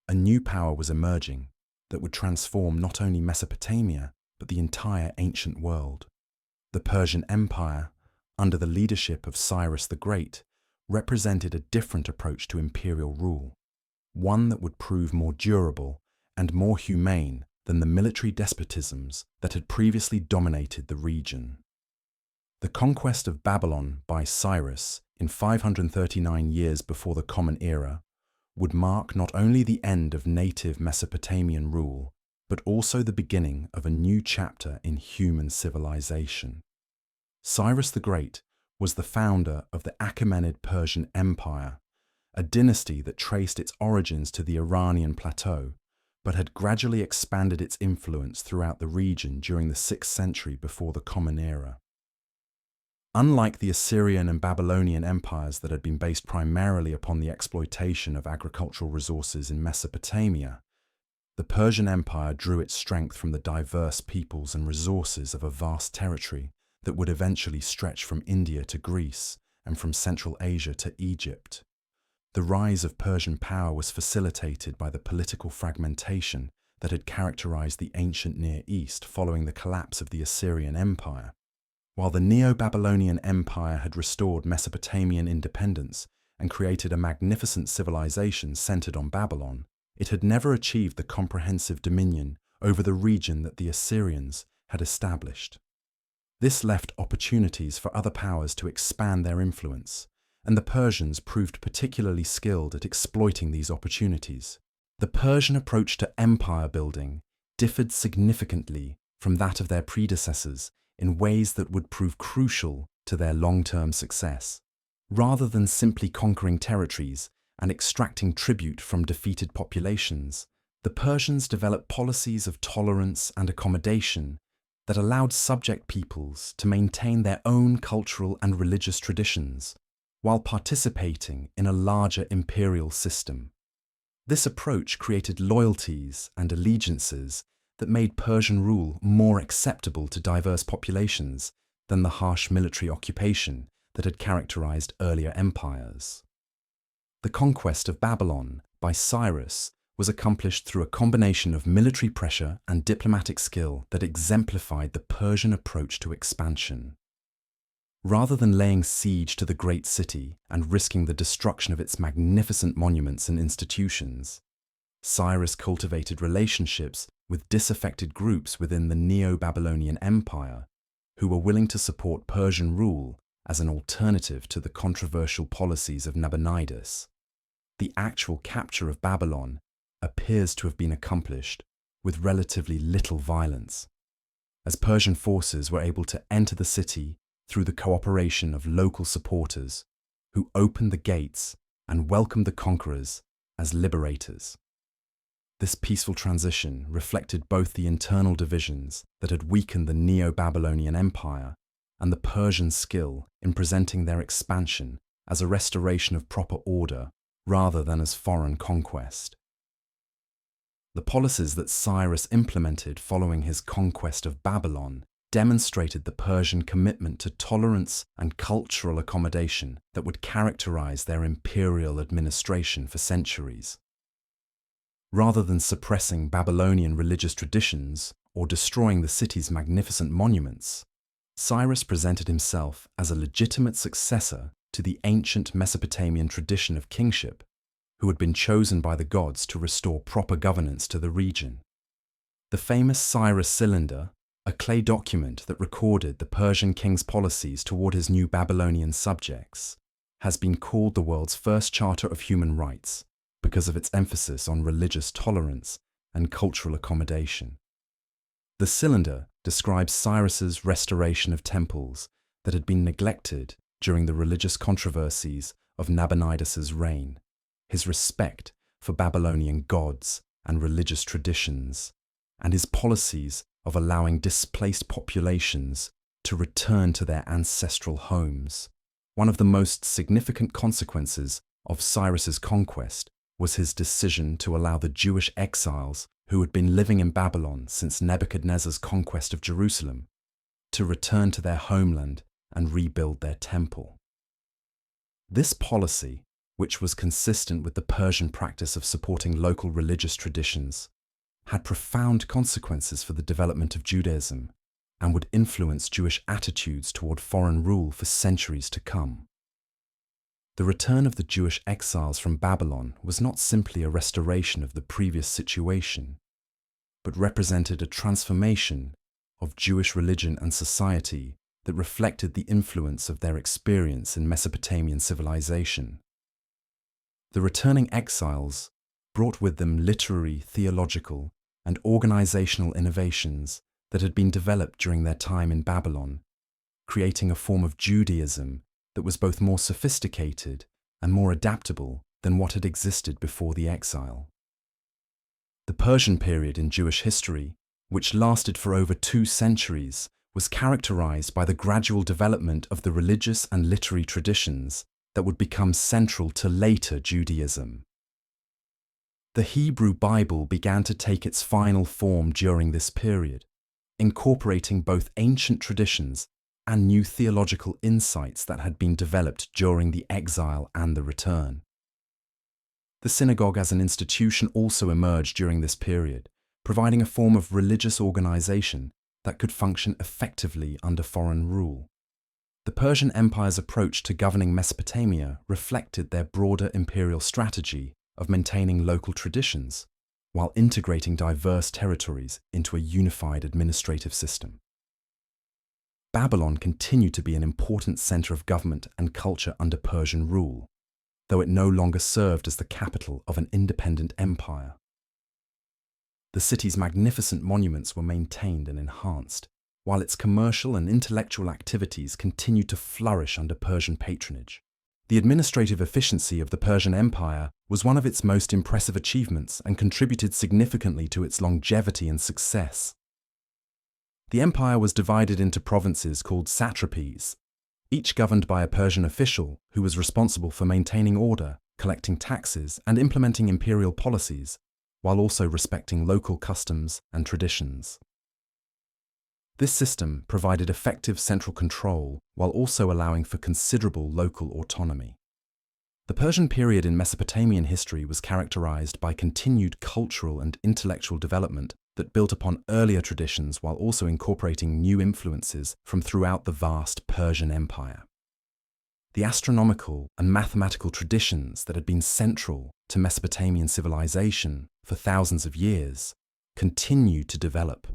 a new power was emerging that would transform not only Mesopotamia, but the entire ancient world. The Persian Empire, under the leadership of Cyrus the Great, represented a different approach to imperial rule, one that would prove more durable and more humane than the military despotisms that had previously dominated the region. The conquest of Babylon by Cyrus in 539 years before the Common Era would mark not only the end of native Mesopotamian rule, but also the beginning of a new chapter in human civilization. Cyrus the Great was the founder of the Achaemenid Persian Empire, a dynasty that traced its origins to the Iranian plateau, but had gradually expanded its influence throughout the region during the 6th century before the Common Era. Unlike the Assyrian and Babylonian empires that had been based primarily upon the exploitation of agricultural resources in Mesopotamia, The Persian Empire drew its strength from the diverse peoples and resources of a vast territory that would eventually stretch from India to Greece and from Central Asia to Egypt. The rise of Persian power was facilitated by the political fragmentation that had characterized the ancient Near East following the collapse of the Assyrian Empire. While the Neo-Babylonian Empire had restored Mesopotamian independence and created a magnificent civilization centered on Babylon, it had never achieved the comprehensive dominion over the region that the Assyrians had established. This left opportunities for other powers to expand their influence, and the Persians proved particularly skilled at exploiting these opportunities. The Persian approach to empire building differed significantly from that of their predecessors in ways that would prove crucial to their long-term success. Rather than simply conquering territories and extracting tribute from defeated populations, the Persians developed policies of tolerance and accommodation that allowed subject peoples to maintain their own cultural and religious traditions while participating in a larger imperial system. This approach created loyalties and allegiances that made Persian rule more acceptable to diverse populations than the harsh military occupation that had characterized earlier empires. The conquest of Babylon by Cyrus was accomplished through a combination of military pressure and diplomatic skill that exemplified the Persian approach to expansion. Rather than laying siege to the great city and risking the destruction of its magnificent monuments and institutions, Cyrus cultivated relationships with disaffected groups within the Neo-Babylonian Empire who were willing to support Persian rule as an alternative to the controversial policies of Nabonidus. The actual capture of Babylon appears to have been accomplished with relatively little violence, as Persian forces were able to enter the city through the cooperation of local supporters who opened the gates and welcomed the conquerors as liberators. This peaceful transition reflected both the internal divisions that had weakened the Neo-Babylonian Empire and the Persian skill in presenting their expansion as a restoration of proper order rather than as foreign conquest. The policies that Cyrus implemented following his conquest of Babylon demonstrated the Persian commitment to tolerance and cultural accommodation that would characterize their imperial administration for centuries. Rather than suppressing Babylonian religious traditions or destroying the city's magnificent monuments, Cyrus presented himself as a legitimate successor to the ancient Mesopotamian tradition of kingship, who had been chosen by the gods to restore proper governance to the region. The famous Cyrus Cylinder, a clay document that recorded the Persian king's policies toward his new Babylonian subjects, has been called the world's first charter of human rights because of its emphasis on religious tolerance and cultural accommodation. The cylinder describes Cyrus's restoration of temples that had been neglected during the religious controversies of Nabonidus's reign, his respect for Babylonian gods and religious traditions, and his policies of allowing displaced populations to return to their ancestral homes. One of the most significant consequences of Cyrus's conquest was his decision to allow the Jewish exiles who had been living in Babylon since Nebuchadnezzar's conquest of Jerusalem to return to their homeland and rebuild their temple. This policy, which was consistent with the Persian practice of supporting local religious traditions, had profound consequences for the development of Judaism and would influence Jewish attitudes toward foreign rule for centuries to come. The return of the Jewish exiles from Babylon was not simply a restoration of the previous situation, but represented a transformation of Jewish religion and society that reflected the influence of their experience in Mesopotamian civilization. The returning exiles brought with them literary, theological, and organizational innovations that had been developed during their time in Babylon, creating a form of Judaism that was both more sophisticated and more adaptable than what had existed before the exile. The Persian period in Jewish history, which lasted for over 2 centuries, was characterized by the gradual development of the religious and literary traditions that would become central to later Judaism. The Hebrew Bible began to take its final form during this period, incorporating both ancient traditions and new theological insights that had been developed during the exile and the return. The synagogue as an institution also emerged during this period, providing a form of religious organization that could function effectively under foreign rule. The Persian Empire's approach to governing Mesopotamia reflected their broader imperial strategy of maintaining local traditions while integrating diverse territories into a unified administrative system. Babylon continued to be an important center of government and culture under Persian rule, though it no longer served as the capital of an independent empire. The city's magnificent monuments were maintained and enhanced, while its commercial and intellectual activities continued to flourish under Persian patronage. The administrative efficiency of the Persian Empire was one of its most impressive achievements and contributed significantly to its longevity and success. The empire was divided into provinces called satrapies, each governed by a Persian official who was responsible for maintaining order, collecting taxes, and implementing imperial policies, while also respecting local customs and traditions. This system provided effective central control while also allowing for considerable local autonomy. The Persian period in Mesopotamian history was characterized by continued cultural and intellectual development that built upon earlier traditions while also incorporating new influences from throughout the vast Persian Empire. The astronomical and mathematical traditions that had been central to Mesopotamian civilization for thousands of years continued to develop,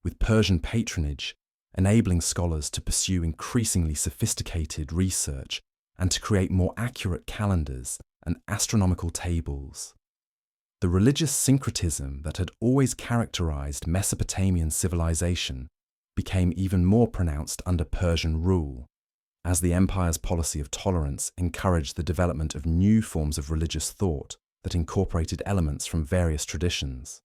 with Persian patronage enabling scholars to pursue increasingly sophisticated research and to create more accurate calendars and astronomical tables. The religious syncretism that had always characterized Mesopotamian civilization became even more pronounced under Persian rule, as the empire's policy of tolerance encouraged the development of new forms of religious thought that incorporated elements from various traditions.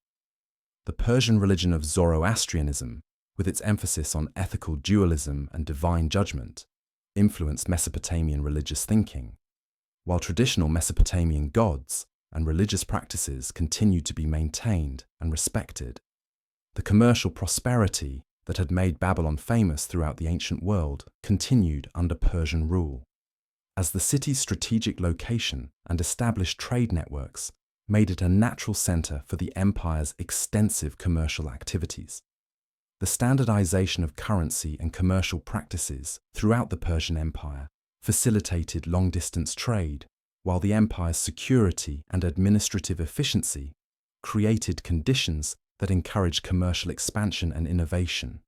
The Persian religion of Zoroastrianism, with its emphasis on ethical dualism and divine judgment, influenced Mesopotamian religious thinking, while traditional Mesopotamian gods and religious practices continued to be maintained and respected. The commercial prosperity that had made Babylon famous throughout the ancient world continued under Persian rule, as the city's strategic location and established trade networks made it a natural center for the empire's extensive commercial activities. The standardization of currency and commercial practices throughout the Persian Empire facilitated long-distance trade, while the empire's security and administrative efficiency created conditions that encouraged commercial expansion and innovation.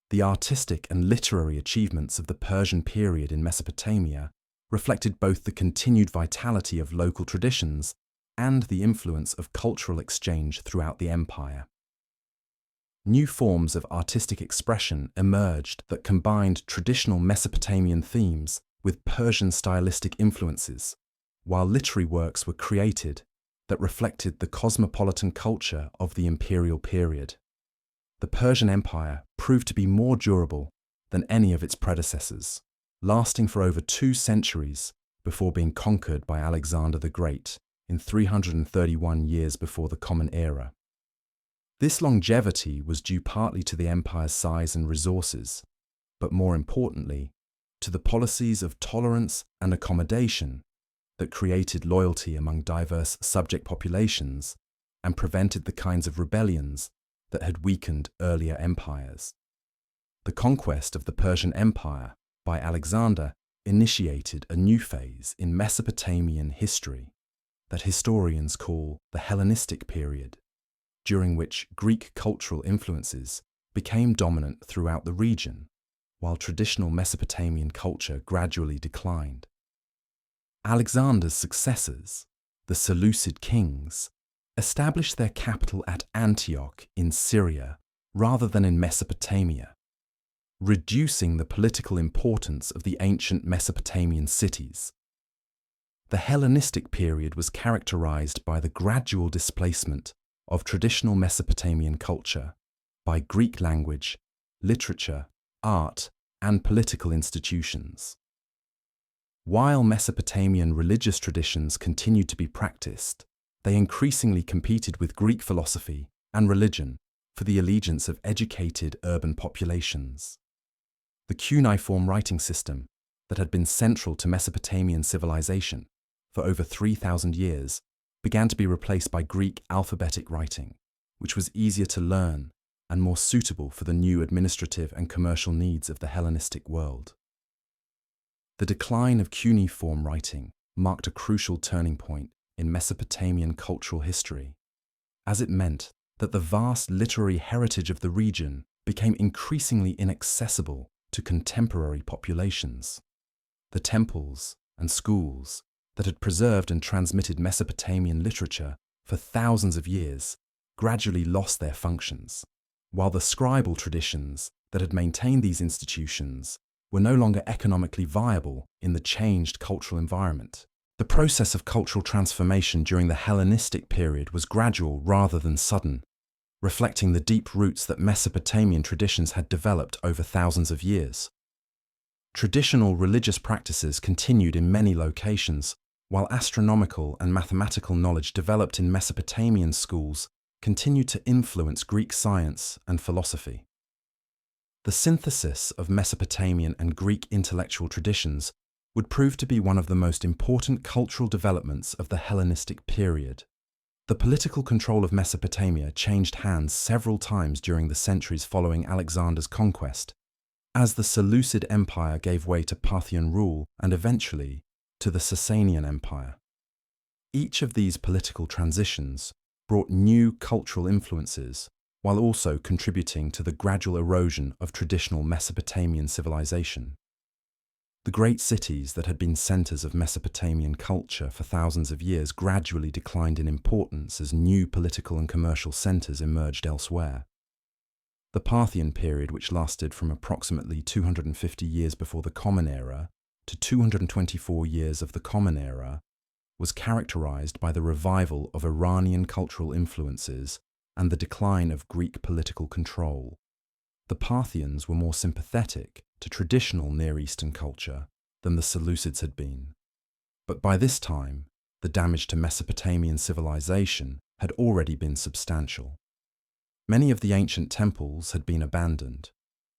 The artistic and literary achievements of the Persian period in Mesopotamia reflected both the continued vitality of local traditions and the influence of cultural exchange throughout the empire. New forms of artistic expression emerged that combined traditional Mesopotamian themes with Persian stylistic influences, while literary works were created that reflected the cosmopolitan culture of the imperial period. The Persian Empire proved to be more durable than any of its predecessors, lasting for over 2 centuries before being conquered by Alexander the Great in 331 years before the Common Era. This longevity was due partly to the empire's size and resources, but more importantly, to the policies of tolerance and accommodation that created loyalty among diverse subject populations and prevented the kinds of rebellions that had weakened earlier empires. The conquest of the Persian Empire by Alexander initiated a new phase in Mesopotamian history that historians call the Hellenistic period, during which Greek cultural influences became dominant throughout the region, while traditional Mesopotamian culture gradually declined. Alexander's successors, the Seleucid kings, established their capital at Antioch in Syria rather than in Mesopotamia, reducing the political importance of the ancient Mesopotamian cities. The Hellenistic period was characterized by the gradual displacement of traditional Mesopotamian culture by Greek language, literature, art, and political institutions. While Mesopotamian religious traditions continued to be practiced, they increasingly competed with Greek philosophy and religion for the allegiance of educated urban populations. The cuneiform writing system that had been central to Mesopotamian civilization for over 3,000 years began to be replaced by Greek alphabetic writing, which was easier to learn and more suitable for the new administrative and commercial needs of the Hellenistic world. The decline of cuneiform writing marked a crucial turning point in Mesopotamian cultural history, as it meant that the vast literary heritage of the region became increasingly inaccessible to contemporary populations. The temples and schools that had preserved and transmitted Mesopotamian literature for thousands of years gradually lost their functions, while the scribal traditions that had maintained these institutions were no longer economically viable in the changed cultural environment. The process of cultural transformation during the Hellenistic period was gradual rather than sudden, reflecting the deep roots that Mesopotamian traditions had developed over thousands of years. Traditional religious practices continued in many locations, while astronomical and mathematical knowledge developed in Mesopotamian schools continued to influence Greek science and philosophy. The synthesis of Mesopotamian and Greek intellectual traditions would prove to be one of the most important cultural developments of the Hellenistic period. The political control of Mesopotamia changed hands several times during the centuries following Alexander's conquest, as the Seleucid Empire gave way to Parthian rule and eventually to the Sasanian Empire. Each of these political transitions brought new cultural influences while also contributing to the gradual erosion of traditional Mesopotamian civilization. The great cities that had been centers of Mesopotamian culture for thousands of years gradually declined in importance as new political and commercial centers emerged elsewhere. The Parthian period, which lasted from approximately 250 years before the Common Era to 224 years of the Common Era, was characterized by the revival of Iranian cultural influences and the decline of Greek political control. The Parthians were more sympathetic to traditional Near Eastern culture than the Seleucids had been. But by this time, the damage to Mesopotamian civilization had already been substantial. Many of the ancient temples had been abandoned,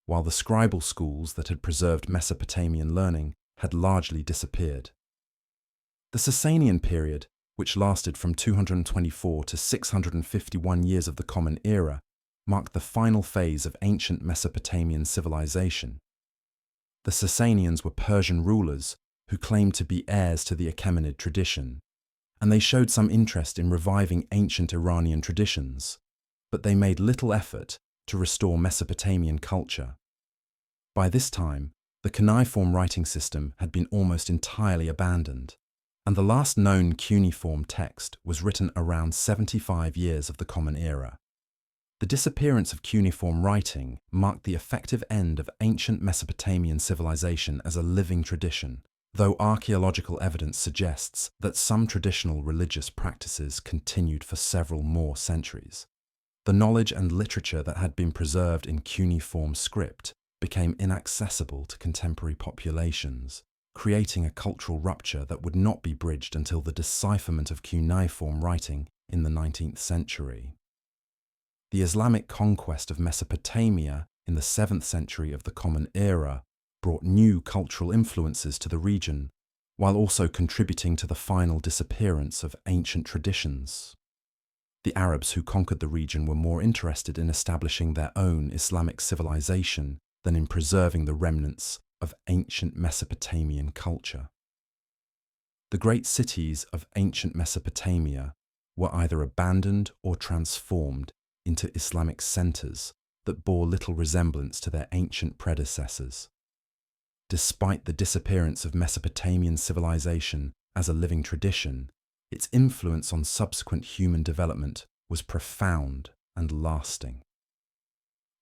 while the scribal schools that had preserved Mesopotamian learning had largely disappeared. The Sasanian period, which lasted from 224 to 651 years of the Common Era, marked the final phase of ancient Mesopotamian civilization. The Sasanians were Persian rulers who claimed to be heirs to the Achaemenid tradition, and they showed some interest in reviving ancient Iranian traditions, but they made little effort to restore Mesopotamian culture. By this time, the cuneiform writing system had been almost entirely abandoned, and the last known cuneiform text was written around 75 years of the Common Era. The disappearance of cuneiform writing marked the effective end of ancient Mesopotamian civilization as a living tradition, though archaeological evidence suggests that some traditional religious practices continued for several more centuries. The knowledge and literature that had been preserved in cuneiform script became inaccessible to contemporary populations, creating a cultural rupture that would not be bridged until the decipherment of cuneiform writing in the 19th century. The Islamic conquest of Mesopotamia in the 7th century of the Common Era brought new cultural influences to the region, while also contributing to the final disappearance of ancient traditions. The Arabs who conquered the region were more interested in establishing their own Islamic civilization than in preserving the remnants of ancient Mesopotamian culture. The great cities of ancient Mesopotamia were either abandoned or transformed into Islamic centers that bore little resemblance to their ancient predecessors. Despite the disappearance of Mesopotamian civilization as a living tradition, its influence on subsequent human development was profound and lasting.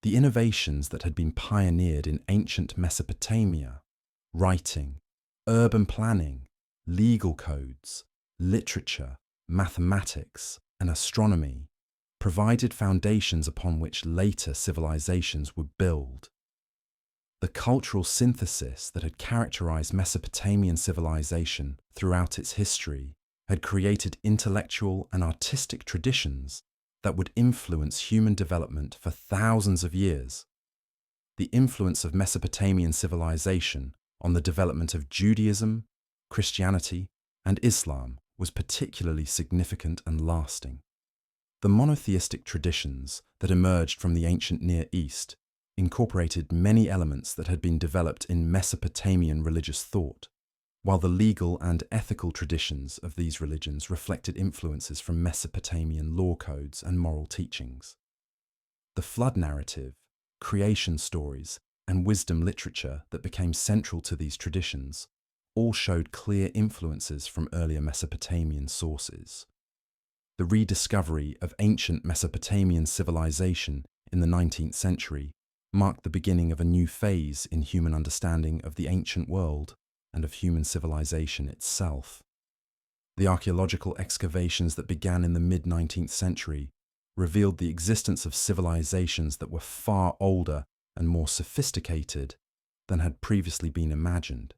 The innovations that had been pioneered in ancient Mesopotamia, writing, urban planning, legal codes, literature, mathematics, and astronomy, provided foundations upon which later civilizations would build. The cultural synthesis that had characterized Mesopotamian civilization throughout its history had created intellectual and artistic traditions that would influence human development for thousands of years. The influence of Mesopotamian civilization on the development of Judaism, Christianity, and Islam was particularly significant and lasting. The monotheistic traditions that emerged from the ancient Near East incorporated many elements that had been developed in Mesopotamian religious thought, while the legal and ethical traditions of these religions reflected influences from Mesopotamian law codes and moral teachings. The flood narrative, creation stories, and wisdom literature that became central to these traditions all showed clear influences from earlier Mesopotamian sources. The rediscovery of ancient Mesopotamian civilization in the 19th century marked the beginning of a new phase in human understanding of the ancient world and of human civilization itself. The archaeological excavations that began in the mid-19th century revealed the existence of civilizations that were far older and more sophisticated than had previously been imagined,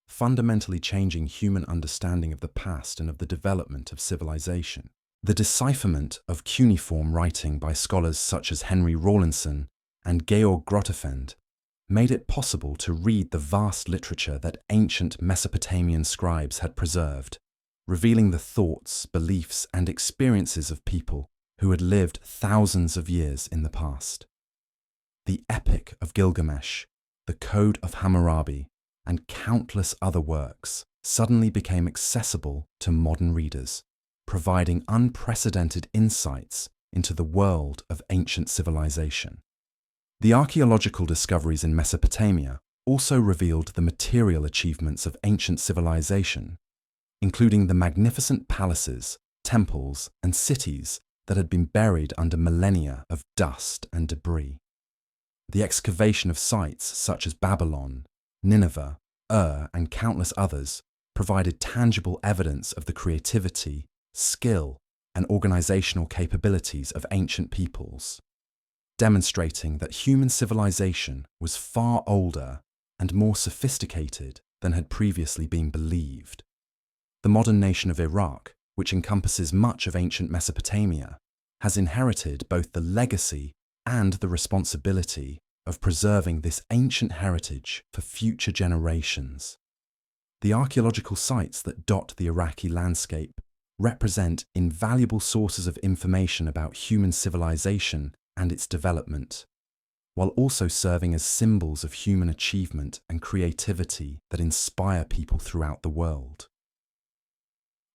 fundamentally changing human understanding of the past and of the development of civilization. The decipherment of cuneiform writing by scholars such as Henry Rawlinson and Georg Grotefend made it possible to read the vast literature that ancient Mesopotamian scribes had preserved, revealing the thoughts, beliefs, and experiences of people who had lived thousands of years in the past. The Epic of Gilgamesh, the Code of Hammurabi, and countless other works suddenly became accessible to modern readers, providing unprecedented insights into the world of ancient civilization. The archaeological discoveries in Mesopotamia also revealed the material achievements of ancient civilization, including the magnificent palaces, temples, and cities that had been buried under millennia of dust and debris. The excavation of sites such as Babylon, Nineveh, and countless others provided tangible evidence of the creativity, skill, and organizational capabilities of ancient peoples, demonstrating that human civilization was far older and more sophisticated than had previously been believed. The modern nation of Iraq, which encompasses much of ancient Mesopotamia, has inherited both the legacy and the responsibility of preserving this ancient heritage for future generations. The archaeological sites that dot the Iraqi landscape represent invaluable sources of information about human civilization and its development, while also serving as symbols of human achievement and creativity that inspire people throughout the world.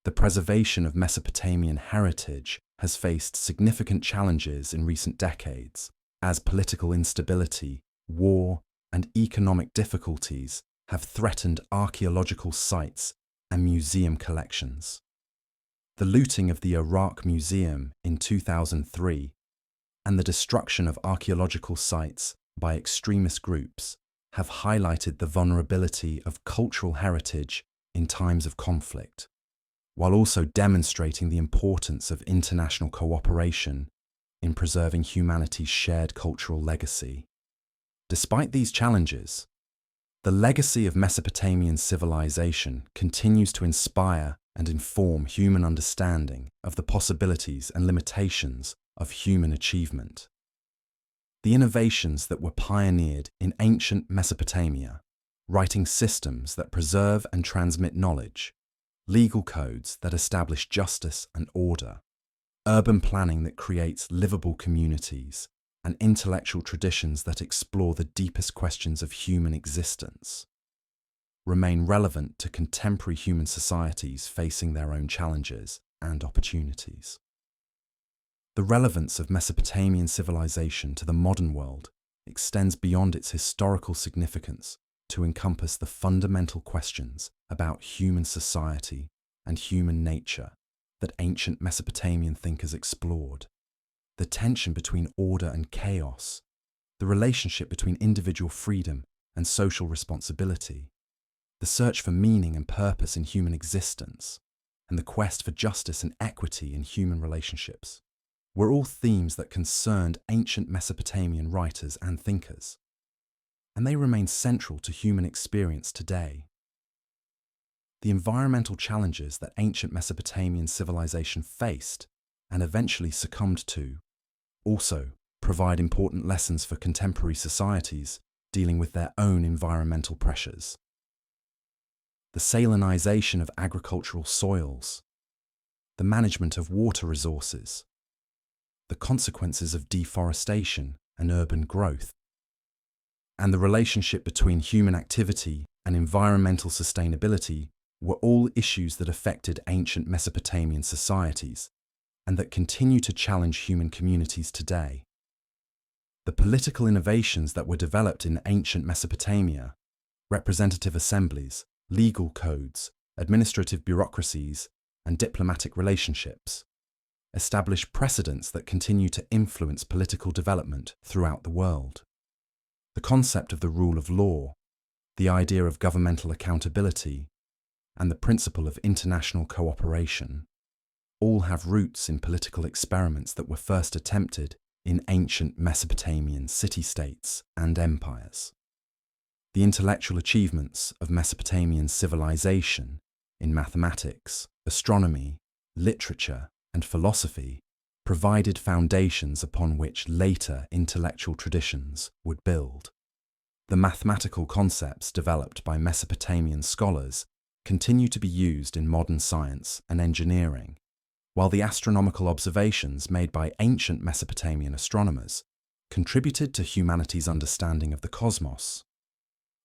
The preservation of Mesopotamian heritage has faced significant challenges in recent decades, as political instability, war, and economic difficulties have threatened archaeological sites and museum collections. The looting of the Iraq Museum in 2003 and the destruction of archaeological sites by extremist groups have highlighted the vulnerability of cultural heritage in times of conflict, while also demonstrating the importance of international cooperation in preserving humanity's shared cultural legacy. Despite these challenges, the legacy of Mesopotamian civilization continues to inspire and inform human understanding of the possibilities and limitations of human achievement. The innovations that were pioneered in ancient Mesopotamia, writing systems that preserve and transmit knowledge, legal codes that establish justice and order, urban planning that creates livable communities, and intellectual traditions that explore the deepest questions of human existence, remain relevant to contemporary human societies facing their own challenges and opportunities. The relevance of Mesopotamian civilization to the modern world extends beyond its historical significance to encompass the fundamental questions about human society and human nature that ancient Mesopotamian thinkers explored. The tension between order and chaos, the relationship between individual freedom and social responsibility, the search for meaning and purpose in human existence, and the quest for justice and equity in human relationships were all themes that concerned ancient Mesopotamian writers and thinkers, and they remain central to human experience today. The environmental challenges that ancient Mesopotamian civilization faced and eventually succumbed to also provide important lessons for contemporary societies dealing with their own environmental pressures. The salinization of agricultural soils, the management of water resources, the consequences of deforestation and urban growth, and the relationship between human activity and environmental sustainability were all issues that affected ancient Mesopotamian societies and that continue to challenge human communities today. The political innovations that were developed in ancient Mesopotamia, representative assemblies, legal codes, administrative bureaucracies, and diplomatic relationships, establish precedents that continue to influence political development throughout the world. The concept of the rule of law, the idea of governmental accountability, and the principle of international cooperation all have roots in political experiments that were first attempted in ancient Mesopotamian city-states and empires. The intellectual achievements of Mesopotamian civilization in mathematics, astronomy, literature, and philosophy provided foundations upon which later intellectual traditions would build. The mathematical concepts developed by Mesopotamian scholars continue to be used in modern science and engineering, while the astronomical observations made by ancient Mesopotamian astronomers contributed to humanity's understanding of the cosmos.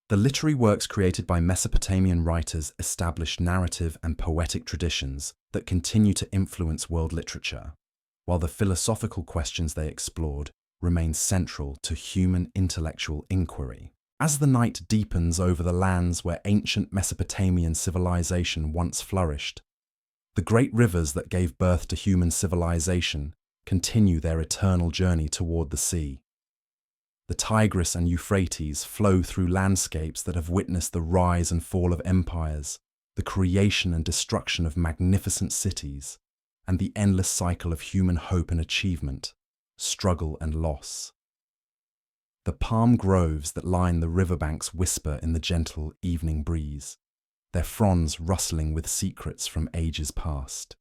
The literary works created by Mesopotamian writers established narrative and poetic traditions that continue to influence world literature, while the philosophical questions they explored remain central to human intellectual inquiry. As the night deepens over the lands where ancient Mesopotamian civilization once flourished, the great rivers that gave birth to human civilization continue their eternal journey toward the sea. The Tigris and Euphrates flow through landscapes that have witnessed the rise and fall of empires, the creation and destruction of magnificent cities, and the endless cycle of human hope and achievement, struggle and loss. The palm groves that line the riverbanks whisper in the gentle evening breeze, their fronds rustling with secrets from ages past.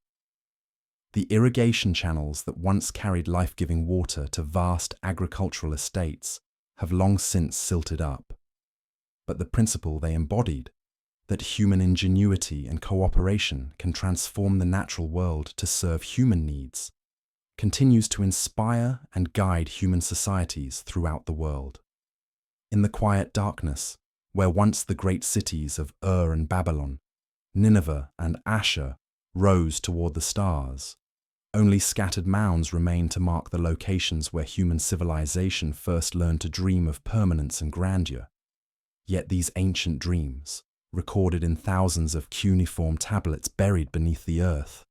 The irrigation channels that once carried life-giving water to vast agricultural estates have long since silted up. But the principle they embodied, that human ingenuity and cooperation can transform the natural world to serve human needs, continues to inspire and guide human societies throughout the world. In the quiet darkness, where once the great cities of Ur and Babylon, Nineveh and Ashur rose toward the stars, only scattered mounds remain to mark the locations where human civilization first learned to dream of permanence and grandeur. Yet these ancient dreams, recorded in thousands of cuneiform tablets buried beneath the earth,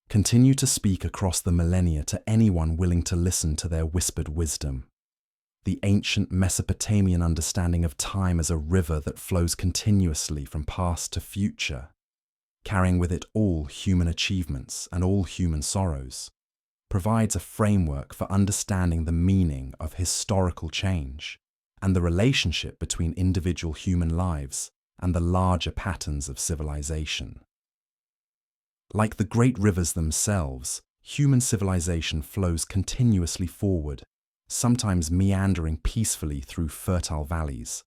continue to speak across the millennia to anyone willing to listen to their whispered wisdom. The ancient Mesopotamian understanding of time as a river that flows continuously from past to future, carrying with it all human achievements and all human sorrows, provides a framework for understanding the meaning of historical change and the relationship between individual human lives and the larger patterns of civilization. Like the great rivers themselves, human civilization flows continuously forward, sometimes meandering peacefully through fertile valleys,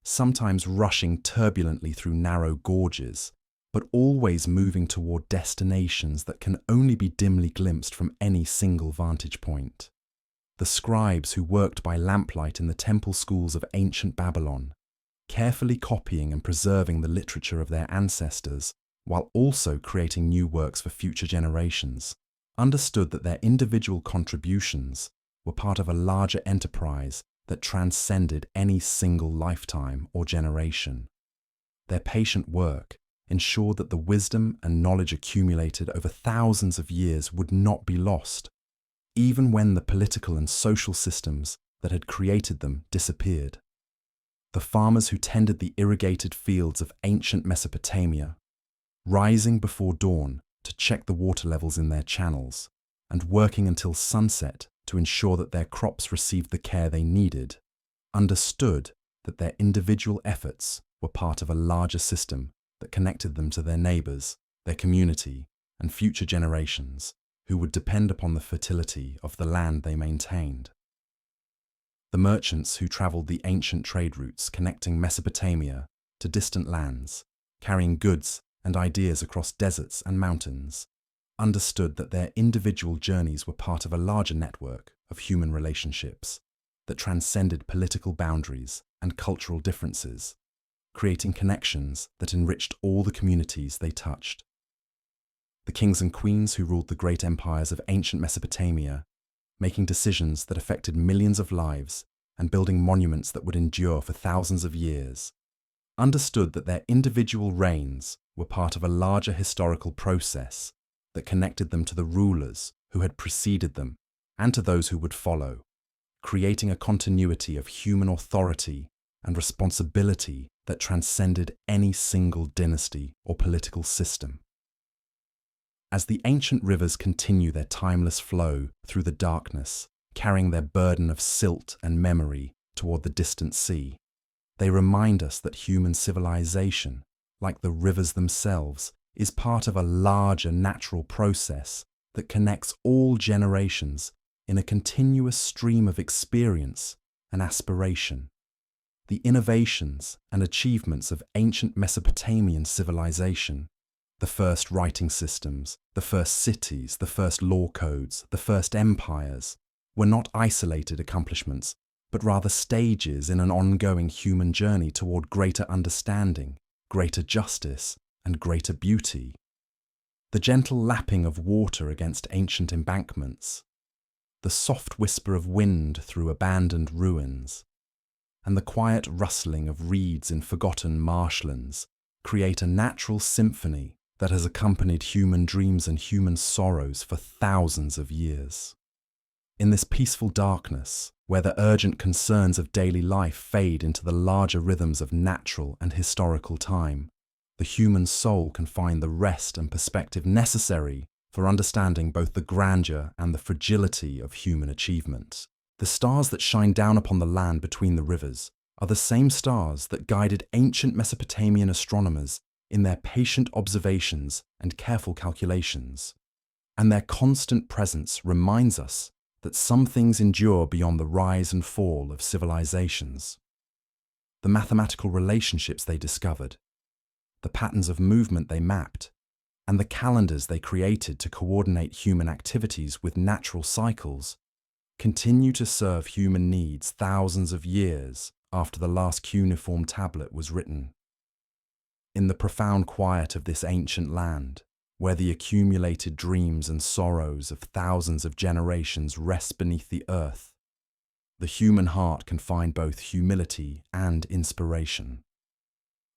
sometimes rushing turbulently through narrow gorges, but always moving toward destinations that can only be dimly glimpsed from any single vantage point. The scribes who worked by lamplight in the temple schools of ancient Babylon, carefully copying and preserving the literature of their ancestors, while also creating new works for future generations, understood that their individual contributions were part of a larger enterprise that transcended any single lifetime or generation. Their patient work ensured that the wisdom and knowledge accumulated over thousands of years would not be lost, even when the political and social systems that had created them disappeared. The farmers who tended the irrigated fields of ancient Mesopotamia, rising before dawn to check the water levels in their channels, and working until sunset to ensure that their crops received the care they needed, understood that their individual efforts were part of a larger system that connected them to their neighbors, their community, and future generations who would depend upon the fertility of the land they maintained. The merchants who traveled the ancient trade routes connecting Mesopotamia to distant lands, carrying goods and ideas across deserts and mountains, understood that their individual journeys were part of a larger network of human relationships that transcended political boundaries and cultural differences, creating connections that enriched all the communities they touched. The kings and queens who ruled the great empires of ancient Mesopotamia, making decisions that affected millions of lives and building monuments that would endure for thousands of years, understood that their individual reigns were part of a larger historical process that connected them to the rulers who had preceded them and to those who would follow, creating a continuity of human authority and responsibility that transcended any single dynasty or political system. As the ancient rivers continue their timeless flow through the darkness, carrying their burden of silt and memory toward the distant sea, they remind us that human civilization, like the rivers themselves, is part of a larger natural process that connects all generations in a continuous stream of experience and aspiration. The innovations and achievements of ancient Mesopotamian civilization, the first writing systems, the first cities, the first law codes, the first empires, were not isolated accomplishments, but rather stages in an ongoing human journey toward greater understanding, greater justice, and greater beauty. The gentle lapping of water against ancient embankments, the soft whisper of wind through abandoned ruins, and the quiet rustling of reeds in forgotten marshlands create a natural symphony that has accompanied human dreams and human sorrows for thousands of years. In this peaceful darkness, where the urgent concerns of daily life fade into the larger rhythms of natural and historical time, the human soul can find the rest and perspective necessary for understanding both the grandeur and the fragility of human achievement. The stars that shine down upon the land between the rivers are the same stars that guided ancient Mesopotamian astronomers in their patient observations and careful calculations, and their constant presence reminds us that some things endure beyond the rise and fall of civilizations. The mathematical relationships they discovered, the patterns of movement they mapped, and the calendars they created to coordinate human activities with natural cycles continue to serve human needs thousands of years after the last cuneiform tablet was written. In the profound quiet of this ancient land, where the accumulated dreams and sorrows of thousands of generations rest beneath the earth, the human heart can find both humility and inspiration.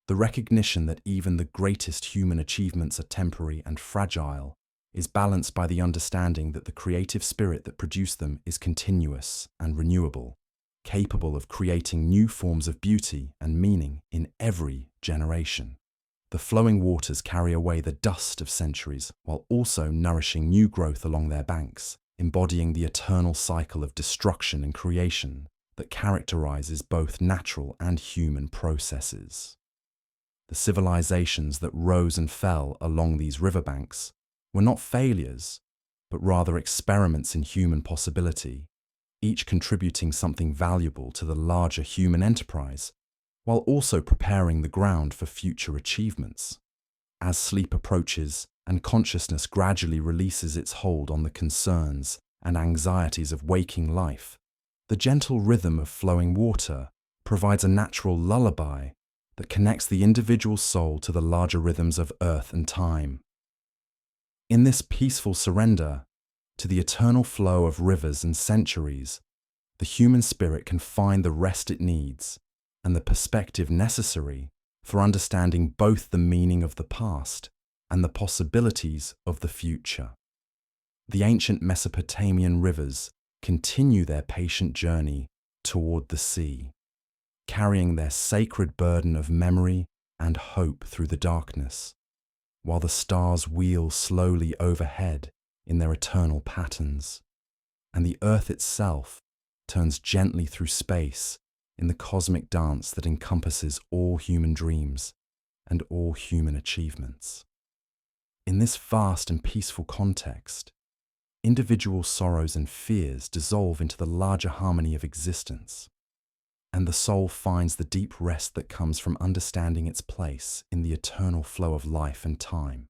The recognition that even the greatest human achievements are temporary and fragile is balanced by the understanding that the creative spirit that produced them is continuous and renewable, capable of creating new forms of beauty and meaning in every generation. The flowing waters carry away the dust of centuries while also nourishing new growth along their banks, embodying the eternal cycle of destruction and creation that characterizes both natural and human processes. The civilizations that rose and fell along these riverbanks were not failures, but rather experiments in human possibility, each contributing something valuable to the larger human enterprise, while also preparing the ground for future achievements. As sleep approaches and consciousness gradually releases its hold on the concerns and anxieties of waking life, the gentle rhythm of flowing water provides a natural lullaby that connects the individual soul to the larger rhythms of earth and time. In this peaceful surrender to the eternal flow of rivers and centuries, the human spirit can find the rest it needs and the perspective necessary for understanding both the meaning of the past and the possibilities of the future. The ancient Mesopotamian rivers continue their patient journey toward the sea, carrying their sacred burden of memory and hope through the darkness, while the stars wheel slowly overhead in their eternal patterns, and the earth itself turns gently through space in the cosmic dance that encompasses all human dreams and all human achievements. In this vast and peaceful context, individual sorrows and fears dissolve into the larger harmony of existence, and the soul finds the deep rest that comes from understanding its place in the eternal flow of life and time.